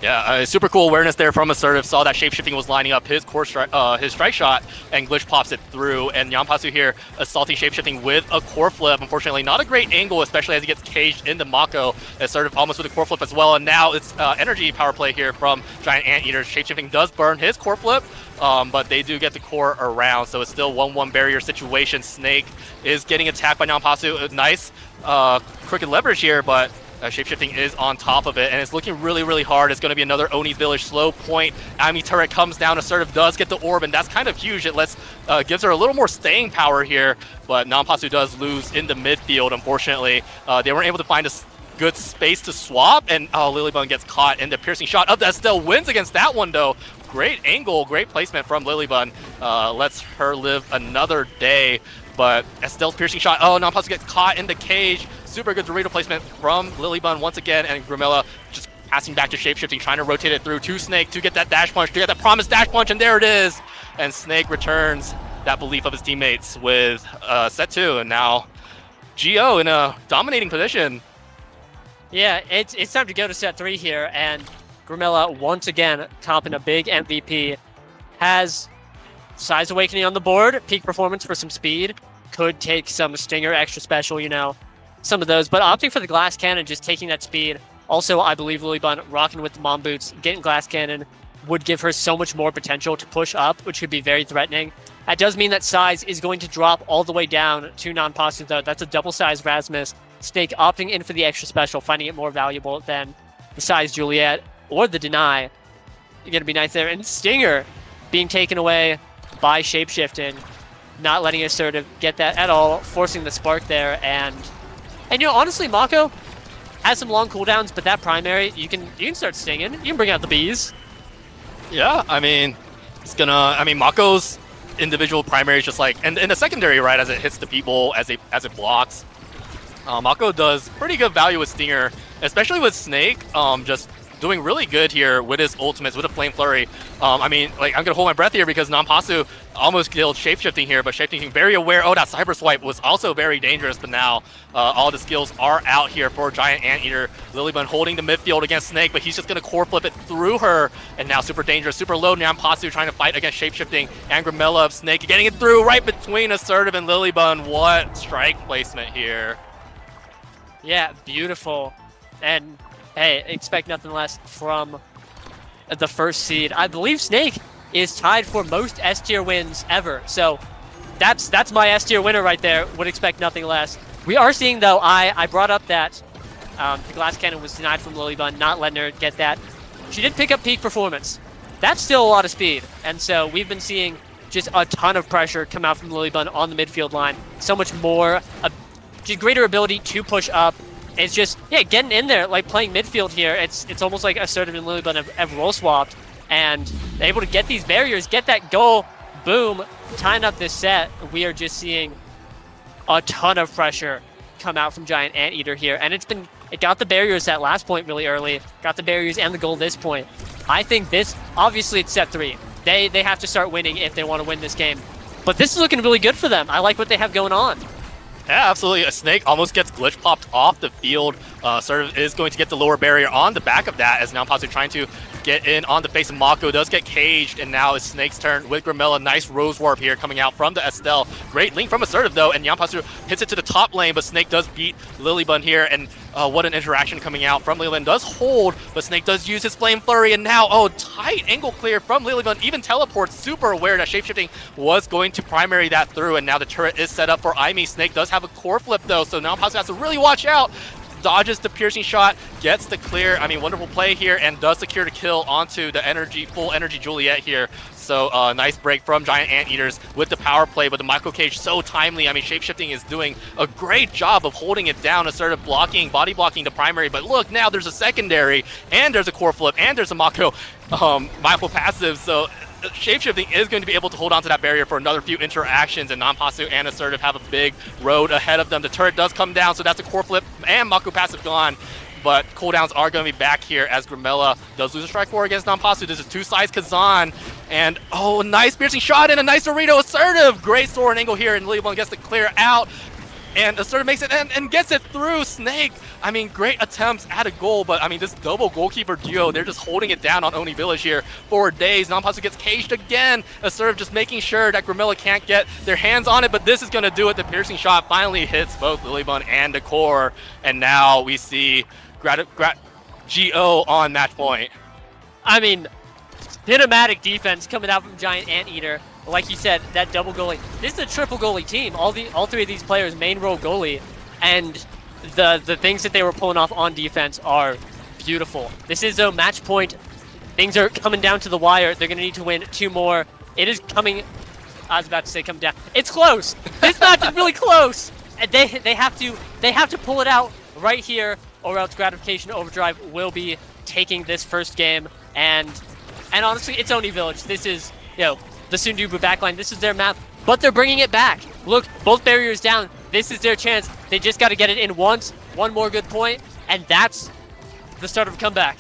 Yeah, super cool awareness there from Assertive. Saw that shapeshifting was lining up his his strike shot, and Glitch pops it through. And Nyanpasu here assaulting shapeshifting with a core flip. Unfortunately, not a great angle, especially as he gets caged into Mako. Assertive almost with a core flip as well. And now it's energy power play here from Giant Anteater. Shapeshifting does burn his core flip, but they do get the core around. So it's still 1-1 barrier situation. Snake is getting attacked by Nyanpasu. Nice crooked leverage here, but shapeshifting is on top of it, and it's looking really, really hard. It's going to be another Oni's Village slow point. Ami turret comes down. Assertive does get the orb, and that's kind of huge. It gives her a little more staying power here, but Nyanpasu does lose in the midfield, unfortunately. They weren't able to find a good space to swap, and Lilybun gets caught in the piercing shot of Estelle. Wins against that one, though. Great angle, great placement from Lilybun. Lets her live another day, but Estelle's piercing shot. Oh, Nyanpasu gets caught in the cage. Super good Dorito placement from Lilybun once again, and Grimilla just passing back to shapeshifting, trying to rotate it through to Snake to get that dash punch, to get that promised dash punch, and there it is. And Snake returns that belief of his teammates with set 2, and now Geo in a dominating position. Yeah, it's time to go to set 3 here, and Grimilla once again topping a big MVP. Has Size Awakening on the board, peak performance for some speed. Could take some Stinger extra special, you know, some of those, but opting for the Glass Cannon, just taking that speed. Also, I believe Lilybun rocking with the Mom Boots, getting Glass Cannon would give her so much more potential to push up, which could be very threatening. That does mean that Size is going to drop all the way down to Nyanpasu, though. That's a double-size Rasmus. Snake opting in for the extra special, finding it more valuable than the Size Juliet or the Deny. You're going to be nice there. And Stinger being taken away by shapeshifting, not letting Assertive get that at all, forcing the spark there. And you know, honestly, Mako has some long cooldowns, but that primary, you can start stinging. You can bring out the bees. Yeah, I mean, Mako's individual primary is just like, and in the secondary, right, as it hits the people, as it blocks, Mako does pretty good value with Stinger, especially with Snake, just doing really good here with his ultimates, with a Flame Flurry. I mean, like, I'm gonna hold my breath here because Nyanpasu almost killed shapeshifting here, but shapeshifting very aware. Oh, that cyber swipe was also very dangerous, but now all the skills are out here for Giant Anteater. Lilybun holding the midfield against Snake, but he's just gonna core flip it through her, and now super dangerous, super low. Nyanpasu trying to fight against shapeshifting, and Grimilla of Snake getting it through right between Assertive and Lilybun. What strike placement here. Yeah, beautiful. And hey, expect nothing less from the first seed. I believe Snake is tied for most S-tier wins ever. So that's my S-tier winner right there. Would expect nothing less. We are seeing, though, I brought up that the Glass Cannon was denied from Lilybun, not letting her get that. She did pick up peak performance. That's still a lot of speed. And so we've been seeing just a ton of pressure come out from Lilybun on the midfield line. So much more, just greater ability to push up. It's just, yeah, getting in there, like playing midfield here. It's almost like Assertive and Lilybun have role swapped, and they're able to get these barriers, get that goal, boom, tying up this set. We are just seeing a ton of pressure come out from Giant Anteater here, and it got the barriers that last point really early, got the barriers and the goal this point. I think this, obviously it's set 3. They have to start winning if they want to win this game, but this is looking really good for them. I like what they have going on. Yeah, absolutely. A Snake almost gets glitch popped off the field. Assertive is going to get the lower barrier on the back of that, as Nyanpasu trying to get in on the face of Mako. Does get caged, and now it's Snake's turn with Grimilla. Nice Rose Warp here coming out from the Estelle. Great link from Assertive, though, and Nyanpasu hits it to the top lane, but Snake does beat Lilybun here, and what an interaction coming out from Lilybun. Does hold, but Snake does use his Flame Flurry, and now, oh, tight angle clear from Lilybun. Even teleports, super aware that shapeshifting was going to primary that through, and now the turret is set up for Aimi. Snake does have a core flip, though, so Nyanpasu has to really watch out. Dodges the piercing shot, gets the clear. I mean, wonderful play here, and does secure the kill onto the full energy Juliet here. So nice break from Giant Anteaters with the power play, but the micro cage so timely. I mean, shapeshifting is doing a great job of holding it down, Assertive blocking, body blocking the primary. But look, now there's a secondary, and there's a core flip, and there's a Mako passive. So shapeshifting is going to be able to hold on to that barrier for another few interactions, and Nyanpasu and Assertive have a big road ahead of them. The turret does come down, so that's a core flip and Mako passive gone. But cooldowns are going to be back here as Grimilla does lose a strike 4 against Nyanpasu. This is two sides Kazan, and oh, nice piercing shot and a nice Dorito. Assertive, great sword angle here, and Lilybun gets to clear out. And Assertive makes it and gets it through. Snake I mean, great attempts at a goal, but I mean, this double goalkeeper duo, they're just holding it down on Oni Village here for days. Nampasu gets caged again. Asurv just making sure that Grimilla can't get their hands on it, but this is going to do it. The piercing shot finally hits both Lilybun and Decor, and now we see GO on match point. I mean, cinematic defense coming out from Giant Anteater. Like you said, that double goalie. This is a triple goalie team. All three of these players main role goalie, and the things that they were pulling off on defense are beautiful. This is a match point. Things are coming down to the wire. They're gonna need to win 2 more. It is coming. I was about to say come down. It's close. This match is really close. And they have to pull it out right here, or else Gratification Overdrive will be taking this first game. And honestly, it's Oni Village. This is, you know, the Sundubu backline. This is their map, but they're bringing it back. Look, both barriers down. This is their chance. They just got to get it in once. One more good point, and that's the start of a comeback.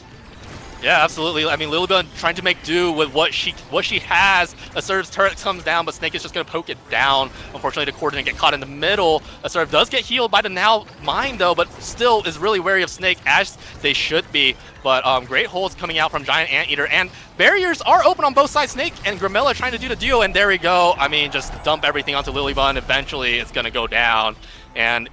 Yeah, absolutely. I mean, Lilybun trying to make do with what she has. Asurv's turret comes down, but Snake is just going to poke it down. Unfortunately, the core didn't get caught in the middle. Asurv does get healed by the now mine, though, but still is really wary of Snake, as they should be. But great holds coming out from Giant Anteater, and barriers are open on both sides. Snake and Grimilla trying to do the deal, and there we go. I mean, just dump everything onto Lilybun. Eventually, it's going to go down, and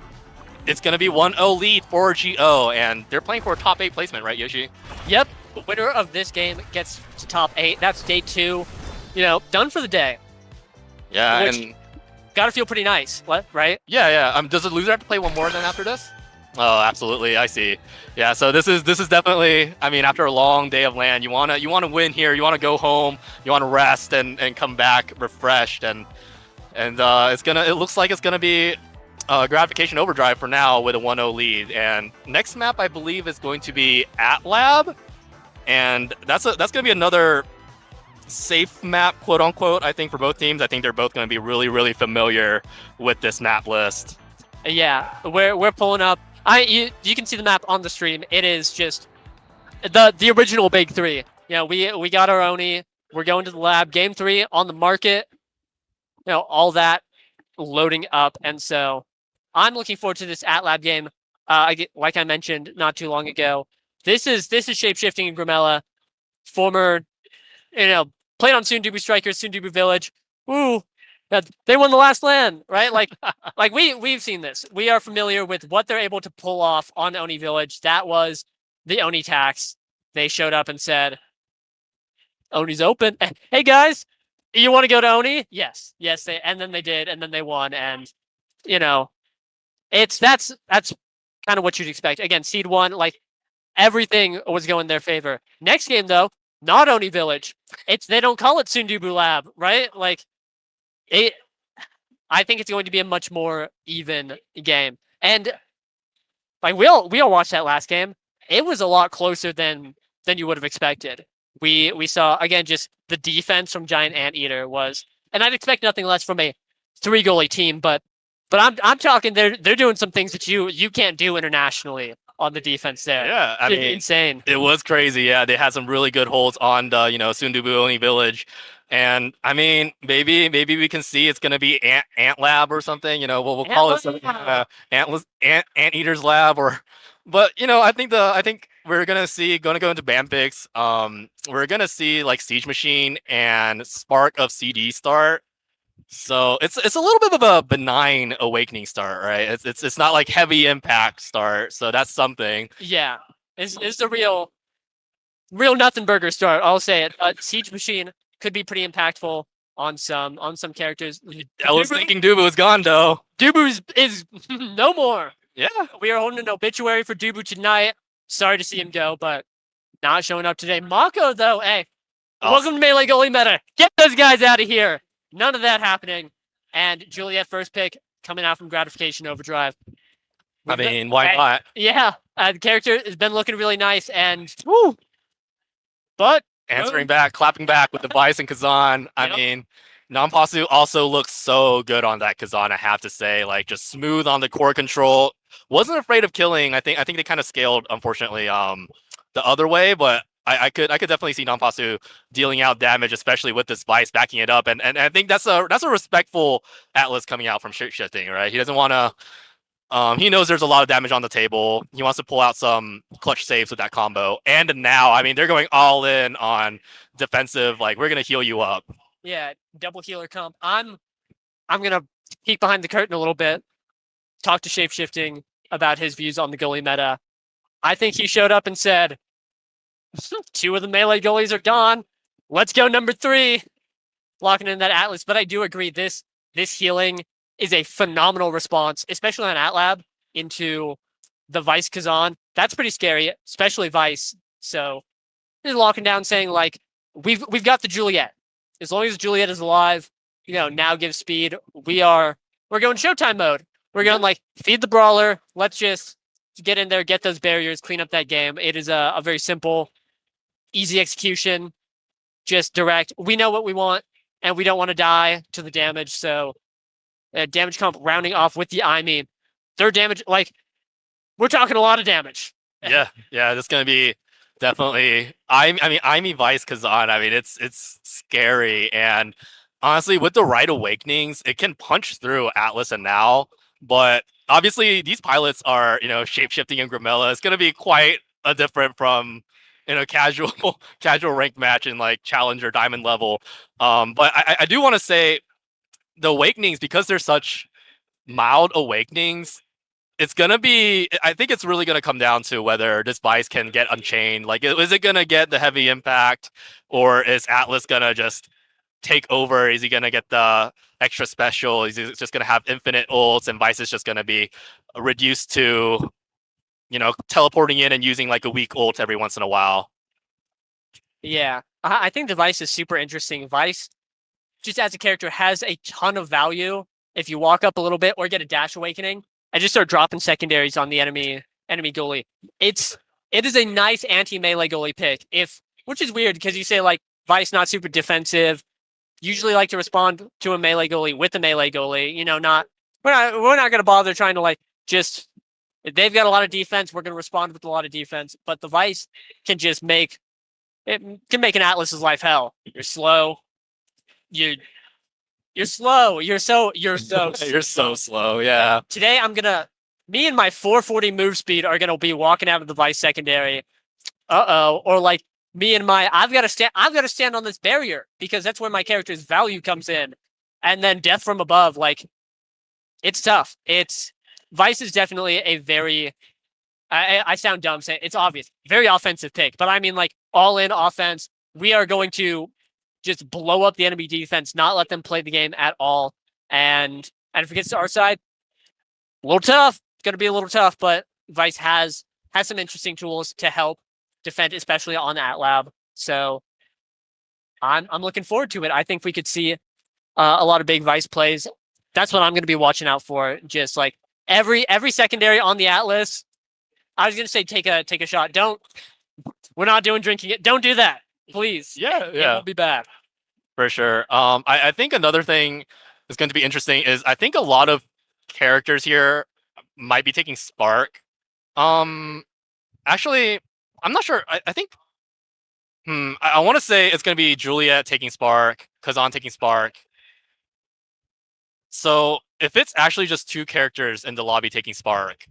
it's going to be 1-0 lead for GO, and they're playing for a top 8 placement, right, Yoshi? Yep. Winner of this game gets to top 8. That's day 2. You know, done for the day. Yeah, Which and gotta feel pretty nice, right? yeah. Does the loser have to play one more then after this? Oh, absolutely. I see. Yeah, so this is definitely. I mean, after a long day of LAN, you wanna win here. You wanna go home. You wanna rest and come back refreshed. And it looks like it's gonna be Gratification Overdrive for now with a 1-0 lead. And next map I believe is going to be AtLab. And that's going to be another safe map, quote unquote, I think, for both teams. I think they're both going to be really, really familiar with this map list. Yeah, we're pulling up. You can see the map on the stream. It is just the original Big 3. You know, we got our Oni. We're going to the lab. Game 3 on the market. You know, all that loading up. And so I'm looking forward to this AtLab game. Like I mentioned not too long ago. This is Shapeshifting and Grimella, former, played on Sundubu Strikers, Sundubu Village. Ooh, they won the last LAN, right? Like we've seen this. We are familiar with what they're able to pull off on Oni Village. That was the Oni tax. They showed up and said, "Oni's open. Hey guys, you want to go to Oni?" Yes. And then they did, and then they won. And that's kind of what you'd expect. Again, seed 1, like. Everything was going their favor. Next game, though, not Oni Village. They don't call it Sundubu Lab, right? Like, I think it's going to be a much more even game. And like we all watched that last game. It was a lot closer than you would have expected. We saw again just the defense from Giant Anteater was, and I'd expect nothing less from a 3 goalie team. But I'm talking they're doing some things that you can't do internationally. On the defense there. Yeah, I mean, insane. It was crazy. Yeah, they had some really good holds on the, Sundubu Oni Village. And I mean, maybe we can see it's going to be Ant Lab or something, we'll call it something, Anteater's Lab but I think we're going to go into BAM picks. We're going to see like Siege Machine and Spark of CD start. So it's a little bit of a benign awakening start, right? It's not like heavy impact start, so that's something. Yeah, it's the real nothing burger start. I'll say it. Siege Machine could be pretty impactful on some characters. I was thinking Dubu is gone though. Dubu is no more. Yeah, we are holding an obituary for Dubu tonight. Sorry to see him go, but not showing up today. Mako though, hey, welcome to Melee Goalie Meta. Get those guys out of here. None of that happening. And Juliet first pick coming out from Gratification Overdrive. I mean, why not? Yeah, the character has been looking really nice, and woo. But answering back, clapping back with the Vice and Kazan. I mean, Nampasu also looks so good on that Kazan, I have to say. Like, just smooth on the core control. Wasn't afraid of killing. I think they kind of scaled, unfortunately, the other way, but I could definitely see Nampasu dealing out damage, especially with this Vice backing it up, and I think that's a respectful Atlas coming out from shifting, right? He doesn't want to He knows there's a lot of damage on the table. He wants to pull out some clutch saves with that combo. And now, I mean, they're going all in on defensive. Like, we're gonna heal you up. Yeah, double healer comp. I'm gonna peek behind the curtain a little bit, talk to Shapeshifting about his views on the goalie meta. I think he showed up and said, 2 of the melee goalies are gone. Let's go number 3. Locking in that Atlas. But I do agree, this healing is a phenomenal response, especially on AtLab, into the Vice Kazan. That's pretty scary, especially Vice. So he's locking down, saying like, we've got the Juliet. As long as Juliet is alive, now give speed. We're going Showtime mode. We're going like feed the brawler. Let's just get in there, get those barriers, clean up that game. It is a very simple, easy execution, just direct. We know what we want, and we don't want to die to the damage. So damage comp rounding off with the IME. Their damage, like, we're talking a lot of damage. Yeah, that's gonna be definitely. I mean, Vice Kazan. I mean, it's scary, and honestly, with the right awakenings, it can punch through Atlas and Now. But obviously, these pilots are shapeshifting and Grimella. It's gonna be quite a different from casual ranked match in like challenger diamond level. But I do want to say the awakenings, because they're such mild awakenings, it's gonna be. I think it's really gonna come down to whether this Vice can get Unchained. Like, is it gonna get the heavy impact, or is Atlas gonna just take over? Is he gonna get the extra special? Is he just gonna have infinite ults, and Vice is just gonna be reduced to, teleporting in and using like a weak ult every once in a while? Yeah, I think the Vice is super interesting. Vice, just as a character, has a ton of value if you walk up a little bit or get a dash awakening and just start dropping secondaries on the enemy goalie. It is a nice anti-melee goalie pick, which is weird because you say like Vice not super defensive, usually like to respond to a melee goalie with a melee goalie. We're not gonna bother trying to like just, if they've got a lot of defense, we're gonna respond with a lot of defense. But the Vice can just make an Atlas's life hell. You're slow. You're slow. You're so You're so slow. Yeah. Today me and my 440 move speed are gonna be walking out of the Vice secondary. Or like me and I've got to stand on this barrier because that's where my character's value comes in. And then death from above, like, it's tough. Vice is definitely a very, I sound dumb saying it's obvious, very offensive pick, but I mean like all in offense. We are going to just blow up the enemy defense, not let them play the game at all. And if it gets to our side, a little tough. It's going to be a little tough, but Vice has some interesting tools to help defend, especially on AtLab. So I'm looking forward to it. I think we could see a lot of big Vice plays. That's what I'm going to be watching out for. Just like every secondary on the Atlas. I was going to say take a shot. We're not doing drinking it. Don't do that, please. Yeah. It won't be bad. For sure. I think another thing that's going to be interesting is I think a lot of characters here might be taking Spark. Actually, I'm not sure. I think I want to say it's going to be Juliet taking Spark, Kazan taking Spark. So if it's actually just 2 characters in the lobby taking Spark,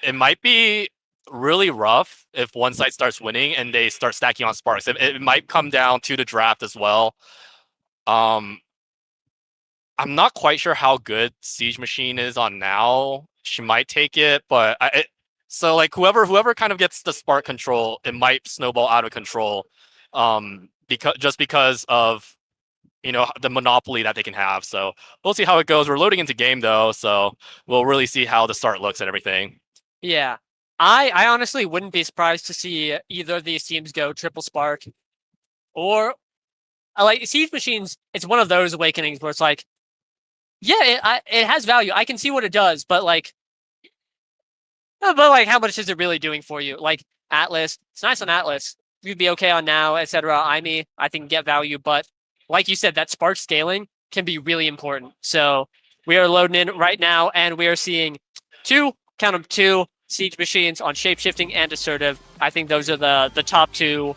it might be really rough if one side starts winning and they start stacking on Sparks. It might come down to the draft as well. I'm not quite sure how good Siege Machine is on Now. She might take it, but so like whoever kind of gets the Spark control, it might snowball out of control. Because of the monopoly that they can have. So we'll see how it goes. We're loading into game though, so we'll really see how the start looks and everything. Yeah. I honestly wouldn't be surprised to see either of these teams go triple Spark, or like Siege Machines. It's one of those awakenings where it's like, yeah, it has value. I can see what it does, but how much is it really doing for you? Like Atlas, it's nice on Atlas. You'd be okay on Now, etc. I think get value, but like you said, that Spark scaling can be really important. So we are loading in right now, and we are seeing 2 Siege Machines on Shapeshifting and Assertive. I think those are the top 2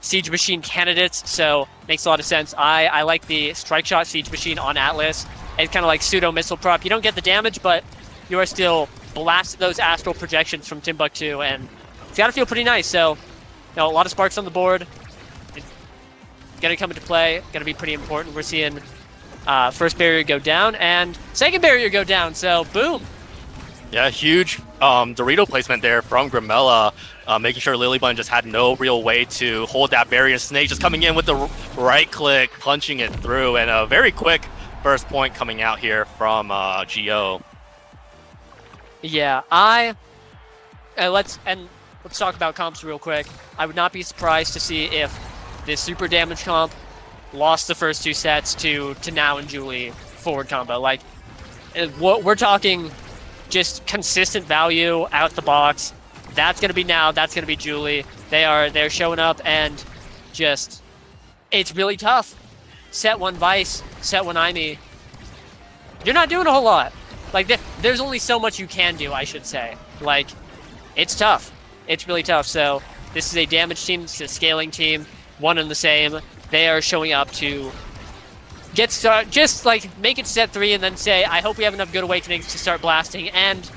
Siege Machine candidates, so makes a lot of sense. I like the Strike Shot Siege Machine on Atlas. It's kind of like pseudo missile prop. You don't get the damage, but you are still blasted those astral projections from Timbuktu, and it's got to feel pretty nice. So, a lot of sparks on the board. It's going to come into play. Going to be pretty important. We're seeing first barrier go down and second barrier go down. So, boom. Yeah, huge Dorito placement there from Grimella, making sure Lilybun just had no real way to hold that barrier. Snake just coming in with the right click, punching it through, and a very quick first point coming out here from Geo. Yeah, let's talk about comps real quick. I would not be surprised to see if this super damage comp lost the first 2 sets to Now and Julie forward combo. Like, we're talking just consistent value out the box. That's gonna be Now. That's gonna be Julie. They're showing up, and just it's really tough. Set 1 Vice, set 1 Imi. You're not doing a whole lot. Like, there's only so much you can do, I should say. Like, it's tough. It's really tough. So this is a damage team. It's a scaling team. One and the same. They are showing up to get start, just like make it set 3 and then say, I hope we have enough good awakenings to start blasting. And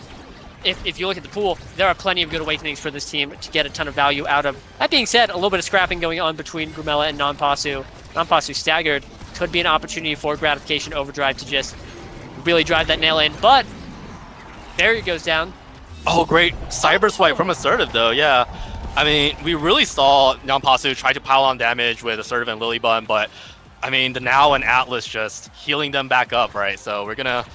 if you look at the pool, there are plenty of good awakenings for this team to get a ton of value out of. That being said, a little bit of scrapping going on between Grimella and Nonpasu. Nonpasu staggered. Could be an opportunity for Gratification Overdrive to just really drive that nail in, but barrier goes down. Oh, great cyber swipe from Assertive, though. Yeah, I mean, we really saw Nonpasu try to pile on damage with Assertive and Lilybun, but I mean, the Now and Atlas just healing them back up, right? So we're gonna,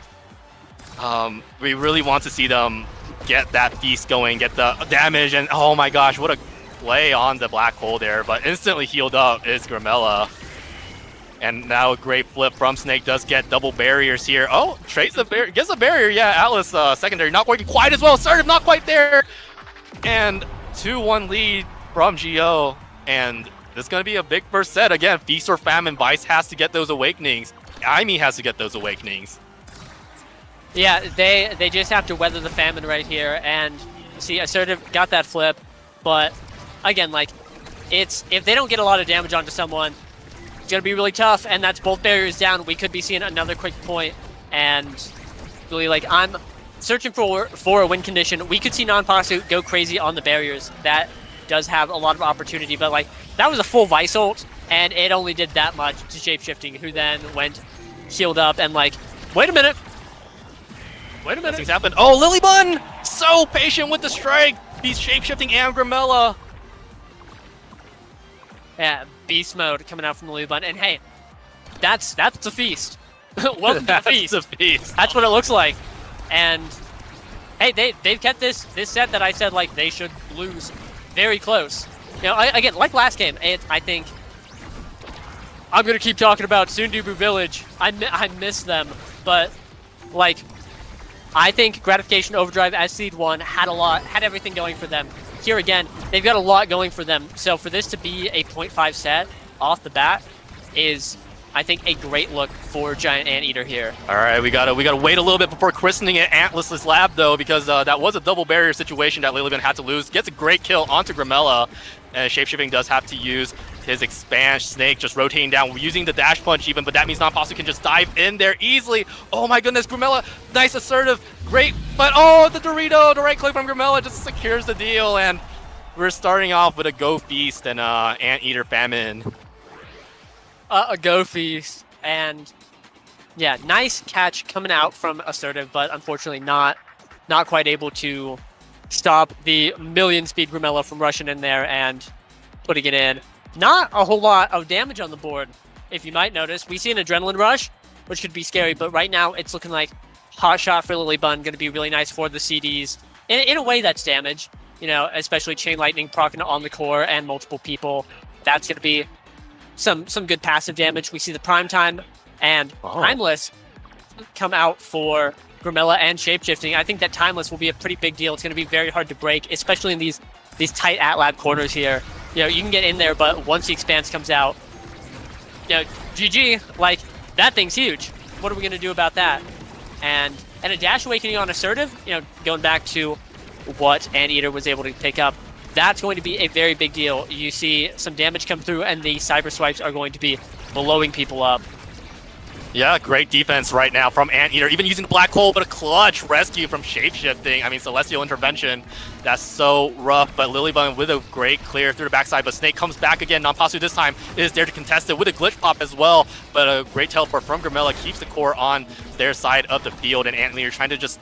we really want to see them get that feast going, get the damage, and oh my gosh, what a play on the black hole there! But instantly healed up is Grimella. And now a great flip from Snake, does get double barriers here. Oh, trades the barrier, gets a barrier. Yeah, Atlas secondary not working quite as well. Assertive not quite there. And 2-1 lead from Geo. And this is going to be a big first set. Again, Feast or Famine, Vice has to get those awakenings. Imi has to get those awakenings. Yeah, they just have to weather the famine right here. And see, Assertive got that flip. But again, like, it's if they don't get a lot of damage onto someone, it's gonna be really tough, and that's both barriers down. We could be seeing another quick point, and really, like, I'm searching for a win condition. We could see Nonpasu go crazy on the barriers. That does have a lot of opportunity, but like that was a full Vice ult, and it only did that much to Shapeshifting, who then went healed up and like, wait a minute. Things happened. Oh, Lilybun! So patient with the strike. He's Shapeshifting and Grimella. Yeah, beast mode coming out from the Lilybun, and hey, that's a feast. Welcome to the feast. That's a feast. That's what it looks like. And hey, they've kept this set that I said like they should lose very close. You know, again, like last game, I think I'm gonna keep talking about Sundubu Village. I miss them, but like I think Gratification Overdrive as Seed 1 had everything going for them. Here again, they've got a lot going for them. So for this to be a 0.5 set off the bat is, I think, a great look for Giant Anteater here. All right, we gotta wait a little bit before christening it Atlas's Lab though, because that was a double barrier situation that Lilybun had to lose. Gets a great kill onto Grimella, and Shapeshifting does have to use his Expand. Snake just rotating down, using the dash punch even, but that means Nonpasu can just dive in there easily. Oh my goodness, Grimella, nice Assertive, great, but oh, the Dorito, the right click from Grimella just secures the deal, and we're starting off with a Go Feast and Anteater Famine. A Go Feast, and yeah, nice catch coming out from Assertive, but unfortunately not quite able to stop the million speed Grimella from rushing in there and putting it in. Not a whole lot of damage on the board, if you might notice. We see an Adrenaline Rush, which could be scary, but right now it's looking like Hot Shot for Lilybun, going to be really nice for the CDs. In a way, that's damage, you know, especially Chain Lightning proccing on the core and multiple people. That's going to be some good passive damage. We see the Prime Time and Timeless come out for Grimella and Shapeshifting. I think that Timeless will be a pretty big deal. It's going to be very hard to break, especially in these tight at-lab corners here. You know, you can get in there, but once the Expanse comes out, you know, GG, like, that thing's huge. What are we going to do about that? And a Dash Awakening on Assertive, you know, going back to what Anteater was able to pick up, that's going to be a very big deal. You see some damage come through, and the Cyber Swipes are going to be blowing people up. Yeah, great defense right now from Anteater, even using the Black Hole, but a clutch rescue from Shapeshifting. I mean, Celestial Intervention, that's so rough, but Lilybun with a great clear through the backside, but Snake comes back again. Nampasu this time is there to contest it with a glitch pop as well, but a great teleport from Grimella keeps the core on their side of the field, and Anteater trying to just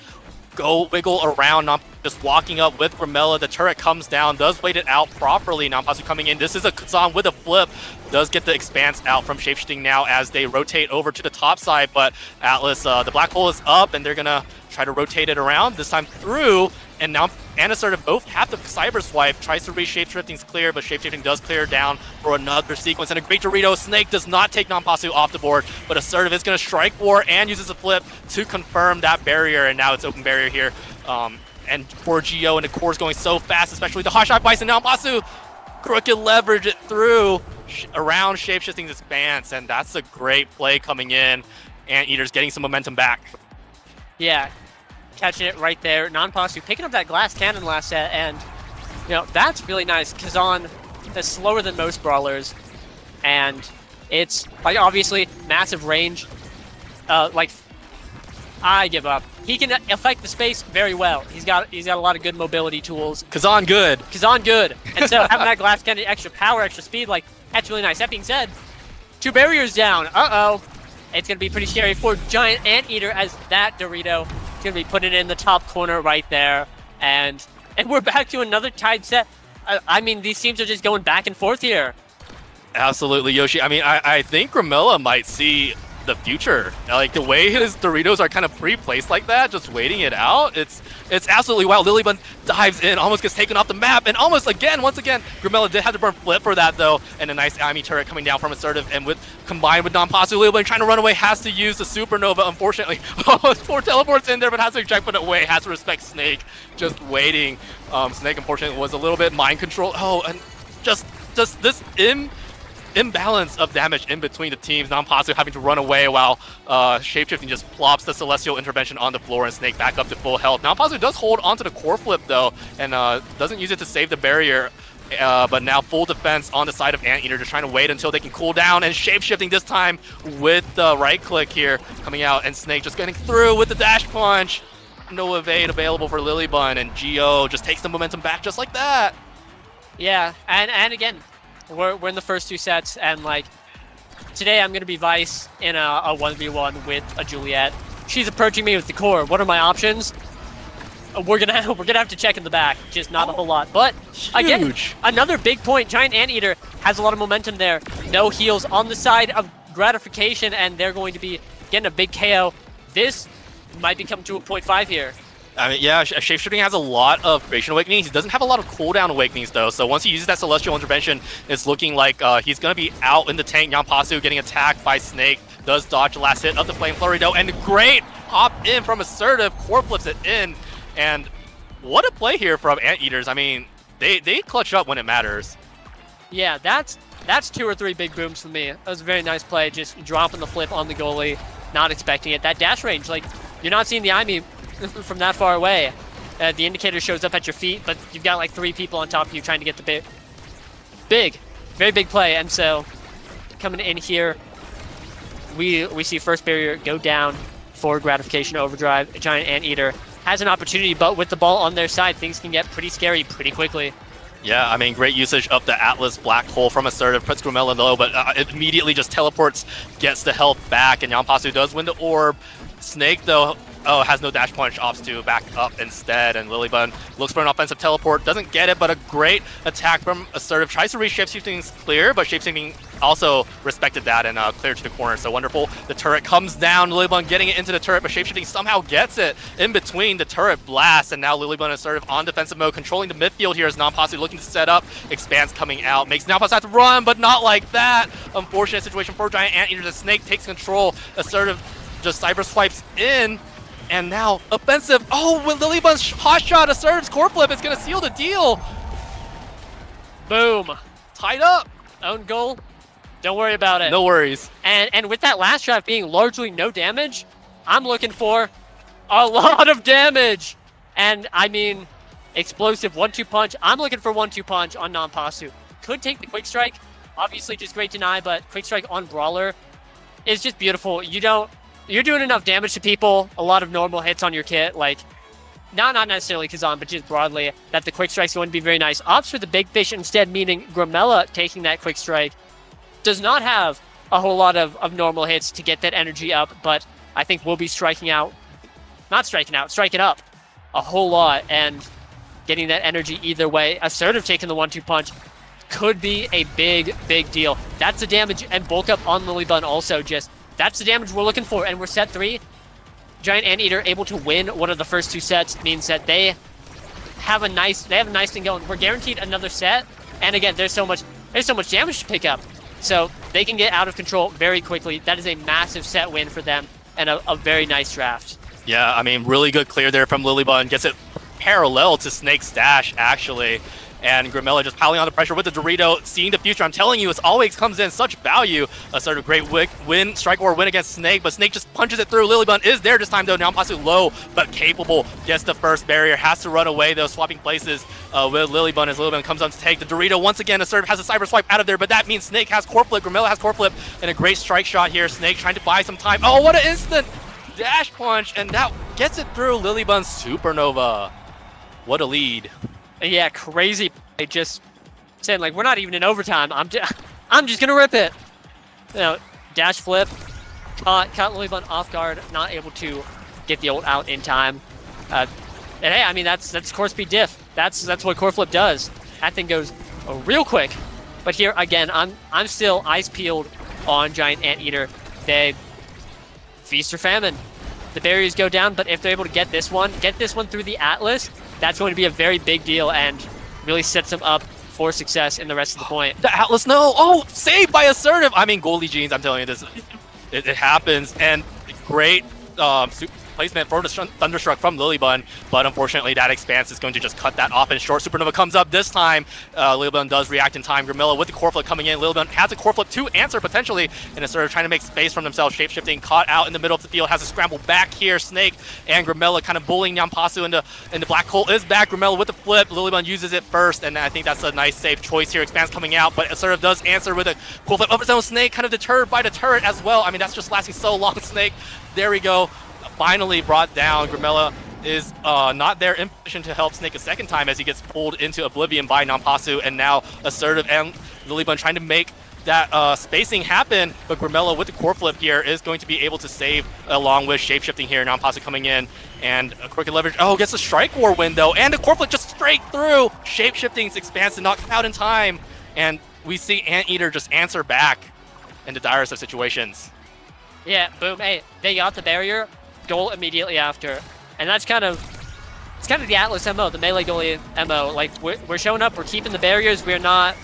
go wiggle around, just walking up with Grimella. The turret comes down, does wait it out properly. Nampasu coming in. This is a Kazan with a flip. Does get the expanse out from Shapeshifting now as they rotate over to the top side, but Atlas, the Black Hole is up, and they're gonna try to rotate it around, this time through, and now and Assertive both have the Cyber Swipe, tries to reach Shapeshifting's clear, but Shapeshifting does clear down for another sequence, and a great Dorito. Snake does not take Nampasu off the board, but Assertive is going to strike war and uses a flip to confirm that barrier, and now it's open barrier here. And for Geo, and the core's going so fast, especially the hot shot Bison. Nampasu crooked leverage it through around Shapeshifting's expanse, and that's a great play coming in. Anteater's getting some momentum back. Yeah, catching it right there. Nampasu picking up that glass cannon last set, and you know that's really nice. Kazan is slower than most brawlers, and it's like obviously massive range. Like I give up. He can affect the space very well. He's got a lot of good mobility tools. Kazan good. Kazan good, and so having that glass cannon, extra power, extra speed, like that's really nice. That being said, 2 barriers down. It's going to be pretty scary for Giant Anteater as that Dorito is going to be putting it in the top corner right there. And we're back to another tied set. I mean, these teams are just going back and forth here. Absolutely, Yoshi. I mean, I think Grimella might see the future. Like, the way his Doritos are kind of pre-placed like that, just waiting it out, it's absolutely wild. Lilybun dives in, almost gets taken off the map, and almost once again, Grimella did have to burn flip for that, though, and a nice Ami turret coming down from Assertive, and combined with Nampasu, Lilybun trying to run away, has to use the Supernova, unfortunately. Oh, 4 teleports in there, but has to eject, put it away, has to respect Snake, just waiting. Snake, unfortunately, was a little bit mind control. Oh, and just this imbalance of damage in between the teams. Nampasu having to run away while Shapeshifting just plops the Celestial Intervention on the floor, and Snake back up to full health. Nampasu does hold onto the core flip though, and doesn't use it to save the barrier. But now full defense on the side of Anteater, just trying to wait until they can cool down, and Shapeshifting this time with the right click here coming out, and Snake just getting through with the dash punch. No evade available for Lilybun, and Geo just takes the momentum back just like that. Yeah, and again, we're in the first 2 sets, and like today I'm gonna be Vice in a 1v1 with a Juliet. She's approaching me with the core. What are my options? We're gonna have to check in the back, just not a whole lot. But again, another big point. Giant Anteater has a lot of momentum there. No heals on the side of Gratification, and they're going to be getting a big KO. This might become to a 0.5 here. I mean, yeah, Shapeshifting has a lot of Creation Awakenings. He doesn't have a lot of cooldown Awakenings, though. So once he uses that Celestial Intervention, it's looking like he's going to be out in the tank. Nampasu getting attacked by Snake. Does dodge the last hit of the Flame Flurry, though. And great hop in from Assertive. Core flips it in. And what a play here from Anteaters. I mean, they clutch up when it matters. Yeah, that's 2 or 3 big booms for me. That was a very nice play. Just dropping the flip on the goalie. Not expecting it. That dash range, like, you're not seeing the Imi from that far away. The indicator shows up at your feet, but you've got like 3 people on top of you trying to get the very big play. And so coming in here, we see first barrier go down for Gratification Overdrive. Giant Anteater has an opportunity, but with the ball on their side, things can get pretty scary pretty quickly. Yeah, I mean, great usage of the Atlas Black Hole from Assertive, puts Grimella low, but it immediately just teleports, gets the health back, and Nampasu does win the orb. Snake, though, has no dash punch, opts to back up instead, and Lilybun looks for an offensive teleport, doesn't get it, but a great attack from Assertive, tries to reach Shapeshifting's clear, but Shapeshifting also respected that and cleared to the corner, so wonderful. The turret comes down, Lilybun getting it into the turret, but Shapeshifting somehow gets it in between the turret blast, and now Lilybun and Assertive on defensive mode, controlling the midfield here as Nampasu looking to set up, Expanse coming out, makes Nampasu have to run, but not like that. Unfortunate situation for Giant Anteater, the Snake takes control, Assertive just cyber swipes in, and now offensive. Oh, with Lilybun's hot shot, Assertive's core flip is going to seal the deal. Boom. Tied up. Own goal. Don't worry about it. No worries. And with that last shot being largely no damage, I'm looking for a lot of damage. And I mean, explosive 1-2 punch. I'm looking for 1-2 punch on Nampasu. Could take the quick strike. Obviously just great deny, but quick strike on Brawler is just beautiful. You're doing enough damage to people, a lot of normal hits on your kit, like not necessarily Kazan, but just broadly, that the quick strike's going to be very nice. Opts for the big fish instead, meaning Grimella taking that quick strike does not have a whole lot of normal hits to get that energy up, but I think we'll be striking up a whole lot and getting that energy either way. Assertive taking the 1-2 punch could be a big deal. That's the damage, and bulk up on Lilybun also that's the damage we're looking for, and we're set 3. Giant Anteater able to win one of the first 2 sets means that they have a nice thing going. We're guaranteed another set, and again, there's so much damage to pick up, so they can get out of control very quickly. That is a massive set win for them, and a very nice draft. Yeah, I mean, really good clear there from Lilybun. Gets it parallel to Snake's dash, actually. And Grimella just piling on the pressure with the Dorito, seeing the future. I'm telling you, it always comes in such value. A sort of great win, strike or win against Snake, but Snake just punches it through. Lilybun is there this time, though. Now possibly low, but capable. Gets the first barrier, has to run away, though, swapping places with Lilybun as Lilybun comes on to take the Dorito. Once again, Assertive has a cyber swipe out of there, but that means Snake has core flip. Grimella has core flip, and a great strike shot here. Snake trying to buy some time. Oh, what an instant dash punch, and that gets it through Lilybun's Supernova. What a lead. Yeah, crazy. Just saying, like, we're not even in overtime. I'm just gonna rip it. You know, dash flip, caught Lilybun off guard, not able to get the ult out in time. And hey, I mean that's core speed diff. That's what core flip does. That thing goes real quick. But here again, I'm still ice peeled on Giant Anteater. They feast or famine. The barriers go down, but if they're able to get this one through the Atlas, that's going to be a very big deal and really sets them up for success in the rest of the point. The Atlas, no! Oh, saved by Assertive! I mean, goalie genes, I'm telling you this. It happens, and great placement for the Thunderstruck from Lilybun, but unfortunately that expanse is going to just cut that off in short. Supernova comes up this time. Lilybun does react in time. Grimella with the core flip coming in. Lilybun has a core flip to answer potentially, and is sort of trying to make space for themselves. Shapeshifting, caught out in the middle of the field, has a scramble back here. Snake and Grimella kind of bullying Nyampasu into Black Hole is back. Grimella with the flip. Lilybun uses it first, and I think that's a nice safe choice here. Expanse coming out, but Assertive does answer with a core flip of his own. Snake kind of deterred by the turret as well. I mean, that's just lasting so long. Snake, there we go. Finally brought down. Grimella is not there in position to help Snake a second time as he gets pulled into oblivion by Nyampasu, and now Assertive and Lilybun trying to make that spacing happen, but Grimella with the core flip here is going to be able to save along with shapeshifting here. Nyampasu coming in and a crooked leverage. Oh, gets a strike war win though, and the core flip just straight through. Shapeshifting's expanse to knock out in time, and we see Anteater just answer back in the direst of situations. Yeah, boom. Hey, they got the barrier. Goal immediately after, and it's kind of the Atlas MO, the melee goalie MO. Like we're showing up, we're keeping the barriers. We're not.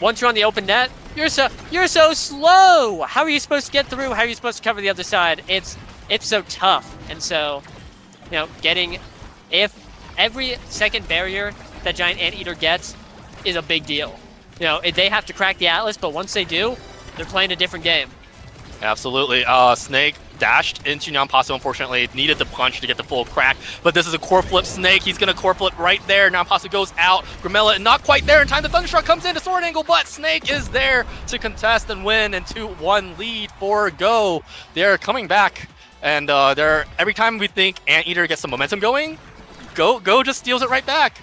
Once you're on the open net, you're so slow. How are you supposed to get through? How are you supposed to cover the other side? It's so tough, and so if every second barrier that Giant Anteater gets is a big deal. They have to crack the Atlas, but once they do, they're playing a different game. Absolutely. Snake dashed into Nyampasu, unfortunately. Needed the punch to get the full crack, but this is a core flip Snake. He's going to core flip right there. Nyampasu goes out. Grimella not quite there in time. The Thunderstruck comes into sword angle, but Snake is there to contest and win, and 2-1 lead for Go. They're coming back, and every time we think Anteater gets some momentum going, Go just steals it right back.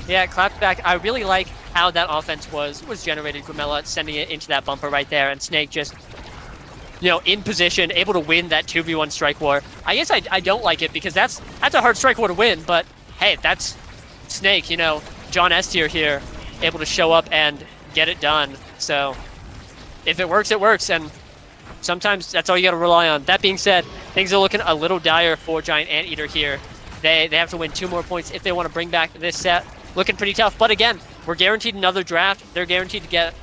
Yeah, claps back. I really like how that offense was generated. Grimella sending it into that bumper right there, and Snake just in position, able to win that 2v1 strike war. I guess I don't like it because that's a hard strike war to win, but hey, that's Snake, John S tier here, able to show up and get it done. So if it works, it works, and sometimes that's all you gotta rely on. That being said, things are looking a little dire for Giant Anteater here. They have to win 2 more points if they want to bring back this set. Looking pretty tough, but again, we're guaranteed another draft. They're guaranteed to get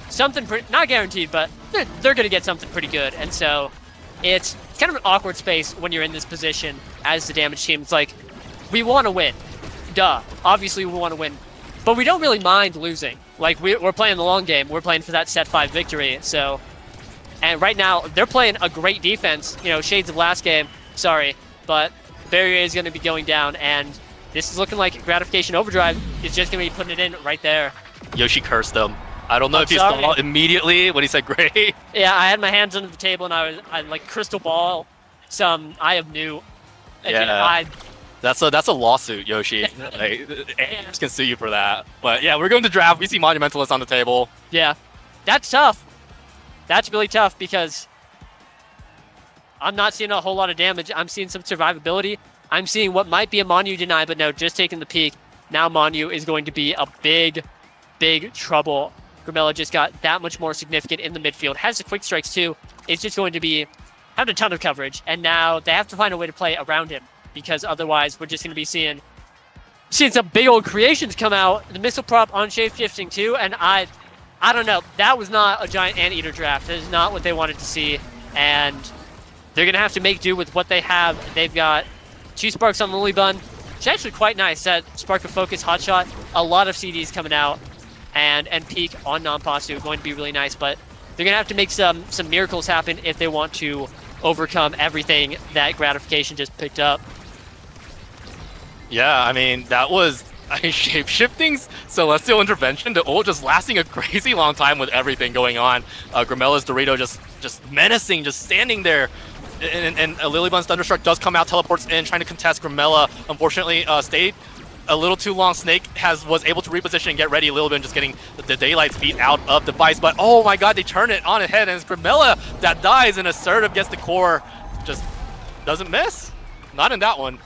something not guaranteed, but they're going to get something pretty good. And so it's kind of an awkward space when you're in this position as the damage team. It's like, we want to win. Duh. Obviously, we want to win. But we don't really mind losing. Like, we're playing the long game. We're playing for that set 5 victory. So, and right now, they're playing a great defense. Shades of last game. Sorry. But barrier is going to be going down. And this is looking like Gratification Overdrive is just going to be putting it in right there. Yoshi cursed them. I don't know I'm if you sorry. saw immediately when he said great. Yeah, I had my hands under the table and I like crystal ball some Eye of New. And, you know, Yeah. That's a lawsuit, Yoshi. Like, AIMs can sue you for that. But yeah, we're going to draft. We see Monumentalist on the table. Yeah, that's tough. That's really tough because I'm not seeing a whole lot of damage. I'm seeing some survivability. I'm seeing what might be a Monu deny, but no, just taking the peek. Now Monu is going to be a big trouble. Grimella just got that much more significant in the midfield. Has the quick strikes too. It's just going to be having a ton of coverage. And now they have to find a way to play around him because otherwise we're just going to be seeing some big old creations come out. The missile prop on shape-shifting too. And I don't know. That was not a giant anteater draft. That is not what they wanted to see. And they're going to have to make do with what they have. They've got 2 sparks on Lily Bun. It's actually quite nice. That Spark of Focus hotshot. A lot of CDs coming out. And peak on Nampasu going to be really nice. But they're going to have to make some miracles happen if they want to overcome everything that Gratification just picked up. Yeah, I mean, that was shape-shifting's Celestial Intervention to ult just lasting a crazy long time with everything going on. Grimella's Dorito just menacing, just standing there. And Lilybun's Thunderstruck does come out, teleports in, trying to contest Grimella. Unfortunately, stayed a little too long. Snake was able to reposition and get ready. Lilybun just getting the daylight speed out of device. But oh my god, they turn it on ahead, and it's Grimella that dies, and Assertive gets the core. Just doesn't miss. Not in that one.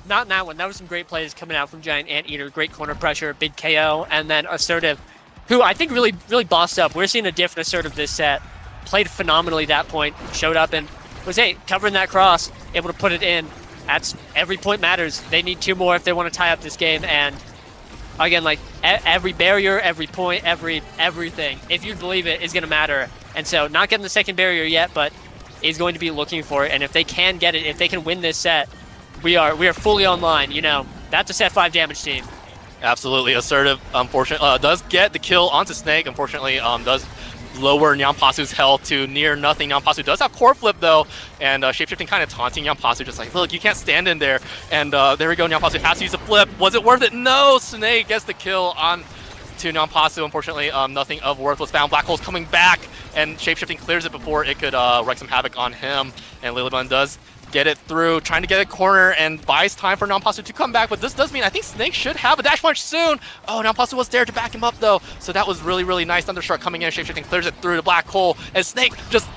Not in that one. That was some great plays coming out from Giant Anteater. Great corner pressure, big KO, and then Assertive, who I think really bossed up. We're seeing a different Assertive this set. Played phenomenally that point. Showed up and was covering that cross, able to put it in. That's every point matters. They need 2 more if they want to tie up this game. And again, like every barrier, every point, everything, if you believe it, is going to matter. And so not getting the second barrier yet, but is going to be looking for it. And if they can get it, if they can win this set, we are fully online. You know, that's a set 5 damage team. Absolutely. Assertive, unfortunately, does get the kill onto Snake. Unfortunately, does lower Nyampasu's health to near nothing. Nyampasu does have core flip though, and shapeshifting kind of taunting Nyampasu, just like, look, you can't stand in there. And there we go, Nyampasu has to use a flip. Was it worth it? No, Snake gets the kill on to Nyampasu. Unfortunately, nothing of worth was found. Black Hole's coming back, and shapeshifting clears it before it could wreak some havoc on him. And Lilybun does get it through, trying to get a corner and buys time for Nampasu to come back, but this does mean I think Snake should have a dash punch soon. Oh, Nampasu was there to back him up though, so that was really nice. Thunderstruck coming in, shapeshifting clears it through the Black Hole, and Snake just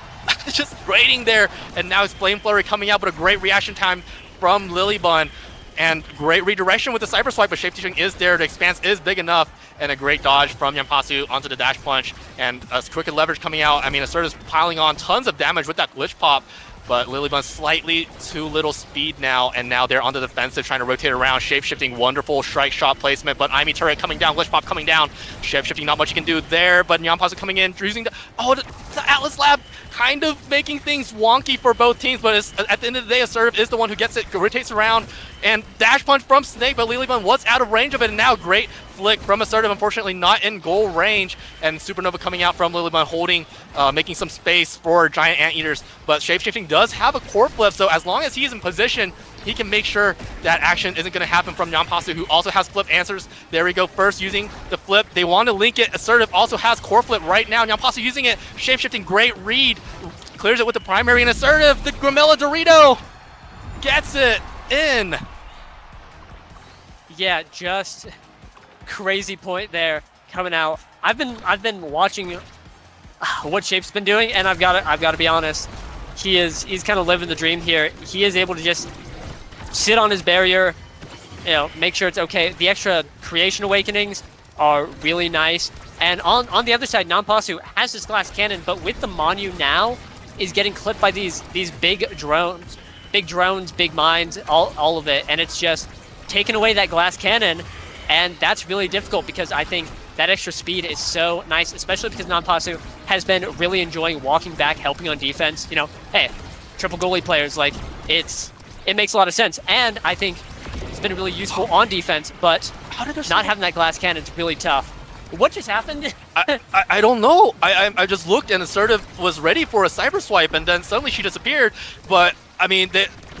waiting there, and now it's Flame Flurry coming out, but a great reaction time from Lilybun, and great redirection with the Cyber Swipe, but shapeshifting is there, the expanse is big enough, and a great dodge from Nyampasu onto the dash punch, and a Crooked Leverage coming out. I mean, Assertive's piling on tons of damage with that glitch pop, but Lilybun slightly too little speed now, and now they're on the defensive, trying to rotate around. Shape-shifting, wonderful strike shot placement, but Imi turret coming down, glitch pop coming down. Shape-shifting, not much you can do there, but Nyampasu coming in, using the Atlas Lab, kind of making things wonky for both teams, but at the end of the day, Assertive is the one who gets it, rotates around, and dash punch from Snake, but Lilybun was out of range of it, and now great flick from Assertive, unfortunately not in goal range, and Supernova coming out from Lilybun, holding, making some space for Giant Anteaters, but Shapeshifting does have a core flip, so as long as he's in position, he can make sure that action isn't going to happen from Nyampasu, who also has flip answers. There we go, first using the flip. They want to link it. Assertive also has core flip right now. Nyampasu using it. Shapeshifting, great read. Clears it with the primary, and Assertive, the Grimella Dorito, gets it in. Yeah, just crazy point there coming out. I've been watching what Shape's been doing, and I've got to be honest. He's kind of living the dream here. He is able to just sit on his barrier, you know, make sure it's okay. The extra creation awakenings are really nice. And on the other side, Nampasu has this glass cannon, but with the Monu now, is getting clipped by these big drones, big mines, all of it, and it's just taking away that glass cannon, and that's really difficult because I think that extra speed is so nice, especially because Nampasu has been really enjoying walking back, helping on defense. You know, hey, triple goalie players, like, it makes a lot of sense, and I think it's been really useful on defense, but not having that glass cannon is really tough. What just happened? I don't know. I just looked, and Assertive was ready for a cyber swipe, and then suddenly she disappeared. But I mean,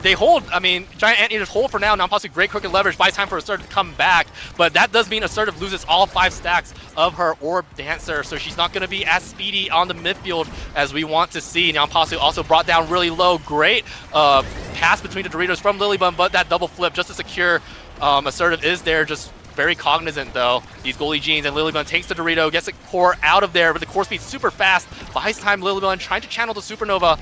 they hold. I mean, Giant Anteaters hold for now. Now possibly great crooked leverage, buys time for Assertive to come back, but that does mean Assertive loses all 5 stacks of her Orb Dancer, so she's not going to be as speedy on the midfield as we want to see. Now possibly also brought down really low. Great pass between the Doritos from Lilybun, but that double flip just to secure. Assertive is there, just very cognizant though. These goalie genes, and Lilybun takes the Dorito, gets the core out of there, but the core speed's super fast. Buys time, Lilybun trying to channel the Supernova,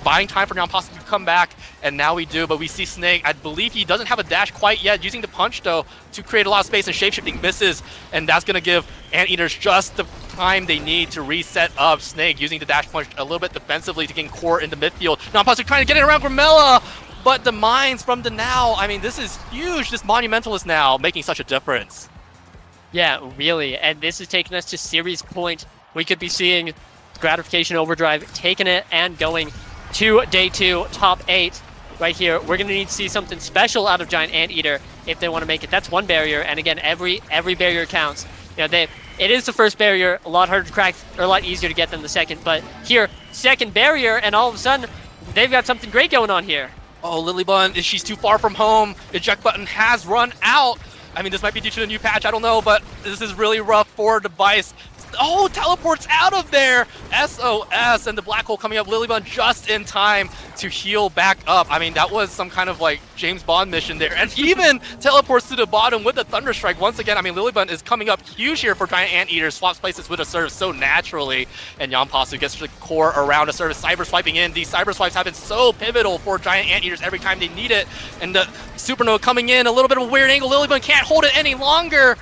buying time for now possibly to come back, and now we do, but we see Snake. I believe he doesn't have a dash quite yet, using the punch though to create a lot of space, and shapeshifting misses, and that's gonna give Anteaters just the time they need to reset up. Snake using the dash punch a little bit defensively to gain core in the midfield. Now possibly trying to get it around Grimella, but the mines from the now, I mean, this is huge. This Monumentalist now making such a difference. Yeah, really. And this is taking us to series point. We could be seeing Gratification Overdrive taking it and going to day 2, top 8 right here. We're going to need to see something special out of Giant Anteater if they want to make it. That's one barrier. And again, every barrier counts. You know, it is the first barrier, a lot harder to crack, or a lot easier to get than the second. But here, second barrier, and all of a sudden, they've got something great going on here. Oh, Lilybun, she's too far from home. Eject button has run out. I mean, this might be due to the new patch, I don't know, but this is really rough for Device. Oh, teleports out of there. SOS, and the black hole coming up. Lilybun just in time to heal back up. I mean, that was some kind of like James Bond mission there. And even teleports to the bottom with the Thunder Strike. Once again, I mean, Lilybun is coming up huge here for Giant Anteater. Swaps places with Assertive so naturally. And Yanpasu gets the core around Assertive. Cyber swiping in. These cyber swipes have been so pivotal for Giant Anteaters every time they need it. And the Supernova coming in, a little bit of a weird angle. Lilybun can't hold it any longer.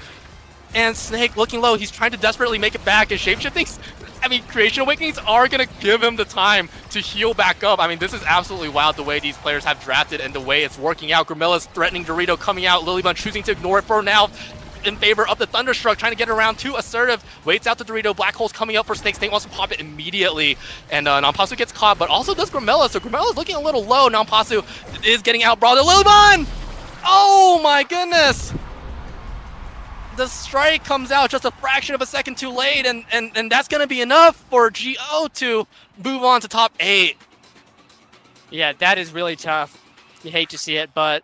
And Snake looking low, he's trying to desperately make it back, and shapeshifting, I mean, Creation Awakenings are going to give him the time to heal back up. I mean, this is absolutely wild the way these players have drafted and the way it's working out. Grimella's threatening Dorito coming out, Lilybun choosing to ignore it for now in favor of the Thunderstruck, trying to get around to Assertive, waits out the Dorito, Black Hole's coming up for Snake, Snake wants to pop it immediately, and Nampasu gets caught, but also does Grimella, so Grimella's looking a little low. Nampasu is getting out brawled. Lilybun! Oh my goodness! The strike comes out just a fraction of a second too late, and that's going to be enough for GO to move on to top 8. Yeah, that is really tough. You hate to see it, but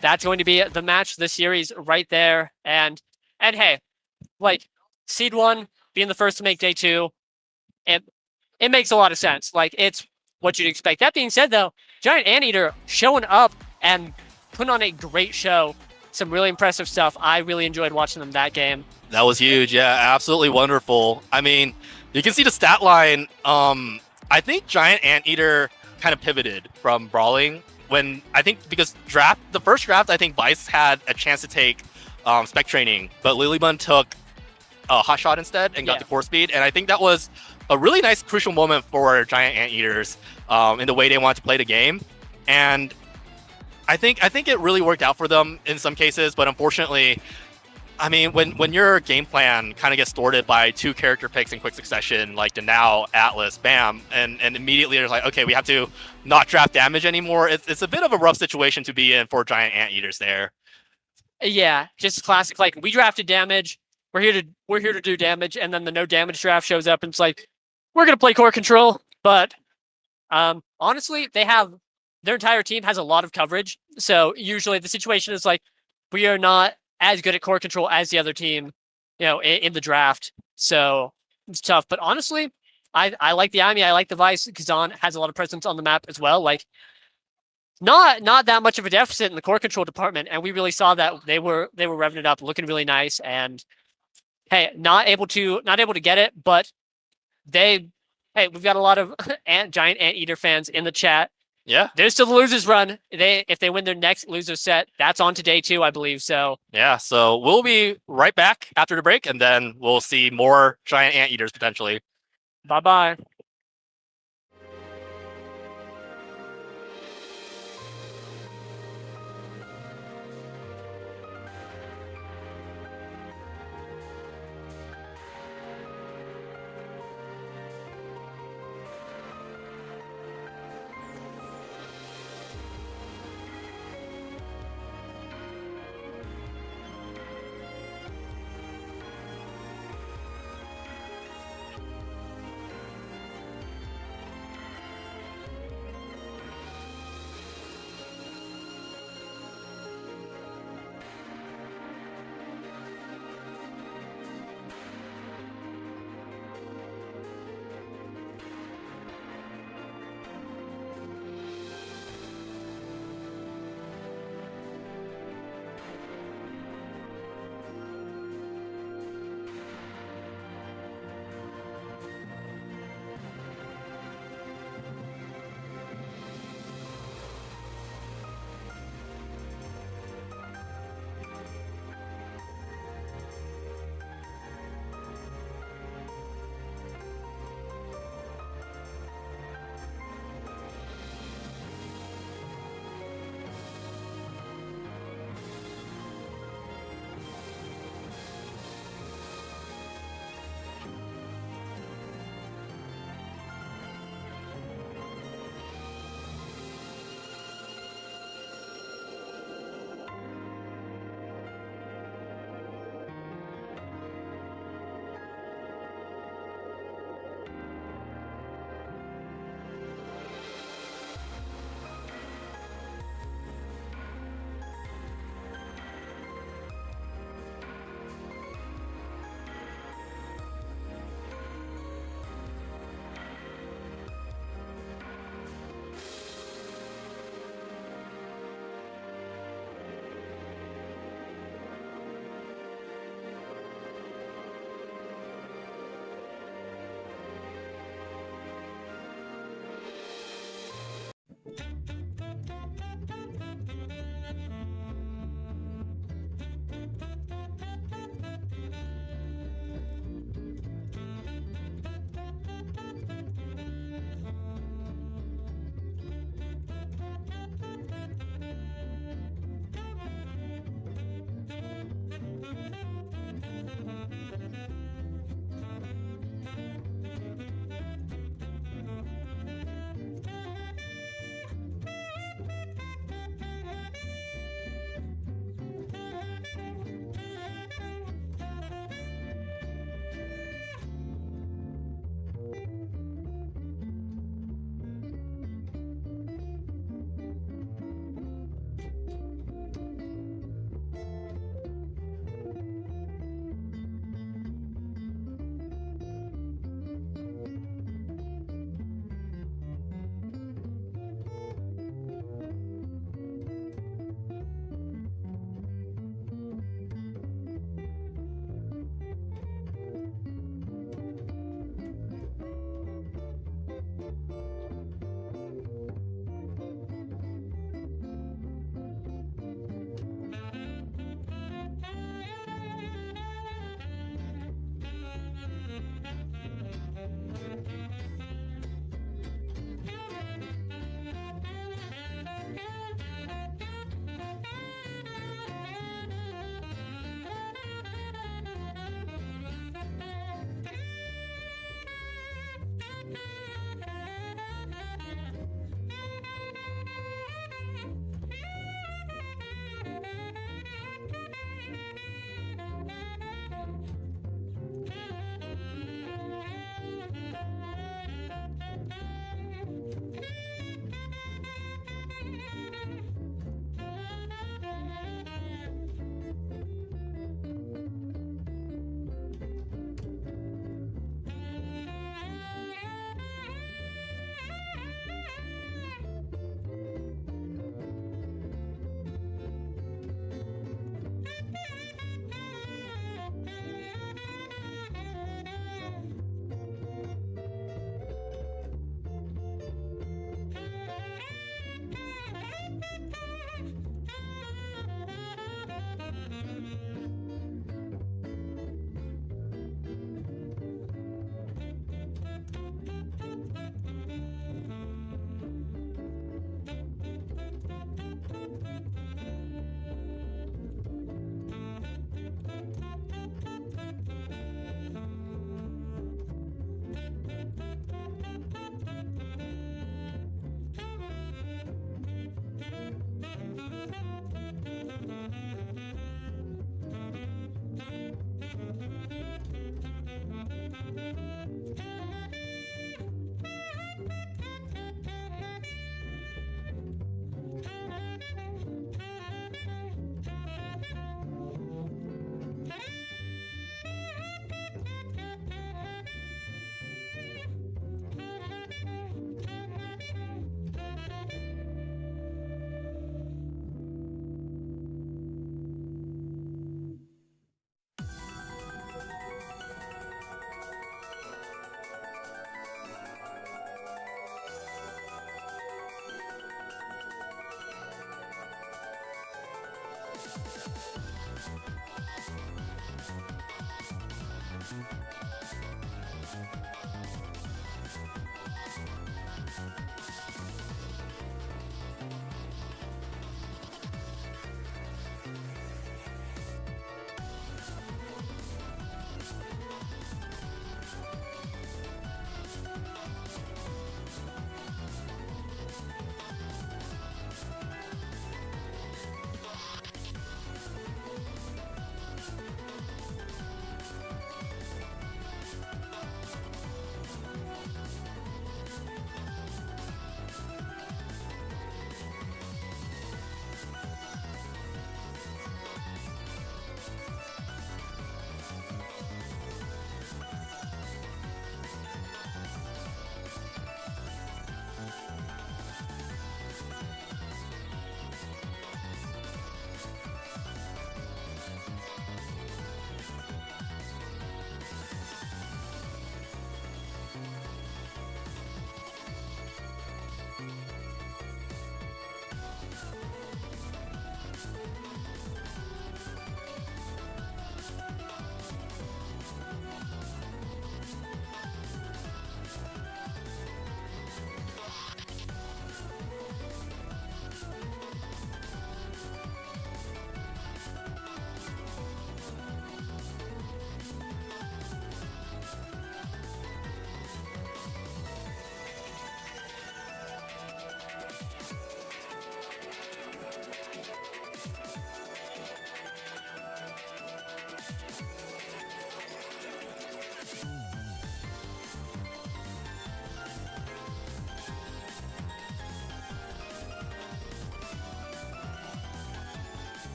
that's going to be the match of the series right there. And hey, like, Seed 1 being the first to make day 2, it makes a lot of sense. Like, it's what you'd expect. That being said, though, Giant Anteater showing up and putting on a great show. Some really impressive stuff. I really enjoyed watching them that game. That was huge. Yeah, absolutely wonderful. I mean, you can see the stat line. I think Giant Anteater kind of pivoted from brawling when I think because the first draft, I think Vice had a chance to take spec training, but Lilybun took hot shot instead and got the core speed. And I think that was a really nice crucial moment for Giant Anteaters in the way they want to play the game. And I think it really worked out for them in some cases, but unfortunately, I mean, when your game plan kind of gets thwarted by 2 character picks in quick succession, like the now Atlas, bam, and immediately it's like, okay, we have to not draft damage anymore. It's a bit of a rough situation to be in for Giant Anteaters there. Yeah, just classic. Like, we drafted damage. We're here to do damage, and then the no damage draft shows up, and it's like, we're gonna play core control. But honestly, their entire team has a lot of coverage. So usually the situation is like, we are not as good at core control as the other team, you know, in the draft. So it's tough. But honestly, I like the Ami, I like the Vice. Kazan has a lot of presence on the map as well. Like, not that much of a deficit in the core control department. And we really saw that they were revving it up, looking really nice. And hey, not able to get it, but we've got a lot of Giant Anteater fans in the chat. Yeah, there's still the losers run. If they win their next loser set, that's on to day 2, I believe. So yeah, so we'll be right back after the break, and then we'll see more Giant Anteaters potentially. Bye-bye.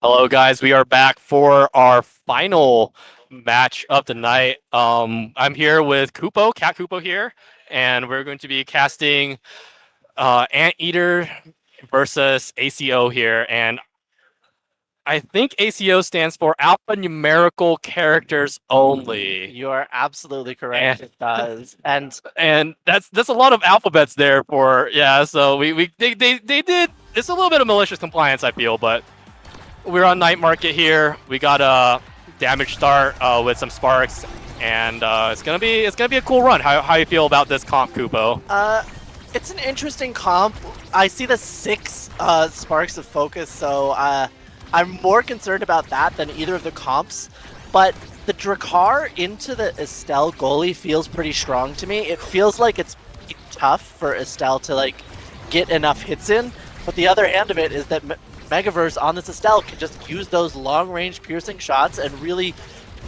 Hello, guys. We are back for our final match of the night. I'm here with Kupo, Cat Kupo here, and we're going to be casting Anteater versus ACO here. And I think ACO stands for Alphanumerical Characters Only. You are absolutely correct. It does, and that's a lot of alphabets there for So they did. It's a little bit of malicious compliance, I feel, but we're on night market here. We got a damage start with some sparks, and it's gonna be a cool run. How you feel about this comp, Kupo? it's an interesting comp. I see the 6 sparks of focus, so I'm more concerned about that than either of the comps. But the Drakkar into the Estelle goalie feels pretty strong to me. It feels like it's tough for Estelle to like get enough hits in. But the other hand of it is that Megaverse on this Estelle can just use those long-range piercing shots and really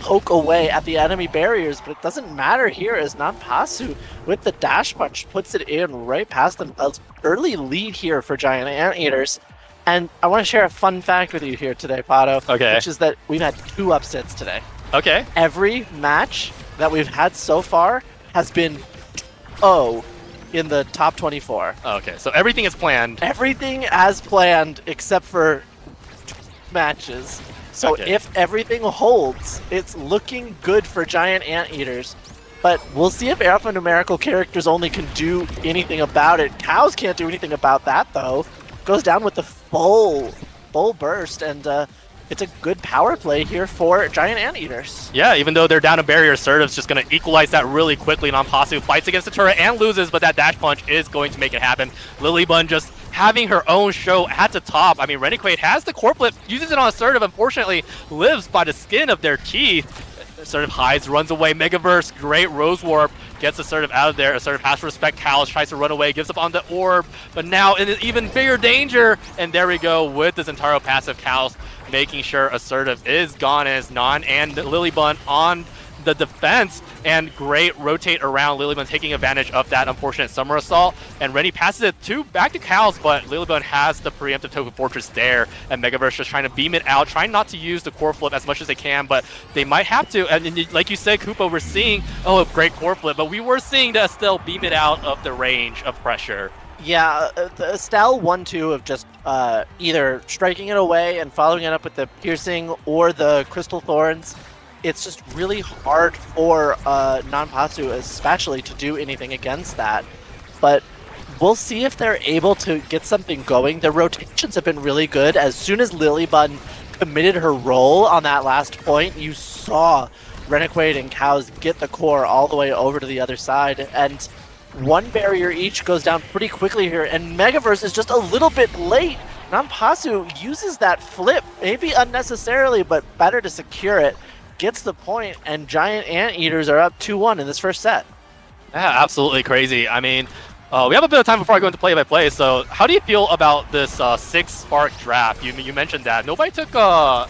poke away at the enemy barriers, but it doesn't matter here as Nanpasu with the dash punch puts it in right past them. An early lead here for Giant Anteaters. And I want to share a fun fact with you here today, Pato. Okay. Which is that we've had 2 upsets today. Okay. Every match that we've had so far has been in the top 24. Okay, so everything is planned. Everything as planned except for matches. So Okay. if everything holds, it's looking good for Giant Anteaters. But we'll see if alphanumerical characters only can do anything about it. Cows can't do anything about that, though. Goes down with the full burst, and it's a good power play here for Giant Anteaters. Yeah, even though they're down a barrier, Assertive's just going to equalize that really quickly. Nanpasu fights against the turret and loses, but that dash punch is going to make it happen. Lilybun just having her own show at the top. I mean, Renegade has the core flip, uses it on Assertive, unfortunately lives by the skin of their teeth. Assertive hides, runs away. Megaverse, great Rose Warp, gets Assertive out of there. Assertive has to respect Cows, tries to run away, gives up on the orb, but now in an even bigger danger. And there we go with the Zentaro passive. Cows making sure Assertive is gone as Non and Lilybun on the defense, and great rotate around. Lilybun taking advantage of that unfortunate summer assault, and Rennie passes it back to Cows, but Lilybun has the preemptive Token Fortress there, and Megaverse just trying to beam it out, trying not to use the core flip as much as they can, but they might have to. And like you said, Koopa, we're seeing a great core flip, but we were seeing the Estelle beam it out of the range of pressure. Yeah, the Estelle 1-2 of just either striking it away and following it up with the piercing or the Crystal Thorns. It's just really hard for Nanpasu especially to do anything against that. But we'll see if they're able to get something going. Their rotations have been really good. As soon as Lilybun committed her role on that last point, you saw Renegade and Cows get the core all the way over to the other side. And one barrier each goes down pretty quickly here. And Megaverse is just a little bit late. Nanpasu uses that flip, maybe unnecessarily, but better to secure it. Gets the point, and Giant Anteaters are up 2-1 in this first set. Yeah, absolutely crazy. I mean, we have a bit of time before I go into play-by-play, so how do you feel about this 6-spark draft? You mentioned that. Nobody took an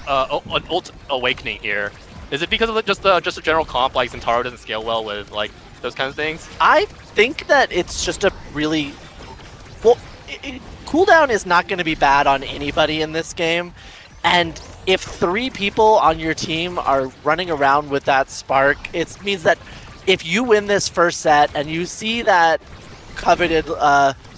ult awakening here. Is it because of just a general comp, like Zentaro doesn't scale well with like those kinds of things? I think that it's just a really... Well, cooldown is not going to be bad on anybody in this game, and if 3 people on your team are running around with that spark, it means that if you win this first set and you see that coveted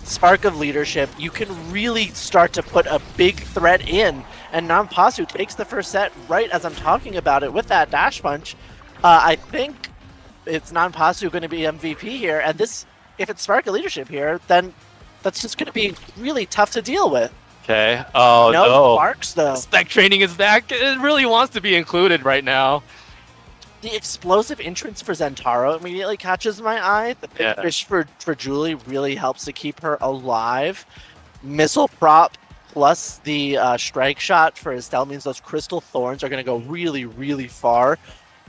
spark of leadership, you can really start to put a big threat in. And Nanpasu takes the first set right as I'm talking about it with that dash punch. I think it's Nanpasu going to be MVP here, and this, if it's spark of leadership here, then that's just going to be really tough to deal with. Okay. Oh no. Sparks though. Spec training is back. It really wants to be included right now. The explosive entrance for Zentaro immediately catches my eye. The big fish for Julie really helps to keep her alive. Missile prop plus the strike shot for Estelle means those Crystal Thorns are going to go really, really far.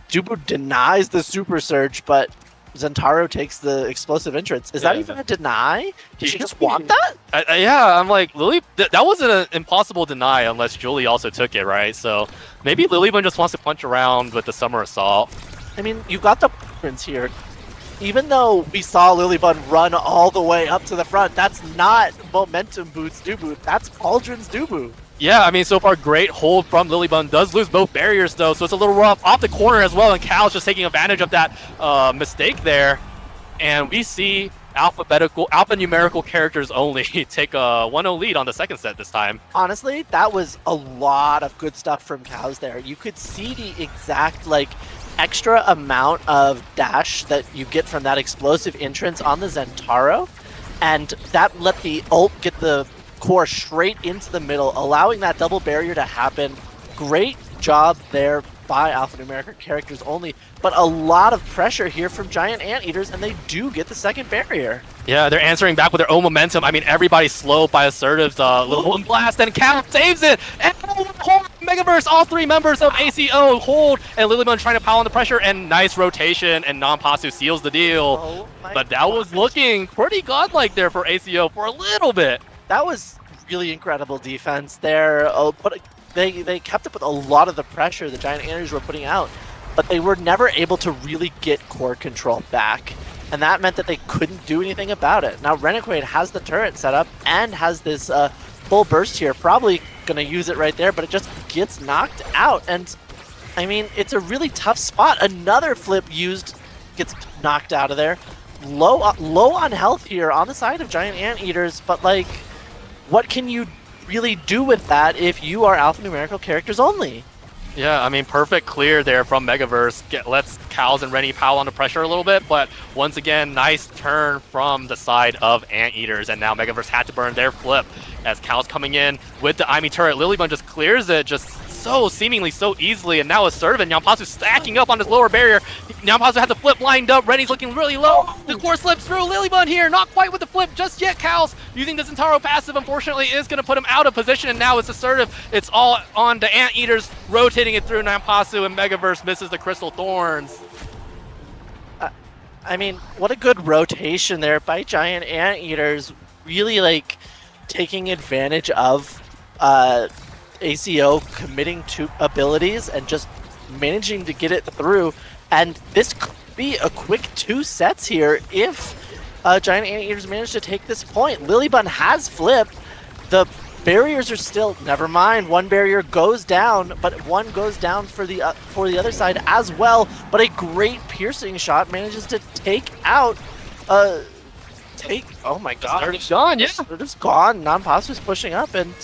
Dubu denies the super surge, but Zentaro takes the explosive entrance. Is that even a deny? Did she just want that? Yeah, I'm like, Lily, that wasn't an impossible deny unless Julie also took it, right? So maybe Lilybun just wants to punch around with the Summer Assault. I mean, you got the entrance here. Even though we saw Lilybun run all the way up to the front, that's not Momentum Boots Dubu. That's Cauldron's Dubu. Yeah, I mean, so far, great hold from Lilybun. Does lose both barriers, though, so it's a little rough off the corner as well, and Cal's just taking advantage of that mistake there. And we see alphanumerical characters only take a 1-0 lead on the second set this time. Honestly, that was a lot of good stuff from Cows there. You could see the exact, like, extra amount of dash that you get from that explosive entrance on the Zentaro, and that let the ult get the core straight into the middle, allowing that double barrier to happen. Great job there by alphanumeric characters only, but a lot of pressure here from Giant Anteaters, and they do get the second barrier. Yeah, they're answering back with their own momentum. I mean, everybody's slow by Assertive's little hold and blast, and Cal saves it! And hold Megaverse, all three members of ACO hold, and Lilybun trying to pile on the pressure, and nice rotation, and Non-Pasu seals the deal. But that was looking pretty godlike there for ACO for a little bit. That was really incredible defense there. But they kept up with a lot of the pressure the Giant Anteaters were putting out, but they were never able to really get core control back. And that meant that they couldn't do anything about it. Now Renegade has the turret set up and has this full burst here. Probably going to use it right there, but it just gets knocked out. And I mean, it's a really tough spot. Another flip used gets knocked out of there. Low on health here on the side of Giant Anteaters, but like, what can you really do with that if you are alphanumerical characters only? Yeah, I mean, perfect clear there from Megaverse. Lets Cows and Rennie pile under pressure a little bit, but once again, nice turn from the side of Anteaters, and now Megaverse had to burn their flip as Cows coming in with the Imi turret. Lilybun just clears it just seemingly so easily, and now Assertive and Nyampasu stacking up on his lower barrier. Nyampasu has the flip lined up. Rennie's looking really low. The core slips through. Lilybun here, not quite with the flip just yet. Cows using the Zentaro passive, unfortunately, is going to put him out of position, and now it's Assertive. It's all on the Anteaters, rotating it through Nyampasu, and Megaverse misses the Crystal Thorns. I mean, what a good rotation there by Giant Anteaters, really like taking advantage of ACO committing to abilities and just managing to get it through. And this could be a quick 2 sets here if Giant Anteaters manage to take this point. Lilybun has flipped. The barriers are still, never mind, one barrier goes down, but one goes down for the other side as well. But a great piercing shot manages to take out oh my god. They're gone, yeah. They're just gone. Non-Pasu's pushing up, and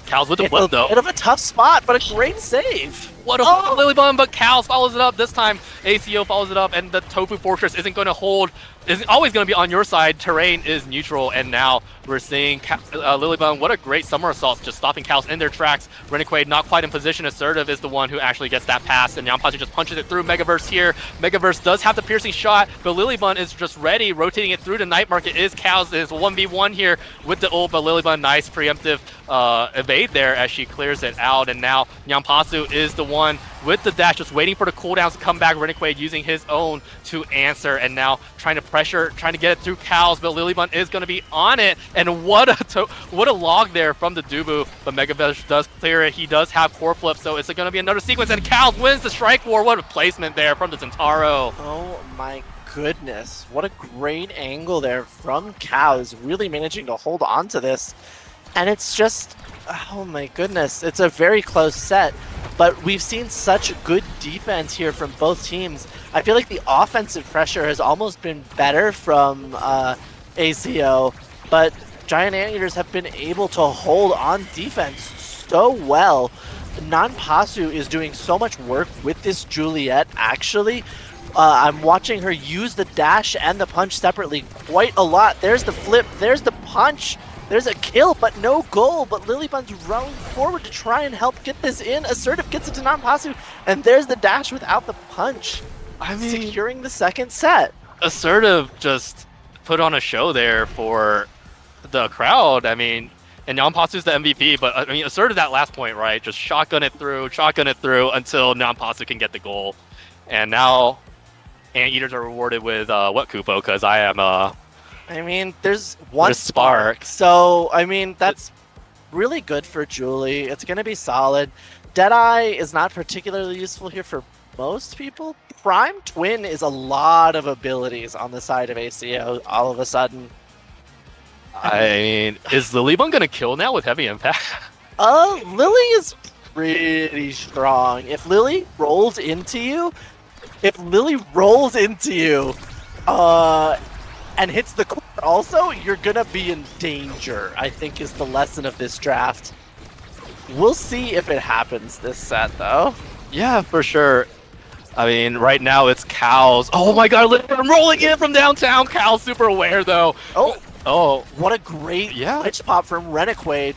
Cows with the flip, though. Bit of a tough spot, but a great save. What a Lilybun, but Cows follows it up. This time, ACO follows it up, and the Tofu Fortress isn't going to hold. Isn't always going to be on your side. Terrain is neutral, and now we're seeing Lilybun. What a great summer assault, just stopping Cows in their tracks. Renegade not quite in position. Assertive is the one who actually gets that pass, and Nyampasu just punches it through Megaverse here. Megaverse does have the piercing shot, but Lilybun is just ready, rotating it through to Night Market. Is Cows is 1v1 here with the ult, but Lilybun, nice preemptive evade there as she clears it out, and now Nyampasu is the one with the dash, just waiting for the cooldowns to come back. Renegade using his own to answer, and now trying to pressure, trying to get it through Cows, but Lilybun is going to be on it, and what a log there from the Dubu, but Megaverse does clear it. He does have core flip, so it's going to be another sequence, and Cows wins the strike war. What a placement there from the Zentaro. Oh my goodness, what a great angle there from Cows, really managing to hold on to this. And it's just, oh my goodness, it's a very close set, but we've seen such good defense here from both teams. I feel like the offensive pressure has almost been better from ACO, but Giant Anteaters have been able to hold on defense so well. Non-Pasu is doing so much work with this Juliet, actually. I'm watching her use the dash and the punch separately quite a lot. There's the flip, there's the punch. There's a kill, but no goal. But Lilybun's rowing forward to try and help get this in. Assertive gets it to Non-Pasu, and there's the dash without the punch. I mean, securing the second set. Assertive just put on a show there for the crowd. I mean, and Non-Pasu's the MVP, but I mean, Assertive that last point, right? Just shotgun it through until Non-Pasu can get the goal. And now Anteaters are rewarded with what, Kupo? Because I am I mean, there's one spark. So, I mean, that's really good for Julie. It's going to be solid. Deadeye is not particularly useful here for most people. Prime Twin is a lot of abilities on the side of ACO all of a sudden. I mean, is Lilybun going to kill now with heavy impact? Lily is pretty strong. If Lily rolls into you, and hits the core also, you're gonna be in danger, I think is the lesson of this draft. We'll see if it happens this set, though. Yeah, for sure. I mean, right now it's Cal's. Oh my god, I'm rolling in from downtown. Cal's super aware, though. Oh, What a great Yeah. glitch pop from Rennequaid.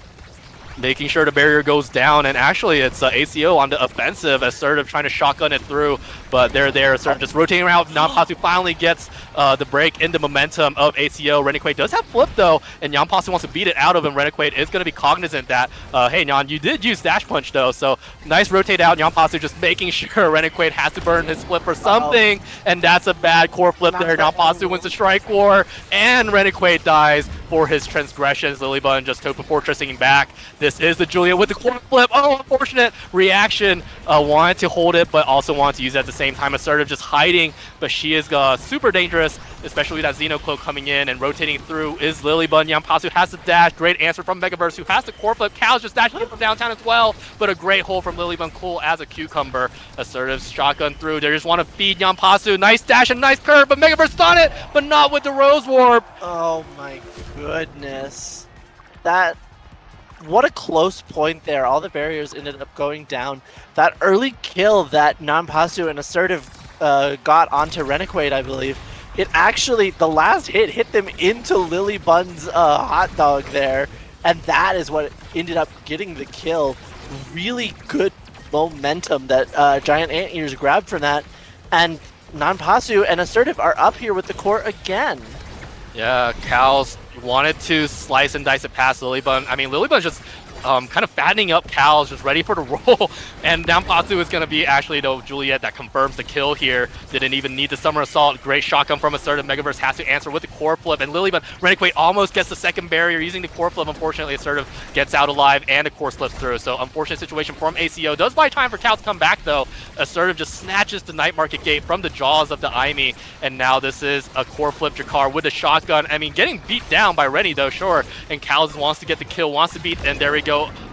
making sure the barrier goes down, and actually it's ACO on the offensive, Assertive trying to shotgun it through, but they're there, Assertive just rotating around. Nyanpasu finally gets the break in the momentum of ACO. Rennequaid does have flip though, and Nyanpasu wants to beat it out of him. Rennequaid is going to be cognizant that, hey Nyan, you did use Dash Punch though, so nice rotate out. Nyanpasu just making sure Rennequaid has to burn his flip or something, and that's a bad core flip there. Nyanpasu wins the Strike War, and Rennequaid dies for his transgressions. Lilybun just took before fortressing back. This is the Julia with the core flip. Oh, unfortunate reaction. Wanted to hold it, but also wanted to use it at the same time. Assertive just hiding, but she is super dangerous, especially with that Xeno Cloak coming in and rotating through is Lilybun. Nyanpasu has the dash. Great answer from Megaverse, who has the core flip. Cal's just dashing in from downtown as well, but a great hold from Lilybun. Cool as a cucumber. Assertive shotgun through. They just want to feed Nyanpasu. Nice dash and nice curve, but Megaverse on it, but not with the Rose Warp. Oh my goodness. What a close point there. All the barriers ended up going down. That early kill that Nyanpasu and Assertive got onto Rennequaid, I believe, it actually, the last hit them into Lilybun's hot dog there, and that is what ended up getting the kill. Really good momentum that Giant Anteaters grabbed from that, and Nyanpasu and Assertive are up here with the core again. Yeah, Cal's wanted to slice and dice it past Lilybun. I mean, Lilybun's just kind of fattening up Cal's, just ready for the roll. And Nyanpasu is going to be actually, though, Juliet that confirms the kill here. Didn't even need the Summer Assault. Great shotgun from Assertive. Megaverse has to answer with the core flip. And Lilybun, Rennequaid almost gets the second barrier using the core flip. Unfortunately, Assertive gets out alive and the core slips through. So, unfortunate situation from ACO. Does buy time for Cal to come back, though. Assertive just snatches the Night Market Gate from the jaws of the Aimi. And now this is a core flip Jakar with a shotgun. I mean, getting beat down by Rennie, though, sure. And Cal wants to get the kill, wants to beat, and there we go.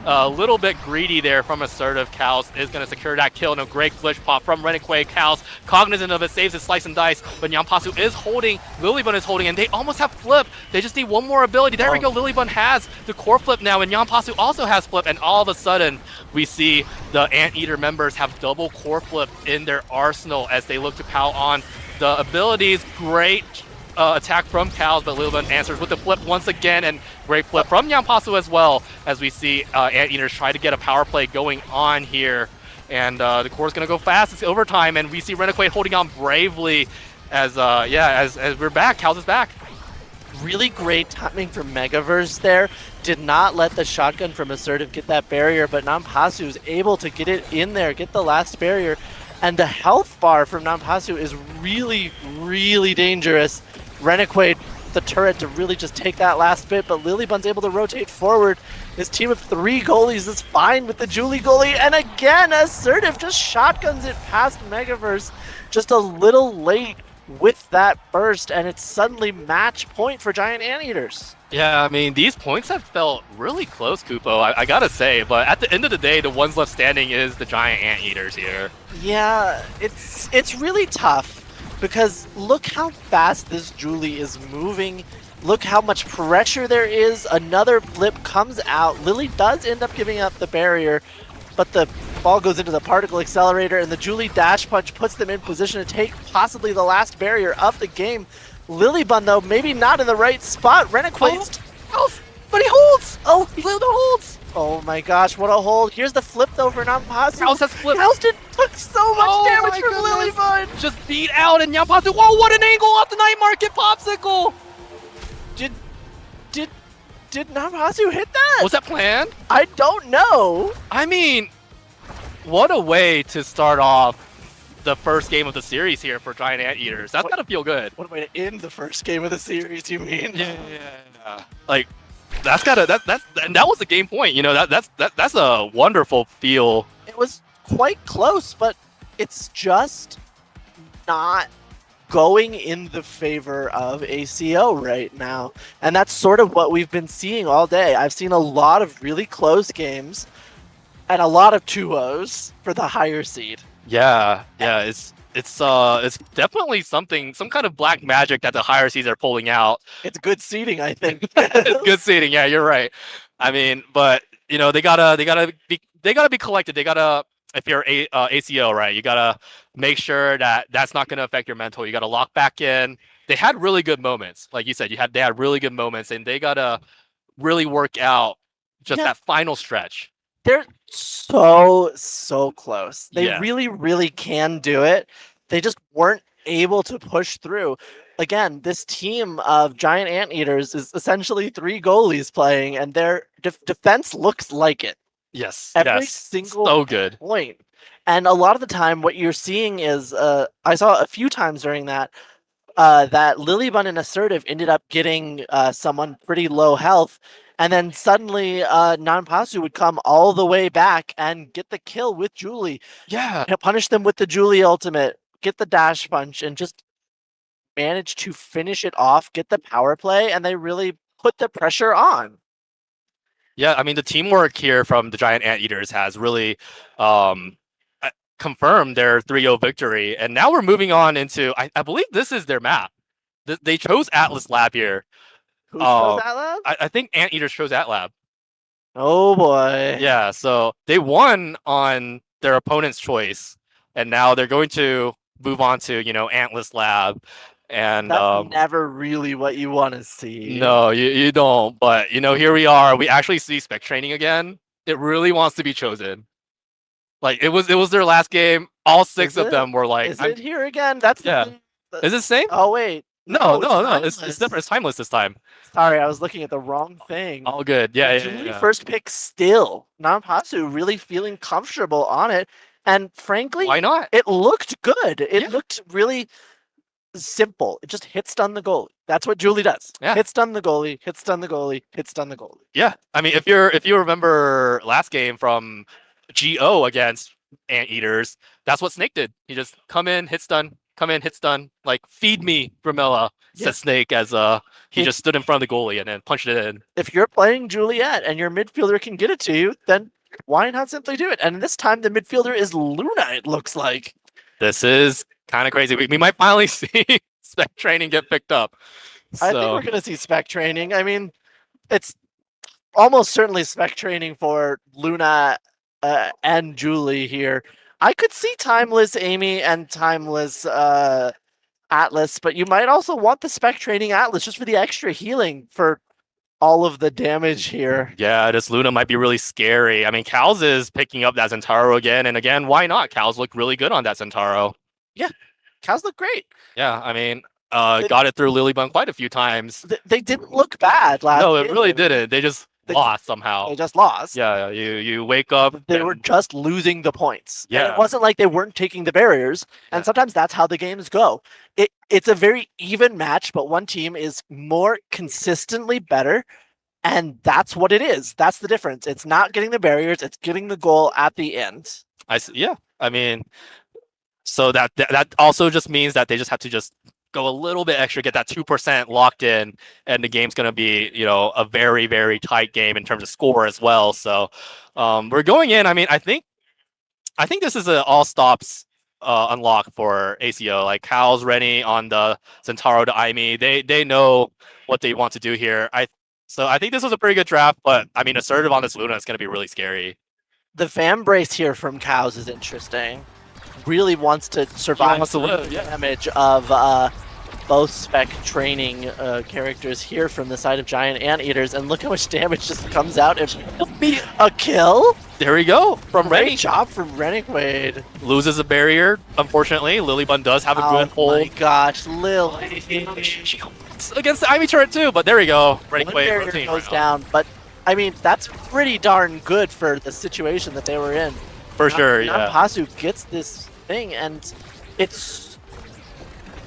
A little bit greedy there from Assertive. Cal's is going to secure that kill. No great glitch pop from Rennequaid. Cal's cognizant of it, saves his slice and dice, but Nyanpasu is holding, Lilybun is holding, and they almost have flip. They just need one more ability. There we go. Lilybun has the core flip now, and Nyanpasu also has flip, and all of a sudden we see the Anteater members have double core flip in their arsenal as they look to pile on the abilities. Great attack from Cal's, but Lilybun answers with the flip once again, and great flip from Nyanpasu as well, as we see Anteaters try to get a power play going on here. And the core's going to go fast. It's overtime, and we see Rennequaid holding on bravely as we're back. Cal's is back. Really great timing from Megaverse there. Did not let the shotgun from Assertive get that barrier, but Nyanpasu is able to get it in there, get the last barrier. And the health bar from Nyanpasu is really, really dangerous. Rennequaid, the turret, to really just take that last bit, but Lilybun's able to rotate forward. His team of 3 goalies is fine with the Julie goalie, and again, Assertive just shotguns it past Megaverse, just a little late with that burst, and it's suddenly match point for Giant Anteaters. Yeah, I mean, these points have felt really close, Kupo, I gotta say, but at the end of the day, the ones left standing is the Giant Anteaters here. Yeah, it's really tough, because look how fast this Julie is moving. Look how much pressure there is. Another blip comes out. Lily does end up giving up the barrier, but the ball goes into the particle accelerator, and the Julie dash punch puts them in position to take possibly the last barrier of the game. Lilybun, though, maybe not in the right spot. Rennequaid's... Oh, but he holds! Oh, he holds! Oh my gosh, what a hold. Here's the flip, though, for Nyanpasu. Cal's has flip. Houston took so much damage from Lilybun. Just beat out, and Nyanpasu, whoa, what an angle off the Night Market Popsicle! Did Nyanpasu hit that? Was that planned? I don't know. I mean, what a way to start off the first game of the series here for Giant Anteaters. That's gotta feel good. What a way to end the first game of the series, you mean? Yeah. Like, that's gotta, and that was the game point, you know, that's a wonderful feel. It was quite close, but it's just not going in the favor of ACO right now. And that's sort of what we've been seeing all day. I've seen a lot of really close games and a lot of 2-0s for the higher seed. Yeah, it's definitely some kind of black magic that the higher seeds are pulling out. It's good seeding, I think. It's good seeding. Yeah, you're right. I mean, but you know, they gotta be collected. They gotta, if you're ACO, right, you gotta make sure that that's not gonna affect your mental. You gotta lock back in. They had really good moments, like you said. They had really good moments, and they gotta really work out just that final stretch. They're so close. They Yeah. really can do it. They just weren't able to push through. Again, this team of giant anteaters is essentially 3 goalies playing, and their defense looks like it. Yes, Every yes. single So good. point. And a lot of the time, what you're seeing is, I saw a few times during that, that Lilybun and Assertive ended up getting someone pretty low health, and then suddenly Nanpasu would come all the way back and get the kill with Julie. Yeah. Punish them with the Julie ultimate, get the dash punch, and just manage to finish it off, get the power play, and they really put the pressure on. Yeah, I mean, the teamwork here from the Giant Anteaters has really confirmed their 3-0 victory. And now we're moving on into, I believe this is their map. They chose Atlas Lab here. Who chose that lab? I think Anteaters chose that lab. Oh boy. Yeah, so they won on their opponent's choice. And now they're going to move on to, Atlas Lab. And that's never really what you want to see. No, you don't. But here we are. We actually see spec training again. It really wants to be chosen. Like it was their last game. All 6 of them were like, Is it here again? That's yeah. Is it the same? Oh wait. No. It's different. It's timeless this time. Sorry, I was looking at the wrong thing. All good. Yeah. Julie first pick still. Nanpasu really feeling comfortable on it. And frankly, Why not? It looked good. It looked really simple. It just hit stun the goalie. That's what Julie does. Yeah. Hit stun the goalie, hit stun the goalie, hit stun the goalie. Yeah. I mean, if you remember last game from GO against Anteaters, that's what Snake did. He just come in, hit stun, like feed me, Grimella, said Snake as he just stood in front of the goalie and then punched it in. If you're playing Juliet and your midfielder can get it to you, then why not simply do it? And this time the midfielder is Luna, it looks like. This is kind of crazy. We might finally see spec training get picked up. I think we're going to see spec training. I mean, it's almost certainly spec training for Luna and Julie here. I could see Timeless Amy and Timeless Atlas, but you might also want the spec training Atlas just for the extra healing for all of the damage here. Yeah, this Luna might be really scary. I mean, Cows is picking up that Zentaro again, and again, why not? Cows look really good on that Zentaro. Yeah, Cows look great. Yeah, I mean, got it through Lilybun quite a few times. They didn't look bad last No, it game. really didn't. They just lost somehow. They just lost. Yeah, you wake up. They were just losing the points. Yeah. And it wasn't like they weren't taking the barriers. And sometimes that's how the games go. It's a very even match, but one team is more consistently better. And that's what it is. That's the difference. It's not getting the barriers. It's getting the goal at the end. Yeah. I mean, so that also just means that they just have to just go a little bit extra, get that 2% locked in, and the game's going to be, a very, very tight game in terms of score as well. So we're going in. I mean, I think this is an all stops unlock for ACO. Like Cal's ready on the Zentaro to Aimi. They know what they want to do here. So I think this was a pretty good draft, but I mean, assertive on this Luna is going to be really scary. The fan brace here from Cows is interesting. Really wants to survive the damage of both spec training characters here from the side of Giant Anteaters, and look how much damage just comes out and be a kill. There we go from Great Rennie. job from Rennick Loses a barrier, unfortunately. Lilybun does have a good hold. Oh my gosh, Lily. Against the Ivy turret too, but there we go. Rennick One barrier goes down, but I mean, that's pretty darn good for the situation that they were in. For sure, yeah. Nanpasu gets this thing, and it's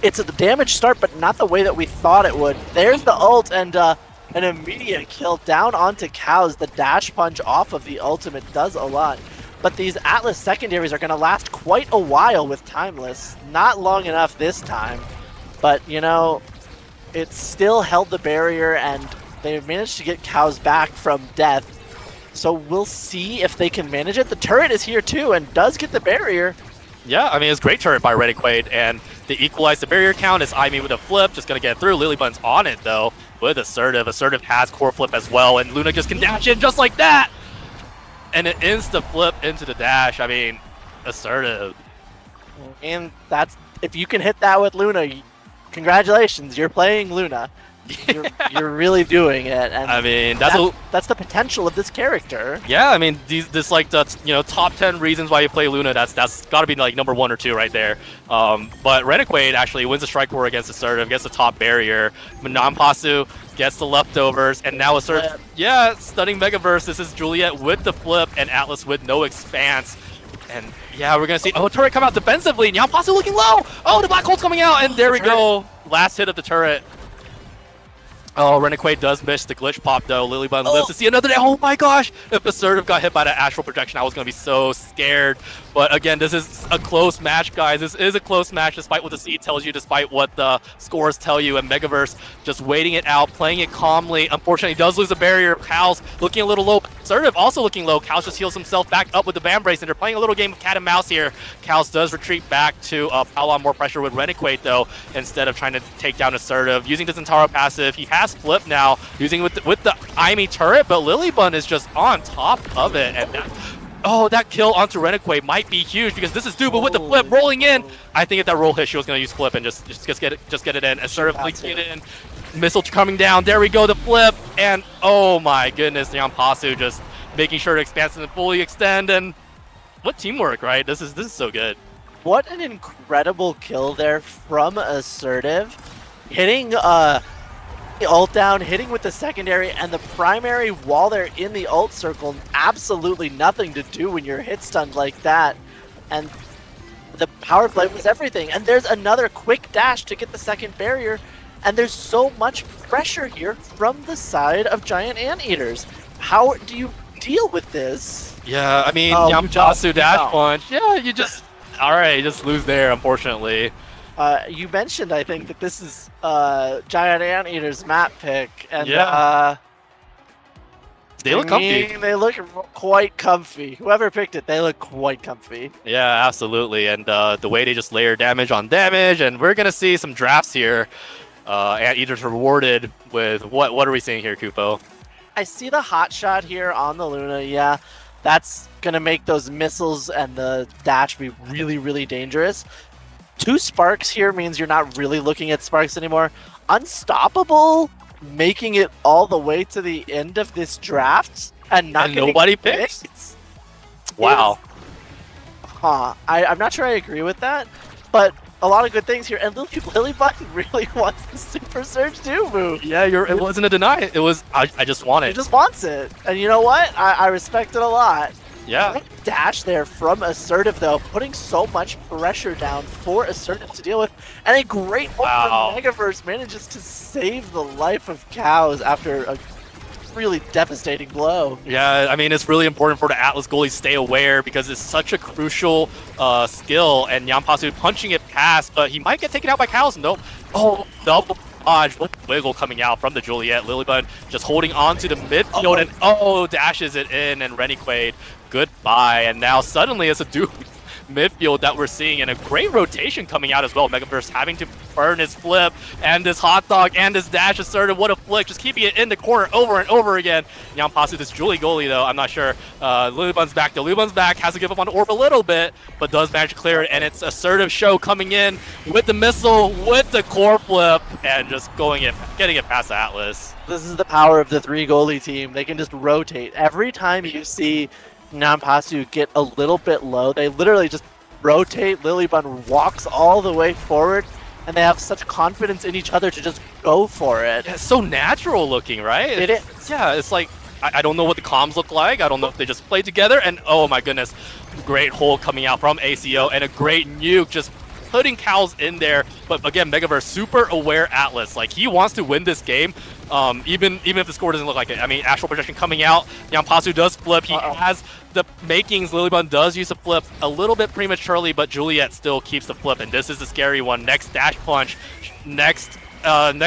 a damage start, but not the way that we thought it would. There's the ult, and an immediate kill down onto Cows. The dash punch off of the ultimate does a lot. But these Atlas secondaries are going to last quite a while with Timeless. Not long enough this time. but you know, it still held the barrier, and they managed to get cows back from death. So we'll see if they can manage it. The turret is here too and does get the barrier. Yeah, I mean, it's a great turret by Renegade, and they equalize the barrier count as Imi with a flip, just going to get through. Lilybun's on it, though, with Assertive. Assertive has core flip as well, and Luna just can dash in just like that! And it ends the flip into the dash. I mean, Assertive. And that's, if you can hit that with Luna, congratulations, you're playing Luna. You're really doing it. And I mean, that's the potential of this character. Yeah, I mean, this like the top 10 reasons why you play Luna. That's got to be like number 1 or 2 right there. But Renegade actually wins the strike war against Assertive, gets the top barrier. Nampasu gets the leftovers, and now Assertive, yeah, stunning Megaverse. This is Juliet with the flip and Atlas with no expanse. And yeah, we're gonna see turret come out defensively. Nampasu looking low. Oh, the black hole's coming out, and there we go. Last hit of the turret. Oh, Renegade does miss the glitch pop, though. Lilybun lives to see another day. Oh my gosh! If Assertive got hit by that astral projection, I was going to be so scared. But again, this is a close match, guys. This is a close match, despite what the seed tells you, despite what the scores tell you. And Megaverse just waiting it out, playing it calmly. Unfortunately, he does lose a barrier. Cal's looking a little low. Assertive also looking low. Cal's just heals himself back up with the Bam Brace, and they're playing a little game of cat and mouse here. Cal's does retreat back to pile on more pressure with Renegade, though, instead of trying to take down Assertive. Using the Zentaro passive, he has Flip now, using with the Imi turret, but Lilybun is just on top of it. And that kill onto Renegade might be huge, because this is Duba with the flip rolling in. I think if that roll hit, she was going to use flip and just get it in. Assertive leaks it in. Missile coming down. There we go, the flip. And oh my goodness, Nampasu just making sure to expand and fully extend. And what teamwork, right? This is so good. What an incredible kill there from Assertive. Hitting the ult down, hitting with the secondary and the primary while they're in the ult circle. Absolutely nothing to do when you're hit stunned like that. And the power play was everything. And there's another quick dash to get the second barrier. And there's so much pressure here from the side of Giant Anteaters. How do you deal with this? Yeah, I mean, Nampasu dash punch. Yeah, you just, all right, you just lose there, unfortunately. You mentioned, I think, that this is Giant Anteater's map pick, and they look comfy. They look quite comfy. Whoever picked it, they look quite comfy. Yeah, absolutely. And the way they just layer damage on damage, and we're gonna see some drafts here. Anteater's rewarded with what are we seeing here, Kupo? I see the hot shot here on the Luna. Yeah, that's gonna make those missiles and the dash be really, really dangerous. 2 sparks here means you're not really looking at sparks anymore. Unstoppable, making it all the way to the end of this draft and nobody picks. Wow. I'm not sure I agree with that, but a lot of good things here. And Lilybun really wants the Super Surge 2 move. Yeah, it wasn't a deny. It was I just want it. He just wants it, and you know what? I respect it a lot. Yeah. Dash there from Assertive, though, putting so much pressure down for Assertive to deal with. And a great ult from Megaverse manages to save the life of Cows after a really devastating blow. Yeah, I mean, it's really important for the Atlas goalies stay aware, because it's such a crucial skill. And Nampasu punching it past, but he might get taken out by Cows. Nope. Oh, double dodge with wiggle coming out from the Juliet. Lilybun just holding on to the midfield and dashes it in, and Renegade, goodbye. And now suddenly it's a midfield that we're seeing, and a great rotation coming out as well. Megaverse having to burn his flip and this hot dog and this dash Assertive. What a flick, just keeping it in the corner over and over again. Nampasu, this Julie goalie though, I'm not sure. Lilybun's back though. Lilybun's back, has to give up on the orb a little bit, but does manage to clear it, and it's Assertive show coming in with the missile, with the core flip, and just getting it past Atlas. This is the power of the 3 goalie team. They can just rotate. Every time you see Nampasu get a little bit low, they literally just rotate. Lilybun walks all the way forward, and they have such confidence in each other to just go for it. Yeah, it's so natural looking, right? It is. Yeah, it's like, I don't know what the comms look like. I don't know if they just play together, and oh my goodness, great hole coming out from ACO, and a great nuke just putting Cows in there. But again, Megaverse, super aware Atlas. Like, he wants to win this game, even if the score doesn't look like it. I mean, Astral Projection coming out. Nyampasu does flip. He has the makings. Lilybun does use a flip a little bit prematurely, but Juliet still keeps the flip. And this is the scary one. Next dash punch. Next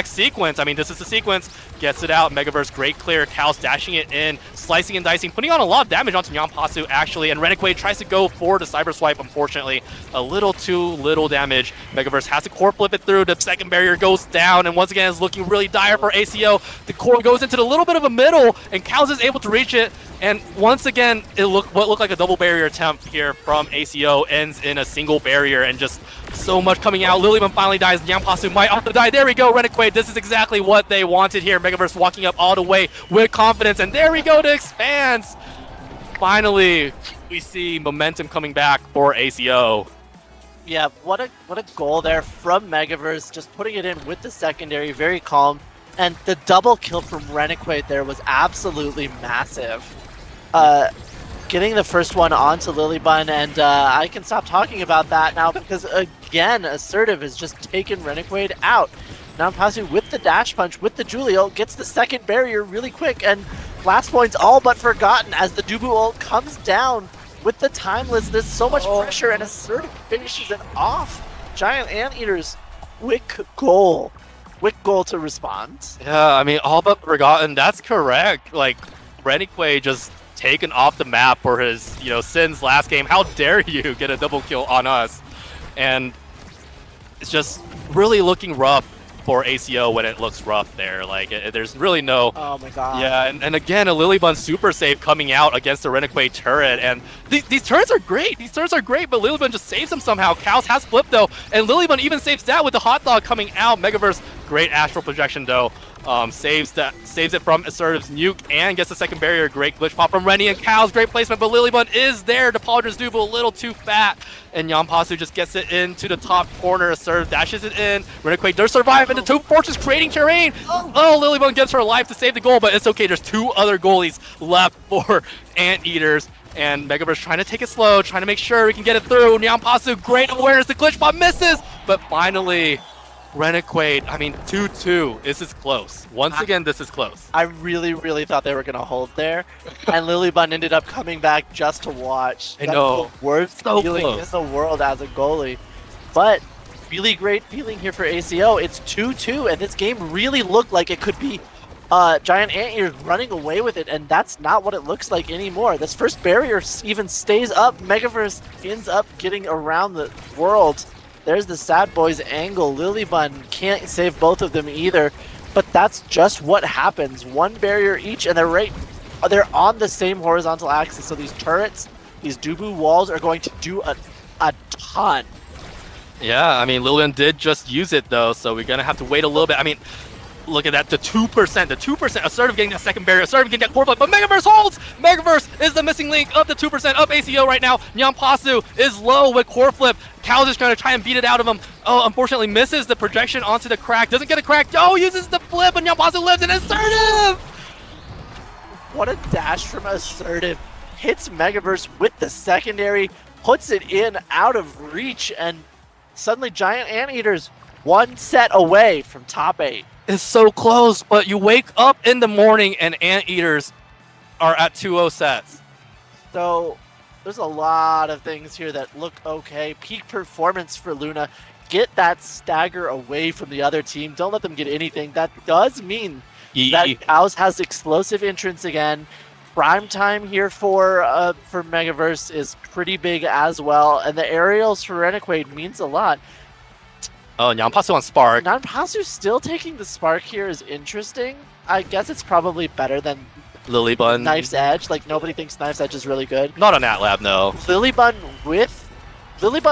sequence. I mean, this is the sequence. Gets it out. Megaverse, great clear. Cows dashing it in, slicing and dicing, putting on a lot of damage onto Nyampasu, actually. And Renekwe tries to go for the cyber swipe, unfortunately. A little too little damage. Megaverse has to core flip it through. The second barrier goes down, and once again, is looking really dire for ACO. The core goes into the little bit of a middle, and Cows is able to reach it. And once again, what looked like a double barrier attempt here from ACO ends in a single barrier, and just so much coming out. Lilybun finally dies. Nyampasu might also die. There we go, Renekwe. This is exactly what they wanted here. Megaverse walking up all the way with confidence, and there we go to Expanse. Finally, we see momentum coming back for ACO. Yeah, what a goal there from Megaverse, just putting it in with the secondary, very calm. And the double kill from Renekwe there was absolutely massive. Getting the first one onto Lilybun, and I can stop talking about that now because, again, Assertive has just taken Renekwe out. Nyampasu with the dash punch, with the Julio, gets the second barrier really quick, and last point's all but forgotten as the Dubu ult comes down with the Timeless. There's so much pressure, and Assertive finishes it off. Giant Anteaters, quick goal to respond. Yeah, I mean, all but forgotten. That's correct. Like, Renekwe just taken off the map for his, sins last game. How dare you get a double kill on us? And it's just really looking rough for ACO when it looks rough there. Like, there's really no... Oh my god. Yeah, and again, a Lilybun super save coming out against the Renekwe turret, and these turrets are great. These turrets are great, but Lilybun just saves them somehow. Cows has flipped, though, and Lilybun even saves that with the hot dog coming out. Megaverse, great astral projection, though. Saves it from Assertive's nuke and gets the second barrier. Great glitch pop from Rennie and Cows. Great placement, but Lilybun is there. The Pauldron's Dubu a little too fat, and Nyampasu just gets it into the top corner. Assertive dashes it in. Renekwe does survive, and the two forces creating terrain. Oh, Lilybun gives her life to save the goal, but it's okay. There's two other goalies left for Anteaters. And Megaverse trying to take it slow, trying to make sure we can get it through. Nyampasu, great awareness. The glitch pop misses, but finally, Renekwe, I mean, 2-2. This is close. Once again, this is close. I really, really thought they were going to hold there. And Lilybun ended up coming back just to watch. I know. That's the worst feeling in the world as a goalie. But really great feeling here for ACO. It's 2-2, and this game really looked like it could be Giant Anteaters running away with it, and that's not what it looks like anymore. This first barrier even stays up. Megaverse ends up getting around the world. There's the Sad Boys angle. Lilybun can't save both of them either, but that's just what happens. One barrier each, and they're on the same horizontal axis, so these turrets, these Dubu walls are going to do a ton. Yeah, I mean, Lilybun did just use it, though, so we're going to have to wait a little bit. I mean, look at that, the 2%, Assertive getting that second barrier, Assertive getting that core flip, but Megaverse holds! Megaverse is the missing link of the 2% of ACO right now. Nyampasu is low with core flip. Cows is trying to try and beat it out of him. Oh, unfortunately misses the projection onto the crack. Doesn't get a crack. Oh, uses the flip, and Nyampasu lives, and Assertive! What a dash from Assertive. Hits Megaverse with the secondary, puts it in out of reach, and suddenly Giant Anteaters one set away from top 8. It's so close, but you wake up in the morning and Anteaters are at 2-0 sets. So there's a lot of things here that look okay. Peak performance for Luna. Get that stagger away from the other team. Don't let them get anything. That does mean that Cows has explosive entrance again. Prime time here for Megaverse is pretty big as well, and the aerials for Renekwe means a lot. Oh, Nyampasu on Spark. Nyampasu still taking the Spark here is interesting. I guess it's probably better than Lilybun. Knife's Edge. Like, nobody thinks Knife's Edge is really good. Not on AtLab, no. Lilybun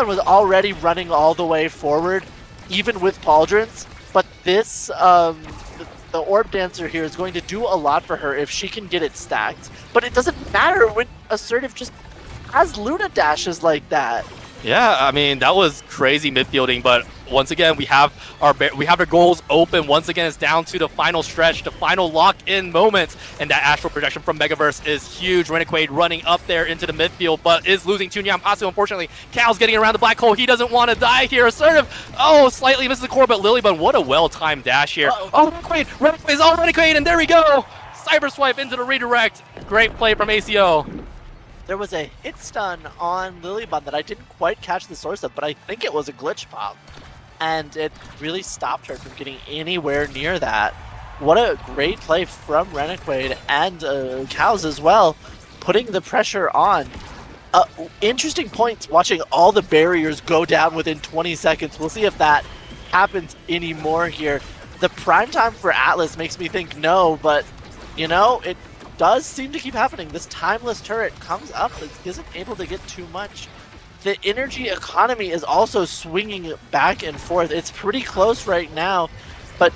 was already running all the way forward, even with Pauldrons, but this, the Orb Dancer here is going to do a lot for her if she can get it stacked. But it doesn't matter when Assertive just has Luna dashes like that. Yeah, I mean, that was crazy midfielding, but once again, we have our goals open. Once again, it's down to the final stretch, the final lock-in moments, and that astral projection from Megaverse is huge. Renequade running up there into the midfield, but is losing to Nyampasu. Unfortunately, Cal's getting around the black hole. He doesn't want to die here. Assertive, slightly misses the core, but Lilybun, what a well-timed dash here. Renequade is all Renequade, and there we go. Cyber swipe into the redirect. Great play from ACO. There was a hit stun on Lilybun that I didn't quite catch the source of, but I think it was a glitch pop. And it really stopped her from getting anywhere near that. What a great play from Renequade and Cows as well, putting the pressure on. Interesting points watching all the barriers go down within 20 seconds. We'll see if that happens anymore here. The prime time for Atlas makes me think no, but you know, it does seem to keep happening. This timeless turret comes up, but isn't able to get too much. The energy economy is also swinging back and forth. It's pretty close right now, but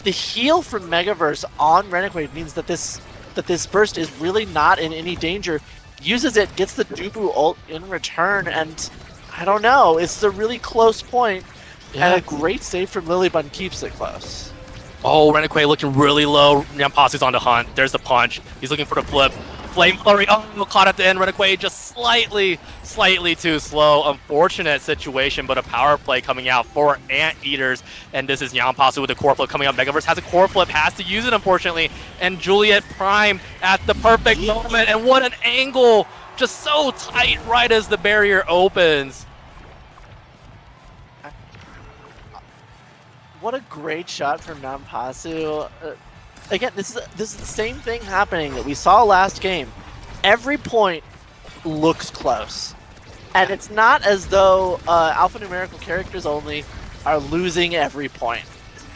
the heal from Megaverse on Renequade means that this burst is really not in any danger. Uses it, gets the Dubu ult in return, and I don't know, it's a really close point, and a great save from Lilybun keeps it close. Oh, Renequade looking really low. Nyampasu's on the hunt. There's the punch. He's looking for the flip. Flame Flurry. Oh, caught at the end. Renequade just slightly too slow. Unfortunate situation, but a power play coming out for Anteaters. And this is Nyampasu with the core flip coming up. Megaverse has a core flip, has to use it, unfortunately. And Juliet Prime at the perfect moment. And what an angle. Just so tight right as the barrier opens. What a great shot from Nyampasu. Again, this is the same thing happening that we saw last game. Every point looks close. And it's not as though alphanumerical characters only are losing every point.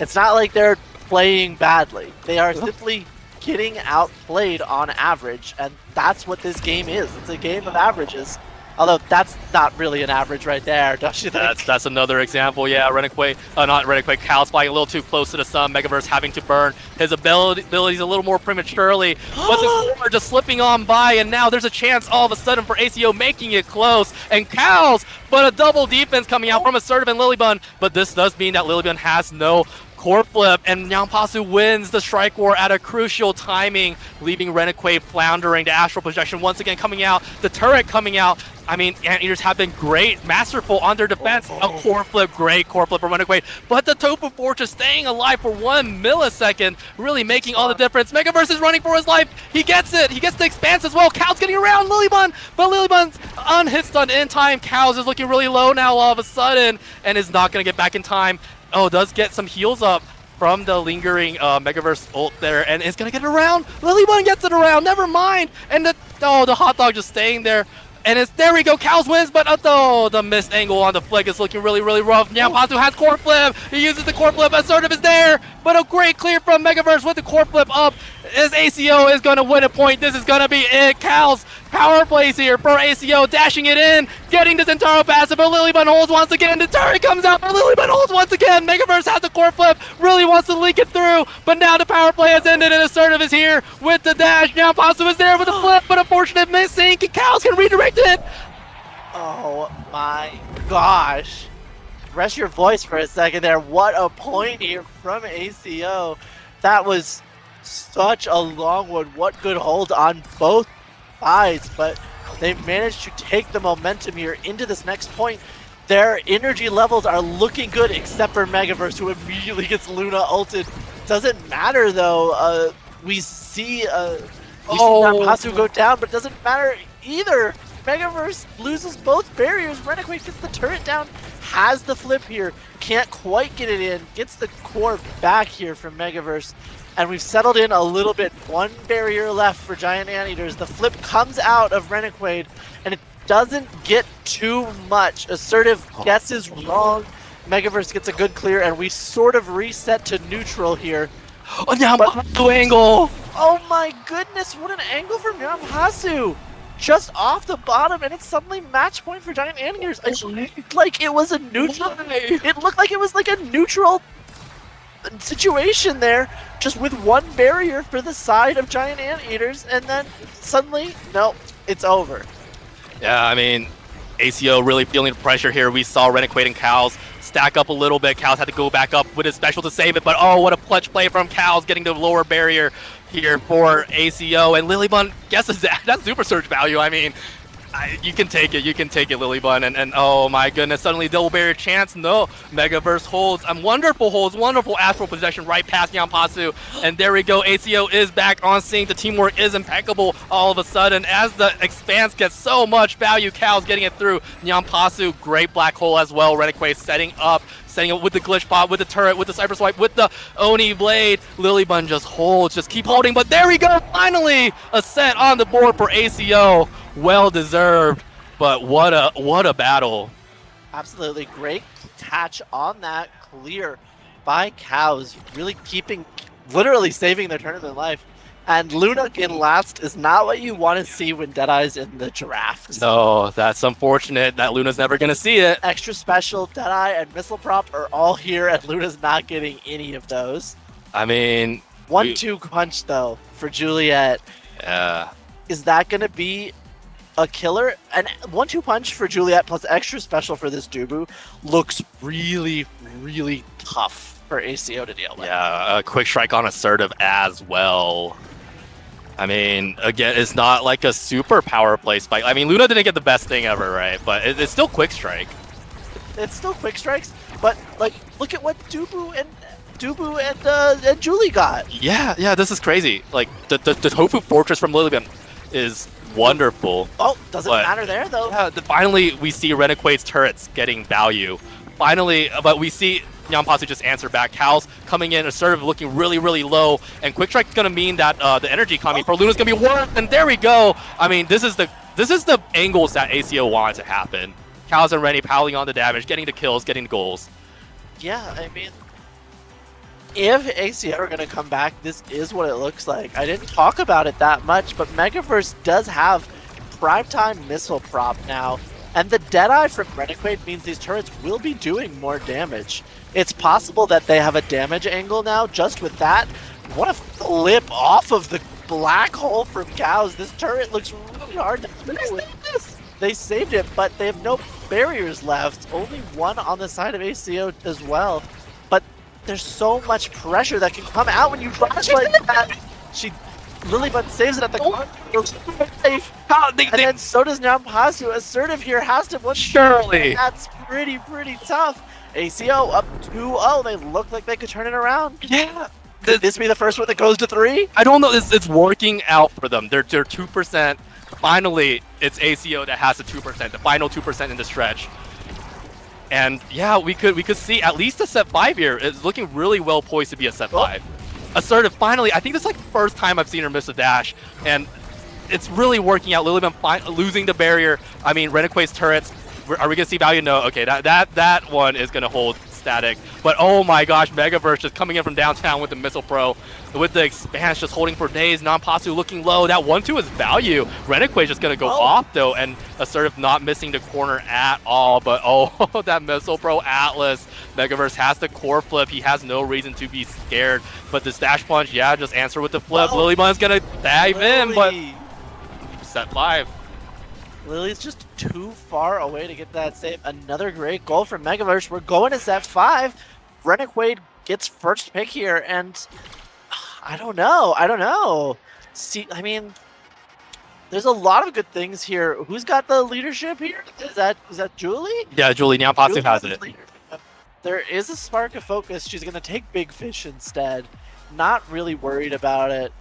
It's not like they're playing badly. They are simply getting outplayed on average, and that's what this game is. It's a game of averages. Although that's not really an average right there, don't you think? That's another example. Yeah, Renequade, not Renequade, Cal's flying a little too close to the sun. Megaverse having to burn his abilities a little more prematurely. But the core just slipping on by, and now there's a chance all of a sudden for ACO making it close. And Cal's, but a double defense coming out from Assertive and Lilybun. But this does mean that Lilybun has no core flip, and Nyampasu wins the strike war at a crucial timing, leaving Renequade floundering. The astral projection once again coming out, the turret coming out. I mean, Anteaters have been great, masterful on their defense. A core flip, great core flip from Renequade, but the Tofu Fortress staying alive for 1 millisecond, really making all the difference. Megaverse is running for his life. He gets it. He gets the expanse as well. Cal's getting around Lilybun, but Lilybun's unhit stun in time. Cal's is looking really low now all of a sudden, and is not going to get back in time. Oh, does get some heals up from the lingering Megaverse ult there, and is going to get it around. Lilybun gets it around, never mind. And the hot dog just staying there. And there we go, Cows wins, but the missed angle on the flick is looking really rough. Nyampasu has core flip. He uses the core flip. Assertive is there, but a great clear from Megaverse with the core flip up. As ACO is going to win a point. This is going to be it. Cows power plays here for ACO, dashing it in, getting the Centauro passive, but Lilybun holds once again. The turret comes out, but Lilybun holds once again. Megaverse has the core flip, really wants to leak it through, but now the power play has ended, and Assertive is here with the dash. Nyampasu is there with the flip, but unfortunate missing. Cows can redirect it. Oh my gosh. Rest your voice for a second there. What a point here from ACO. That was such a long one. What good hold on both sides, but they managed to take the momentum here into this next point. Their energy levels are looking good, except for Megaverse, who immediately gets Luna ulted. Doesn't matter though. We see Nyampasu go down, but it doesn't matter either. Megaverse loses both barriers. Renequade gets the turret down, has the flip here, can't quite get it in, gets the core back here from Megaverse, and we've settled in a little bit. One barrier left for Giant Anteaters. The flip comes out of Renequade, and it doesn't get too much. Assertive guesses wrong. Megaverse gets a good clear, and we sort of reset to neutral here. Oh, Nyampasu angle! Oh my goodness, what an angle from Nyampasu! Just off the bottom, and it's suddenly match point for Giant Anteaters. It looked like it was a neutral. It looked like it was like a neutral situation there, just with one barrier for the side of Giant Anteaters, and then suddenly, no, it's over. Yeah, I mean, ACO really feeling the pressure here. We saw Renequade and Cows stack up a little bit. Cows had to go back up with his special to save it, but oh, what a clutch play from Cows, getting the lower barrier here for ACO, and Lilybun guesses that. That's super surge value. I mean, you can take it, Lilybun, and oh my goodness, suddenly double barrier chance. No, Megaverse holds, wonderful astral possession right past Nyampasu, and there we go. ACO is back on scene. The teamwork is impeccable all of a sudden as the expanse gets so much value. Cal's getting it through. Nyampasu, great black hole as well. Renekwe setting up with the glitch pot, with the turret, with the cyber swipe, with the Oni blade. Lilybun just holds, just keep holding, but there we go. Finally a set on the board for ACO. Well deserved, but what a battle. Absolutely great catch on that clear by Cows, really literally saving their tournament life. And Luna in last is not what you want to see when Deadeye's in the draft. No, that's unfortunate that Luna's never going to see it. Extra special, Deadeye, and Missile Prop are all here, and Luna's not getting any of those. I mean... 1-2 punch, though, for Juliet. Yeah. Is that going to be a killer? And 1-2 punch for Juliet plus extra special for this Dubu looks really, really tough for ACO to deal with. Yeah, a quick strike on assertive as well. I mean, again, it's not like a super power play spike. I mean, Luna didn't get the best thing ever, right? But it's still quick strike. It's still quick strikes, but like, look at what Dubu and Julie got. Yeah, this is crazy. Like the Tofu Fortress from Lilybun is wonderful. Oh, doesn't matter there though. Yeah, finally we see Renekwe's turrets getting value. Finally, but we see Nyampasu just answer back. Cal's coming in, assertive, looking really, really low, and quick strike is gonna mean that the energy coming for Luna's gonna be worse. And there we go. I mean, this is the angles that ACO wanted to happen. Cal's and Rennie piling on the damage, getting the kills, getting the goals. Yeah, I mean, if ACO are gonna come back, this is what it looks like. I didn't talk about it that much, but Megaverse does have primetime missile prop now. And the Deadeye from Renekwe means these turrets will be doing more damage. It's possible that they have a damage angle now just with that. What a flip off of the black hole from Cows. This turret looks really hard to do. They saved it, but they have no barriers left. Only one on the side of ACO as well. But there's so much pressure that can come out when you flash like that. Lilybun saves it at the corner. And then so does Nyampasu. Assertive here has to win. Surely. That's pretty tough. ACO up 2-0. They look like they could turn it around. Yeah. Could this be the first one that goes to 3? I don't know. It's working out for them. They're 2%. Finally, it's ACO that has the 2%, the final 2% in the stretch. And yeah, we could see at least a set 5 here. It's looking really well poised to be a set 5. Assertive, finally, I think this is like the first time I've seen her miss a dash, and it's really working out. Lilybun losing the barrier. I mean, Renekwe's turrets, are we going to see value? No, okay, that one is going to hold static. But oh my gosh, Megaverse just coming in from downtown with the Missile Pro, with the expanse just holding for days. Nyampasu looking low. That 1-2 is value. Renekwe's just going to go off though, and Assertive not missing the corner at all. But oh, that Missile Pro Atlas. Megaverse has the core flip. He has no reason to be scared. But the Stash Punch, yeah, just answer with the flip. Lilybun's going to dive in, but set 5. Lily's just too far away to get that save. Another great goal from Megaverse. We're going to set 5. Renekwe gets first pick here, and I don't know. See, I mean, there's a lot of good things here. Who's got the leadership here? Is that Julie? Yeah, Julie. Nyampasu has it. There is a spark of focus. She's going to take Big Fish instead. Not really worried about it.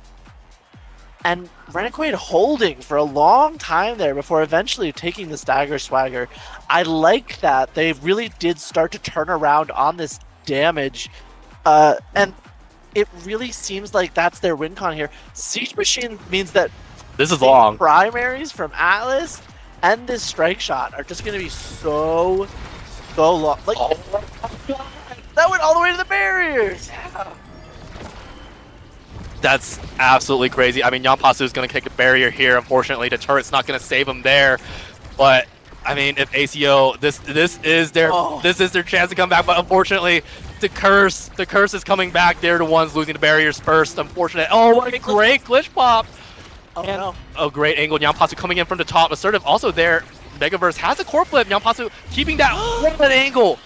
And Renekwe holding for a long time there before eventually taking the Stagger Swagger. I like that. They really did start to turn around on this damage. And it really seems like that's their win con here. Siege Machine means that this is long. Primaries from Atlas and this Strike Shot are just going to be so long. Like, oh my God. That went all the way to the barriers. Yeah. That's absolutely crazy. I mean, Nyampasu is going to kick a barrier here. Unfortunately, the turret's not going to save him there. But I mean, if ACO, this is their chance to come back. But unfortunately, the curse is coming back. They're the ones losing the barriers first. Unfortunate. Oh, what a great glitch pop! Oh no! Oh, great angle. Nyampasu coming in from the top. Assertive also there. Megaverse has a core flip. Nyampasu keeping that one angle.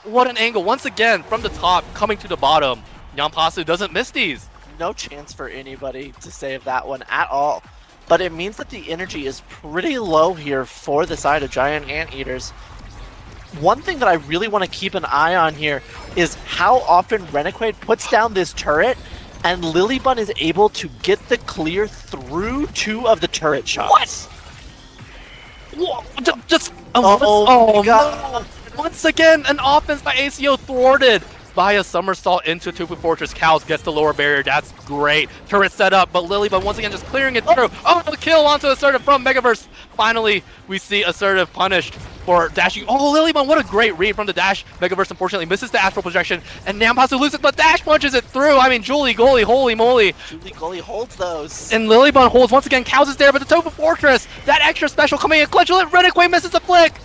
what an angle. Once again, from the top, coming to the bottom. Nyampasu doesn't miss these. No chance for anybody to save that one at all. But it means that the energy is pretty low here for the side of Giant Anteaters. One thing that I really want to keep an eye on here is how often Rennequaid puts down this turret and Lilybun is able to get the clear through 2 of the turret shots. Whoa, just Oh my God. no. Once again, an offense by ACO thwarted by a somersault into Tufu Fortress. Cows gets the lower barrier. That's great. Turret set up, but Lilybun once again just clearing it through. Oh, the kill onto Assertive from Megaverse. Finally, we see Assertive punished for dashing. Oh, Lilybun, what a great read from the dash. Megaverse unfortunately misses the astral projection, and Nyampasu loses, but dash punches it through. I mean, Julie Goalie, holy moly. Julie Goalie holds those. And Lilybun holds once again. Cows is there, but the Tufu Fortress, that extra special coming in clutch. Rennequaid misses the flick.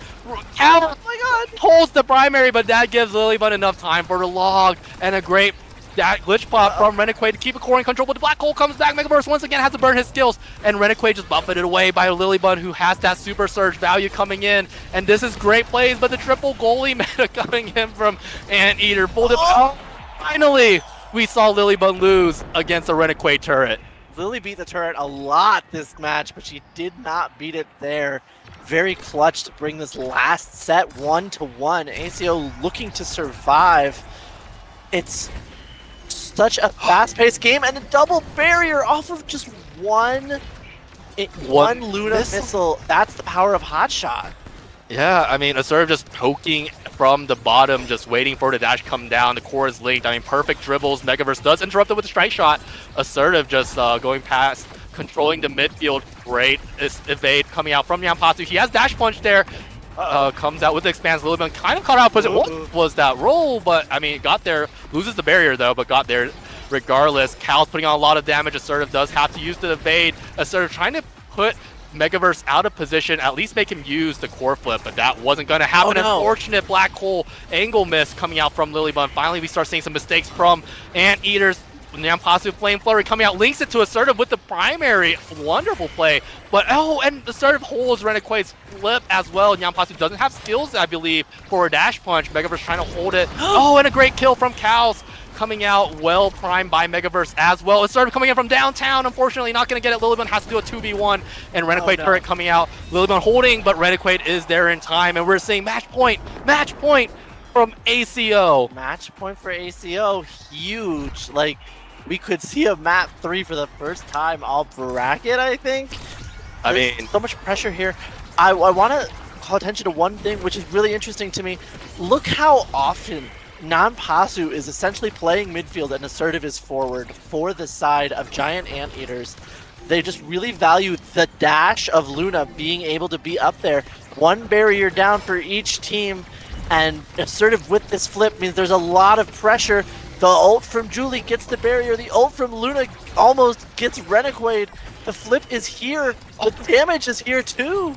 Cow, Oh my God. holds the primary, but that gives Lilybun enough time for the log and a great glitch pop from Rennequaid to keep a core in control. But the black hole comes back. Megaverse once again has to burn his skills, and Rennequaid just buffeted away by Lilybun, who has that super surge value coming in. And this is great plays, but the triple goalie meta coming in from Anteater. Finally, we saw Lilybun lose against a Rennequaid turret. Lily beat the turret a lot this match, but she did not beat it there. Very clutch to bring this last set 1-1. ACO looking to survive. It's such a fast-paced game and a double barrier off of just one Luna missile. That's the power of Hotshot. Yeah, I mean, Assertive just poking from the bottom, just waiting for the dash come down. The core is linked. I mean, perfect dribbles. Megaverse does interrupt it with a strike shot. Assertive just going past, controlling the midfield. Great evade coming out from Nyampasu. He has dash punch there. Comes out with the expanse. Lilybun kind of caught out position. What was that roll? But, I mean, got there. Loses the barrier, though, but got there regardless. Cal's putting on a lot of damage. Assertive does have to use the evade. Assertive trying to put Megaverse out of position, at least make him use the core flip, but that wasn't going to happen. Oh, no. Unfortunate black hole angle miss coming out from Lilybun. Finally, we start seeing some mistakes from Anteaters. Nyampasu Flame Flurry coming out, links it to Assertive with the primary. Wonderful play. But, and Assertive holds Rennequaid's flip as well. Nyampasu doesn't have skills, I believe, for a dash punch. Megaverse trying to hold it. And a great kill from Cows. Coming out well primed by Megaverse as well. Assertive coming in from downtown. Unfortunately, not going to get it. Lilybun has to do a 2v1. And Rennequaid turret coming out. Lilybun holding, but Rennequaid is there in time. And we're seeing match point from ACO. Match point for ACO, huge. Like, we could see a map 3 for the first time all bracket, I think. There's so much pressure here. I want to call attention to one thing, which is really interesting to me. Look how often Nyampasu is essentially playing midfield and Assertive is forward for the side of Giant Anteaters. They just really value the dash of Luna being able to be up there. One barrier down for each team, and Assertive with this flip means there's a lot of pressure. The ult from Julie gets the barrier. The ult from Luna almost gets Rennequaid. The flip is here. The damage is here too.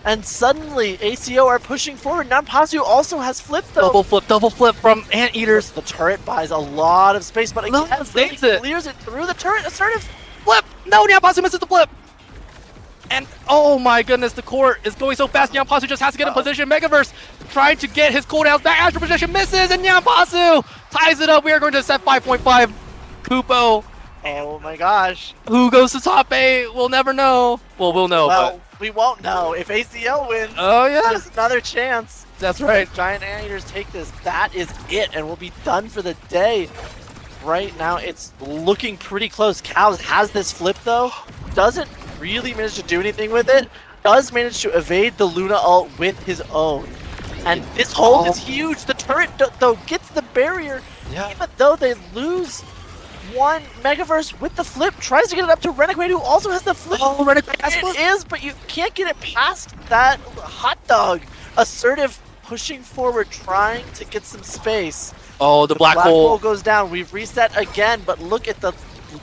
And suddenly, ACO are pushing forward. Nyampasu also has flip though. Double flip from Anteaters. The turret buys a lot of space, but again, saves it. clears it through the turret. Assertive. Flip! No, Nyampasu misses the flip! And oh my goodness, the core is going so fast. Nyampasu just has to get in position. Megaverse trying to get his cooldowns back. Astral projection misses, and Nyampasu ties it up. We are going to set 5.5. Kupo. Oh my gosh. Who goes to top 8? We'll never know. Well, we'll know, Well, we won't know. If ACO wins, oh yeah, there's another chance. That's right. Giant Anteaters take this. That is it, and we'll be done for the day. Right now, it's looking pretty close. Cows has this flip, though. Doesn't really manage to do anything with it. Does manage to evade the Luna ult with his own. And this hold is huge. The turret, though, gets the barrier. Yeah. Even though they lose one, Megaverse with the flip tries to get it up to Rennequaid, who also has the flip. Oh, Rennequaid has flip. It is, but you can't get it past that hot dog. Assertive pushing forward, trying to get some space. Oh, the black hole goes down. We've reset again, but look at the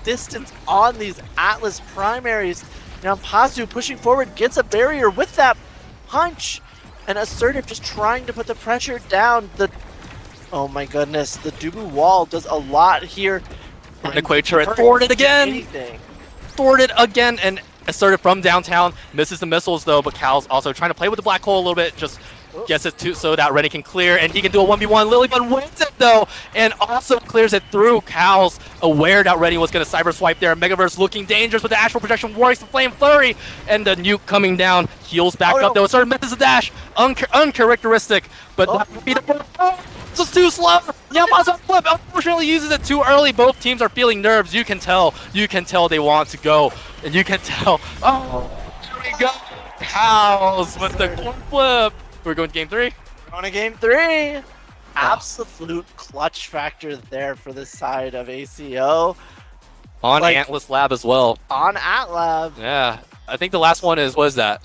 distance on these Atlas primaries. Now Pazu pushing forward gets a barrier with that punch, and Assertive just trying to put the pressure down. Oh my goodness, the Dubu wall does a lot here. Rennequaid turret thwarted again. Thwarted again, and Assertive from downtown misses the missiles though, but Cal's also trying to play with the black hole a little bit, just Gets it to so that Rennie can clear, and he can do a 1v1. Lilybun wins it though, and also clears it through. Cal's aware that Rennie was going to cyber swipe there. Megaverse looking dangerous with the Astral Projection, works the Flame Flurry, and the nuke coming down. Heals back up though. Sort of misses the dash. Uncharacteristic, but that would be the this is too slow. Yama's flip unfortunately uses it too early. Both teams are feeling nerves. You can tell. You can tell they want to go, and you can tell. Oh, there we go. Cal's with the corn flip. We're going to game 3. We're going to game 3. Absolute clutch factor there for the side of ACO. On Atlas Lab as well. On AtLab. Yeah. I think the last one is, what is that?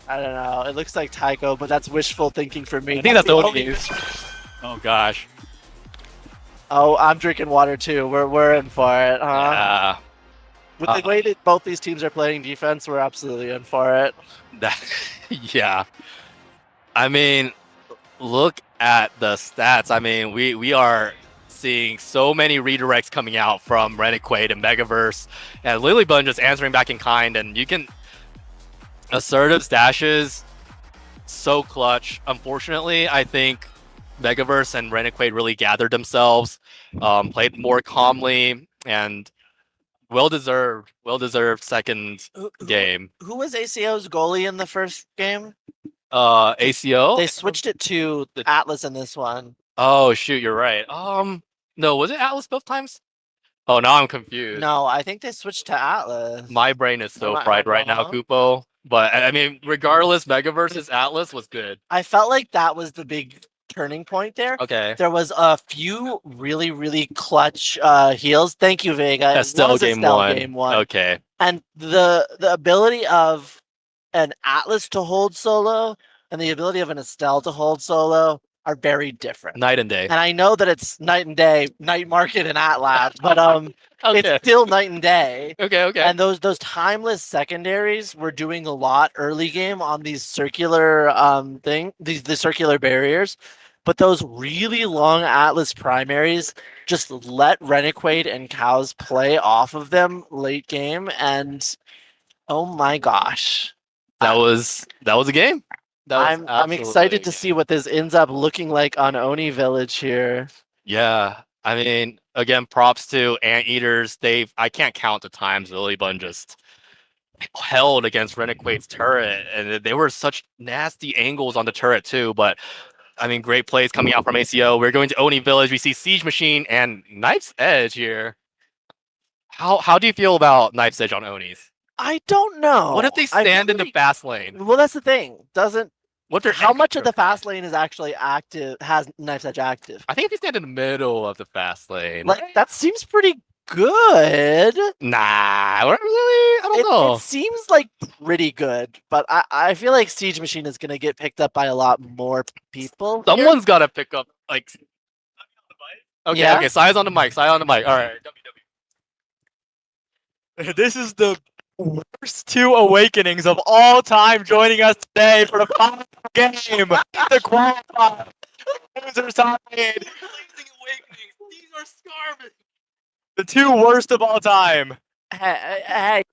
I don't know. It looks like Tycho, but that's wishful thinking for me. I think that's the Onis. Oh gosh. Oh, I'm drinking water too. We're in for it, huh? Yeah. With the way that both these teams are playing defense, we're absolutely in for it. Yeah. I mean, look at the stats. I mean, we are seeing so many redirects coming out from Renegade and Megaverse, and Lilybun just answering back in kind, and you can assertive dashes, so clutch. Unfortunately, I think Megaverse and Renegade really gathered themselves, played more calmly, and well-deserved second game. Who was ACO's goalie in the first game? ACO? They switched it to Atlas in this one. Oh shoot, you're right. No, was it Atlas both times? Oh, now I'm confused. No, I think they switched to Atlas. My brain is so fried right now, Kupo. But I mean, regardless, Megaverse's Atlas was good. I felt like that was the big turning point there. Okay. There was a few really, really clutch heals. Thank you, Vega. Estelle game one. Game 1. Okay. And the ability of an Atlas to hold solo and the ability of an Estelle to hold solo are very different. Night and day. And I know that it's night and day, night market and AtLab, but Okay. it's still night and day. Okay. And those timeless secondaries were doing a lot early game on these circular the circular barriers. But those really long Atlas primaries just let Renegade and Cows play off of them late game, and oh my gosh. That was a game. I'm excited to see what this ends up looking like on Oni Village here. Yeah. I mean, again, props to Anteaters. I can't count the times Lilybun just held against Renegade's turret, and they were such nasty angles on the turret too. But I mean, great plays coming out from ACO. We're going to Oni Village. We see Siege Machine and Knife's Edge here. How do you feel about Knife's Edge on Onis? I don't know. What if they stand in the fast lane? Well, that's the thing. How much of the fast lane? lane is actually active? Has Knife's Edge active? I think if you stand in the middle of the fast lane, Like that seems pretty good. nah, I don't know. It seems like pretty good, but I feel like Siege Machine is gonna get picked up by a lot more people. Someone's got to pick up like. Okay, Yeah? okay. Size on the mic. All right. This is the worst 2 awakenings of all time joining us today for the final game. The qualifier. Losers tied. These are starving. The 2 worst of all time. Hey.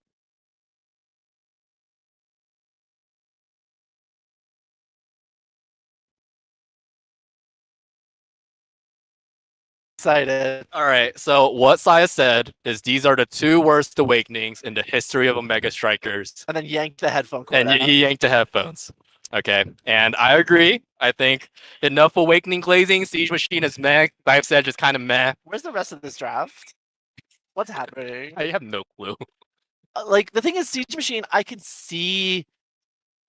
Excited. All right. So what Saya said is these are the 2 worst awakenings in the history of Omega Strikers. And then yank the headphone cord And out. he yanked the headphones. Okay. And I agree. I think enough awakening glazing. Siege Machine is meh. Knife's Edge is kind of meh. Where's the rest of this draft? What's happening? I have no clue. Like the thing is, Siege Machine, I could see.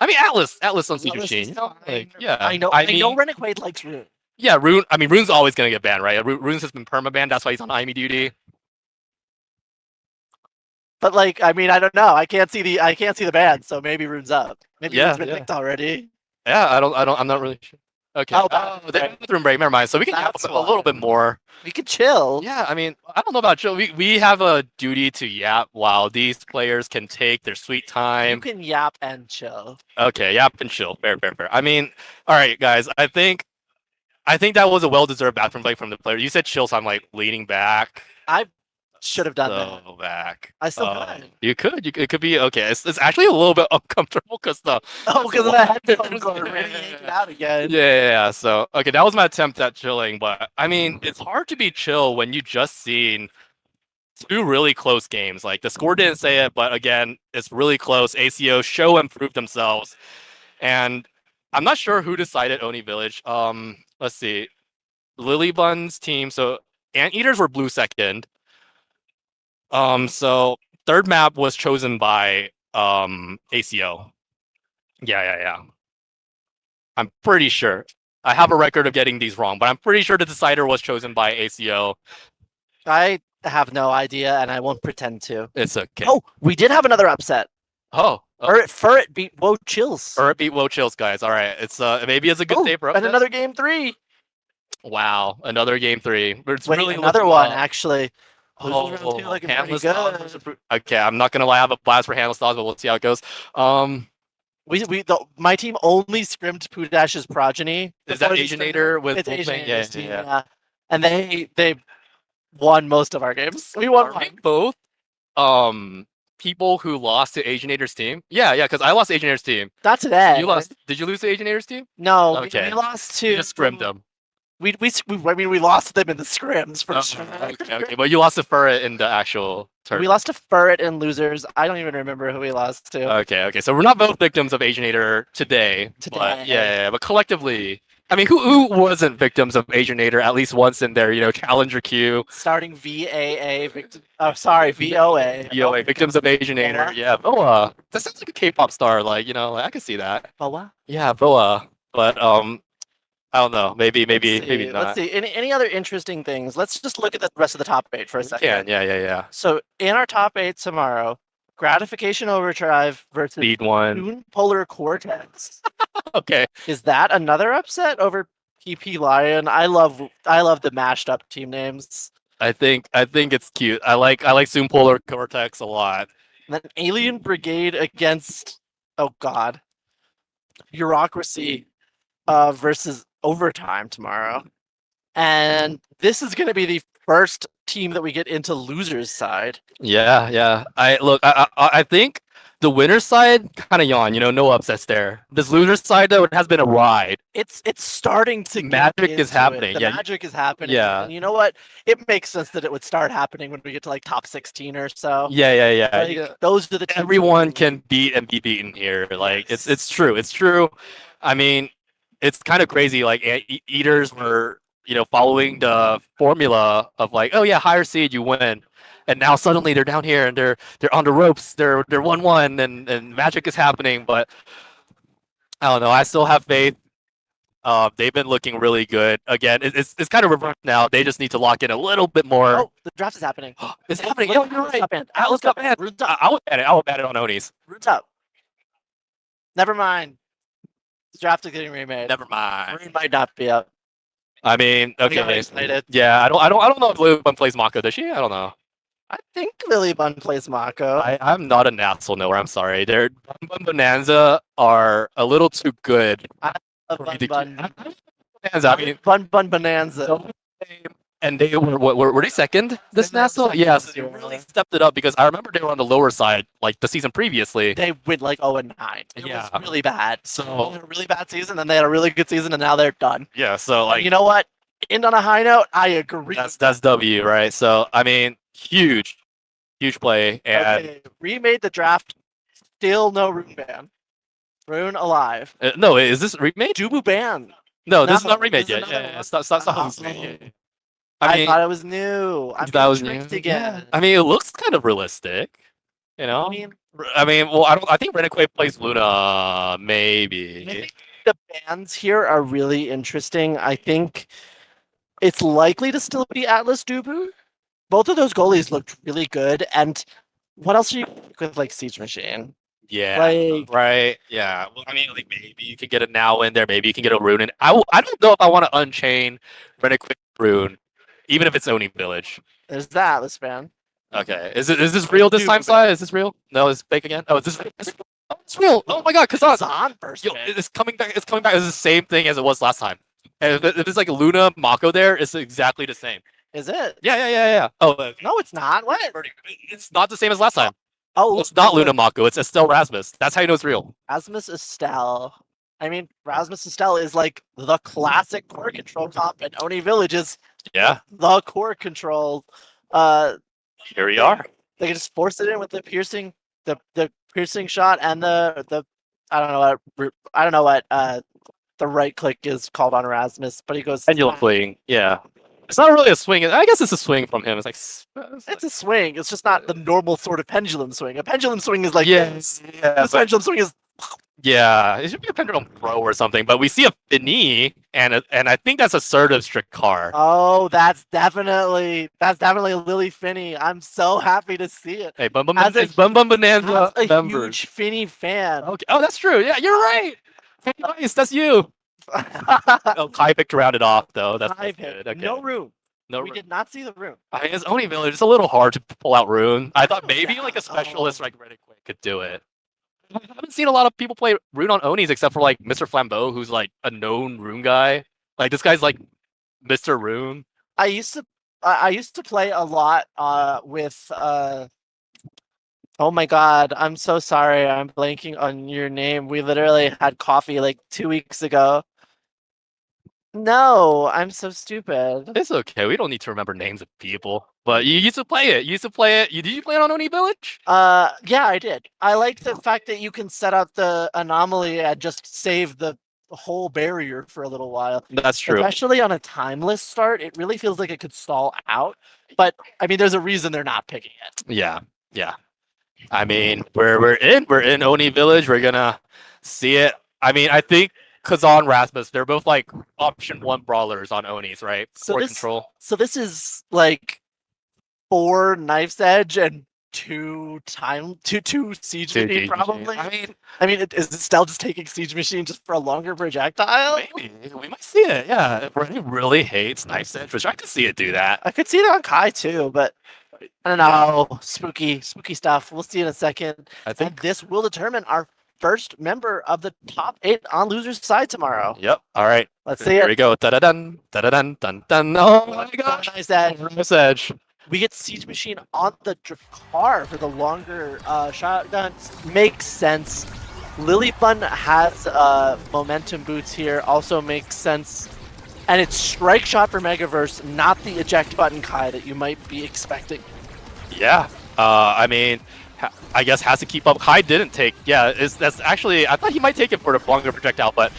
I mean, Atlas on Siege Atlas Machine. is You know, fine. like, yeah. I know Renegade likes Rune. Yeah, Rune. I mean, Rune's always gonna get banned, right? Rune's has been permabanned. That's why he's on IME duty. But like, I mean, I don't know. I can't see the band, so maybe Rune's up. Maybe Rune's been picked already. Yeah, I'm not really sure. Okay. Oh, The bathroom break. Never mind. So we can have a little bit more. We could chill. Yeah, I mean, I don't know about chill. We have a duty to yap while these players can take their sweet time. You can yap and chill. Okay, yap and chill. Fair. I mean, all right, guys. I think that was a well-deserved bathroom break from the player. You said chill, so I'm like leaning back. should have done that. So back. I still could. You could. It could be okay. It's actually a little bit uncomfortable because the Oh, because the headphones are really yanking out again. yeah. So okay, that was my attempt at chilling, but I mean, it's hard to be chill when you just seen two really close games. Like the score didn't say it, but again, it's really close. ACO show improved themselves, and I'm not sure who decided Oni Village. Let's see, Lilybun's team. So Anteaters were blue second. So third map was chosen by ACO. Yeah. I'm pretty sure. I have a record of getting these wrong, but I'm pretty sure the decider was chosen by ACO. I have no idea, and I won't pretend to. It's okay. Oh, we did have another upset. Oh. Furret beat Woe Chills. Furret beat Woe Chills, guys. All right. It's maybe it's a good day for and upsets. another game 3. Wow, another game 3. It's Wait, really another looking one up. actually. Oh, Losers round 2 looking pretty Handless good. Dogs. Okay, I'm not gonna lie. I have a blast for Handless Dogs, but we'll see how it goes. My team only scrimmed Pudash's Progyny. Is that before the Asianator with It's Wolfman? Asianator's team, Yeah. And they won most of our games. We won Are we one. both people who lost to Asianator's team? Yeah, because I lost to Asianator's team. Not today. You lost. Did you lose to Asianator's team? No, Okay. we lost to. You just scrimmed them. We lost them in the scrims for sure. Okay, but you lost to Furret in the actual tournament. We lost to Furret and losers. I don't even remember who we lost to. Okay. So we're not both victims of Asianator today. But Today. yeah, but collectively, I mean, who wasn't victims of Asianator at least once in their challenger queue? Starting VAA victim. Oh, sorry, VOA. VOA, victims of Asianator. Boa? Yeah, Boa. That sounds like a K-pop star. Like I can see that. Boa? Yeah, Boa. But I don't know. Maybe not. Let's see. Any other interesting things? Let's just look at the rest of the top 8 for a second. Yeah. So in our top 8 tomorrow, Gratification Overdrive versus Speed one. Toon Polar Cortex. Okay. Is that another upset over PP Lion? I love the mashed up team names. I think it's cute. I like Zoom Polar Cortex a lot. And then Alien Brigade against Bureaucracy versus Overtime tomorrow. And this is going to be the first team that we get into losers side. Yeah. I think the winner's side kind of yawn. No upsets there. This loser's side though, it has been a ride. It's starting to get Magic is into it. happening. The Yeah. magic is happening. Yeah. And you know what? It makes sense that it would start happening when we get to like top 16 or so. Yeah. Like, those are the teams Everyone that- can beat and be beaten here. Like Yes. it's true. It's true. I mean, it's kind of crazy. Like eaters were, following the formula of like, oh yeah, higher seed, you win. And now suddenly they're down here and they're on the ropes. They're 1-1 and magic is happening. But I don't know. I still have faith. They've been looking really good. Again, it's kind of reversed now. They just need to lock in a little bit more. Oh, the draft is happening. It's happening. Look, You're Atlas right. got banned. Atlas got banned. Rune's up. I would bet it. I would bet it on Onis. Rune's up. Never mind. The draft is getting remade. Never mind. Rune might not be up. I mean, I'm okay. excited. Yeah, I don't know if Lilybun plays Mako, does she? I don't know. I think Lilybun plays Mako. I'm not a Nassel knower. I'm sorry. Their Bun Bun Bonanza are a little too good. Of for Bun me to Bun. keep- Bonanza. I mean, Bun Bun Bonanza. and they were they second this They were Nassel? second Yes, this they year. really stepped it up because I remember they were on the lower side like the season previously. They went like 0-9. It Yeah. was really bad. They So had a really bad season, then they had a really good season, and now they're done. yeah, so Like, like you know what? End on a high note. I agree. that's W, right? So I mean, huge play and Okay, remade the draft. Still no Rune ban. Rune alive. no, is this remade? Dubu ban. No, this is No, not remade this is yet. another Yeah, one. stop. Oh. Yeah. I thought it was new. I'm that was tricked new. again. I mean, it looks kind of realistic. I mean, Well, I think Renekwe plays Luna, maybe. maybe the bans here are really interesting. I think it's likely to still be Atlas Dubu. Both of those goalies looked really good. And what else are you with like Siege Machine? Yeah. Like- right. Yeah. Well, I mean, like maybe you could get a Now in there. Maybe you can get a Rune in. I don't know if I want to unchain Renekwe Rune, even if it's Oni Village. There's the Atlas ban. Okay. Is this real this time, Sai? Is this real? No, it's fake again. Oh, is this? Oh, it's real. Oh my God, Kazan. Zahn first. Yo, it's coming back. It's coming back. It's the same thing as it was last time. And if it's like Luna Mako there, it's exactly the same. Is it? Yeah. Oh, No, it's not. What? it's not the same as last time. Oh, It's not Luna Mako. It's Estelle Rasmus. That's how you know it's real. Rasmus Estelle. I mean, Rasmus Estelle is like the classic core control comp, and Oni Village is Yeah. the core control. Uh, Here we are. They can just force it in with the piercing shot and the I don't know what the right click is called on Rasmus, but he goes Pendulum swing. Yeah. It's not really a swing. I guess it's a swing from him. It's like It's a swing. It's just not the normal sort of pendulum swing. A pendulum swing is like yes. Yeah. this pendulum swing is Yeah, it should be a pendulum throw or something. But we see a Fini and I think that's assertive Strickar. oh, that's definitely Lily Finney. I'm so happy to see it. Hey, Bum Bum, As a- it's Bum Bum Bonanza I'm a members. huge Finney fan. Okay. Oh, that's true. Yeah, you're right. Nice, that's you. Oh, Kai picked to round it off though. That's Kai good. picked. Okay. No room. No We room. did not see the room. I mean, it's Oni Village. It's a little hard to pull out Rune. I thought maybe like a specialist like Reddit Quick could do it. I haven't seen a lot of people play Rune on Onis except for like Mr. Flambeau, who's like a known Rune guy. Like this guy's like Mr. Rune. I used to play a lot with oh my god, I'm so sorry. I'm blanking on your name. We literally had coffee like 2 weeks ago. No, I'm so stupid. It's okay. We don't need to remember names of people. But you used to play it. Did you play it on Oni Village? Yeah, I did. I like the fact that you can set out the anomaly and just save the whole barrier for a little while. That's true. Especially on a timeless start, it really feels like it could stall out. But I mean, there's a reason they're not picking it. Yeah. I mean, we're in Oni Village. We're gonna see it. I mean, I think Kazan Rasmus, they're both like option 1 brawlers on Onis, right? So Core this- control. So this is like 4 Knife's Edge and 2 Siege Two Machine, Siege probably. Machine. I mean, is Estelle just taking Siege Machine just for a longer projectile? Maybe we might see it. Yeah, if Rennie really hates Knife's Edge, which I could see it do that. I could see it on Kai too, but I don't know. Spooky stuff. We'll see in a second. I And think. this will determine our first member of the top 8 on loser's side tomorrow. Yep. All right. Let's see Here it. we go. Da da dun dun dun dun. Oh my gosh. Nice edge. Nice edge. We get Siege Machine on the Drakkar for the longer shotgun. Makes sense. Lilybun has momentum boots here. Also makes sense. And it's Strike Shot for Megaverse, not the eject button Kai that you might be expecting. Yeah. I mean, I guess has to keep up. Kai didn't take. Yeah. That's actually. I thought he might take it for the longer projectile, but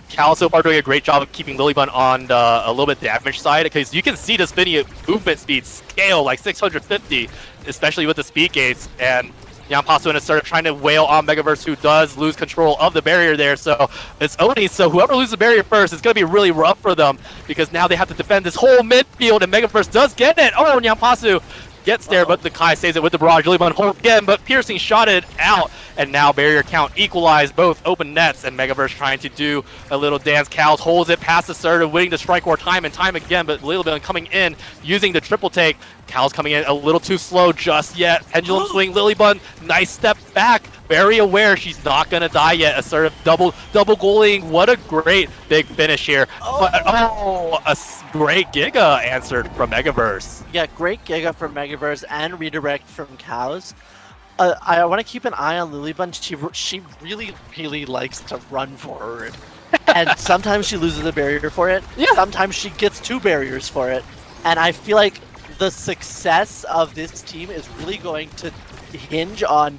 Cal so far doing a great job of keeping Lilybun on a little bit damage side because you can see the spinning movement speed scale like 650, especially with the speed gates. And Yampasu and Assertive trying to wail on Megaverse, who does lose control of the barrier there. So it's Oni. So whoever loses the barrier first, it's going to be really rough for them because now they have to defend this whole midfield, and Megaverse does get it. Oh, Yampasu gets there, but the Kai saves it with the barrage. Lilybun hold again, but Piercing shot it out, and now barrier count equalized both open nets, and Megaverse trying to do a little dance. Cows holds it past Assertive, winning the strike war time and time again, but Lilybun coming in, using the triple take. Cows coming in a little too slow just yet. Pendulum swing, Lilybun, nice step back. Very aware she's not gonna die yet. Assertive double goaling. What a great big finish here. But a great Giga answered from Megaverse. Yeah, great Giga from Megaverse and redirect from Cows. I want to keep an eye on Lilybun. She really likes to run forward. And sometimes she loses a barrier for it. Yeah. Sometimes she gets 2 barriers for it. And I feel like the success of this team is really going to hinge on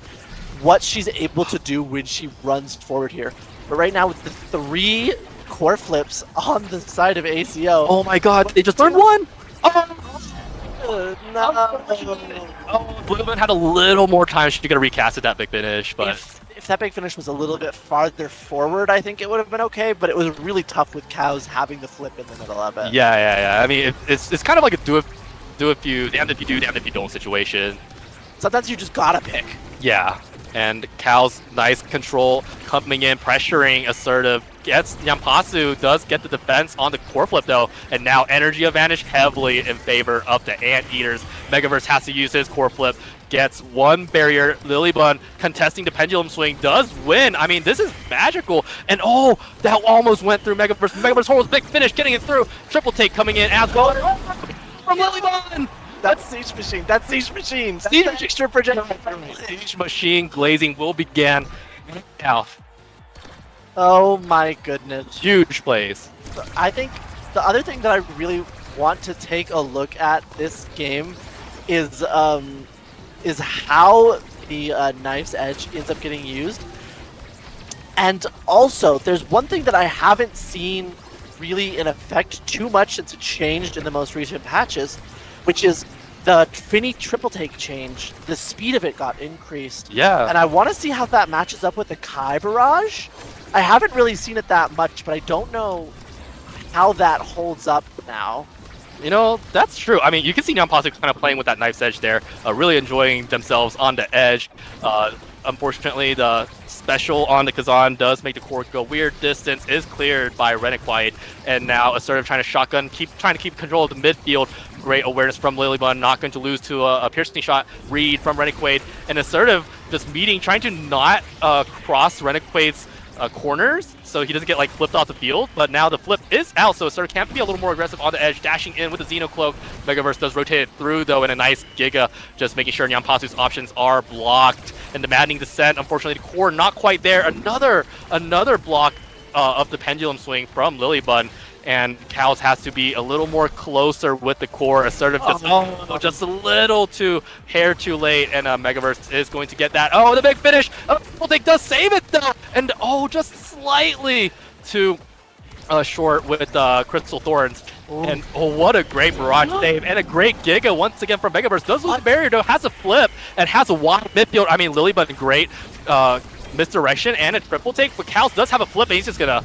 what she's able to do when she runs forward here. But right now with the 3 core flips on the side of ACO. Oh my god, they just learned one! No. Oh, Lilybun had a little more time. She could have recasted that big finish, but If that big finish was a little bit farther forward, I think it would have been okay, but it was really tough with Cows having the flip in the middle of it. yeah. I mean, it's kind of like a do if you damned if you do, damned if you don't situation. Sometimes you just gotta pick. Yeah, and Cal's nice control coming in, pressuring Assertive. Gets Yampasu, does get the defense on the core flip though, and now energy advantage heavily in favor of the Anteaters. Megaverse has to use his core flip, gets 1 barrier. Lilybun contesting the pendulum swing, does win. I mean, this is magical. And oh, that almost went through Megaverse. Megaverse holds big finish, getting it through. Triple take coming in as well. from Lilybun! That's Siege Machine. That's Siege Machine. That's Siege the extra projectile. Siege Machine glazing will begin now. Oh my goodness. Huge plays. I think the other thing that I really want to take a look at this game is how the Knife's Edge ends up getting used. And also, there's one thing that I haven't seen really in effect too much since it changed in the most recent patches, which is the Finny triple take change. The speed of it got increased. Yeah. And I want to see how that matches up with the Kai barrage. I haven't really seen it that much, but I don't know how that holds up now. You know, that's true. I mean, you can see Nyanpasu kind of playing with that Knife's Edge there, really enjoying themselves on the edge. Unfortunately, the special on the Kazan does make the core go weird. Distance is cleared by Renegade, and now Assertive trying to shotgun, trying to keep control of the midfield. Great awareness from Lilybun, not going to lose to a piercing shot read from Renegade, and Assertive just trying to not cross Renegade's corners, so he doesn't get like flipped off the field. But now the flip is out, so Assertive can be a little more aggressive on the edge, dashing in with the Xeno Cloak. Megaverse does rotate it through though in a nice Giga, just making sure Nyanpasu's options are blocked. And the maddening descent, unfortunately the core not quite there. Another block of the pendulum swing from Lilybun. And Cows has to be a little more closer with the core. Assertive just a little too late, and Megaverse is going to get that. Oh, the big finish! They does save it though, and just slightly too short with Crystal Thorns. Ooh. And what a great barrage save and a great Giga once again from Megaverse. Does lose the barrier though, has a flip and has a wide midfield. I mean, Lilybun great misdirection and a triple take, but Cows does have a flip and he's just gonna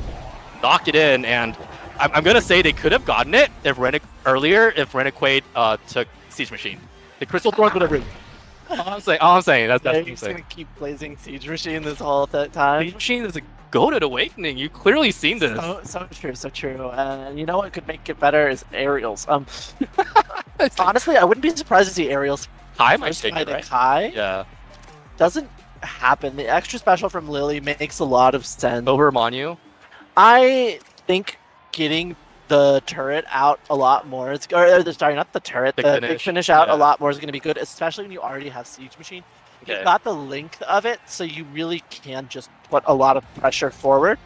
knock it in. And I'm gonna say they could have gotten it if Renegade took Siege Machine. The Crystal Thorns would have. All I'm saying. That's he's gonna keep blazing Siege Machine this whole time. Siege Machine is a goated awakening. You've clearly seen this. So true. And you know what could make it better is aerials. Honestly, I wouldn't be surprised to see aerials. Kai might take it, right? Kai. Yeah. Doesn't happen. The extra special from Lily makes a lot of sense. Over Manu. I think getting the turret out a lot more. Sorry, not the turret. The big finish out a lot more is going to be good, especially when you already have Siege Machine. Okay. You've got the length of it, so you really can just put a lot of pressure forward.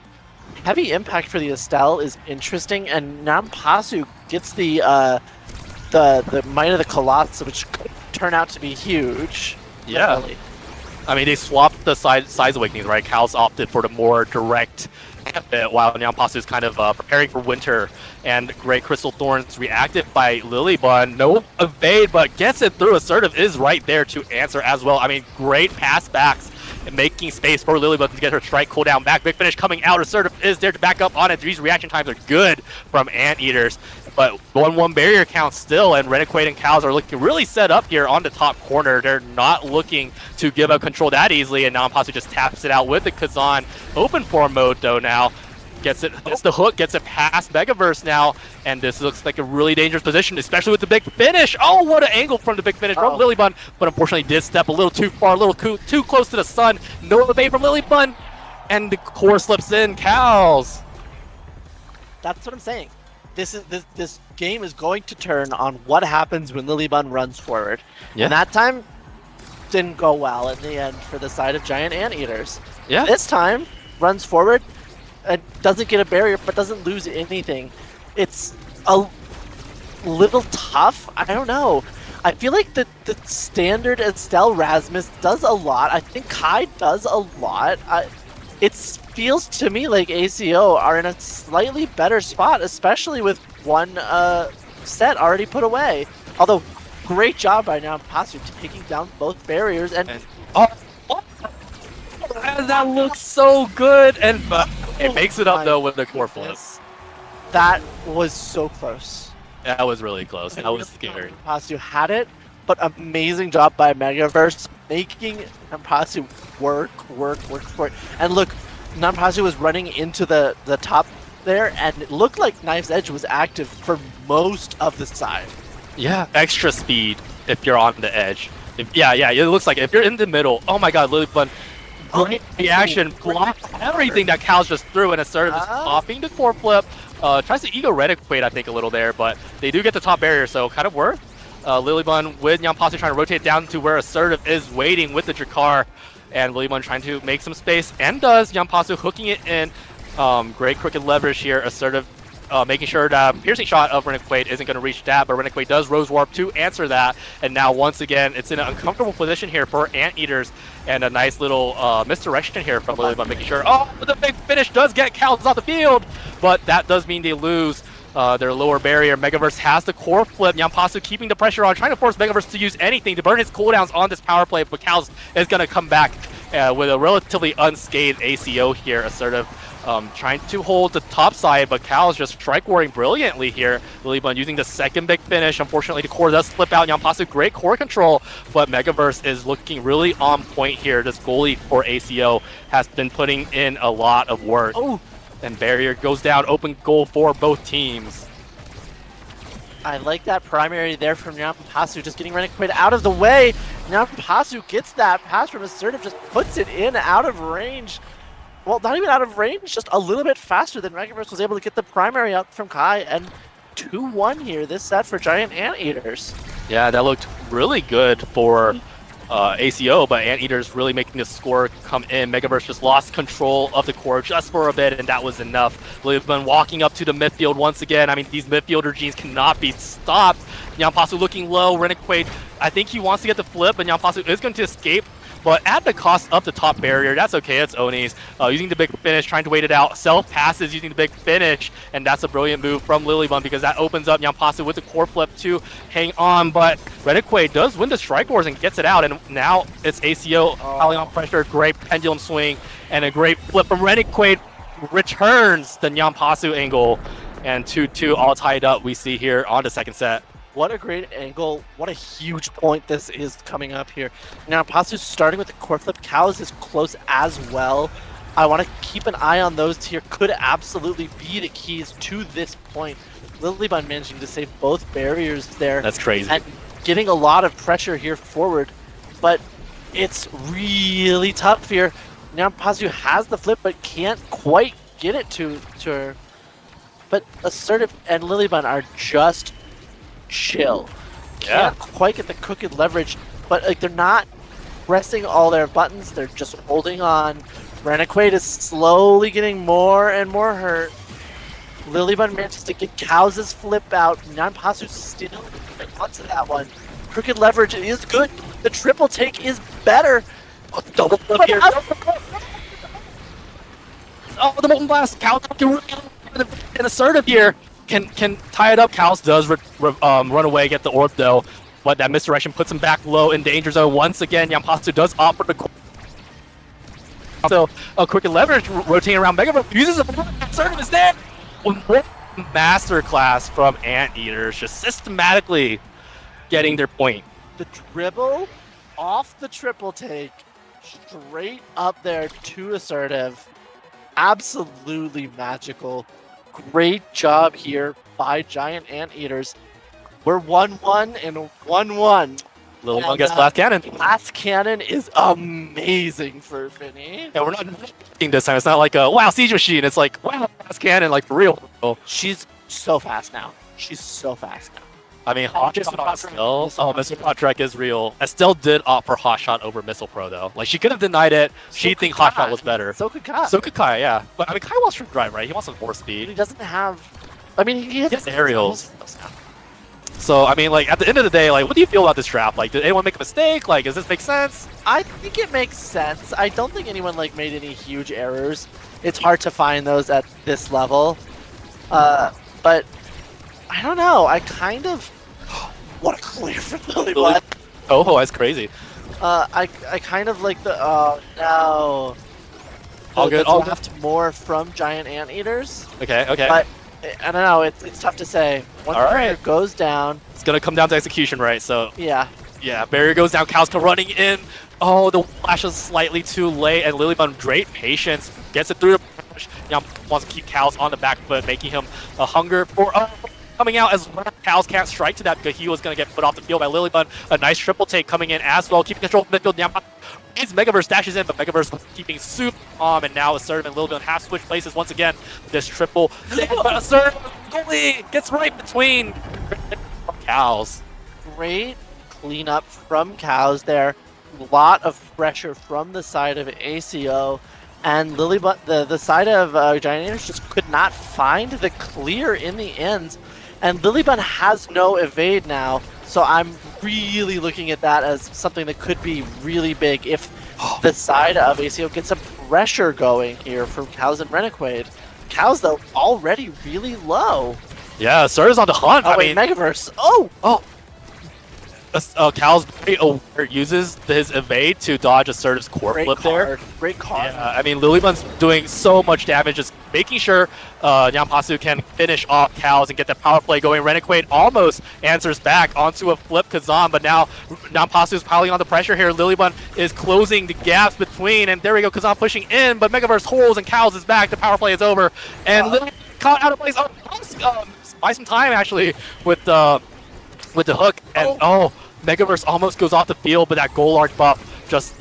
Heavy impact for the Estelle is interesting, and Nyanpasu gets the Might of the Colossus, which could turn out to be huge. Yeah. Really. I mean, they swapped the size awakenings, right? Cal's opted for the more direct bit, while Nyanpasu is kind of preparing for winter. And great Crystal Thorns reacted by Lilybun. No evade, but gets it through. Assertive is right there to answer as well. I mean, great pass backs and making space for Lilybun to get her strike cooldown back. Big finish coming out. Assertive is there to back up on it. These reaction times are good from Anteaters. But 1-1 barrier count still, and Renegade and Cows are looking really set up here on the top corner. They're not looking to give up control that easily, and Nyanpasu just taps it out with the Kazan. Open form mode though now. Gets the hook, gets it past Megaverse now, and this looks like a really dangerous position, especially with the big finish. Oh, what an angle from the big finish from Lilybun, but unfortunately did step a little too far, a little too close to the sun. No evade from Lilybun, and the core slips in. Cows. That's what I'm saying. This game is going to turn on what happens when Lilybun runs forward. Yeah. And that time didn't go well in the end for the side of Giant Anteaters. Yeah. This time runs forward and doesn't get a barrier but doesn't lose anything. It's a little tough. I don't know. I feel like the standard Estelle Rasmus does a lot. I think Kai does a lot. It feels to me like ACO are in a slightly better spot, especially with one set already put away. Although, great job by Nyanpasu taking down both barriers and that looks so good, and it makes it up though with the core flip. That was so close. That was really close. That was scary. Nyanpasu had it, but amazing job by Megaverse making Nyanpasu work for it. And look, Nyanpasu was running into the top there, and it looked like Knife's Edge was active for most of the side. Yeah, extra speed if you're on the edge. Yeah, it looks like if you're in the middle, oh my god, Lilybun, great reaction, blocked everything that Cal's just threw, and Assertive is popping the core flip, tries to ego Rediquate, I think, a little there, but they do get the top barrier, so kind of worth. Lilybun with Nyampasu trying to rotate down to where Assertive is waiting with the Drakkar, and Lilybun trying to make some space, and does. Nyampasu hooking it in. Great crooked leverage here. Assertive making sure that piercing shot of Reniquate isn't going to reach that, but Reniquate does Rose Warp to answer that, and now once again it's in an uncomfortable position here for Anteaters, and a nice little misdirection here from Lilybun, making sure, oh, the big finish does get Cows off the field, but that does mean they lose their lower barrier. Megaverse has the core flip. Nyampasu keeping the pressure on, trying to force Megaverse to use anything to burn his cooldowns on this power play, but Cows is going to come back with a relatively unscathed ACO here. Assertive trying to hold the top side, but Cal is just strike warring brilliantly here. Lilybun using the second big finish. Unfortunately, the core does slip out. Nyampasu, great core control, but Megaverse is looking really on point here. This goalie for ACO has been putting in a lot of work. Oh, and barrier goes down. Open goal for both teams. I like that primary there from Nyampasu, just getting Reniquate out of the way. Nyampasu gets that pass from Assertive, just puts it in out of range. Well, not even out of range, just a little bit faster than Megaverse was able to get the primary up from Kai, and 2-1 here this set for Giant Anteaters. Yeah, that looked really good for ACO, but Anteaters really making the score come in. Megaverse just lost control of the core just for a bit, and that was enough. They've been walking up to the midfield once again. I mean, these midfielder genes cannot be stopped. Nyampasu looking low. Reniquate, I think he wants to get the flip, but Nyampasu is going to escape. But at the cost of the top barrier, that's okay, it's Oni's. Using the big finish, trying to wait it out. Self-passes using the big finish, and that's a brilliant move from Lilybun because that opens up Nyampasu with the core flip to hang on. But Reniquate does win the strike wars and gets it out, and now it's ACO piling on pressure. Great pendulum swing, and a great flip from Reniquate returns the Nyampasu angle. And 2-2 all tied up we see here on the second set. What a great angle. What a huge point this is coming up here. Now, Pasu's starting with the core flip. Cows is close as well. I want to keep an eye on those here. Could absolutely be the keys to this point. Lilybun managing to save both barriers there. That's crazy. And getting a lot of pressure here forward. But it's really tough here. Now, Pasu has the flip, but can't quite get it to her. But Assertive and Lilybun are just chill. Can't quite get the crooked leverage, but like they're not pressing all their buttons, they're just holding on. Reniquate is slowly getting more and more hurt. Lilybun manages to get Cows' flip out. Nyampasu still onto that one. Crooked leverage is good. The triple take is better. Oh, double flip here. Oh, the Molten Blast. Cows and Assertive here can tie it up. Cows does run away, get the orb though, but that misdirection puts him back low in danger zone once again. Nyampasu does opt for the so a crooked leverage rotating around Megaverse uses a Assertive is there. What masterclass from Anteaters, just systematically getting their point. The dribble off the triple take, straight up there to Assertive. Absolutely magical. Great job here by Giant Anteaters. We're 1-1 and 1-1. Little one gets Blast Cannon. Blast Cannon is amazing for Finny. Yeah, we're not doing this time. It's not like a wow Siege Machine. It's like wow Blast Cannon, like for real. She's so fast now. She's so fast now. I mean, Hotshot still. Oh, Missile Pro Trek is real. Estelle did opt for Hotshot over Missile Pro though. Like she could have denied it. She'd think Hotshot was better. So could Kai. So could Kai, yeah. But I mean, Kai wants to drive, right? He wants some 4 speed. He doesn't have. I mean, he has aerials. So I mean, like at the end of the day, like, what do you feel about this draft? Like, did anyone make a mistake? Like, does this make sense? I think it makes sense. I don't think anyone like made any huge errors. It's hard to find those at this level. But I don't know. I kind of. What a clear for Lilybun. Oh, that's crazy. I kind of like the. Oh no. All good. All draft more from Giant Anteaters. Okay. Okay. But I don't know. It's tough to say. Once the barrier goes down. It's gonna come down to execution, right? So. Yeah. Yeah. Barrier goes down. Kauska running in. Oh, the flash is slightly too late, and Lilybun, great patience, gets it through the push. Wants to keep Cows on the back foot, making him a hunger for. Coming out as well. Cows can't strike to that because he was going to get put off the field by Lilybun. A nice triple take coming in as well, keeping control of the midfield. As Megaverse dashes in, but Megaverse keeping super calm, and now Assertive and Lilibun have switched places once again. This triple, but Assertive goalie gets right between Cows. Great cleanup from Cows there. A lot of pressure from the side of ACO. And Lilibun, the side of Giant Eaters just could not find the clear in the end. And Lilibun has no evade now. So I'm really looking at that as something that could be really big if the side of ACO gets some pressure going here from Cows and Renegade. Cows, though, already really low. Yeah, Assertive's on the hunt. Oh, I wait, mean, Megaverse. Oh! Cal's very aware, uses his evade to dodge Assertive's core flip there. Great card. Yeah, I mean, Lilibun's doing so much damage, just making sure Nyampasu can finish off Cows and get the power play going. Renegade almost answers back onto a flip Kazan, but now Nyampasu's piling on the pressure here. Lilibun is closing the gaps between, and there we go, Kazan pushing in, but Megaverse holds and Cows is back. The power play is over, and Lilibun caught out of place. Buy some time actually with the hook, and Megaverse almost goes off the field, but that goal arc buff just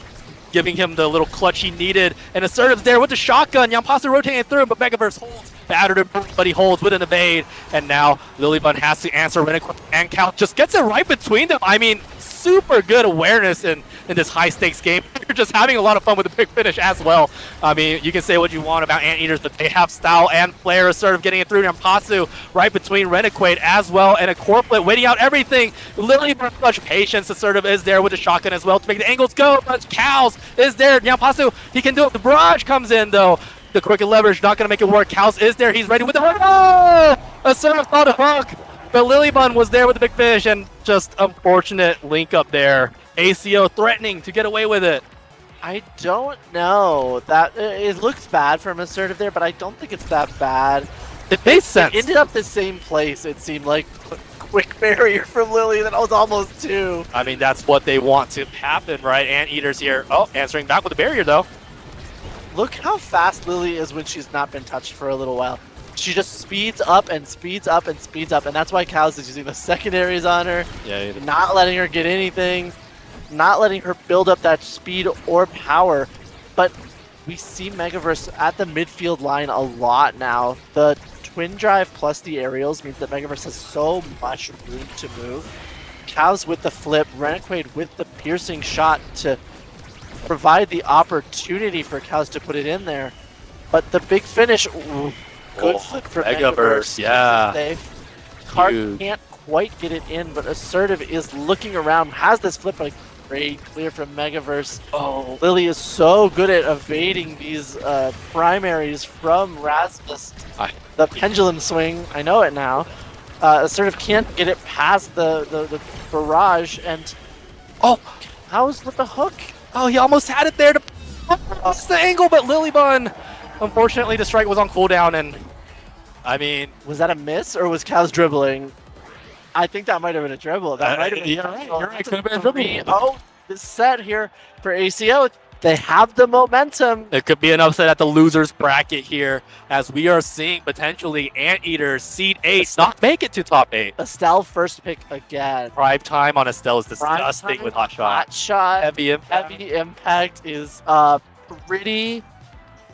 giving him the little clutch he needed. And Assertive's there with the shotgun. Nyampasu rotating through, but Megaverse holds. Battered him, but he holds with an evade. And now Lilibun has to answer Renegade, and Cal just gets it right between them. I mean, super good awareness in this high-stakes game. You're just having a lot of fun with the big finish as well. I mean, you can say what you want about Anteaters, but they have style and flair. Assertive getting it through. Nyampasu right between Renegade as well, and a corplet waiting out everything. Lilibun much patience. Assertive is there with the shotgun as well to make the angles go, but Cows is there. Nyampasu, he can do it. The barrage comes in, though. The crooked leverage not going to make it work. Cows is there. He's ready with the hook. Oh! Assertive thought a hook, but Lilibun was there with the big fish, and just unfortunate link up there. ACO threatening to get away with it. I don't know. That it looks bad from Assertive there, but I don't think it's that bad. It makes sense. It ended up the same place, it seemed like. Quick barrier from Lily, that was almost 2. I mean, that's what they want to happen, right? Anteaters here. Oh, answering back with a barrier, though. Look how fast Lily is when she's not been touched for a little while. She just speeds up and speeds up and speeds up, and that's why Cows is using the secondaries on her. Yeah, not letting her get anything, not letting her build up that speed or power. But we see Megaverse at the midfield line a lot now. The twin drive plus the aerials means that Megaverse has so much room to move. Cows with the flip, Renegade with the piercing shot to provide the opportunity for Cows to put it in there. But the big finish, good flip for Megaverse. Yeah. Safe. Card can't quite get it in, but Assertive is looking around, has this flip, but great clear from Megaverse. Oh, Lily is so good at evading these primaries from Rasmus. The pendulum swing, I know it now. Assertive can't get it past the barrage, and Cows with the hook. Oh, he almost had it there to miss the angle, but Lilibun, unfortunately, the strike was on cooldown, and I mean, was that a miss or was Cows dribbling? I think that might have been a dribble. That might have been. Yeah, right. You're right. Could have been a dribble. Oh, this set here for ACO. They have the momentum. It could be an upset at the losers bracket here, as we are seeing potentially Anteaters seed 8 not make it to top 8. Estelle first pick again. Prime time on Estelle is disgusting with Hot Shot. Hot Shot. Heavy impact. Heavy impact is pretty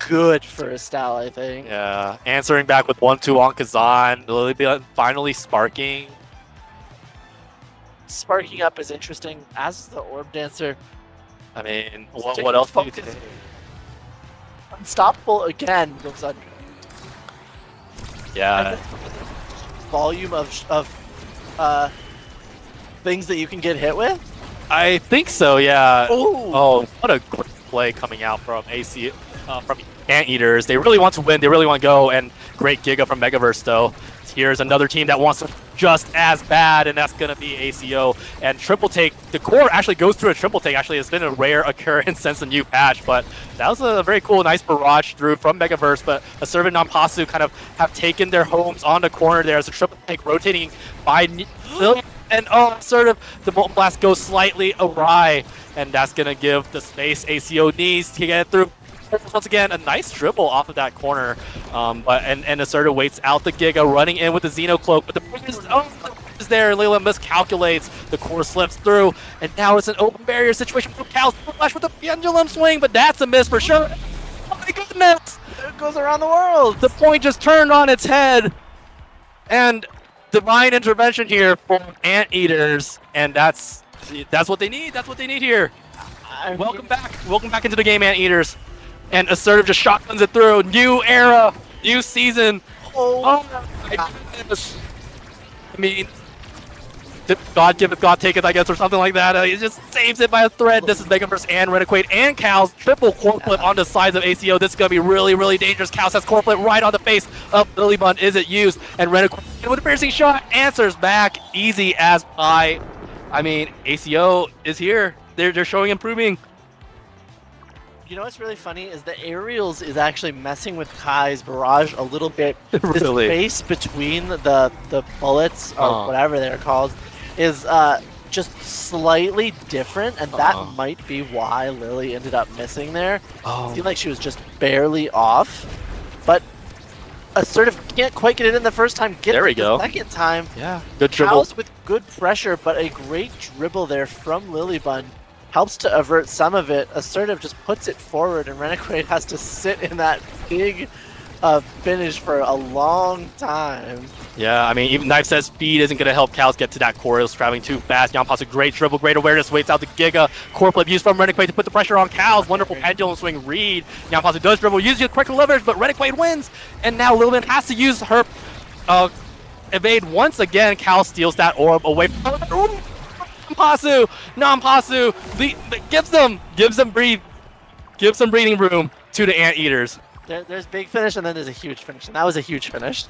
good for Estelle, I think. Yeah, answering back with 1-2 on Kazan. Lilibun finally sparking. Sparking up is interesting, as is the Orb Dancer. I mean, what else do you think? Unstoppable again goes under. Yeah. Volume of things that you can get hit with? I think so, yeah. Ooh. Oh, what a great play coming out from from Anteaters. They really want to win. They really want to go, and great Giga from Megaverse, though. Here's another team that wants to just as bad, and that's going to be ACO. And triple take, the core actually goes through a triple take. Actually, it's been a rare occurrence since the new patch, but that was a very cool, nice barrage through from Megaverse. But Assertive and Nyampasu kind of have taken their homes on the corner there as a triple take rotating by and Assertive, the Molten Blast goes slightly awry, and that's going to give the space ACO needs to get it through. Once again, a nice dribble off of that corner, but Assertive waits out the Giga, running in with the Xeno Cloak, but the is there. Lila miscalculates. The core slips through, and now it's an open barrier situation for Cal's flash with a pendulum swing, but that's a miss for sure. Oh my goodness! It goes around the world. The point just turned on its head, and divine intervention here for Anteaters, and that's what they need. That's what they need here. Welcome back into the game, Anteaters. And Assertive just shotguns it through. New era, new season. Oh my goodness. I mean, God giveth, God taketh, I guess, or something like that. He just saves it by a thread. This is Megaverse and Renequade and Cal's triple core flip on the sides of ACO. This is going to be really, really dangerous. Cal's has core flip right on the face of Lilybun. Is it used? And Renequade with a piercing shot answers back easy as pie. I mean, ACO is here. They're showing improving. You know what's really funny is the aerials is actually messing with Kai's barrage a little bit. Really? This space between the bullets or whatever they're called is just slightly different, and that might be why Lily ended up missing there. I feel like she was just barely off, but Assertive can't quite get it in the first time. There we go. The second time. Yeah. Good dribble. House with good pressure, but a great dribble there from Lilybun. Helps to avert some of it. Assertive just puts it forward, and Renequade has to sit in that big finish for a long time. Yeah, I mean, even Knife says speed isn't going to help Cal's get to that core. He's traveling too fast. Yampas a great dribble, great awareness, waits out the Giga. Core flip used from Renequade to put the pressure on Cal's. Wonderful pendulum swing read. Yampas does dribble, uses the correct leverage, but Renequade wins. And now Lilman has to use her evade once again. Cal steals that orb away from her. Nampasu, gives some breathing room to the Anteaters. There's big finish, and then there's a huge finish, and that was a huge finish.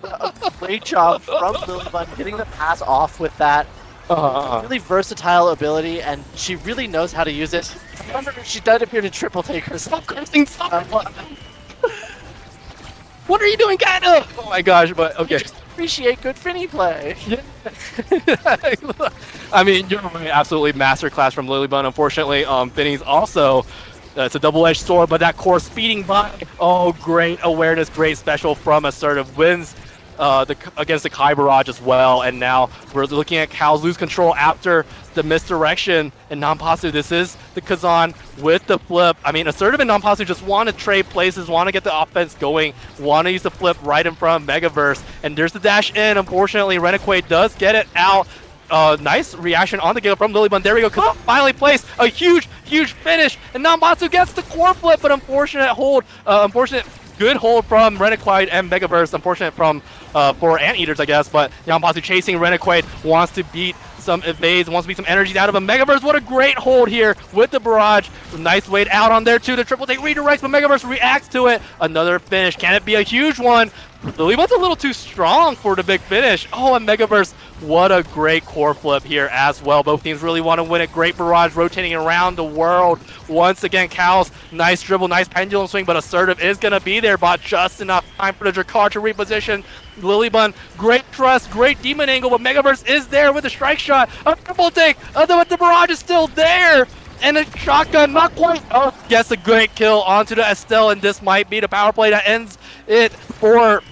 A great job from Lilybun getting the pass off with that. Really versatile ability, and she really knows how to use it. However, she does appear to triple take her. Stop cursing! What are you doing, Gato? Oh my gosh, but okay. Just appreciate good Finny play. Yeah. I mean, you're right, absolutely masterclass from Lilybun. Unfortunately, Finny's also, it's a double-edged sword, but that core speeding by. Oh, great awareness, great special from Assertive. Wins against the Kai Barrage as well, and now we're looking at Cal's lose control after the misdirection. And Nampasu, this is the Kazan with the flip. I mean, Assertive and Nampasu just want to trade places, want to get the offense going, want to use the flip right in front of Megaverse. And there's the dash in. Unfortunately, Renequade does get it out. Nice reaction on the Giga from Lilybun. There we go. Kazan finally placed a huge finish, and Nampasu gets the core flip, but unfortunate good hold from Renequade and Megaverse. Unfortunate for Anteaters, I guess, but Nampasu chasing Renequade, wants to beat some evades, wants to beat some energies out of him. Megaverse, what a great hold here with the barrage. Nice weight out on there too. The triple take redirects, but Megaverse reacts to it. Another finish. Can it be a huge one? Lilybun's a little too strong for the big finish. Oh, and Megaverse, what a great core flip here as well. Both teams really want to win it. Great barrage rotating around the world. Once again, Cal's nice dribble, nice pendulum swing, but Assertive is going to be there, but just enough time for the Drakkar to reposition. Lilybun, great trust, great demon angle, but Megaverse is there with a strike shot. A triple take, but the barrage is still there. And a shotgun, not quite. Oh, gets a great kill onto the Estelle, and this might be the power play that ends it for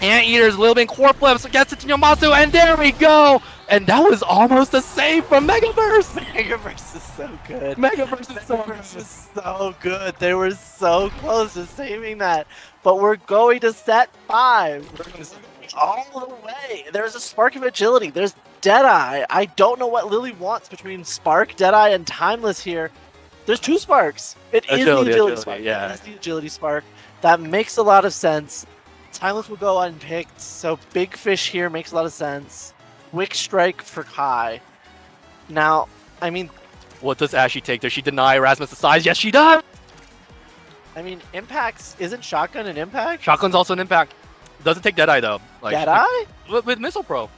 Anteaters. Lilybun core flips, gets it to Yamasu, and there we go. And that was almost a save from Megaverse. Megaverse is so good. Megaverse is so good. They were so close to saving that. But we're going to set 5. All the way. There's a spark of agility. There's Deadeye. I don't know what Lily wants between Spark, Deadeye, and Timeless here. There's 2 sparks. It is the agility spark. Yeah. It is the agility spark. That makes a lot of sense. Timeless will go unpicked, so Big Fish here makes a lot of sense. Quick Strike for Kai. Now, I mean... What does Ashy take? Does she deny Erasmus the size? Yes, she does! I mean, Impacts... Isn't Shotgun an Impact? Shotgun's also an Impact. Doesn't take Deadeye, though. Like, Deadeye? With Missile Pro.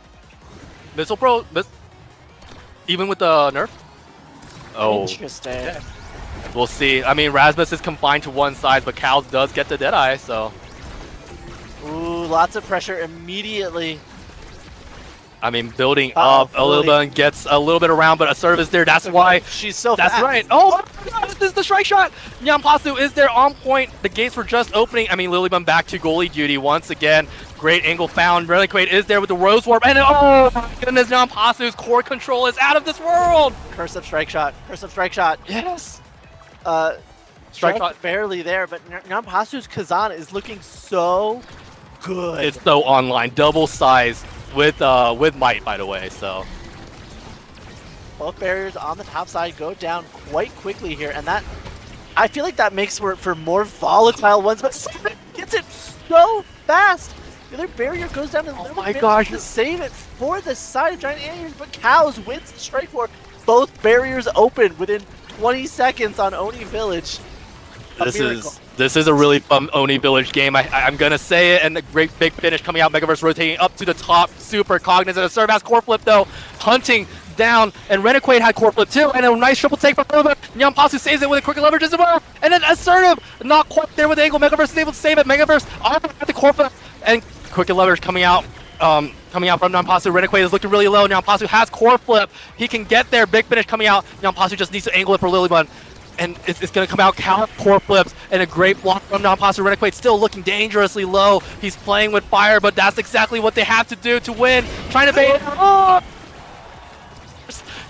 Missile Pro... even with the nerf? Oh. Interesting. We'll see. I mean, Rasmus is confined to one size, but Cal's does get the Deadeye, so... Ooh, lots of pressure immediately. I mean, building up a little bit and gets a little bit around, but assertive is there. That's why she's so That's fast. right. Oh my God, this is the strike shot. Nyampasu is there on point. The gates were just opening. I mean, Lilybun back to goalie duty once again. Great angle found. Reliquate is there with the Rose Warp. And oh my goodness, Nyampasu's core control is out of this world. Curse of strike shot. Curse of strike shot. Yes. Strike shot barely there, but Nyampasu's Kazan is looking so good. It's so online. Double size with might, by the way. So both barriers on the top side go down quite quickly here, and that I feel like that makes for more volatile ones, but Simon gets it so fast. The other barrier goes down in a little bit to save it for the side of Giant Anteaters, but Cows wins the strike war. Both barriers open within 20 seconds on Oni Village. This is a really fun Oni Village game. I'm gonna say it, and the great big finish coming out. Megaverse rotating up to the top. Super cognizant of serve as core flip though, hunting down, and Rennequaid had core flip too, and a nice triple take from Nova. Nyampasu saves it with a quick leverage as well, and then assertive, not quite there with the angle. Megaverse is able to save it. Megaverse at the core flip, and quick leverage coming out from Nyampasu. Rennequaid is looking really low. Nyampasu has core flip. He can get there. Big finish coming out. Nyampasu just needs to angle it for Lilybun. And it's going to come out, count core flips, and a great block from Nyampasu. Rennequaid still looking dangerously low. He's playing with fire, but that's exactly what they have to do to win. Trying to bait it. Oh!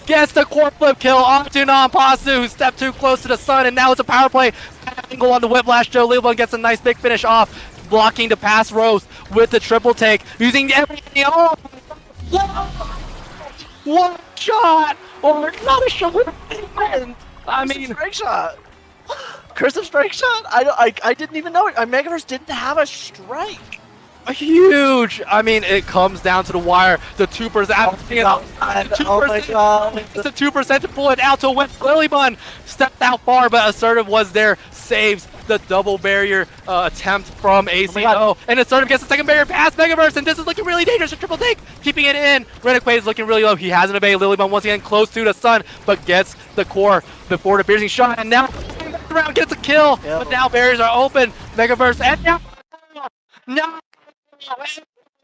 Gets the core flip kill onto Nyampasu, who stepped too close to the sun, and now it's a power play. Angle on the whiplash. Joe Lilybun gets a nice big finish off, blocking the pass Rose with the triple take, using everything. Oh! One shot! Or another shot! I mean, strike shot. Curse of strike shot. I didn't even know it. Megaverse didn't have a strike. A huge. I mean, it comes down to the wire. The 2%. Oh my God. It's the 2% to pull it out to win. Lilybun stepped out far, but assertive was there. Saves the double barrier attempt from ACO, and assertive gets the second barrier past Megaverse, and this is looking really dangerous. A triple take, keeping it in. Rennequaid is looking really low. He has an obey. Lilybun once again close to the sun, but gets the core before the piercing shot, and now around gets a kill. But now barriers are open. Megaverse and now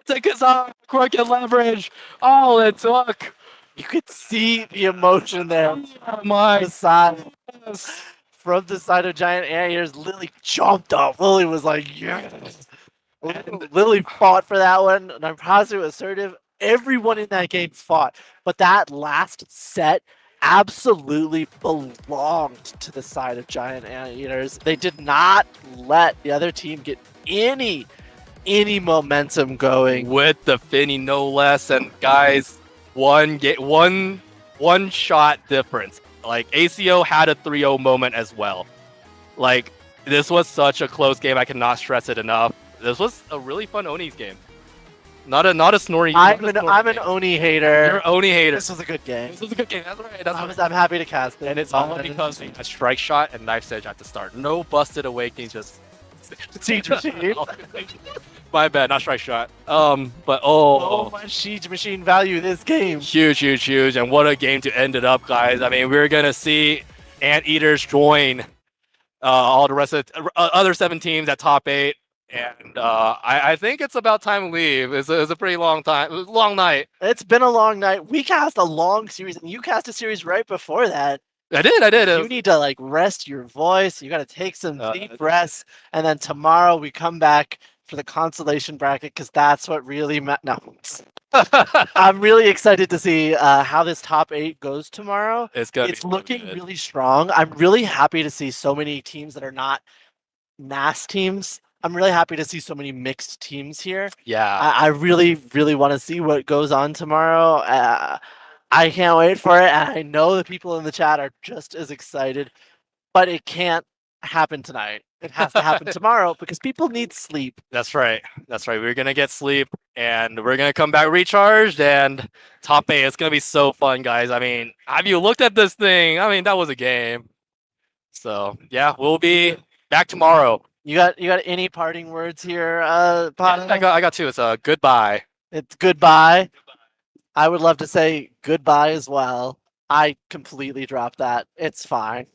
it's a crooked leverage. All it took. You could see the emotion there. Oh my side. From the side of Giant Anteaters, Lily jumped up. Lily was like, yes. Lily fought for that one. Nyampasu, assertive. Everyone in that game fought. But that last set absolutely belonged to the side of Giant Anteaters. They did not let the other team get any momentum going. With the Finny, no less. And guys, one shot difference. Like, ACO had a 3-0 moment as well. Like, this was such a close game. I cannot stress it enough. This was a really fun Oni's game. Not a snoring. I'm an Oni hater. You're an Oni hater. This was a good game. This was a good game. That's right. I'm happy to cast it. And it's all because a strike shot and knife's edge at the start. No busted awakenings, just Siege Machine. My bad, not strike shot. But so much Siege Machine value this game. Huge, and what a game to end it up, guys. I mean, we're gonna see Anteaters join all the rest of the other 7 teams at top 8, and I think it's about time to leave. It's a pretty long night. It's been a long night. We cast a long series, and you cast a series right before that. I did. You need to rest your voice. You got to take some deep breaths, and then tomorrow we come back for the consolation bracket, because that's what really matters. I'm really excited to see how this top 8 goes tomorrow. It's looking really strong. I'm really happy to see so many teams that are not NAS teams. I'm really happy to see so many mixed teams here. Yeah. I really want to see what goes on tomorrow. I can't wait for it, and I know the people in the chat are just as excited, but it can't happen tonight. It has to happen tomorrow because people need sleep. That's right. We're gonna get sleep, and we're gonna come back recharged. And top 8, it's gonna be so fun, guys. I mean, have you looked at this thing? I mean, that was a game. So yeah, we'll be back tomorrow. You got any parting words here, Potter? I got 2. It's goodbye. It's goodbye. I would love to say goodbye as well. I completely dropped that. It's fine.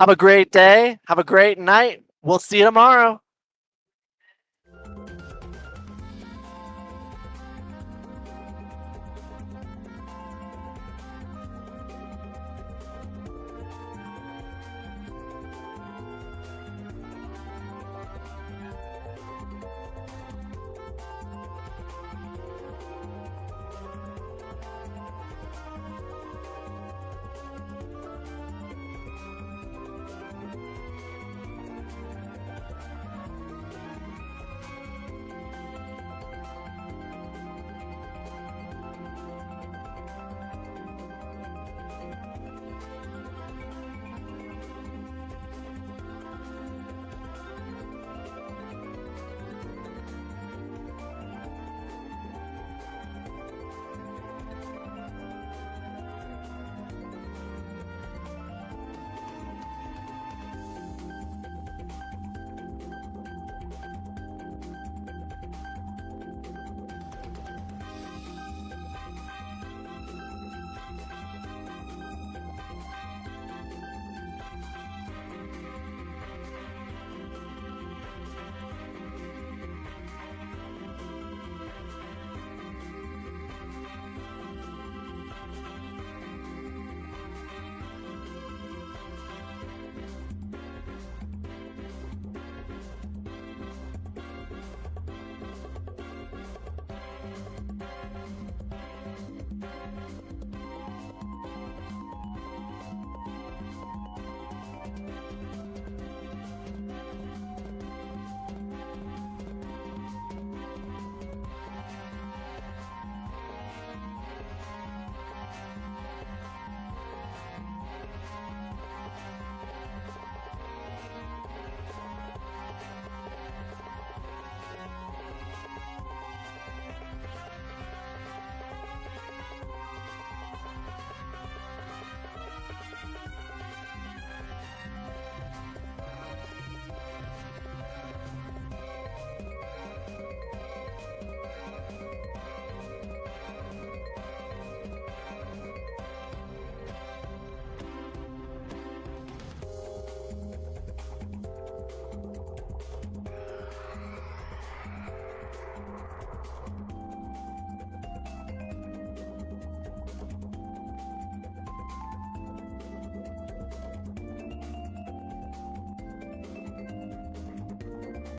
Have a great day. Have a great night. We'll see you tomorrow.